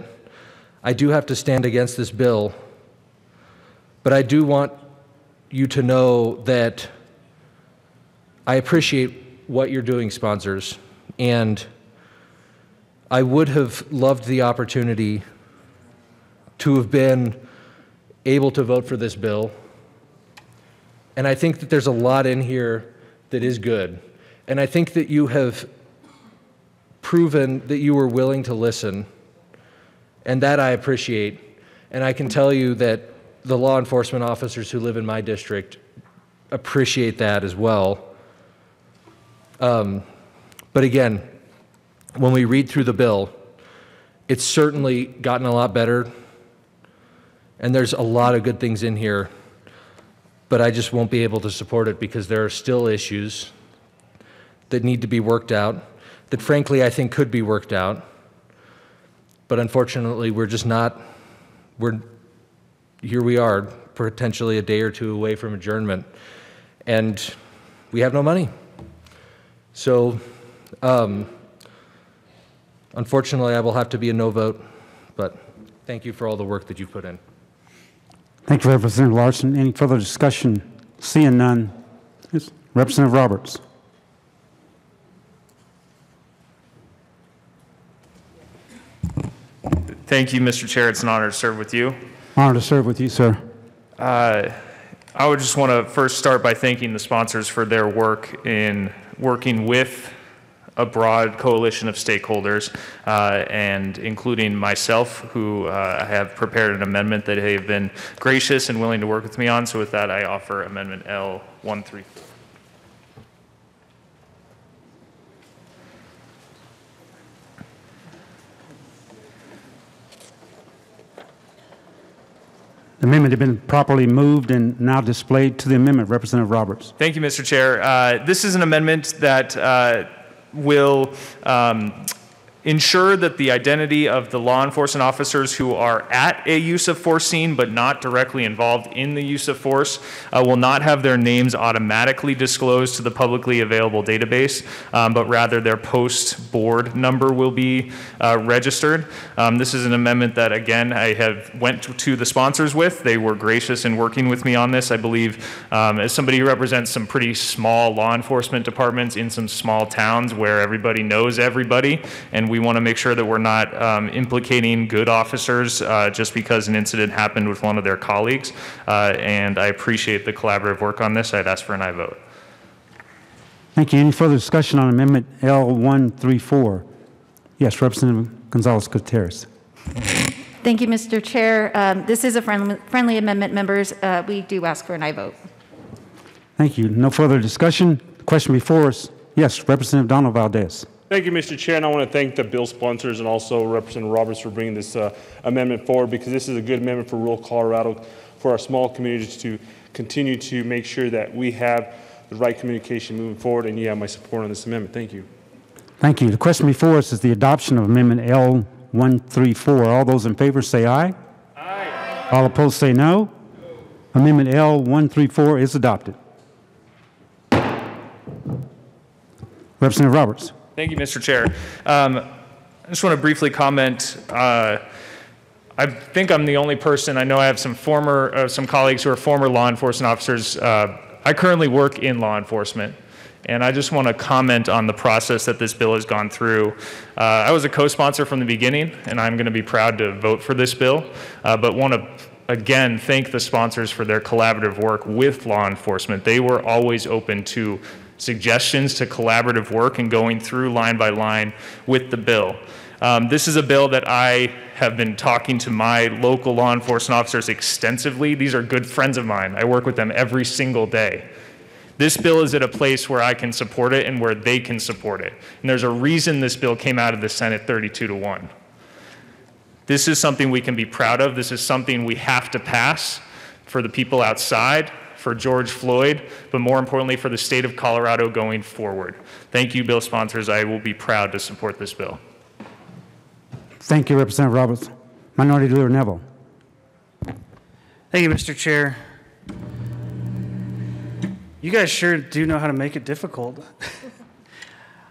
I do have to stand against this bill, but I do want you to know that I appreciate what you're doing, sponsors, and I would have loved the opportunity to have been able to vote for this bill. And I think that there's a lot in here that is good. And I think that you have proven that you were willing to listen, and that I appreciate. And I can tell you that the law enforcement officers who live in my district appreciate that as well. But again, when we read through the bill, it's certainly gotten a lot better, and there's a lot of good things in here, but I just won't be able to support it because there are still issues that need to be worked out, that frankly I think could be worked out, but unfortunately we're just not, here we are, potentially a day or two away from adjournment, and we have no money. So, unfortunately, I will have to be a no vote, but thank you for all the work that you've put in. Thank you, Representative Larson. Any further discussion? Seeing none. Yes. Representative Roberts. Thank you, Mr. Chair. It's an honor to serve with you. Honor to serve with you, sir. I would just want to first start by thanking the sponsors for their work in working with a broad coalition of stakeholders, and including myself, who have prepared an amendment that they have been gracious and willing to work with me on. So with that, I offer Amendment L134. The amendment has been properly moved and now displayed to the amendment. Representative Roberts. Thank you, Mr. Chair. This is an amendment that will ensure that the identity of the law enforcement officers who are at a use of force scene but not directly involved in the use of force will not have their names automatically disclosed to the publicly available database, but rather their post board number will be registered. This is an amendment that, again, I have went to the sponsors with. They were gracious in working with me on this. I believe as somebody who represents some pretty small law enforcement departments in some small towns where everybody knows everybody, and we want to make sure that we're not implicating good officers just because an incident happened with one of their colleagues. And I appreciate the collaborative work on this. I'd ask for an aye vote. Thank you. Any further discussion on Amendment L134? Yes, Representative Gonzalez-Gutierrez. Thank you, Mr. Chair. This is a friendly amendment, members. We do ask for an aye vote. Thank you. No further discussion. The question before us. Yes, Representative Donald Valdez. Thank you, Mr. Chair, and I want to thank the bill sponsors and also Representative Roberts for bringing this amendment forward, because this is a good amendment for rural Colorado, for our small communities to continue to make sure that we have the right communication moving forward, and you have my support on this amendment. Thank you. Thank you. The question before us is the adoption of Amendment L134. All those in favor say aye. Aye. All opposed say no. Amendment L134 is adopted. Representative Roberts. Thank you, Mr. Chair. I just want to briefly comment. I think I'm the only person. I know I have some colleagues who are former law enforcement officers. I currently work in law enforcement, and I just want to comment on the process that this bill has gone through. I was a co-sponsor from the beginning, and I'm going to be proud to vote for this bill, but want to again thank the sponsors for their collaborative work with law enforcement. They were always open to suggestions, to collaborative work, and going through line by line with the bill. This is a bill that I have been talking to my local law enforcement officers extensively. These are good friends of mine. I work with them every single day. This bill is at a place where I can support it and where they can support it. And there's a reason this bill came out of the Senate 32-1. This is something we can be proud of. This is something we have to pass for the people outside, for George Floyd, but more importantly for the state of Colorado going forward. Thank you, bill sponsors. I will be proud to support this bill. Thank you, Representative Roberts. Minority Leader Neville. Thank you, Mr. Chair. You guys sure do know how to make it difficult.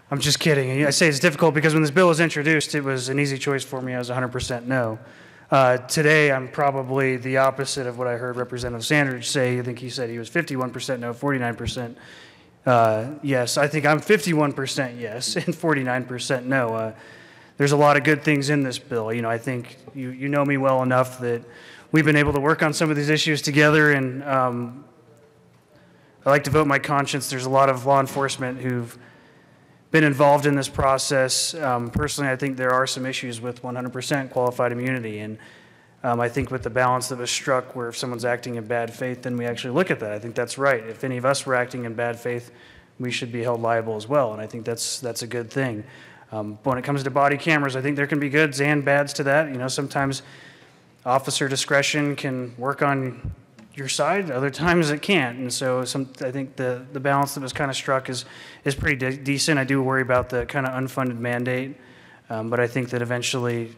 I'm just kidding. I say it's difficult because when this bill was introduced, it was an easy choice for me. I was 100% no. Today, I'm probably the opposite of what I heard Representative Sanders say. I think he said he was 51% no, 49% yes. I think I'm 51% yes and 49% no. There's a lot of good things in this bill. You know, I think you know me well enough that we've been able to work on some of these issues together, and I like to vote my conscience. There's a lot of law enforcement who've been involved in this process. Personally, I think there are some issues with 100% qualified immunity, and I think with the balance that was struck where if someone's acting in bad faith, then we actually look at that. I think that's right. If any of us were acting in bad faith, we should be held liable as well, and I think that's a good thing. When it comes to body cameras, I think there can be goods and bads to that. You know, sometimes officer discretion can work on your side, other times it can't, and so I think the balance that was kind of struck is pretty decent. I do worry about the kind of unfunded mandate, but I think that eventually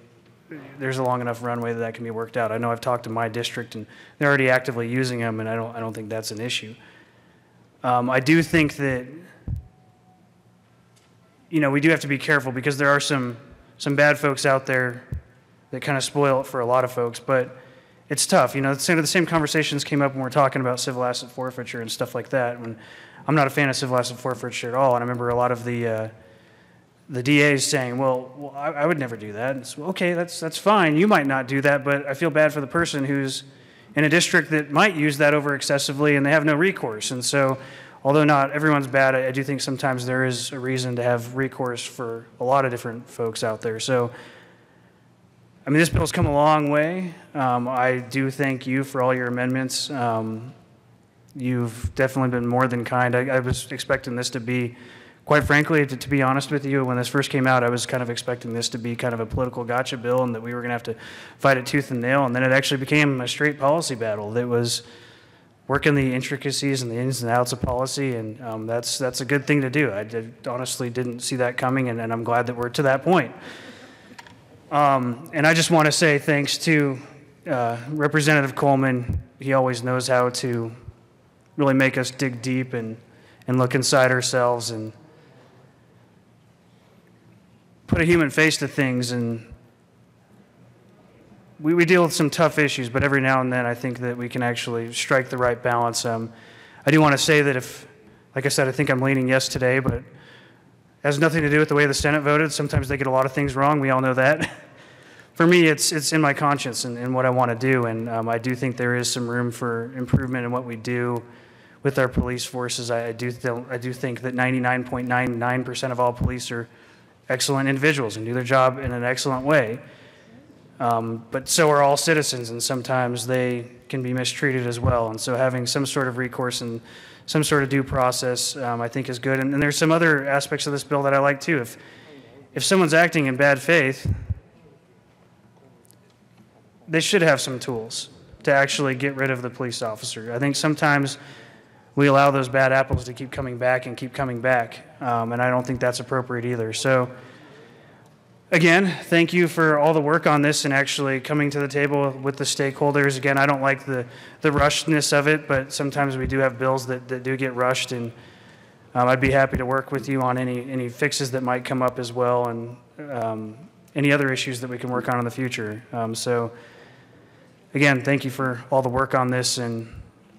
there's a long enough runway that can be worked out. I know I've talked to my district, and they're already actively using them, and I don't think that's an issue. I do think that, you know, we do have to be careful because there are some bad folks out there that kind of spoil it for a lot of folks, but it's tough. You know, the same conversations came up when we're talking about civil asset forfeiture and stuff like that. When I'm not a fan of civil asset forfeiture at all, and I remember a lot of the DAs saying, well, I would never do that. It's, okay, that's fine. You might not do that, but I feel bad for the person who's in a district that might use that over excessively and they have no recourse. And so, although not everyone's bad, I do think sometimes there is a reason to have recourse for a lot of different folks out there. So, I mean, this bill's come a long way. I do thank you for all your amendments. You've definitely been more than kind. I was expecting this to be, quite frankly, to be honest with you, when this first came out, I was kind of expecting this to be kind of a political gotcha bill and that we were going to have to fight it tooth and nail. And then it actually became a straight policy battle that was working the intricacies and the ins and outs of policy, and that's a good thing to do. I honestly didn't see that coming, and I'm glad that we're to that point. And I just want to say thanks to Representative Coleman. He always knows how to really make us dig deep and look inside ourselves and put a human face to things. And we deal with some tough issues, but every now and then I think that we can actually strike the right balance. I do want to say that if, like I said, I think I'm leaning yes today, but it has nothing to do with the way the Senate voted. Sometimes they get a lot of things wrong. We all know that. For me, it's in my conscience and what I want to do, and I do think there is some room for improvement in what we do with our police forces. I do think that 99.99% of all police are excellent individuals and do their job in an excellent way. But so are all citizens, and sometimes they can be mistreated as well. And so having some sort of recourse and some sort of due process, I think is good. And there's some other aspects of this bill that I like too. If someone's acting in bad faith, they should have some tools to actually get rid of the police officer. I think sometimes we allow those bad apples to keep coming back and keep coming back, and I don't think that's appropriate either. So again, thank you for all the work on this and actually coming to the table with the stakeholders. Again, I don't like the rushedness of it, but sometimes we do have bills that do get rushed, and I'd be happy to work with you on any fixes that might come up as well, and any other issues that we can work on in the future. So again, thank you for all the work on this, and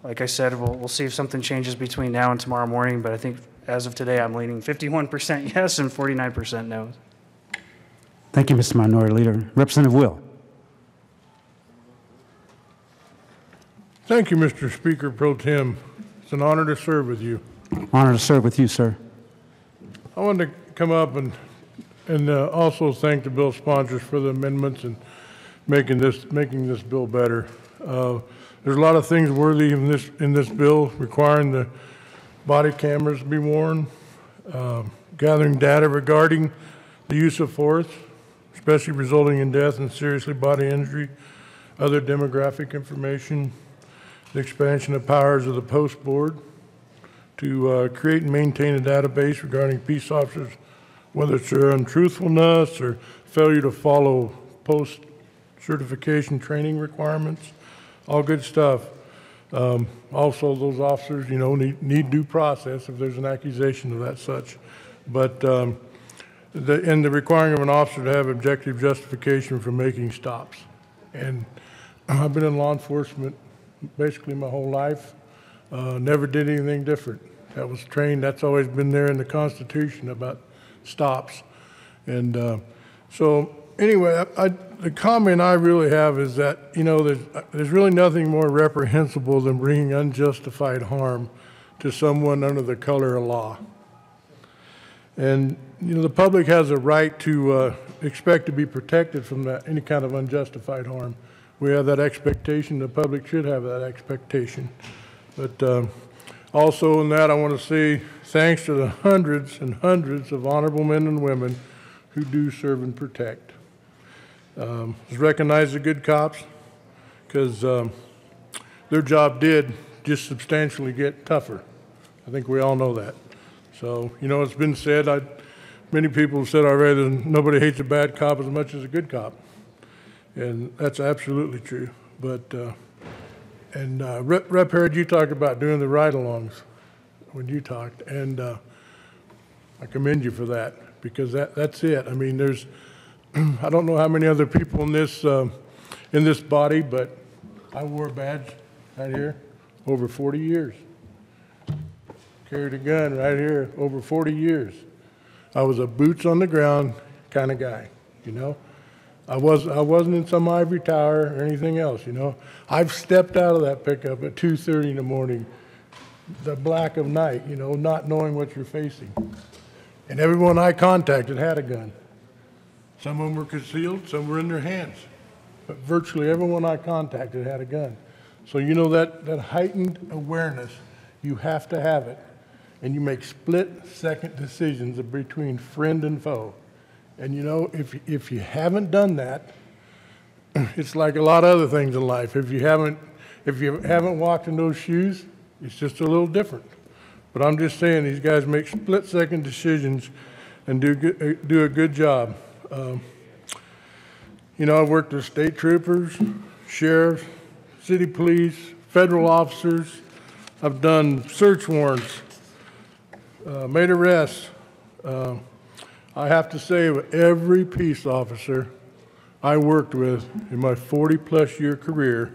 like I said, we'll see if something changes between now and tomorrow morning, but I think as of today, I'm leaning 51% yes and 49% no. Thank you, Mr. Minority Leader. Representative Will. Thank you, Mr. Speaker Pro Tem. It's an honor to serve with you. Honor to serve with you, sir. I wanted to come up and also thank the bill sponsors for the amendments and making this bill better. There's a lot of things worthy in this bill, requiring the body cameras to be worn, gathering data regarding the use of force, especially resulting in death and seriously bodily injury, other demographic information, the expansion of powers of the Post Board to create and maintain a database regarding peace officers, whether it's their untruthfulness or failure to follow post-certification training requirements, all good stuff. Also, those officers, need due process if there's an accusation of that such. But the requiring of an officer to have objective justification for making stops. And I've been in law enforcement basically my whole life. Never did anything different. That was trained. That's always been there in the Constitution about stops. And so anyway, the comment I really have is that, there's really nothing more reprehensible than bringing unjustified harm to someone under the color of law. And, the public has a right to expect to be protected from any kind of unjustified harm. We have that expectation. The public should have that expectation. But also in that, I want to say thanks to the hundreds and hundreds of honorable men and women who do serve and protect. Let's recognize the good cops, because their job did just substantially get tougher. I think we all know that. So, it's been said, many people have said already that nobody hates a bad cop as much as a good cop. And that's absolutely true. But, Rep. Harrod, you talked about doing the ride-alongs when you talked, and I commend you for that, because that's it. I mean, there's, I don't know how many other people in this body, but I wore a badge right here over 40 years. Carried a gun right here over 40 years. I was a boots on the ground kind of guy, I wasn't in some ivory tower or anything else, I've stepped out of that pickup at 2:30 in the morning, the black of night, not knowing what you're facing. And everyone I contacted had a gun. Some of them were concealed, some were in their hands. But virtually everyone I contacted had a gun. So that heightened awareness, you have to have it. And you make split-second decisions between friend and foe. And if you haven't done that, it's like a lot of other things in life. If you haven't if you haven't walked in those shoes, it's just a little different. But I'm just saying these guys make split-second decisions and do a good job. You know, I've worked with state troopers, sheriffs, city police, federal officers. I've done search warrants, made arrests. I have to say, with every peace officer I worked with in my 40-plus year career,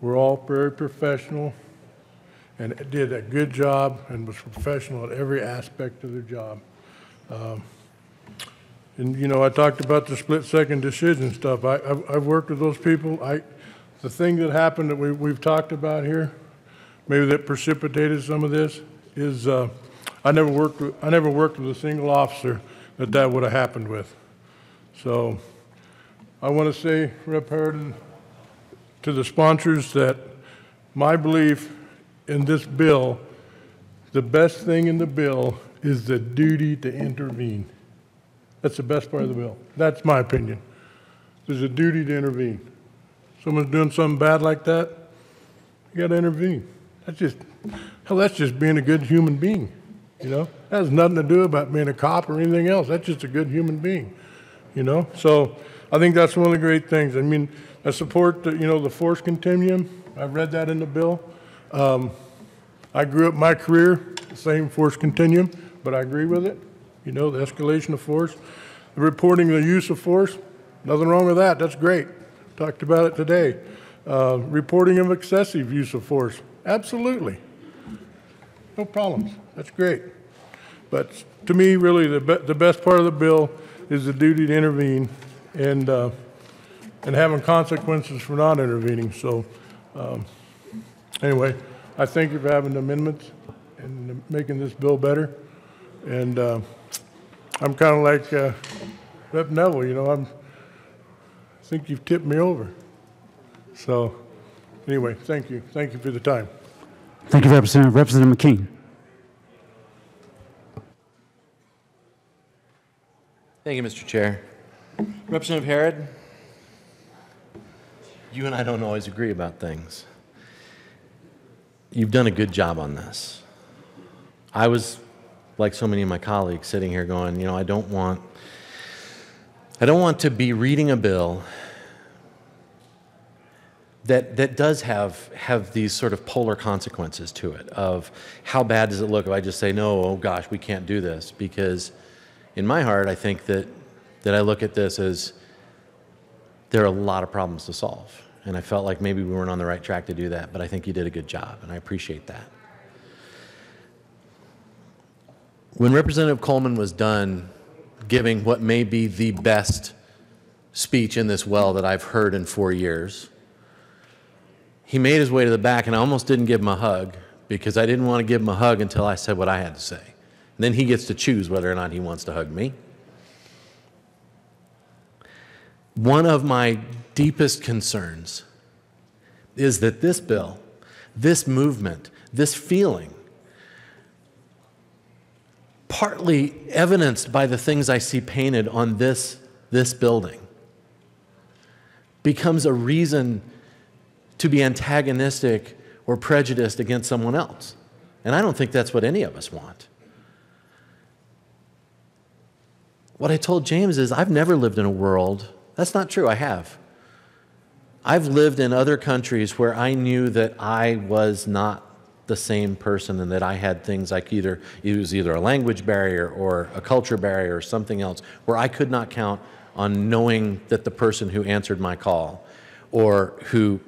were all very professional and did a good job and was professional at every aspect of their job. And you know, I talked about the split-second decision stuff. I've worked with those people. The thing that happened that we've talked about here, maybe that precipitated some of this, is I never worked with a single officer that would have happened with. So I want to say, Rep. Harridan, to the sponsors, that my belief in this bill, the best thing in the bill is the duty to intervene. That's the best part of the bill. That's my opinion. There's a duty to intervene. Someone's doing something bad like that, you got to intervene. That's just being a good human being, you know? That has nothing to do about being a cop or anything else. That's just a good human being, you know? So I think that's one of the great things. I mean, I support the force continuum. I've read that in the bill. I grew up my career, the same force continuum, but I agree with it. You know, the escalation of force. The reporting the use of force, nothing wrong with that. That's great. Talked about it today. Reporting of excessive use of force, absolutely. No problems. That's great. But to me, really, the best part of the bill is the duty to intervene and having consequences for not intervening. So anyway, I thank you for having the amendments and making this bill better. And I'm kind of like Rep. Neville, you know, I think you've tipped me over. So anyway, thank you. Thank you for the time. Thank you, Representative. Representative McKean. Thank you, Mr. Chair. Representative Harrod, you and I don't always agree about things. You've done a good job on this. I was, like so many of my colleagues, sitting here going, you know, I don't want to be reading a bill that does have these sort of polar consequences to it of how bad does it look if I just say, no, oh gosh, we can't do this. Because in my heart, I think that I look at this as there are a lot of problems to solve. And I felt like maybe we weren't on the right track to do that, but I think you did a good job, and I appreciate that. When Representative Coleman was done giving what may be the best speech in this well that I've heard in 4 years, he made his way to the back, and I almost didn't give him a hug because I didn't want to give him a hug until I said what I had to say. And then he gets to choose whether or not he wants to hug me. One of my deepest concerns is that this bill, this movement, this feeling, partly evidenced by the things I see painted on this building, becomes a reason to be antagonistic or prejudiced against someone else. And I don't think that's what any of us want. What I told James is I've never lived in a world, that's not true, I have. I've lived in other countries where I knew that I was not the same person and that I had things like it was either a language barrier or a culture barrier or something else, where I could not count on knowing that the person who answered my call or who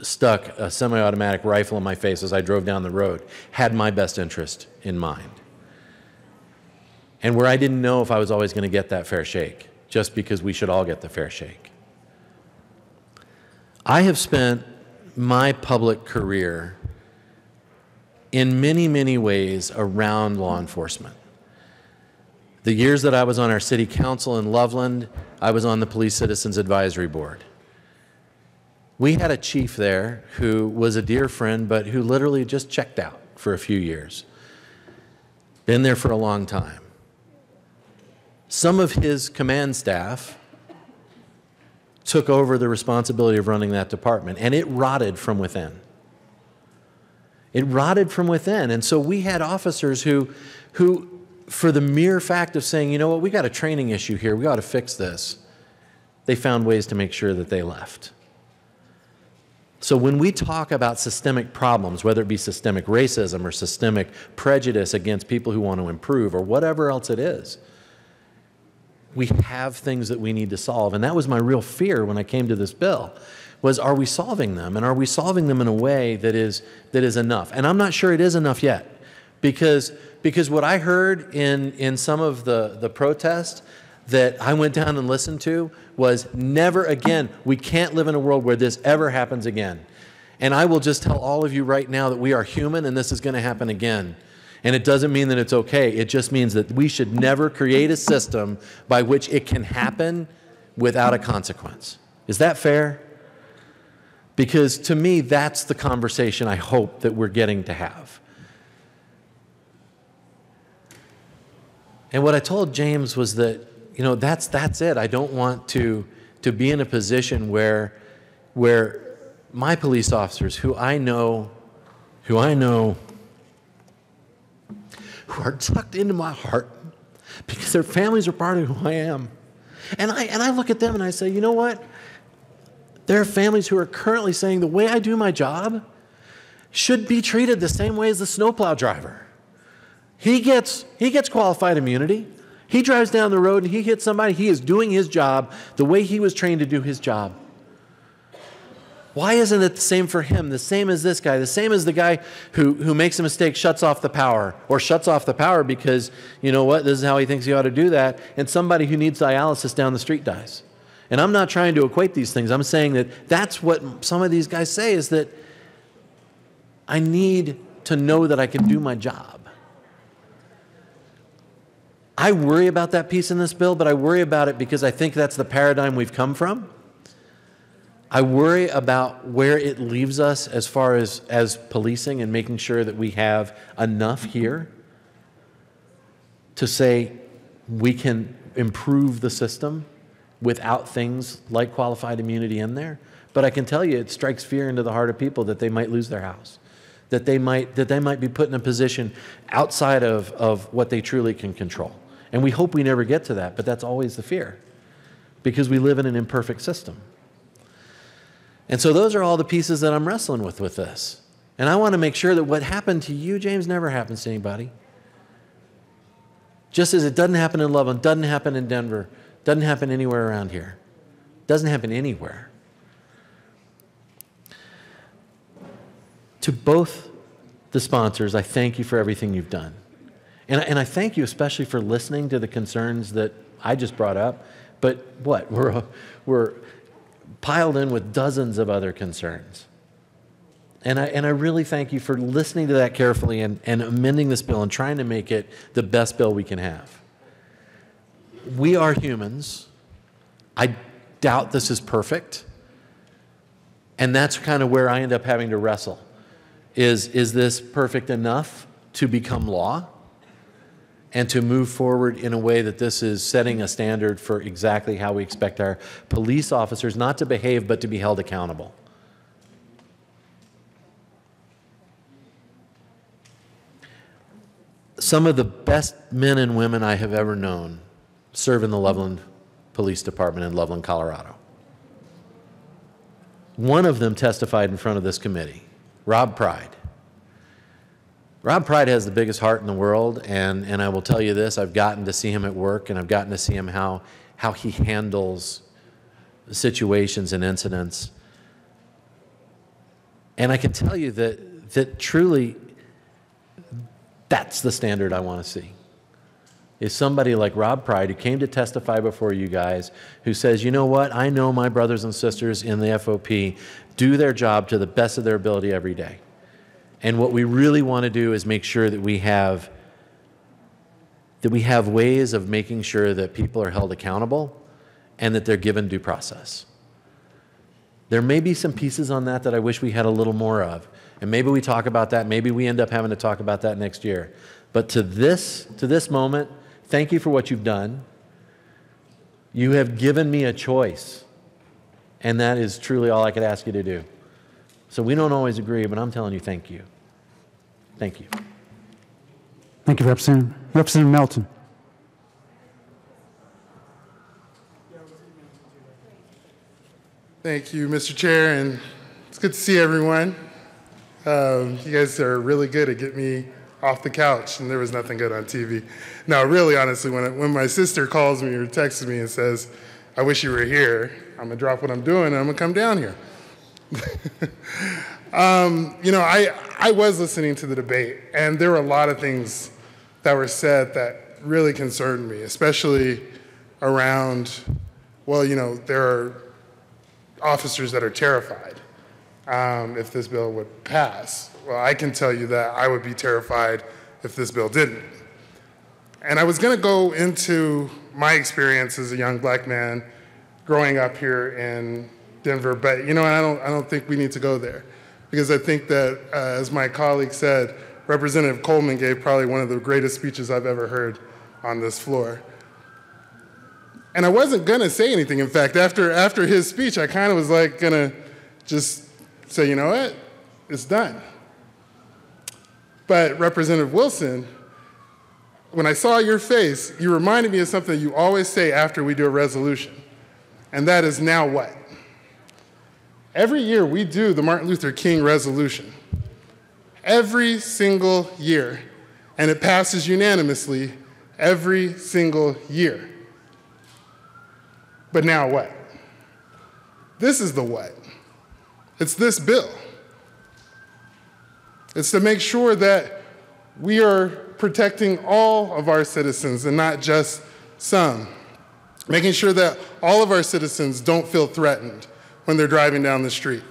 stuck a semi-automatic rifle in my face as I drove down the road had my best interest in mind. And where I didn't know if I was always going to get that fair shake, just because we should all get the fair shake. I have spent my public career in many, many ways around law enforcement. The years that I was on our city council in Loveland, I was on the Police Citizens Advisory Board. We had a chief there who was a dear friend, but who literally just checked out for a few years. Been there for a long time. Some of his command staff took over the responsibility of running that department, and it rotted from within. It rotted from within. And so we had officers who, for the mere fact of saying, you know what, we got a training issue here, we ought to fix this, they found ways to make sure that they left. So when we talk about systemic problems, whether it be systemic racism or systemic prejudice against people who want to improve or whatever else it is, we have things that we need to solve. And that was my real fear when I came to this bill, was are we solving them? And are we solving them in a way that is enough? And I'm not sure it is enough yet, because what I heard in some of the protest that I went down and listened to was never again. We can't live in a world where this ever happens again. And I will just tell all of you right now that we are human and this is going to happen again. And it doesn't mean that it's okay. It just means that we should never create a system by which it can happen without a consequence. Is that fair? Because to me, that's the conversation I hope that we're getting to have. And what I told James was that, you know, that's it. I don't want to be in a position where my police officers, who I know, who are tucked into my heart because their families are part of who I am. And I look at them and I say, you know what? There are families who are currently saying the way I do my job should be treated the same way as the snowplow driver. He gets qualified immunity. He drives down the road and he hits somebody. He is doing his job the way he was trained to do his job. Why isn't it the same for him, the same as this guy, the same as the guy who makes a mistake, shuts off the power, or shuts off the power because, you know what, this is how he thinks he ought to do that, and somebody who needs dialysis down the street dies? And I'm not trying to equate these things. I'm saying that that's what some of these guys say, is that I need to know that I can do my job. I worry about that piece in this bill, but I worry about it because I think that's the paradigm we've come from. I worry about where it leaves us as far as policing and making sure that we have enough here to say we can improve the system without things like qualified immunity in there. But I can tell you it strikes fear into the heart of people that they might lose their house, that they might be put in a position outside of what they truly can control. And we hope we never get to that, but that's always the fear because we live in an imperfect system. And so those are all the pieces that I'm wrestling with this. And I want to make sure that what happened to you, James, never happens to anybody. Just as it doesn't happen in Loveland, doesn't happen in Denver, doesn't happen anywhere around here. Doesn't happen anywhere. To both the sponsors, I thank you for everything you've done. And I thank you especially for listening to the concerns that I just brought up. But what? We're piled in with dozens of other concerns. And I really thank you for listening to that carefully and amending this bill and trying to make it the best bill we can have. We are humans. I doubt this is perfect. And that's kind of where I end up having to wrestle. Is this perfect enough to become law? And to move forward in a way that this is setting a standard for exactly how we expect our police officers not to behave, but to be held accountable. Some of the best men and women I have ever known serve in the Loveland Police Department in Loveland, Colorado. One of them testified in front of this committee, Rob Pride. Rob Pride has the biggest heart in the world, and I will tell you this, I've gotten to see him at work, and I've gotten to see him how he handles situations and incidents. And I can tell you that truly, that's the standard I want to see. Is somebody like Rob Pride, who came to testify before you guys, who says, you know what, I know my brothers and sisters in the FOP do their job to the best of their ability every day. And what we really want to do is make sure that we have ways of making sure that people are held accountable and that they're given due process. There may be some pieces on that I wish we had a little more of. And maybe we talk about that. Maybe we end up having to talk about that next year. But to this moment, thank you for what you've done. You have given me a choice. And that is truly all I could ask you to do. So we don't always agree, but I'm telling you, thank you. Thank you. Thank you, Representative. Representative Melton. Thank you, Mr. Chair, and it's good to see everyone. You guys are really good at getting me off the couch, and there was nothing good on TV. No, really, honestly, when my sister calls me or texts me and says, I wish you were here, I'm gonna drop what I'm doing and I'm gonna come down here. You know, I was listening to the debate, and there were a lot of things that were said that really concerned me, especially around, well, you know, there are officers that are terrified if this bill would pass. Well, I can tell you that I would be terrified if this bill didn't. And I was gonna go into my experience as a young black man growing up here in Denver, but you know, I don't think we need to go there, because I think that, as my colleague said, Representative Coleman gave probably one of the greatest speeches I've ever heard on this floor. And I wasn't gonna say anything. In fact, after his speech, I kind of was like gonna just say, you know what, it's done. But Representative Wilson, when I saw your face, you reminded me of something you always say after we do a resolution, and that is, now what? Every year we do the Martin Luther King resolution. Every single year. And it passes unanimously every single year. But now what? This is the what. It's this bill. It's to make sure that we are protecting all of our citizens and not just some. Making sure that all of our citizens don't feel threatened when they're driving down the street.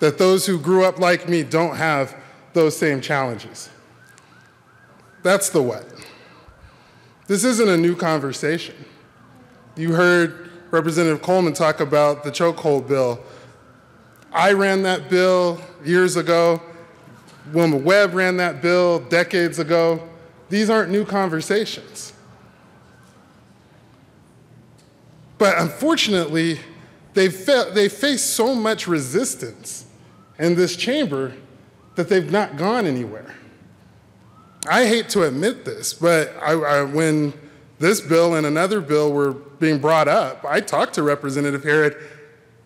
That those who grew up like me don't have those same challenges. That's the what. This isn't a new conversation. You heard Representative Coleman talk about the chokehold bill. I ran that bill years ago. Wilma Webb ran that bill decades ago. These aren't new conversations. But unfortunately, they face so much resistance in this chamber that they've not gone anywhere. I hate to admit this, but when this bill and another bill were being brought up, I talked to Representative Herod,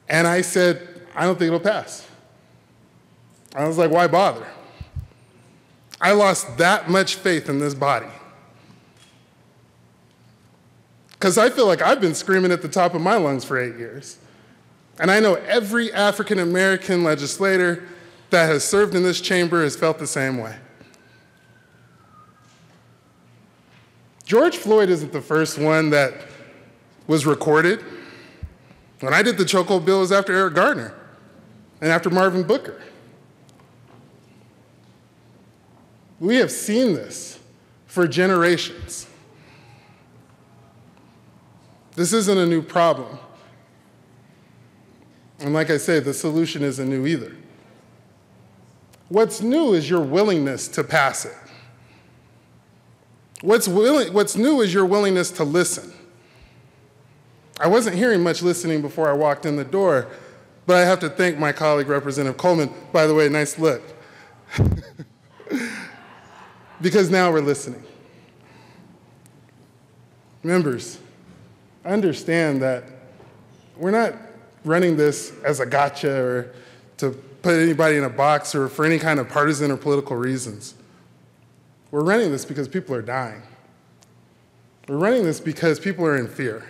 and I said, I don't think it'll pass. I was like, why bother? I lost that much faith in this body. Because I feel like I've been screaming at the top of my lungs for 8 years. And I know every African American legislator that has served in this chamber has felt the same way. George Floyd isn't the first one that was recorded. When I did the chokehold bill, it was after Eric Garner and after Marvin Booker. We have seen this for generations. This isn't a new problem. And like I say, the solution isn't new either. What's new is your willingness to pass it. What's new is your willingness to listen. I wasn't hearing much listening before I walked in the door, but I have to thank my colleague, Representative Coleman. By the way, nice look. Because now we're listening. Members, understand that we're not running this as a gotcha or to put anybody in a box or for any kind of partisan or political reasons. We're running this because people are dying. We're running this because people are in fear.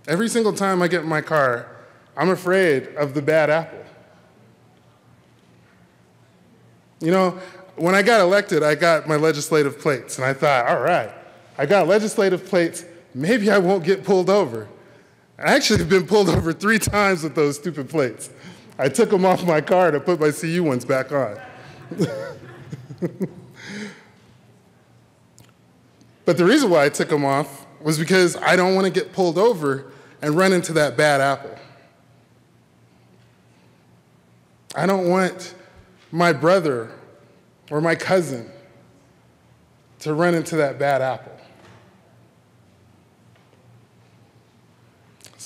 Every single time I get in my car, I'm afraid of the bad apple. You know, when I got elected, I got my legislative plates, and I thought, all right, I got legislative plates, maybe I won't get pulled over. I actually have been pulled over 3 times with those stupid plates. I took them off my car to put my CU ones back on. But the reason why I took them off was because I don't want to get pulled over and run into that bad apple. I don't want my brother or my cousin to run into that bad apple.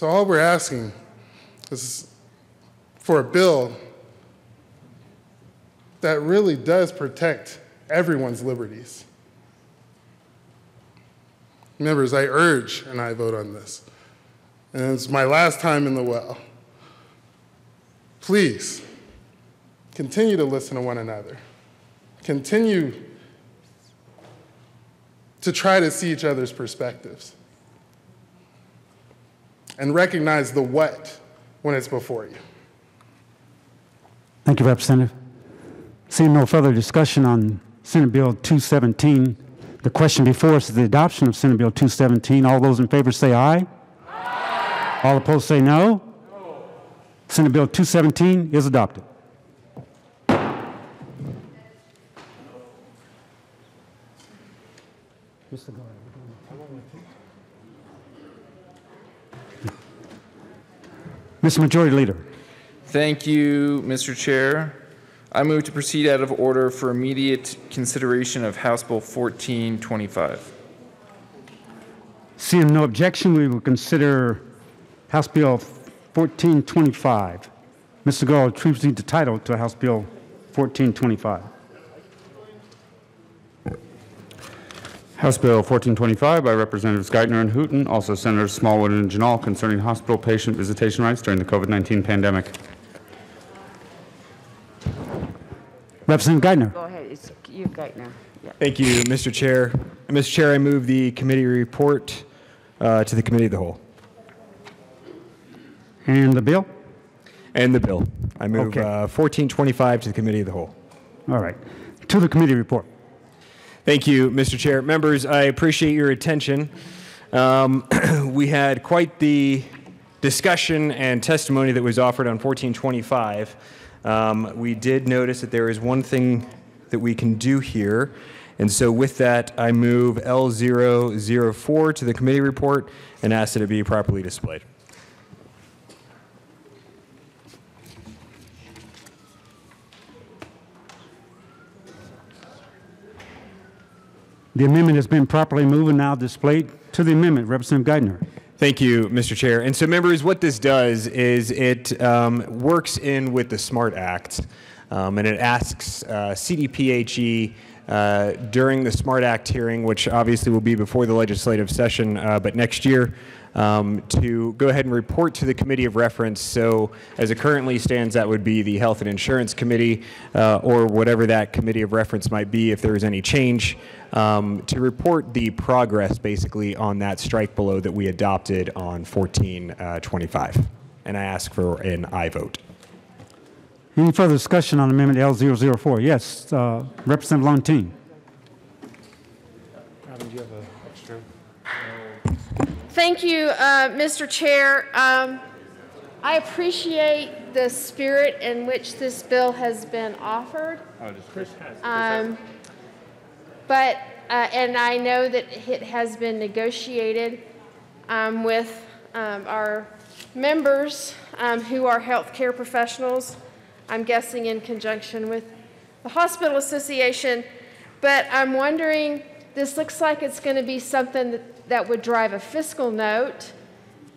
So all we're asking is for a bill that really does protect everyone's liberties. Members, I urge an aye vote on this. And it's my last time in the well. Please, continue to listen to one another. Continue to try to see each other's perspectives. And recognize the what when it's before you. Thank you, Representative. Seeing no further discussion on Senate Bill 217, the question before us is the adoption of Senate Bill 217. All those in favor say aye. Aye. All opposed say no. No. Senate Bill 217 is adopted. Mr. Majority Leader. Thank you, Mr. Chair. I move to proceed out of order for immediate consideration of House Bill 1425. Seeing no objection, we will consider House Bill 1425. Mr. Gall, please read the title to House Bill 1425. House Bill 1425 by Representatives Geithner and Hooton, also Senators Smallwood and Janal, concerning hospital patient visitation rights during the COVID-19 pandemic. Representative Geithner. Go ahead. It's you, Geithner. Yeah. Thank you, Mr. Chair. Mr. Chair, I move the committee report to the Committee of the Whole. And the bill? And the bill. I move 1425 to the Committee of the Whole. All right. To the committee report. Thank you, Mr. Chair. Members, I appreciate your attention. We had quite the discussion and testimony that was offered on 1425. We did notice that there is one thing that we can do here. And so with that, I move L004 to the committee report and ask that it be properly displayed. The amendment has been properly moved and now displayed. To the amendment, Representative Geithner. Thank you, Mr. Chair. And so, members, what this does is it works in with the SMART Act, and it asks CDPHE during the SMART Act hearing, which obviously will be before the legislative session, but next year, to go ahead and report to the committee of reference. So as it currently stands, that would be the Health and Insurance Committee, or whatever that committee of reference might be if there is any change, to report the progress basically on that strike below that we adopted on 1425. And I ask for an aye vote. Any further discussion on Amendment L004? Yes, Representative Longteen. Thank you, Mr. Chair. I appreciate the spirit in which this bill has been offered. But and I know that it has been negotiated with our members who are healthcare professionals, I'm guessing in conjunction with the Hospital Association. But I'm wondering, this looks like it's going to be something that would drive a fiscal note.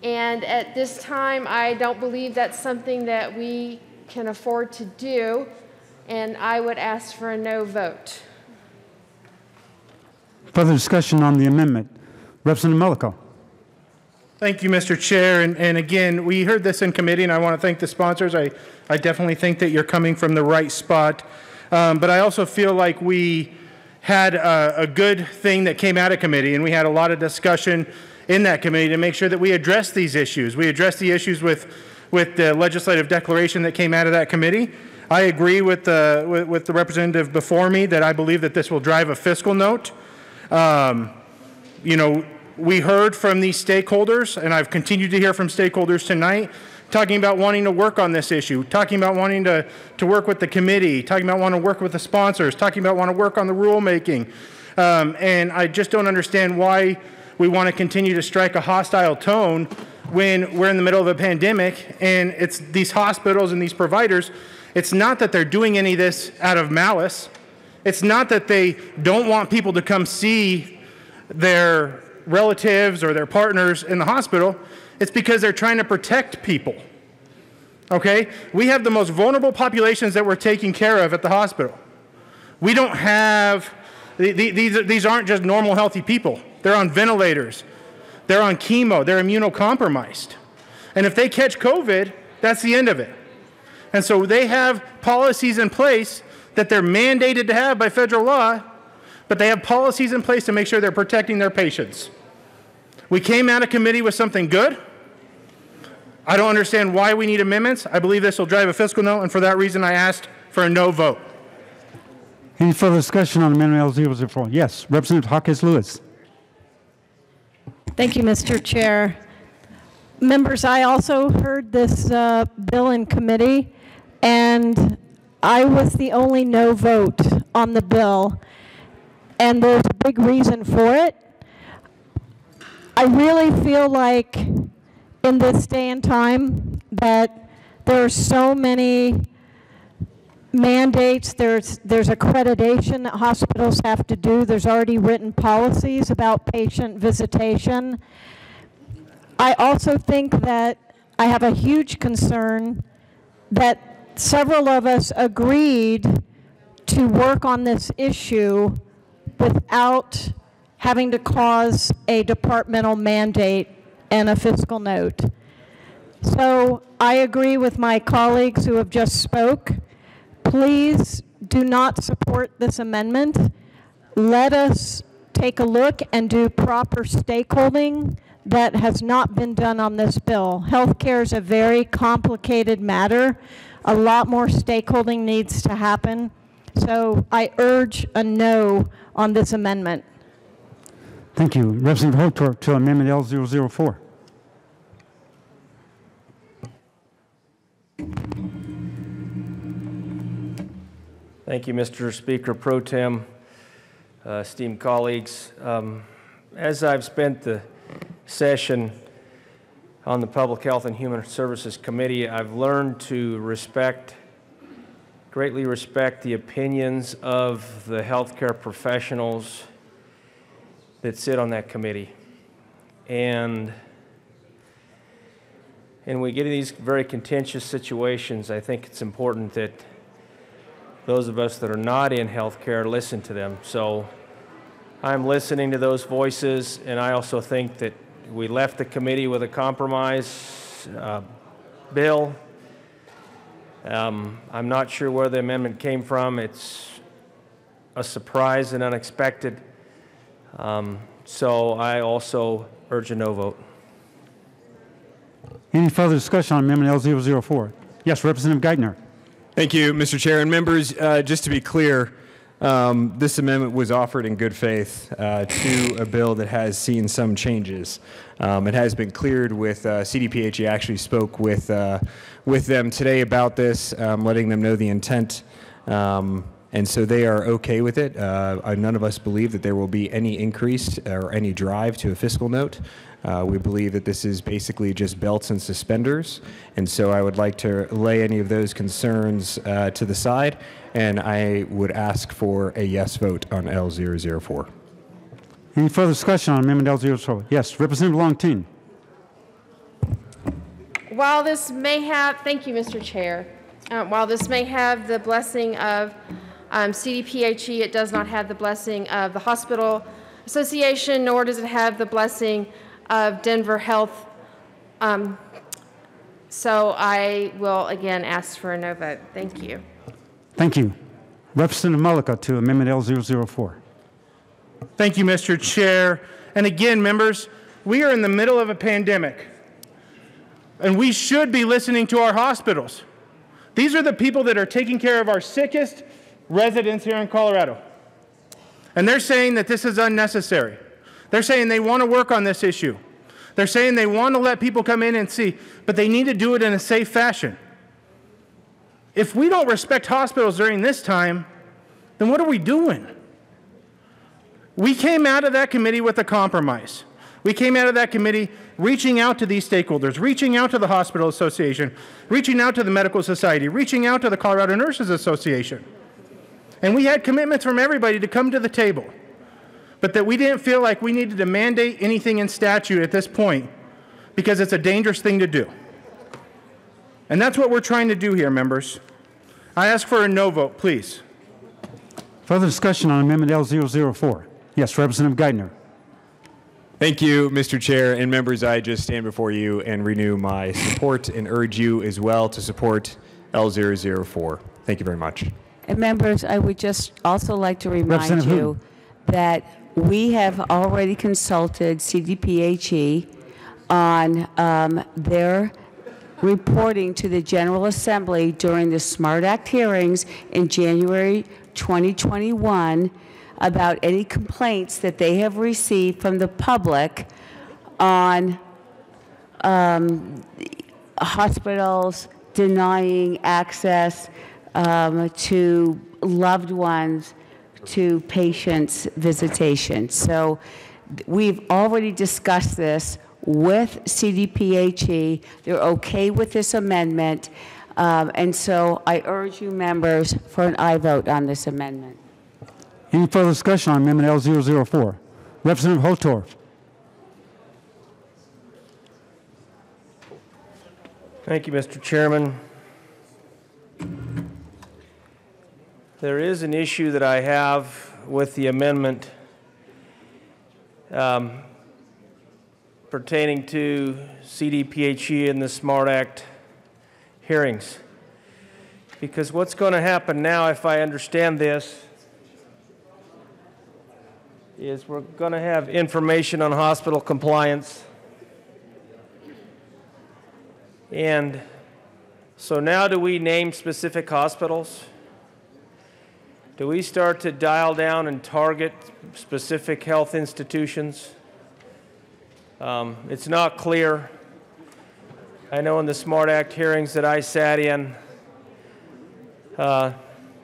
And at this time, I don't believe that's something that we can afford to do. And I would ask for a no vote. Further discussion on the amendment. Representative Mullico. Thank you, Mr. Chair. And again, we heard this in committee, and I want to thank the sponsors. I definitely think that you're coming from the right spot. But I also feel like we had a good thing that came out of committee, and we had a lot of discussion in that committee to make sure that we address these issues. We addressed the issues with the legislative declaration that came out of that committee. I agree with the representative before me that I believe that this will drive a fiscal note. You know, we heard from these stakeholders, and I've continued to hear from stakeholders tonight, talking about wanting to work on this issue, talking about wanting to work with the committee, talking about wanting to work with the sponsors, talking about wanting to work on the rulemaking. And I just don't understand why we want to continue to strike a hostile tone when we're in the middle of a pandemic, and it's these hospitals and these providers. It's not that they're doing any of this out of malice. It's not that they don't want people to come see their relatives or their partners in the hospital. It's because they're trying to protect people. Okay? We have the most vulnerable populations that we're taking care of at the hospital. We don't have, these aren't just normal healthy people. They're on ventilators. They're on chemo. They're immunocompromised. And if they catch COVID, that's the end of it. And so they have policies in place that they're mandated to have by federal law, but they have policies in place to make sure they're protecting their patients. We came out of committee with something good. I don't understand why we need amendments. I believe this will drive a fiscal note, and for that reason, I asked for a no vote. Any further discussion on Amendment L004? Yes, Representative Hawkins Lewis. Thank you, Mr. Chair. Members, I also heard this bill in committee, and I was the only no vote on the bill, and there's a big reason for it. I really feel like in this day and time that there are so many mandates, there's accreditation that hospitals have to do, there's already written policies about patient visitation. I also think that I have a huge concern that several of us agreed to work on this issue without having to cause a departmental mandate and a fiscal note. So I agree with my colleagues who have just spoke. Please do not support this amendment. Let us take a look and do proper stakeholding that has not been done on this bill. Healthcare is a very complicated matter. A lot more stakeholding needs to happen. So I urge a no on this amendment. Thank you. Representative Hotorp to Amendment L004. Thank you, Mr. Speaker Pro Tem, esteemed colleagues. As I've spent the session on the Public Health and Human Services Committee, I've learned to greatly respect the opinions of the healthcare professionals that sit on that committee. And we get in these very contentious situations, I think it's important that those of us that are not in healthcare listen to them. So I'm listening to those voices, and I also think that we left the committee with a compromise bill. I'm not sure where the amendment came from. It's a surprise and unexpected. So I also urge a no vote. Any further discussion on Amendment L004? Yes, Representative Geithner. Thank you, Mr. Chair and members. Just to be clear, this amendment was offered in good faith to a bill that has seen some changes. It has been cleared with CDPHE. Actually spoke with them today about this, letting them know the intent. And so they are okay with it. None of us believe that there will be any increase or any drive to a fiscal note. We believe that this is basically just belts and suspenders. And so I would like to lay any of those concerns to the side, and I would ask for a yes vote on L004. Any further discussion on Amendment L004? Yes, Representative Longteen. While this may have, thank you, Mr. Chair. While this may have the blessing of CDPHE, it does not have the blessing of the Hospital Association, nor does it have the blessing of Denver Health. So I will again ask for a no vote. Thank you. Thank you. Representative Mullica to Amendment L004. Thank you, Mr. Chair. And again, members, we are in the middle of a pandemic, and we should be listening to our hospitals. These are the people that are taking care of our sickest residents here in Colorado. And they're saying that this is unnecessary. They're saying they want to work on this issue. They're saying they want to let people come in and see, but they need to do it in a safe fashion. If we don't respect hospitals during this time, then what are we doing? We came out of that committee with a compromise. We came out of that committee reaching out to these stakeholders, reaching out to the Hospital Association, reaching out to the Medical Society, reaching out to the Colorado Nurses Association. And we had commitments from everybody to come to the table, but that we didn't feel like we needed to mandate anything in statute at this point because it's a dangerous thing to do. And that's what we're trying to do here, members. I ask for a no vote, please. Further discussion on Amendment L004. Yes, Representative Geithner. Thank you, Mr. Chair and members. I just stand before you and renew my support and urge you as well to support L004. Thank you very much. And members, I would just also like to remind Representative you that we have already consulted CDPHE on their reporting to the General Assembly during the SMART Act hearings in January 2021 about any complaints that they have received from the public on hospitals denying access to loved ones to patients' visitation. So we've already discussed this with CDPHE. They're okay with this amendment. And so I urge you members for an aye vote on this amendment. Any further discussion on Amendment L004? Representative Hotorf. Thank you, Mr. Chairman. There is an issue that I have with the amendment pertaining to CDPHE and the SMART Act hearings. Because what's going to happen now, if I understand this, is we're going to have information on hospital compliance. And so now do we name specific hospitals? Do we start to dial down and target specific health institutions? It's not clear. I know in the SMART Act hearings that I sat in,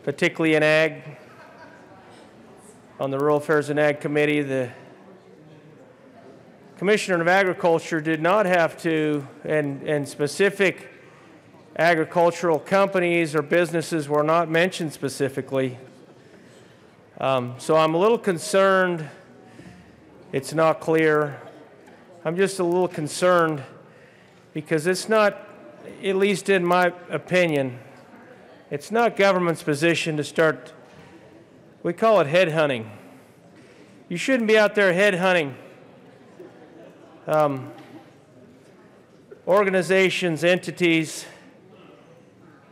particularly in Ag, on the Rural Affairs and Ag Committee, the Commissioner of Agriculture did not have to, and specific agricultural companies or businesses were not mentioned specifically. So I'm a little concerned. It's not clear. I'm just a little concerned because it's not, at least in my opinion, it's not government's position to start, we call it headhunting. You shouldn't be out there headhunting organizations, entities,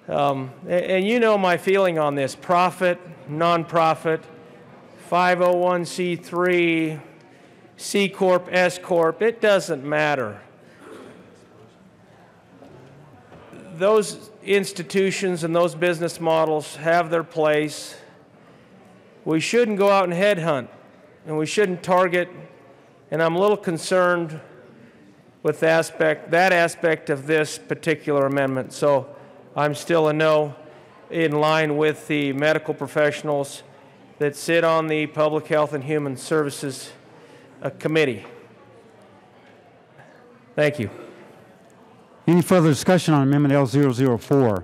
and you know my feeling on this, profit, nonprofit, 501c3, C Corp, S Corp, it doesn't matter. Those institutions and those business models have their place. We shouldn't go out and headhunt, and we shouldn't target, and I'm a little concerned with that aspect of this particular amendment. So I'm still a no, in line with the medical professionals that sit on the Public Health and Human Services Committee. Thank you. Any further discussion on Amendment L004?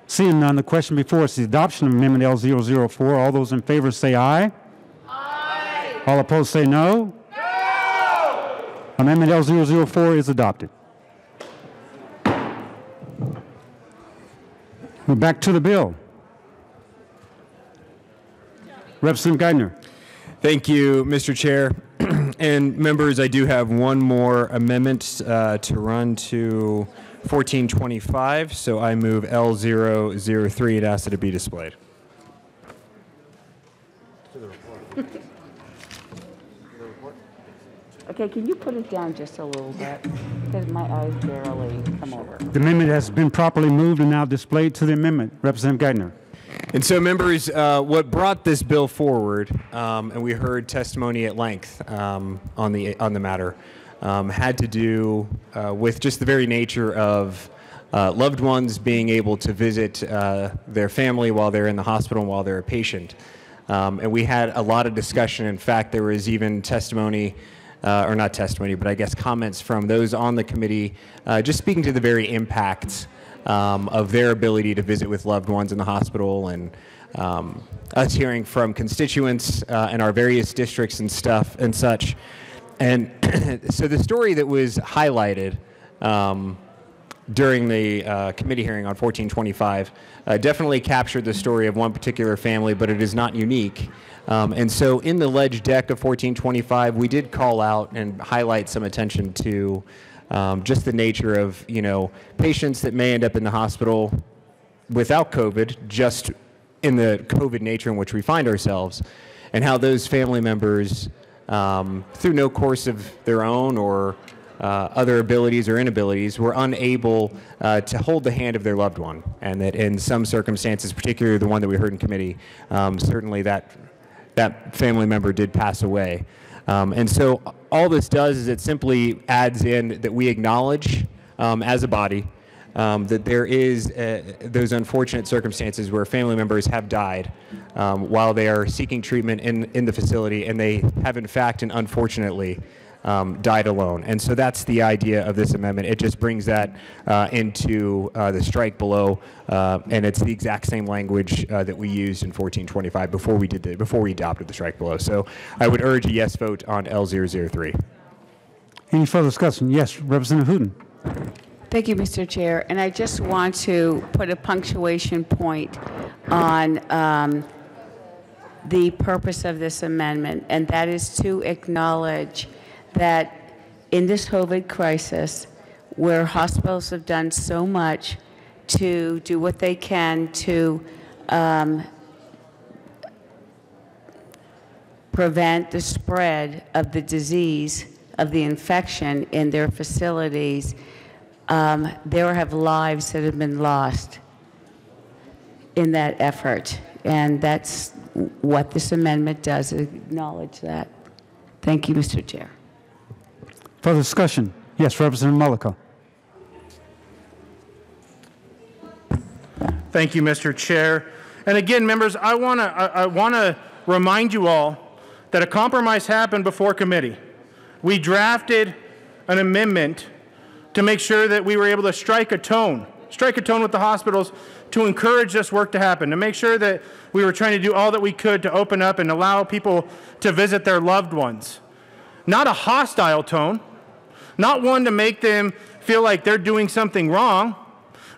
Seeing none, the question before us is the adoption of Amendment L004. All those in favor say aye. Aye. All opposed say no. No. Amendment L004 is adopted. We're back to the bill. Representative Geithner. Thank you, Mr. Chair. And members, I do have one more amendment to run to 1425, so I move L003 and ask that it be displayed. Okay, can you put it down just a little bit? Because my eyes barely come over. The amendment has been properly moved and now displayed to the amendment. Representative Geithner. And so, members, what brought this bill forward, and we heard testimony at length on the matter, had to do with just the very nature of loved ones being able to visit their family while they're in the hospital and while they're a patient. And we had a lot of discussion. In fact, there was even testimony, or not testimony, but I guess comments from those on the committee just speaking to the very impacts of their ability to visit with loved ones in the hospital, and us hearing from constituents in our various districts and stuff and such. And so the story that was highlighted during the committee hearing on 1425 definitely captured the story of one particular family, but it is not unique. And so in the ledge deck of 1425, we did call out and highlight some attention to just the nature of, patients that may end up in the hospital without COVID, just in the COVID nature in which we find ourselves, and how those family members, through no course of their own or other abilities or inabilities, were unable to hold the hand of their loved one, and that in some circumstances, particularly the one that we heard in committee, certainly that family member did pass away. And so all this does is it simply adds in that we acknowledge as a body that there is those unfortunate circumstances where family members have died while they are seeking treatment in the facility, and they have in fact and unfortunately died alone. And so that's the idea of this amendment. It just brings that into the strike below, and it's the exact same language that we used in 1425 before we adopted the strike below. So I would urge a yes vote on L003. Any further discussion? Yes, Representative Hooten. Thank you, Mr. Chair. And I just want to put a punctuation point on the purpose of this amendment, and that is to acknowledge that in this COVID crisis, where hospitals have done so much to do what they can to prevent the spread of the disease, of the infection in their facilities, there have lives that have been lost in that effort. And that's what this amendment does, acknowledge that. Thank you, Mr. Chair. Further discussion? Yes, Representative Mullica. Thank you, Mr. Chair. And again, members, I want to remind you all that a compromise happened before committee. We drafted an amendment to make sure that we were able to strike a tone with the hospitals to encourage this work to happen, to make sure that we were trying to do all that we could to open up and allow people to visit their loved ones. Not a hostile tone, not one to make them feel like they're doing something wrong,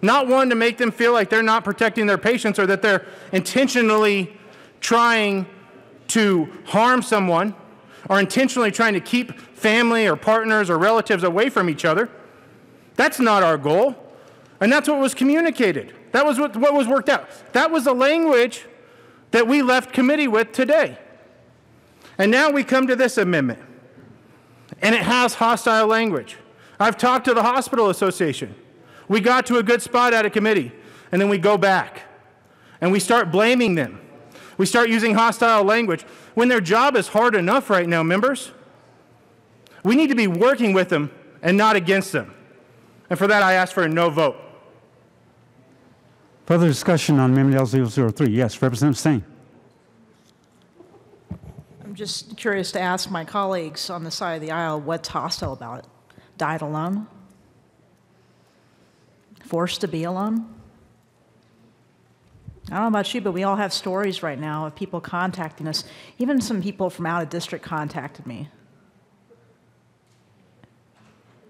not one to make them feel like they're not protecting their patients or that they're intentionally trying to harm someone or intentionally trying to keep family or partners or relatives away from each other. That's not our goal, and that's what was communicated. That was what was worked out. That was the language that we left committee with today. And now we come to this amendment, and it has hostile language. I've talked to the hospital association. We got to a good spot at a committee, and then we go back, and we start blaming them. We start using hostile language when their job is hard enough right now, members. We need to be working with them and not against them. And for that, I ask for a no vote. Further discussion on Amendment L003? Yes, Representative Stain. I'm just curious to ask my colleagues on the side of the aisle what's hostile about it. Died alone? Forced to be alone? I don't know about you, but we all have stories right now of people contacting us. Even some people from out of district contacted me.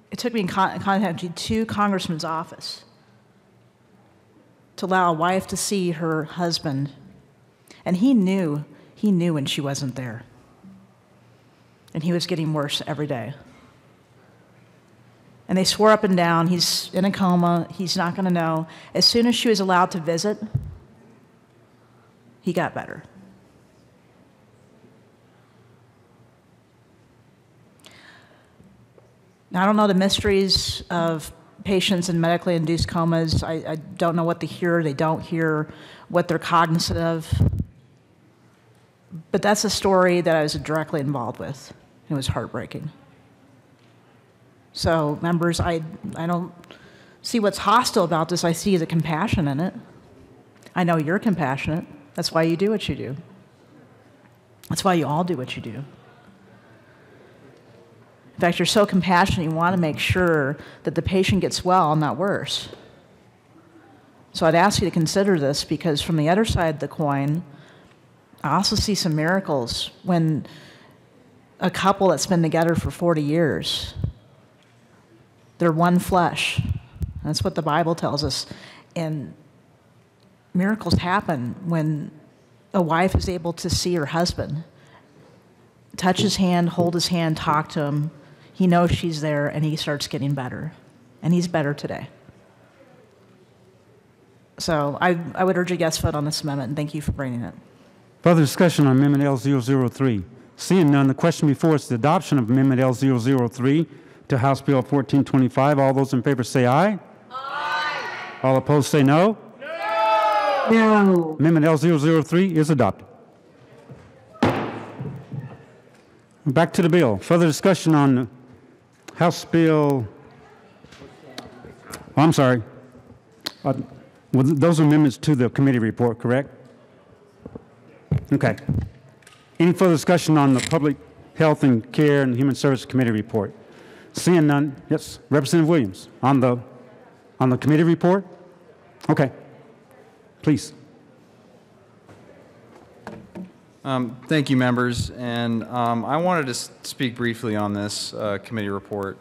It took me contacting to Congressman's office to allow a wife to see her husband. And he knew when she wasn't there. And he was getting worse every day. And they swore up and down, he's in a coma, he's not going to know. As soon as she was allowed to visit, he got better. Now, I don't know the mysteries of patients in medically induced comas. I don't know what they hear, they don't hear, what they're cognizant of. But that's a story that I was directly involved with. It was heartbreaking. So, members, I don't see what's hostile about this. I see the compassion in it. I know you're compassionate. That's why you do what you do. That's why you all do what you do. In fact, you're so compassionate, you want to make sure that the patient gets well, not worse. So I'd ask you to consider this, because from the other side of the coin, I also see some miracles when a couple that's been together for 40 years They're one flesh. That's what the Bible tells us. And miracles happen when a wife is able to see her husband, touch his hand, hold his hand, talk to him. He knows she's there, and he starts getting better. And he's better today. So I would urge a yes vote on this amendment, and thank you for bringing it. Further discussion on Amendment L003. Seeing none, the question before us is the adoption of Amendment L003 to House Bill 1425. All those in favor say aye. Aye. All opposed say no. No. No. Amendment L003 is adopted. Back to the bill. Further discussion on House Bill. Oh, I'm sorry. Well, those are amendments to the committee report, correct? Okay. Any further discussion on the Public Health and Care and Human Services Committee report? Seeing none, yes, Representative Williams on the committee report. Okay, please. Thank you, members, and I wanted to speak briefly on this committee report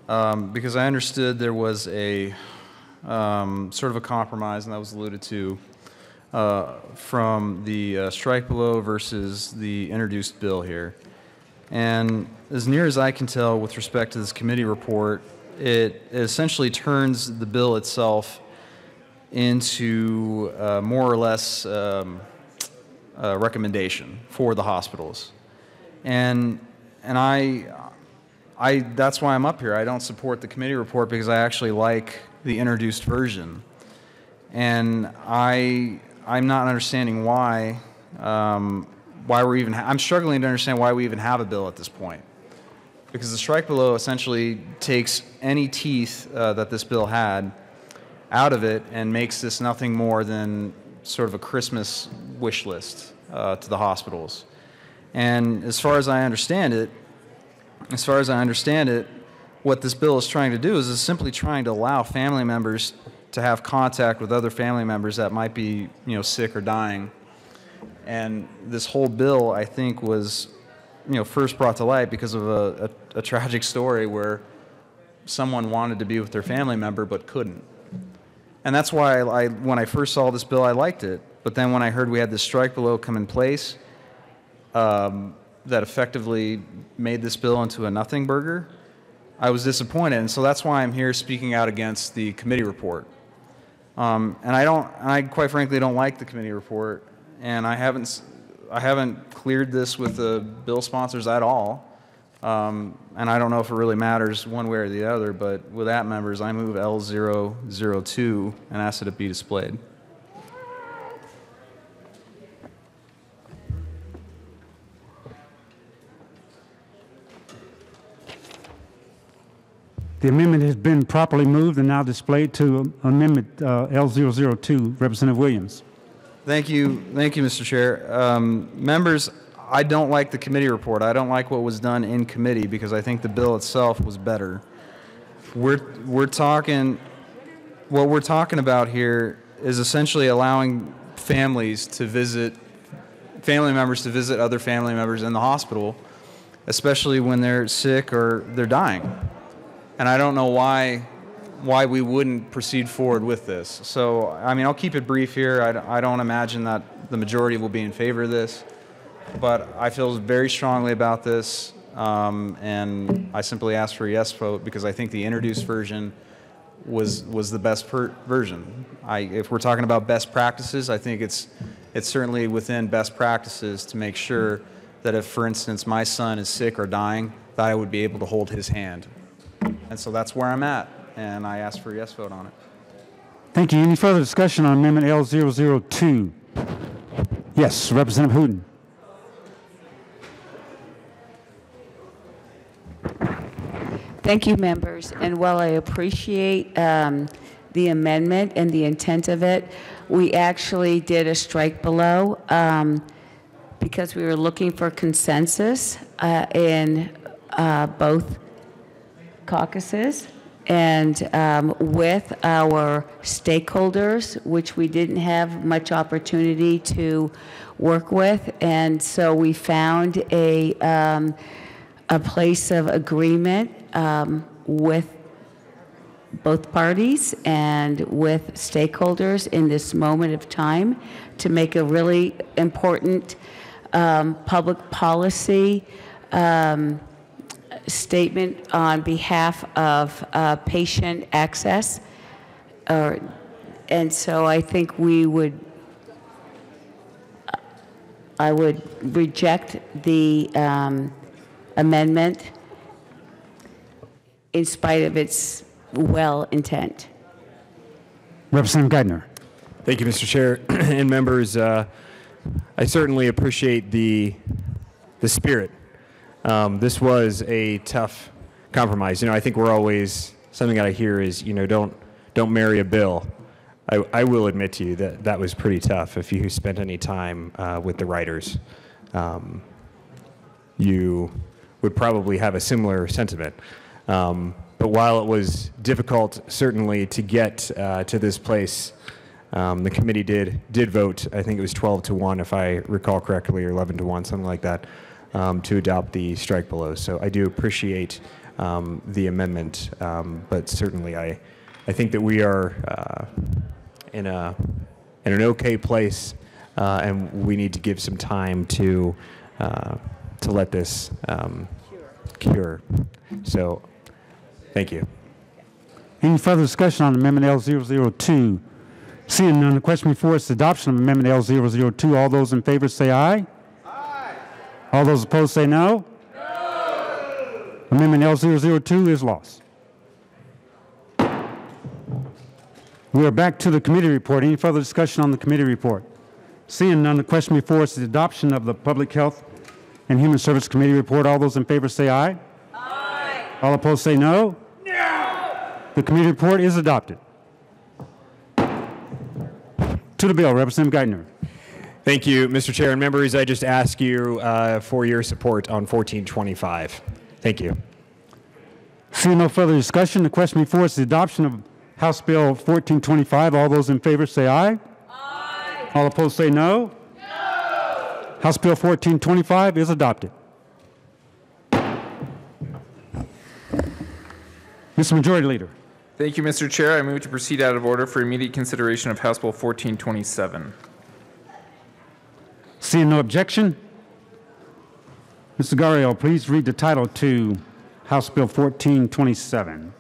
because I understood there was a sort of a compromise, and that was alluded to from the strike below versus the introduced bill here. And as near as I can tell with respect to this committee report, it essentially turns the bill itself into more or less a recommendation for the hospitals. And I that's why I'm up here. I don't support the committee report because I actually like the introduced version. And I'm not understanding why we're even, I'm struggling to understand why we even have a bill at this point. Because the strike below essentially takes any teeth that this bill had out of it and makes this nothing more than sort of a Christmas wish list to the hospitals. And as far as I understand it, what this bill is trying to do is simply trying to allow family members to have contact with other family members that might be, sick or dying. And this whole bill, I think, was, first brought to light because of a tragic story where someone wanted to be with their family member but couldn't. And that's why when I first saw this bill, I liked it. But then when I heard we had this strike below come in place that effectively made this bill into a nothing burger, I was disappointed. And so that's why I'm here speaking out against the committee report. And I quite frankly don't like the committee report. And I haven't cleared this with the bill sponsors at all. And I don't know if it really matters one way or the other, but with that, members, I move L002 and ask that it be displayed. The amendment has been properly moved and now displayed to Amendment L002. Representative Williams. Thank you, Mr. Chair. Members, I don't like the committee report. I don't like what was done in committee because I think the bill itself was better. What we're talking about here is essentially allowing family members to visit other family members in the hospital, especially when they're sick or they're dying. And I don't know why we wouldn't proceed forward with this. So, I'll keep it brief here. I don't imagine that the majority will be in favor of this, but I feel very strongly about this, and I simply ask for a yes vote because I think the introduced version was the best version. If we're talking about best practices, I think it's certainly within best practices to make sure that if, for instance, my son is sick or dying, that I would be able to hold his hand. And so that's where I'm at, and I ask for a yes vote on it. Thank you. Any further discussion on Amendment L002? Yes, Representative Hooten. Thank you, members. And while I appreciate the amendment and the intent of it, we actually did a strike below because we were looking for consensus in both caucuses and with our stakeholders, which we didn't have much opportunity to work with. And so we found a place of agreement with both parties and with stakeholders in this moment of time to make a really important public policy statement on behalf of patient access. And so I think I would reject the amendment in spite of its well intent. Representative Geithner. Thank you, Mr. Chair and members. I certainly appreciate the spirit. This was a tough compromise. I think we're always, something that I hear is, don't marry a bill. I will admit to you that that was pretty tough. If you spent any time with the writers, you would probably have a similar sentiment. But while it was difficult, certainly, to get to this place, the committee did vote. I think it was 12-1, if I recall correctly, or 11-1, something like that, to adopt the strike below. So I do appreciate the amendment, but certainly I think that we are in an okay place, and we need to give some time to let this cure. So, thank you. Any further discussion on Amendment L002? Seeing none, the question before us is adoption of Amendment L002. All those in favor say aye. Aye. All those opposed say no. No. Amendment L002 is lost. We are back to the committee report. Any further discussion on the committee report? Seeing none, the question before us is adoption of the Public Health and Human Service Committee report. All those in favor say aye. Aye. All opposed say no. No. The committee report is adopted. To the bill, Representative Geithner. Thank you, Mr. Chair and members. I just ask you for your support on 1425. Thank you. Seeing no further discussion, the question before us is the adoption of House Bill 1425. All those in favor say aye. Aye. All opposed say no. No. House Bill 1425 is adopted. Mr. Majority Leader. Thank you, Mr. Chair. I move to proceed out of order for immediate consideration of House Bill 1427. Seeing no objection, Mr. Garriott, please read the title to House Bill 1427.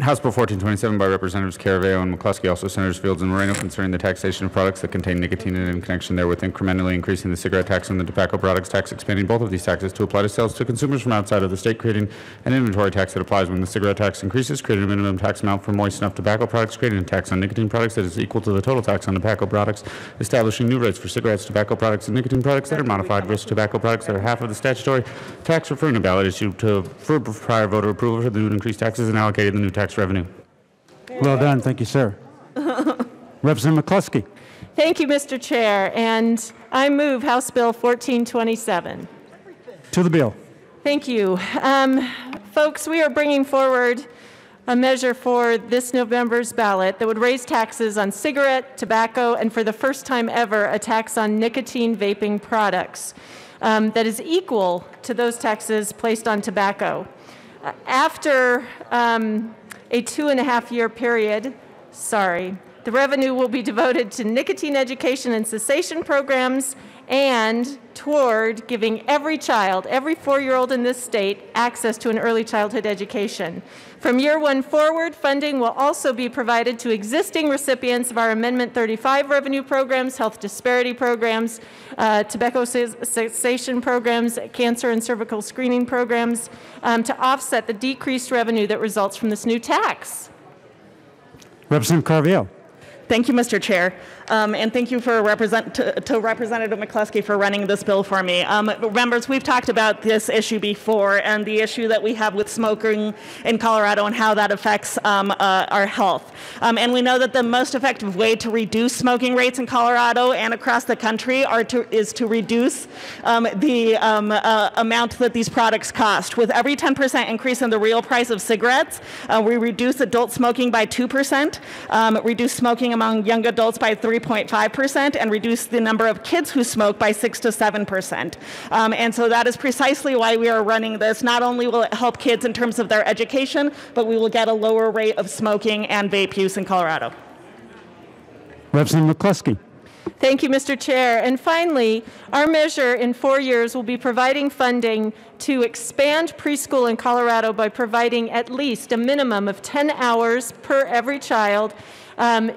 House Bill 1427 by Representatives Caraveo and McCluskey, also Senators Fields and Moreno, concerning the taxation of products that contain nicotine and in connection therewith incrementally increasing the cigarette tax and the tobacco products tax, expanding both of these taxes to apply to sales to consumers from outside of the state, creating an inventory tax that applies when the cigarette tax increases, creating a minimum tax amount for moist snuff tobacco products, creating a tax on nicotine products that is equal to the total tax on tobacco products, establishing new rates for cigarettes, tobacco products, and nicotine products that are modified risk tobacco products that are half of the statutory tax, referring to ballot issue for prior voter approval for the new increased taxes and allocating the new tax revenue. Well done. Thank you, sir. Representative McCluskey. Thank you, Mr. Chair. And I move House Bill 1427. To the bill. Thank you. Folks, we are bringing forward a measure for this November's ballot that would raise taxes on cigarette, tobacco, and for the first time ever, a tax on nicotine vaping products that is equal to those taxes placed on tobacco. After a 2.5-year period, the revenue will be devoted to nicotine education and cessation programs and toward giving every child, every 4-year-old in this state, access to an early childhood education. From year one forward, funding will also be provided to existing recipients of our Amendment 35 revenue programs, health disparity programs, tobacco cessation programs, cancer and cervical screening programs, to offset the decreased revenue that results from this new tax. Representative Carviel. Thank you, Mr. Chair, and thank you to Representative McCluskey for running this bill for me. Members, we've talked about this issue before and the issue that we have with smoking in Colorado and how that affects our health. And we know that the most effective way to reduce smoking rates in Colorado and across the country is to reduce the amount that these products cost. With every 10% increase in the real price of cigarettes, we reduce adult smoking by 2%, reduce smoking among young adults by 3.5% and reduce the number of kids who smoke by 6 to 7%. And so that is precisely why we are running this. Not only will it help kids in terms of their education, but we will get a lower rate of smoking and vape use in Colorado. Representative McCluskey. Thank you, Mr. Chair. And finally, our measure in 4 years will be providing funding to expand preschool in Colorado by providing at least a minimum of 10 hours per every child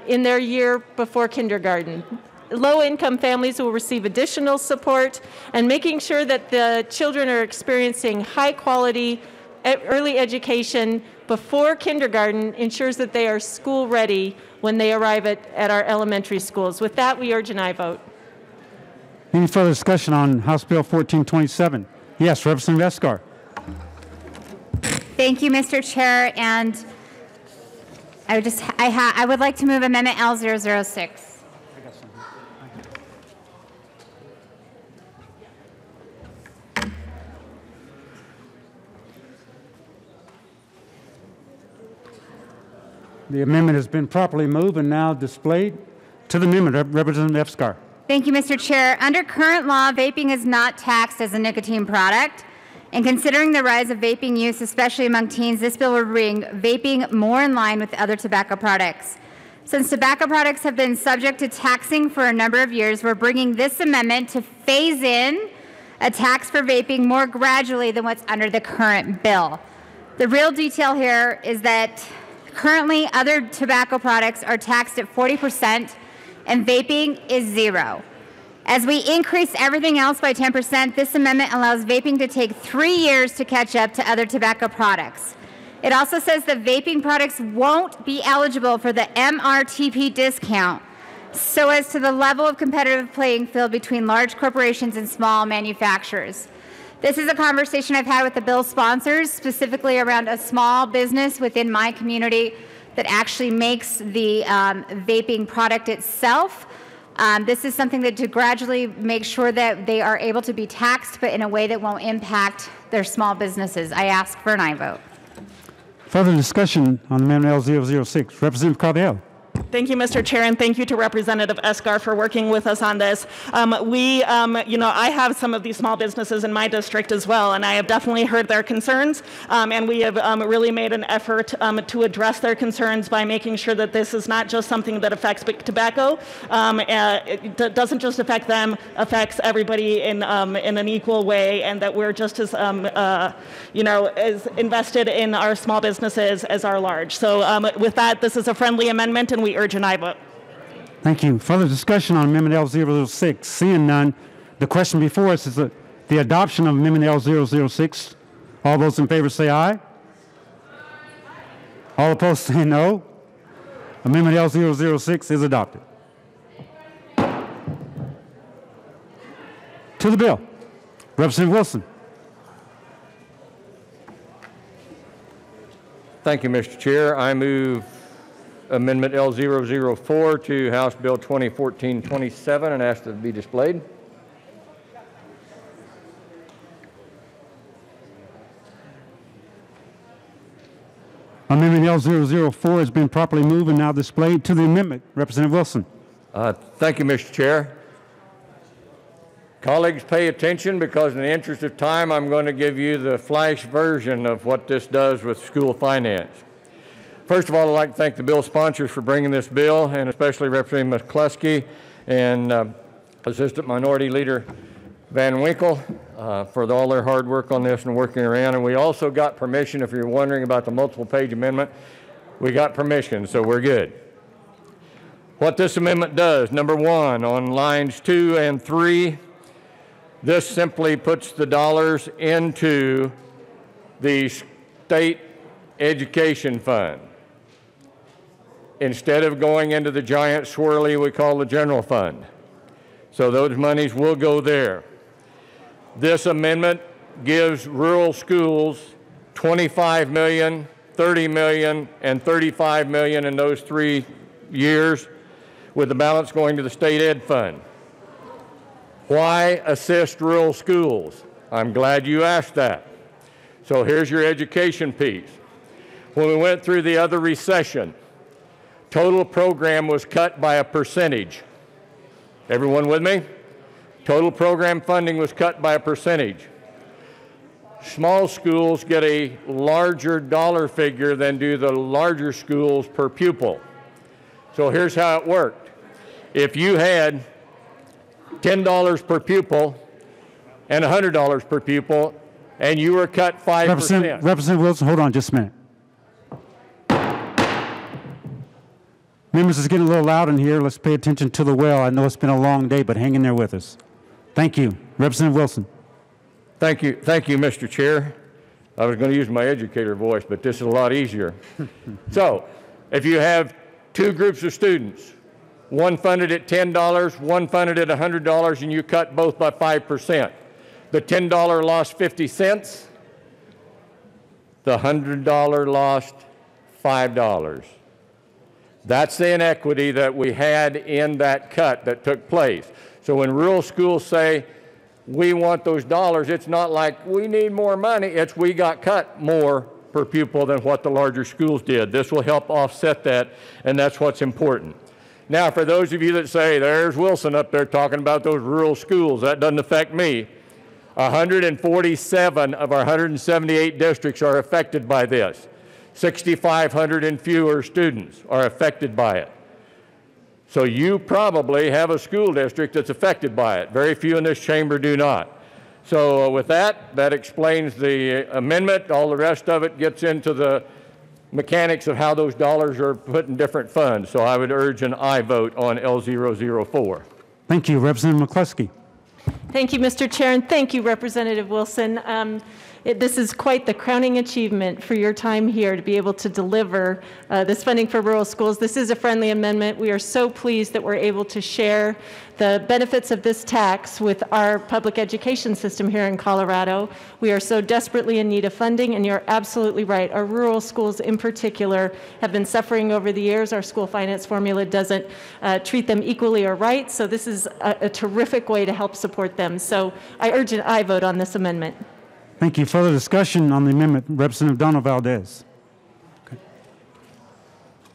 in their year before kindergarten. Low-income families will receive additional support, and making sure that the children are experiencing high-quality early education before kindergarten ensures that they are school-ready when they arrive at our elementary schools. With that, we urge an aye vote. Any further discussion on House Bill 1427? Yes, Representative Escar. Thank you, Mr. Chair, and I would like to move Amendment L006. The amendment has been properly moved and now displayed. To the amendment, Representative Escar. Thank you, Mr. Chair. Under current law, vaping is not taxed as a nicotine product. And considering the rise of vaping use, especially among teens, this bill will bring vaping more in line with other tobacco products. Since tobacco products have been subject to taxing for a number of years, we're bringing this amendment to phase in a tax for vaping more gradually than what's under the current bill. The real detail here is that currently other tobacco products are taxed at 40%, and vaping is 0. As we increase everything else by 10%, this amendment allows vaping to take 3 years to catch up to other tobacco products. It also says that vaping products won't be eligible for the MRTP discount, so as to the level of competitive playing field between large corporations and small manufacturers. This is a conversation I've had with the bill sponsors, specifically around a small business within my community that actually makes the vaping product itself. This is something that to gradually make sure that they are able to be taxed, but in a way that won't impact their small businesses. I ask for an aye vote. Further discussion on Amendment L006. Representative Cardell. Thank you, Mr. Chair, and thank you to Representative Escar for working with us on this. I have some of these small businesses in my district as well, and I have definitely heard their concerns, and we have really made an effort to address their concerns by making sure that this is not just something that affects big tobacco. It doesn't just affect them, affects everybody in an equal way, and that we're just as, as invested in our small businesses as our large. So with that, this is a friendly amendment, and we urge an aye vote. Thank you. Further discussion on Amendment L006. Seeing none, the question before us is the adoption of Amendment L006. All those in favor say aye. All opposed say no. Amendment L006 is adopted. To the bill. Representative Wilson. Thank you, Mr. Chair. I move Amendment L004 to House Bill 2014-27 and ask that it be displayed. Amendment L004 has been properly moved and now displayed. To the amendment, Representative Wilson. Thank you, Mr. Chair. Colleagues, pay attention because in the interest of time, I'm going to give you the flash version of what this does with school finance. First of all, I'd like to thank the bill sponsors for bringing this bill, and especially Representative McCluskey and Assistant Minority Leader Van Winkle for all their hard work on this and working around. And we also got permission, if you're wondering about the multiple page amendment, we got permission, so we're good. What this amendment does, number one, on lines 2 and 3, this simply puts the dollars into the state education fund, instead of going into the giant swirly we call the general fund. So those monies will go there. This amendment gives rural schools $25 million, $30 million, and $35 million in those 3 years, with the balance going to the state ed fund. Why assist rural schools? I'm glad you asked that. So here's your education piece. When we went through the other recession, Total program was cut by a percentage. Everyone with me? Total program funding was cut by a percentage. Small schools get a larger dollar figure than do the larger schools per pupil. So here's how it worked. If you had $10 per pupil and $100 per pupil, and you were cut 5%. Representative Wilson, hold on just a minute. Members, it's getting a little loud in here. Let's pay attention to the well. I know it's been a long day, but hang in there with us. Thank you. Representative Wilson. Thank you, Mr. Chair. I was going to use my educator voice, but this is a lot easier. So, if you have two groups of students, one funded at $10, one funded at $100, and you cut both by 5%, the $10 lost 50 cents, the $100 lost $5. That's the inequity that we had in that cut that took place. So when rural schools say, we want those dollars, it's not like we need more money, it's we got cut more per pupil than what the larger schools did. This will help offset that, and that's what's important. Now, for those of you that say, there's Wilson up there talking about those rural schools, that doesn't affect me. 147 of our 178 districts are affected by this. 6,500 and fewer students are affected by it. So you probably have a school district that's affected by it. Very few in this chamber do not. So with that, that explains the amendment. All the rest of it gets into the mechanics of how those dollars are put in different funds. So I would urge an aye vote on L004. Thank you. Representative McCluskey. Thank you, Mr. Chair, and thank you, Representative Wilson. This is quite the crowning achievement for your time here to be able to deliver this funding for rural schools. This is a friendly amendment. We are so pleased that we're able to share the benefits of this tax with our public education system here in Colorado. We are so desperately in need of funding, and you're absolutely right. Our rural schools in particular have been suffering over the years. Our school finance formula doesn't treat them equally or right, so this is a terrific way to help support them. So I urge an aye vote on this amendment. Thank you. Further discussion on the amendment. Representative Donald Valdez.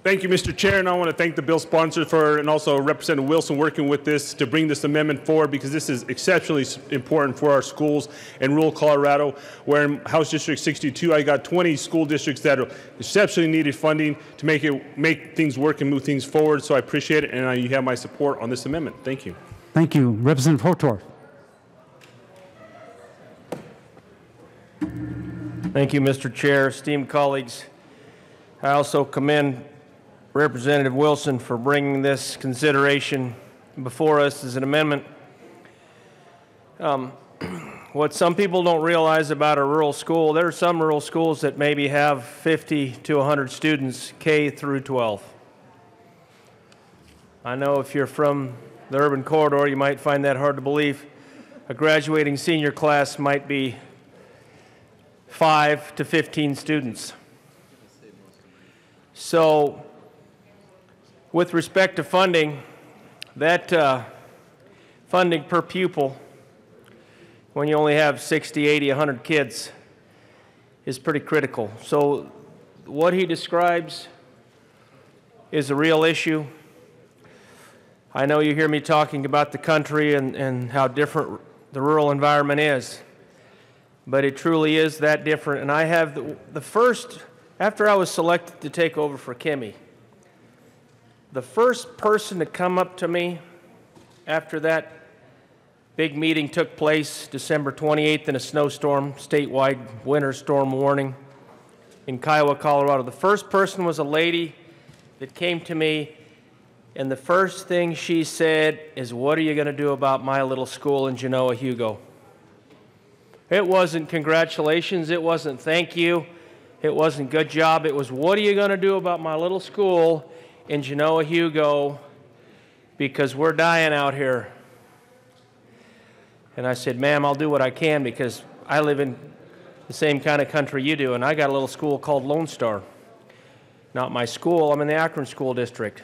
Thank you, Mr. Chair, and I want to thank the bill sponsors and also Representative Wilson working with this to bring this amendment forward, because this is exceptionally important for our schools in rural Colorado, where in House District 62, I got 20 school districts that are exceptionally needed funding to make things work and move things forward. So I appreciate it, and you have my support on this amendment. Thank you. Thank you. Representative Hotorf. Thank you, Mr. Chair. Esteemed colleagues, I also commend Representative Wilson for bringing this consideration before us as an amendment. What some people don't realize about a rural school, there are some rural schools that maybe have 50 to 100 students, K through 12. I know if you're from the urban corridor, you might find that hard to believe. A graduating senior class might be 5 to 15 students. So with respect to funding, that funding per pupil, when you only have 60, 80, 100 kids, is pretty critical. So what he describes is a real issue. I know you hear me talking about the country and how different the rural environment is, but it truly is that different. And I have the first, after I was selected to take over for Kimmy, the first person to come up to me after that big meeting took place December 28th in a snowstorm, statewide winter storm warning in Kiowa, Colorado. The first person was a lady that came to me, and the first thing she said is, "What are you going to do about my little school in Genoa, Hugo?" It wasn't congratulations, it wasn't thank you, it wasn't good job, it was, "What are you going to do about my little school in Genoa, Hugo, because we're dying out here?" And I said, "Ma'am, I'll do what I can, because I live in the same kind of country you do, and I got a little school called Lone Star. Not my school, I'm in the Akron School District.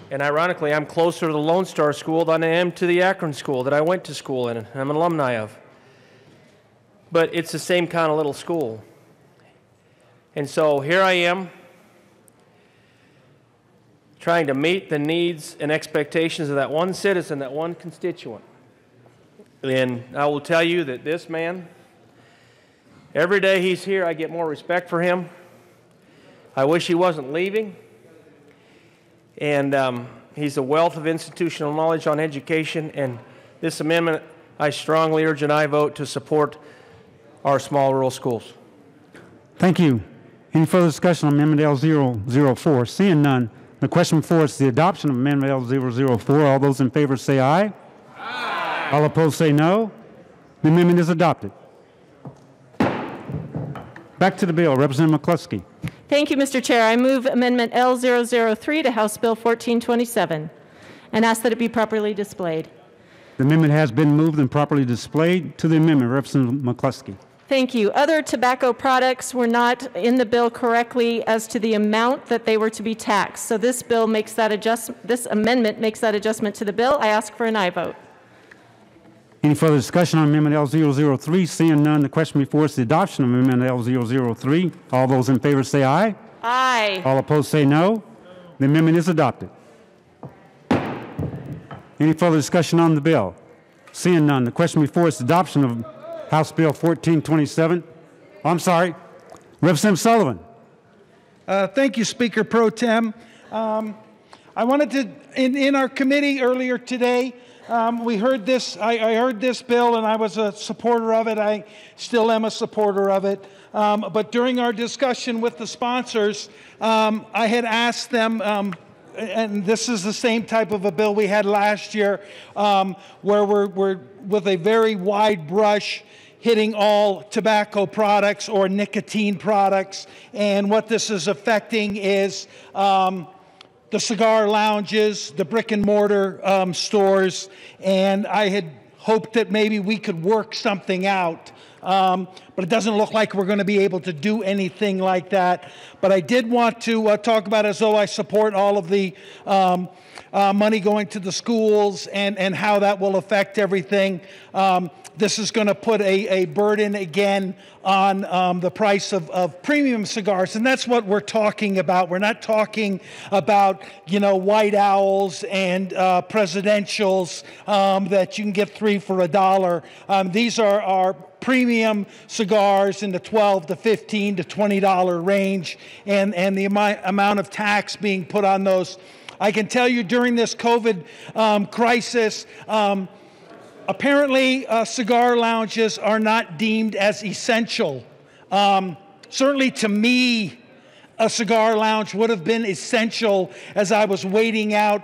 And ironically, I'm closer to the Lone Star School than I am to the Akron School that I went to school in and I'm an alumni of. But it's the same kind of little school. And so here I am, trying to meet the needs and expectations of that one citizen, that one constituent. And I will tell you that this man, every day he's here, I get more respect for him. I wish he wasn't leaving. And he's a wealth of institutional knowledge on education. And this amendment, I strongly urge and I vote to support our small rural schools. Thank you. Any further discussion on Amendment L004? Seeing none, the question before us is the adoption of Amendment L004. All those in favor say aye. Aye. All opposed say no. The amendment is adopted. Back to the bill. Representative McCluskey. Thank you, Mr. Chair. I move Amendment L003 to House Bill 1427 and ask that it be properly displayed. The amendment has been moved and properly displayed. To the amendment, Representative McCluskey. Thank you. Other tobacco products were not in the bill correctly as to the amount that they were to be taxed. So this bill makes that this amendment makes that adjustment to the bill. I ask for an aye vote. Any further discussion on Amendment L003? Seeing none, the question before us is the adoption of Amendment L003. All those in favor say aye. Aye. All opposed say no. The amendment is adopted. Any further discussion on the bill? Seeing none, the question before us is adoption of House Bill 1427. I'm sorry, Representative Sullivan. Thank you, Speaker Pro Tem. I wanted to, in our committee earlier today, we heard this, I heard this bill and I was a supporter of it. I still am a supporter of it. But during our discussion with the sponsors, I had asked them, and this is the same type of a bill we had last year, where we're with a very wide brush hitting all tobacco products or nicotine products. And what this is affecting is the cigar lounges, the brick and mortar stores, and I had hoped that maybe we could work something out. But it doesn't look like we're going to be able to do anything like that. But I did want to talk about, as though I support all of the money going to the schools and how that will affect everything. This is going to put a burden again on the price of premium cigars, and that's what we're talking about. We're not talking about, you know, White Owls and presidentials that you can get 3 for $1. These are our premium cigars in the $12 to $15 to $20 range, and the amount of tax being put on those. I can tell you during this COVID crisis, apparently cigar lounges are not deemed as essential. Certainly to me, a cigar lounge would have been essential as I was waiting out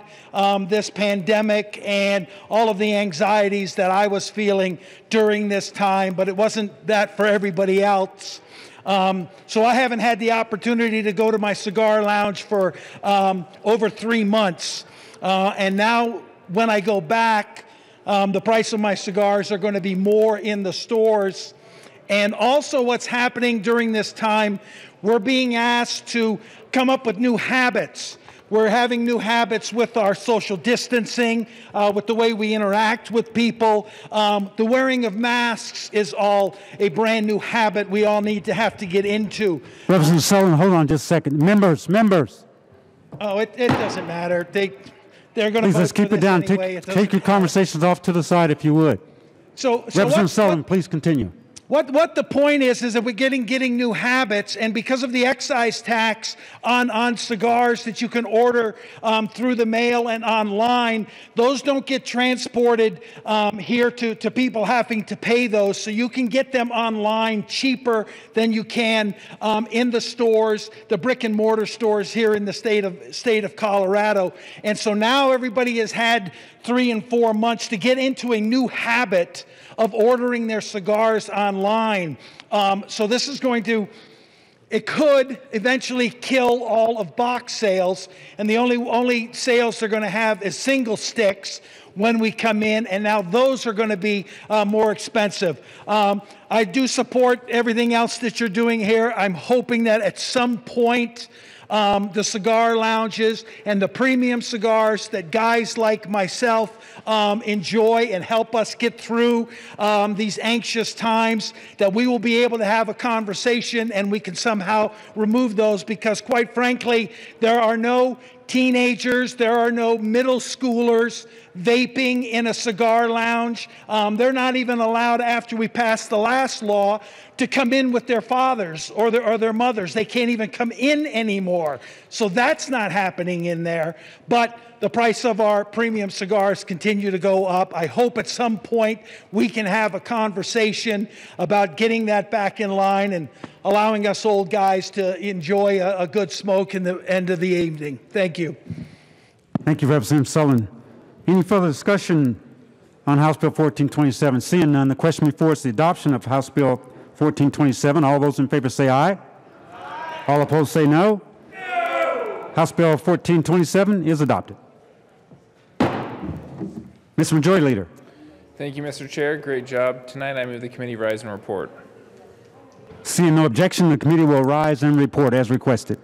this pandemic and all of the anxieties that I was feeling during this time, but it wasn't that for everybody else. So I haven't had the opportunity to go to my cigar lounge for over 3 months. And now when I go back, the price of my cigars are going to be more in the stores. And also what's happening during this time, we're being asked to come up with new habits. We're having new habits with our social distancing, with the way we interact with people. The wearing of masks is all a brand new habit we all need to have to get into. Representative Sullivan, hold on just a second. Members. Oh, it doesn't matter. They're going to Please, vote let's keep for it this down. anyway. Take your conversations off to the side if you would. Representative Sullivan, please continue. What the point is that we're getting new habits, and because of the excise tax on cigars that you can order through the mail and online, those don't get transported here to people having to pay those. So you can get them online cheaper than you can in the stores, the brick and mortar stores here in the state of Colorado. And so now everybody has had 3 and 4 months to get into a new habit of ordering their cigars online. So this is going to, it could eventually kill all of box sales, and the only sales they're going to have is single sticks when we come in, and now those are going to be more expensive. I do support everything else that you're doing here. I'm hoping that at some point the cigar lounges and the premium cigars that guys like myself enjoy and help us get through these anxious times, that we will be able to have a conversation and we can somehow remove those, because quite frankly, there are no teenagers. There are no middle schoolers vaping in a cigar lounge. They're not even allowed, after we pass the last law, to come in with their fathers or their mothers. They can't even come in anymore. So that's not happening in there. But the price of our premium cigars continue to go up. I hope at some point we can have a conversation about getting that back in line and allowing us old guys to enjoy a good smoke in the end of the evening. Thank you. Thank you, Representative Sullivan. Any further discussion on House Bill 1427? Seeing none, the question before us is the adoption of House Bill 1427. All those in favor say aye. Aye. All opposed say no. No. House Bill 1427 is adopted. Mr. Majority Leader. Thank you, Mr. Chair. Great job tonight. I move the committee rise and report. Seeing no objection, the committee will rise and report as requested.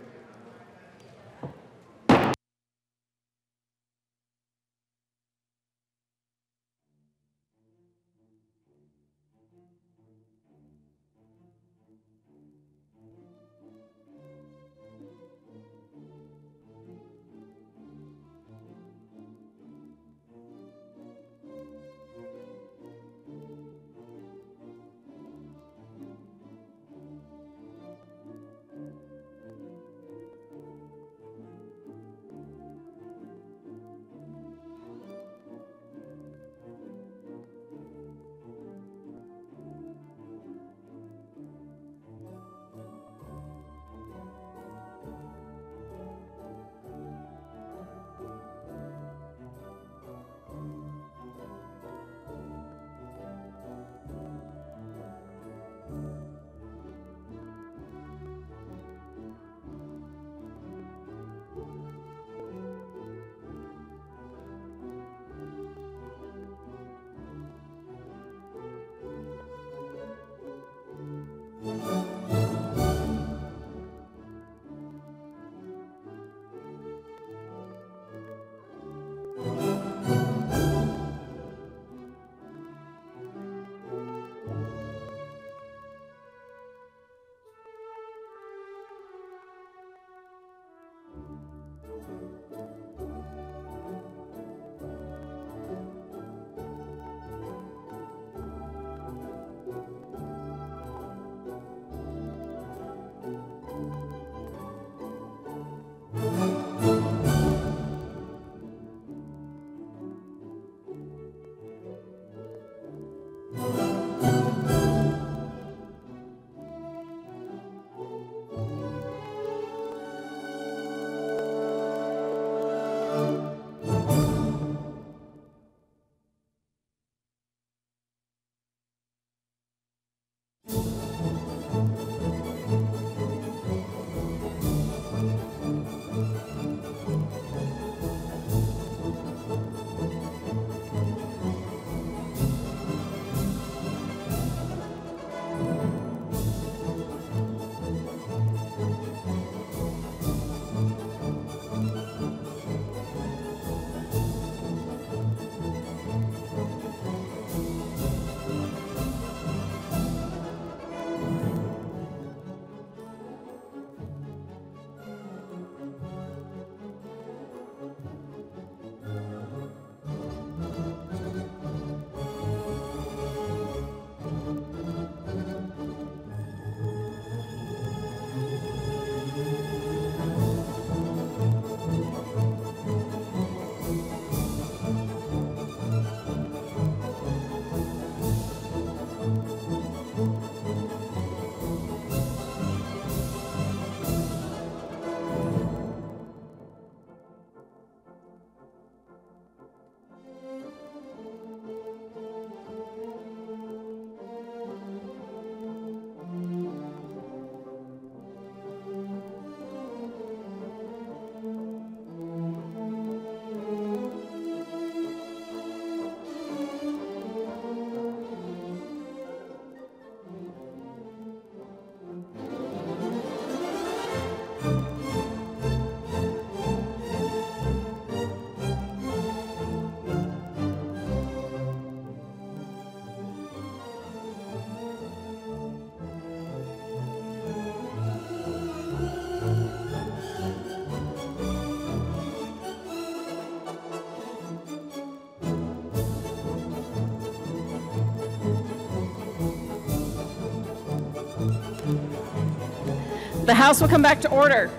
The House will come back to order.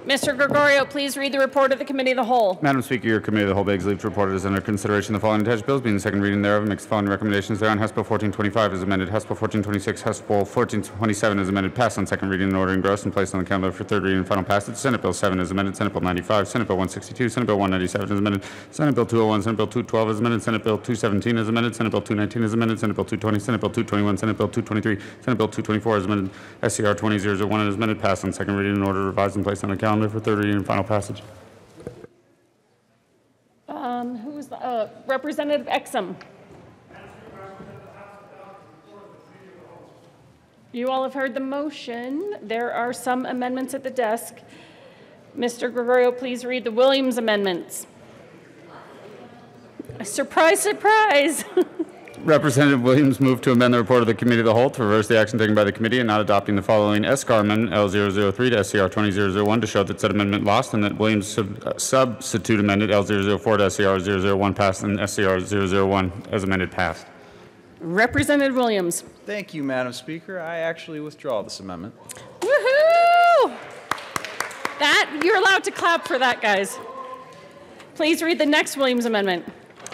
Mr. Gregorio, please read the report of the Committee of the Whole. Madam Speaker, your Committee of the Whole begs leave to report as under consideration the following attached bills, being the second reading thereof, and makes the following recommendations thereon. House Bill 1425 is amended. House Bill 1426, House Bill 1427 is amended, passed on second reading and order engrossed and placed on the calendar for third reading and final passage. Senate Bill 7 is amended. Senate Bill 95, Senate Bill 162, Senate Bill 197 is amended. Senate Bill 201, Senate Bill 212 is amended. Senate Bill 217 is amended. Senate Bill 219 is amended. Senate Bill 220, Senate Bill 221, Senate Bill 223, Senate Bill 224 is amended. SCR 20001 is amended, passed on second reading and order revised and placed on the calendar for third reading and final passage. Who is the Representative Exum? You all have heard the motion. There are some amendments at the desk. Mr. Gregorio, please read the Williams amendments. Surprise, surprise. Representative Williams moved to amend the report of the Committee of the Whole to reverse the action taken by the committee and not adopting the following SCR amendment L003 to SCR 20001 to show that said amendment lost, and that Williams substitute amended L004 to SCR 001 passed and SCR 001 as amended passed. Representative Williams. Thank you, Madam Speaker. I actually withdraw this amendment. Woohoo! You're allowed to clap for that, guys. Please read the next Williams amendment.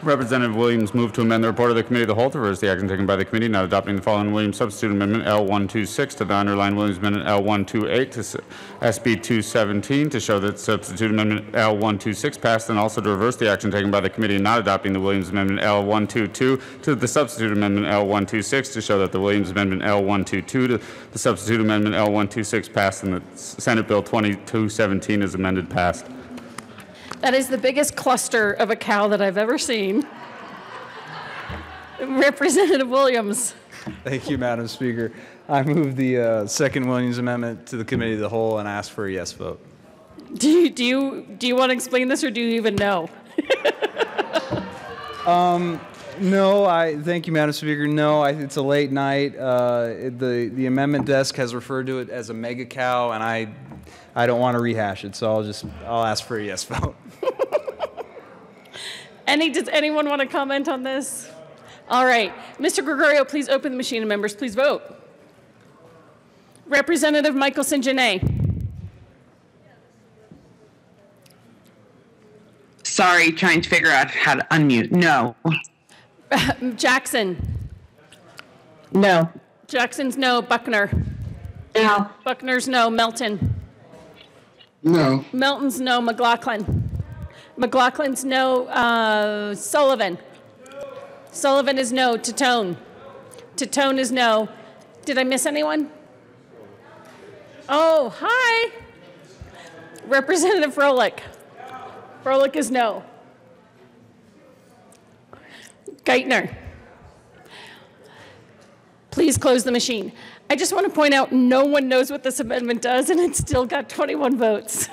Representative Williams moved to amend the report of the Committee of the Whole to reverse the action taken by the committee, not adopting the following Williams substitute amendment L126 to the underlined Williams amendment L128 to SB 217 to show that substitute amendment L126 passed, and also to reverse the action taken by the committee, not adopting the Williams amendment L122 to the substitute amendment L126 to show that the Williams amendment L122 to the substitute amendment L126 passed, and that Senate Bill 2217 is amended passed. That is the biggest cluster of a cow that I've ever seen. Representative Williams. Thank you, Madam Speaker. I move the second Williams amendment to the Committee of the Whole and ask for a yes vote. Do you want to explain this, or do you even know? No, thank you, Madam Speaker. No, it's a late night. The amendment desk has referred to it as a mega cow, and I don't want to rehash it, so I'll ask for a yes vote. Does anyone want to comment on this? All right. Mr. Gregorio, please open the machine, and members, please vote. Representative Michelson Janae. Sorry, trying to figure out how to unmute. No. Jackson. No. Jackson's no. Buckner. No. Buckner's no. Melton. No. Melton's no. McLaughlin. McLaughlin's no. Sullivan. Sullivan is no. Tatone. Tatone is no. Did I miss anyone? Oh, hi. Representative Froelich. Froelich is no. Geithner. Please close the machine. I just want to point out no one knows what this amendment does, and it's still got 21 votes.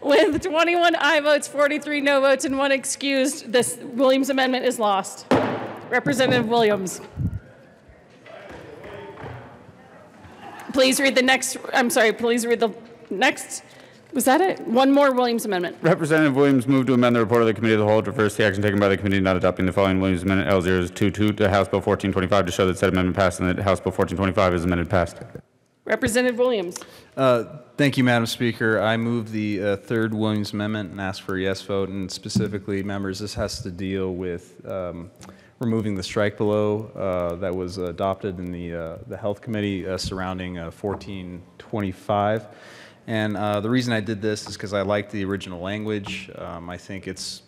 With 21 aye votes, 43 no votes, and 1 excused, this Williams amendment is lost. Representative Williams. Please read the next, please read the next. Was that it? One more Williams amendment. Representative Williams moved to amend the report of the Committee of the Whole to reverse the action taken by the committee, not adopting the following Williams amendment L022 to House Bill 1425 to show that said amendment passed, and that House Bill 1425 is amended passed. Representative Williams. Thank you, Madam Speaker. I move the third Williams amendment and ask for a yes vote. And specifically, members, this has to deal with removing the strike below that was adopted in the Health Committee surrounding 1425. And the reason I did this is because I like the original language. I think it's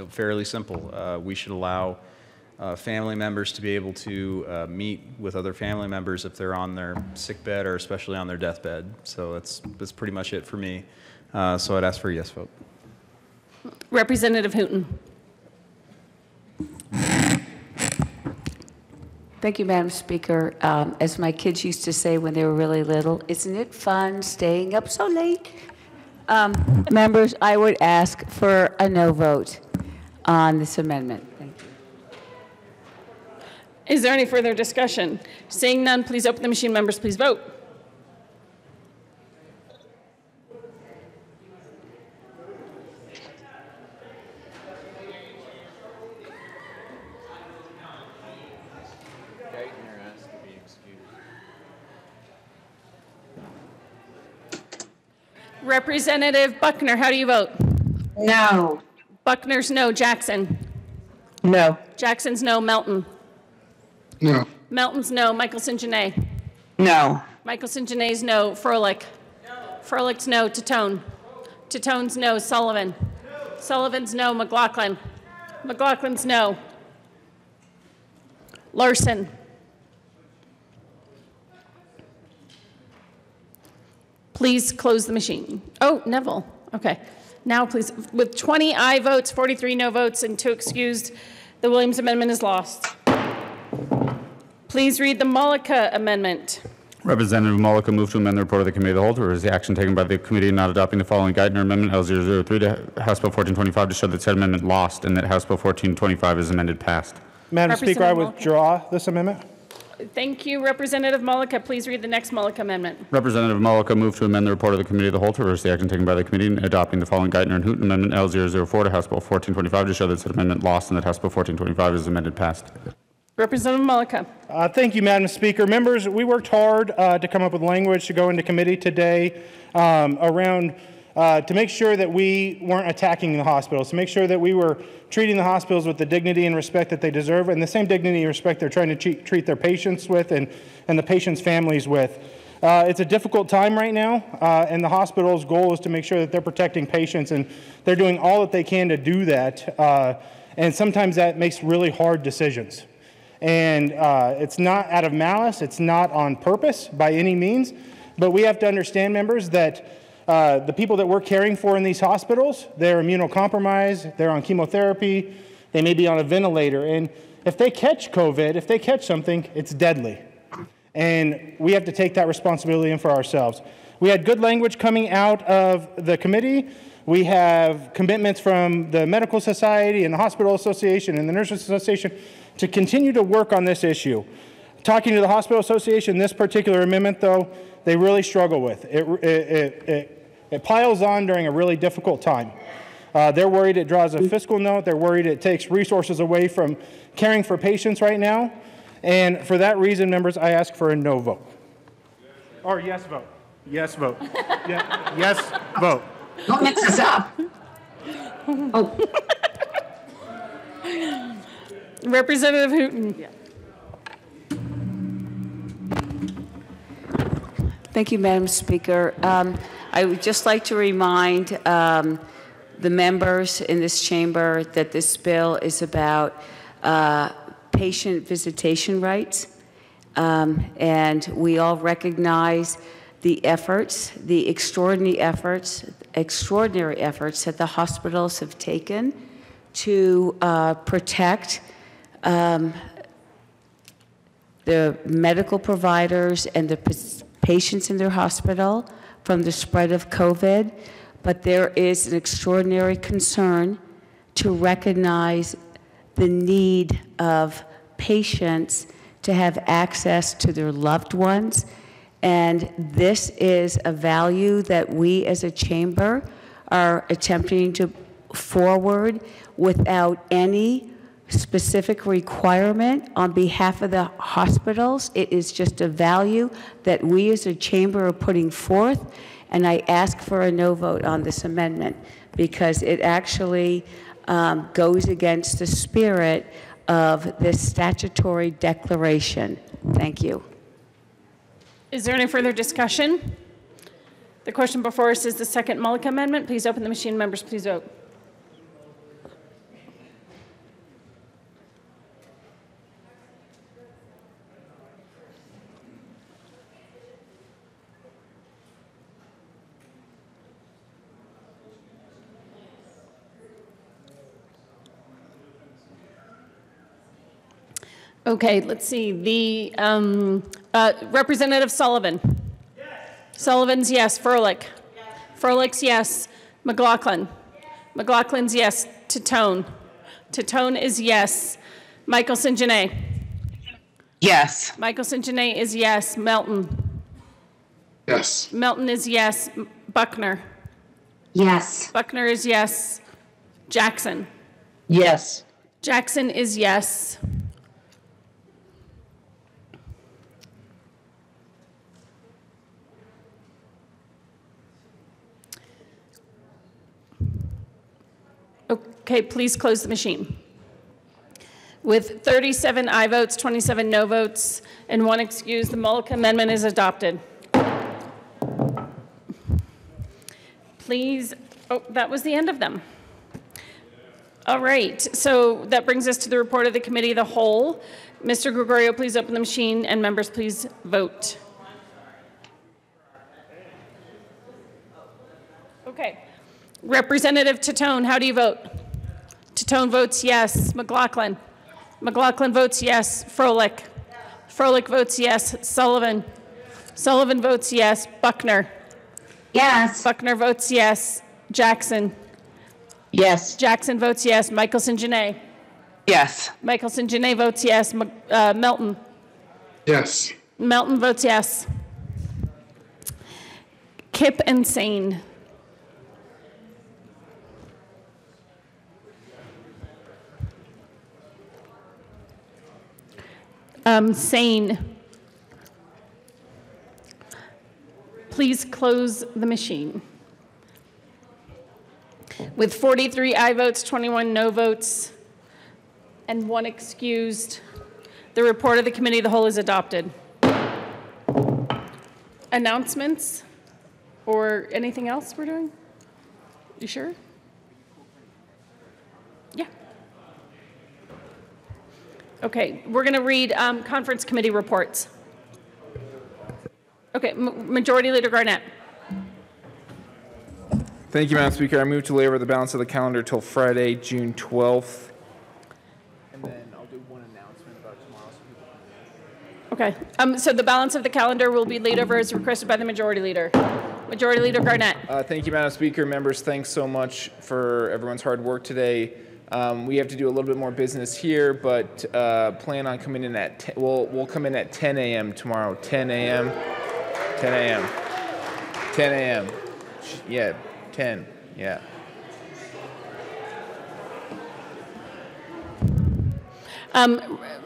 fairly simple. We should allow family members to be able to meet with other family members if they're on their sick bed or especially on their deathbed. So that's pretty much it for me. So I'd ask for a yes vote. Representative Hooton. Thank you, Madam Speaker. As my kids used to say when they were really little, isn't it fun staying up so late? Members, I would ask for a no vote on this amendment. Thank you. Is there any further discussion? Seeing none, please open the machine. Members, please vote. Representative Buckner, how do you vote? No. Buckner's no. Jackson? No. Jackson's no. Melton? No. Melton's no. Michelson Janae? No. Michelson Janae's no. Froelich? Froelich's no. Tatone? Tatone's no. Sullivan? Sullivan's no. McLaughlin? McLaughlin's no. Larson? Please close the machine. Oh, Neville. Okay. Now, please, with 20 aye votes, 43 no votes, and 2 excused, the Williams amendment is lost. Please read the Mullica amendment. Representative Mullica moved to amend the report of the Committee of the Whole to reverse the action taken by the committee in not adopting the following Geithner Amendment L003 to House Bill 1425 to show that said amendment lost and that House Bill 1425 is amended passed. Madam Speaker, I Representative withdraw this amendment. Thank you, Representative Mullica. Please read the next Mullica amendment. Representative Mullica moved to amend the report of the Committee of the Whole to reverse the action taken by the committee in adopting the following Geithner and Hooten Amendment L004 to House Bill 1425 to show that said amendment lost and that House Bill 1425 is amended passed. Representative Mullica. Thank you, Madam Speaker. Members, we worked hard to come up with language to go into committee today around to make sure that we weren't attacking the hospitals, to make sure that we were treating the hospitals with the dignity and respect that they deserve, and the same dignity and respect they're trying to treat their patients with and the patients' families with. It's a difficult time right now, and the hospital's goal is to make sure that they're protecting patients, and they're doing all that they can to do that, and sometimes that makes really hard decisions. And it's not out of malice, it's not on purpose by any means, but we have to understand, members, that the people that we're caring for in these hospitals, they're immunocompromised, they're on chemotherapy, they may be on a ventilator, and if they catch COVID, if they catch something, it's deadly. And we have to take that responsibility in for ourselves. We had good language coming out of the committee. We have commitments from the Medical Society and the Hospital Association and the Nurses Association to continue to work on this issue. Talking to the Hospital Association, this particular amendment, though, they really struggle with. It piles on during a really difficult time. They're worried it draws a fiscal note. They're worried it takes resources away from caring for patients right now. And for that reason, members, I ask for a no vote. Or yes vote. Yes vote. Yes vote. Don't mix us up. Oh. Representative Hooten. Thank you, Madam Speaker. I would just like to remind the members in this chamber that this bill is about patient visitation rights, and we all recognize the efforts, the extraordinary efforts that the hospitals have taken to protect the medical providers and the patients in their hospital from the spread of COVID, but there is an extraordinary concern to recognize the need of patients to have access to their loved ones. And this is a value that we as a chamber are attempting to forward without any specific requirement on behalf of the hospitals. It is just a value that we as a chamber are putting forth, and I ask for a no vote on this amendment because it actually goes against the spirit of this statutory declaration. Thank you. Is there any further discussion? The question before us is the second Mullica amendment. Please open the machine. Members, please vote. Okay, let's see. The Representative Sullivan. Yes. Sullivan's yes. Froelich. Yes. Froelich's yes. McLaughlin. McLaughlin's yes. Tatone. Tatone is yes. Michelson Janae. Yes. Michelson Janae is yes. Melton. Yes. Melton is yes. Buckner. Yes. Buckner is yes. Jackson. Yes. Jackson is yes. Okay, please close the machine. With 37 aye votes, 27 no votes, and 1 excuse, the Mullica amendment is adopted. Please, oh, that was the end of them. All right, so that brings us to the report of the Committee of the Whole. Mr. Gregorio, please open the machine, and members, please vote. Okay. Representative Titone, how do you vote? Titone votes yes. McLaughlin? McLaughlin votes yes. Froelich? Froelich votes yes. Sullivan? Sullivan votes yes. Buckner? Yes. Buckner votes yes. Jackson? Yes. Jackson votes yes. Michelson Janae? Yes. Michelson Janae votes yes. Melton? Yes. Melton votes yes. Kip and Sane? Sane. Please close the machine. With 43 aye votes, 21 no votes, and 1 excused, the report of the Committee of the Whole is adopted. Announcements or anything else we're doing? You sure? Yeah. Okay, we're going to read conference committee reports. Okay, Majority Leader Garnett. Thank you, Madam Speaker. I move to lay over the balance of the calendar till Friday, June 12th. And then I'll do one announcement about tomorrow. Okay, so the balance of the calendar will be laid over as requested by the Majority Leader. Majority Leader Garnett. Thank you, Madam Speaker. Members, thanks so much for everyone's hard work today. We have to do a little bit more business here, but plan on coming in at, we'll come in at 10 a.m. tomorrow. 10 a.m. 10 a.m. 10 a.m. Yeah, 10. Yeah.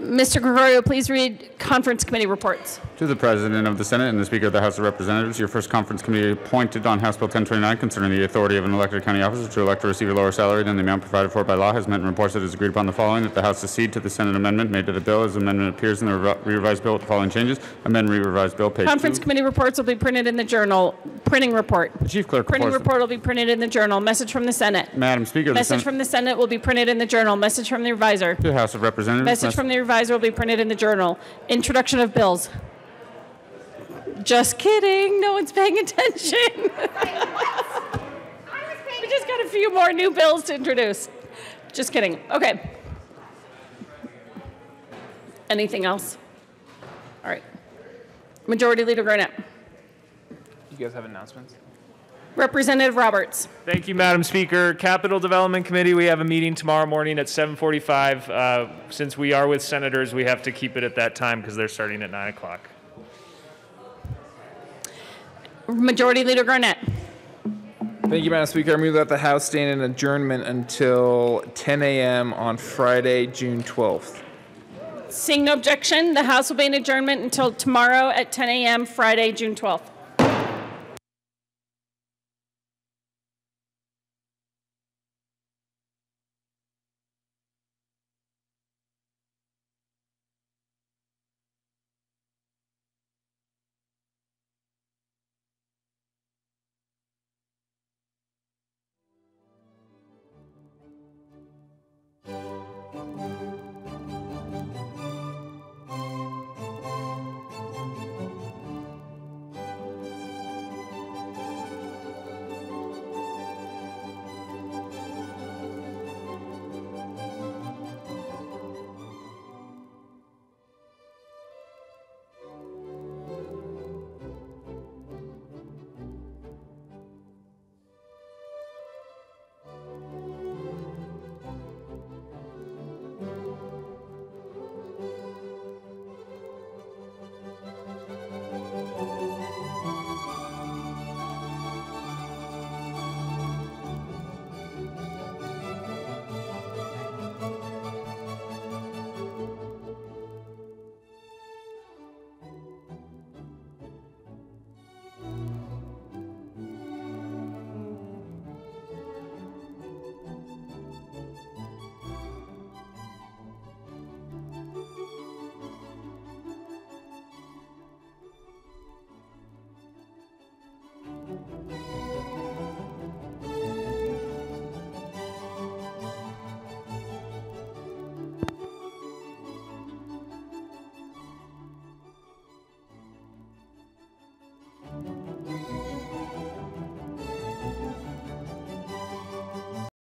Mr. Gregorio, please read conference committee reports. To the President of the Senate and the Speaker of the House of Representatives, your first conference committee appointed on House Bill 1029 concerning the authority of an elected county officer to elect or receive a lower salary than the amount provided for by law has met and reports that it is agreed upon the following: that the House accede to the Senate amendment made to the bill as the amendment appears in the re-revised bill with the following changes. Amend re-revised bill, page Conference 2. committee reports will be printed in the journal. Printing report. The Chief Clerk Printing reports. report will be printed in the journal. Message from the Senate. Madam Speaker, Message from the Senate will be printed in the journal. Message from the reviser. to the House of Representatives. Message from the reviser will be printed in the journal. Introduction of bills. Just kidding. No one's paying attention. We just got a few more new bills to introduce. Just kidding. Okay. Anything else? All right. Majority Leader Garnett. You guys have announcements? Representative Roberts. Thank you, Madam Speaker. Capital Development Committee, we have a meeting tomorrow morning at 7:45. Since we are with senators, we have to keep it at that time because they're starting at 9 o'clock. Majority Leader Garnett. Thank you, Madam Speaker. I move that the House stand in adjournment until 10 a.m. on Friday, June 12th. Seeing no objection, the House will be in adjournment until tomorrow at 10 a.m., Friday, June 12th.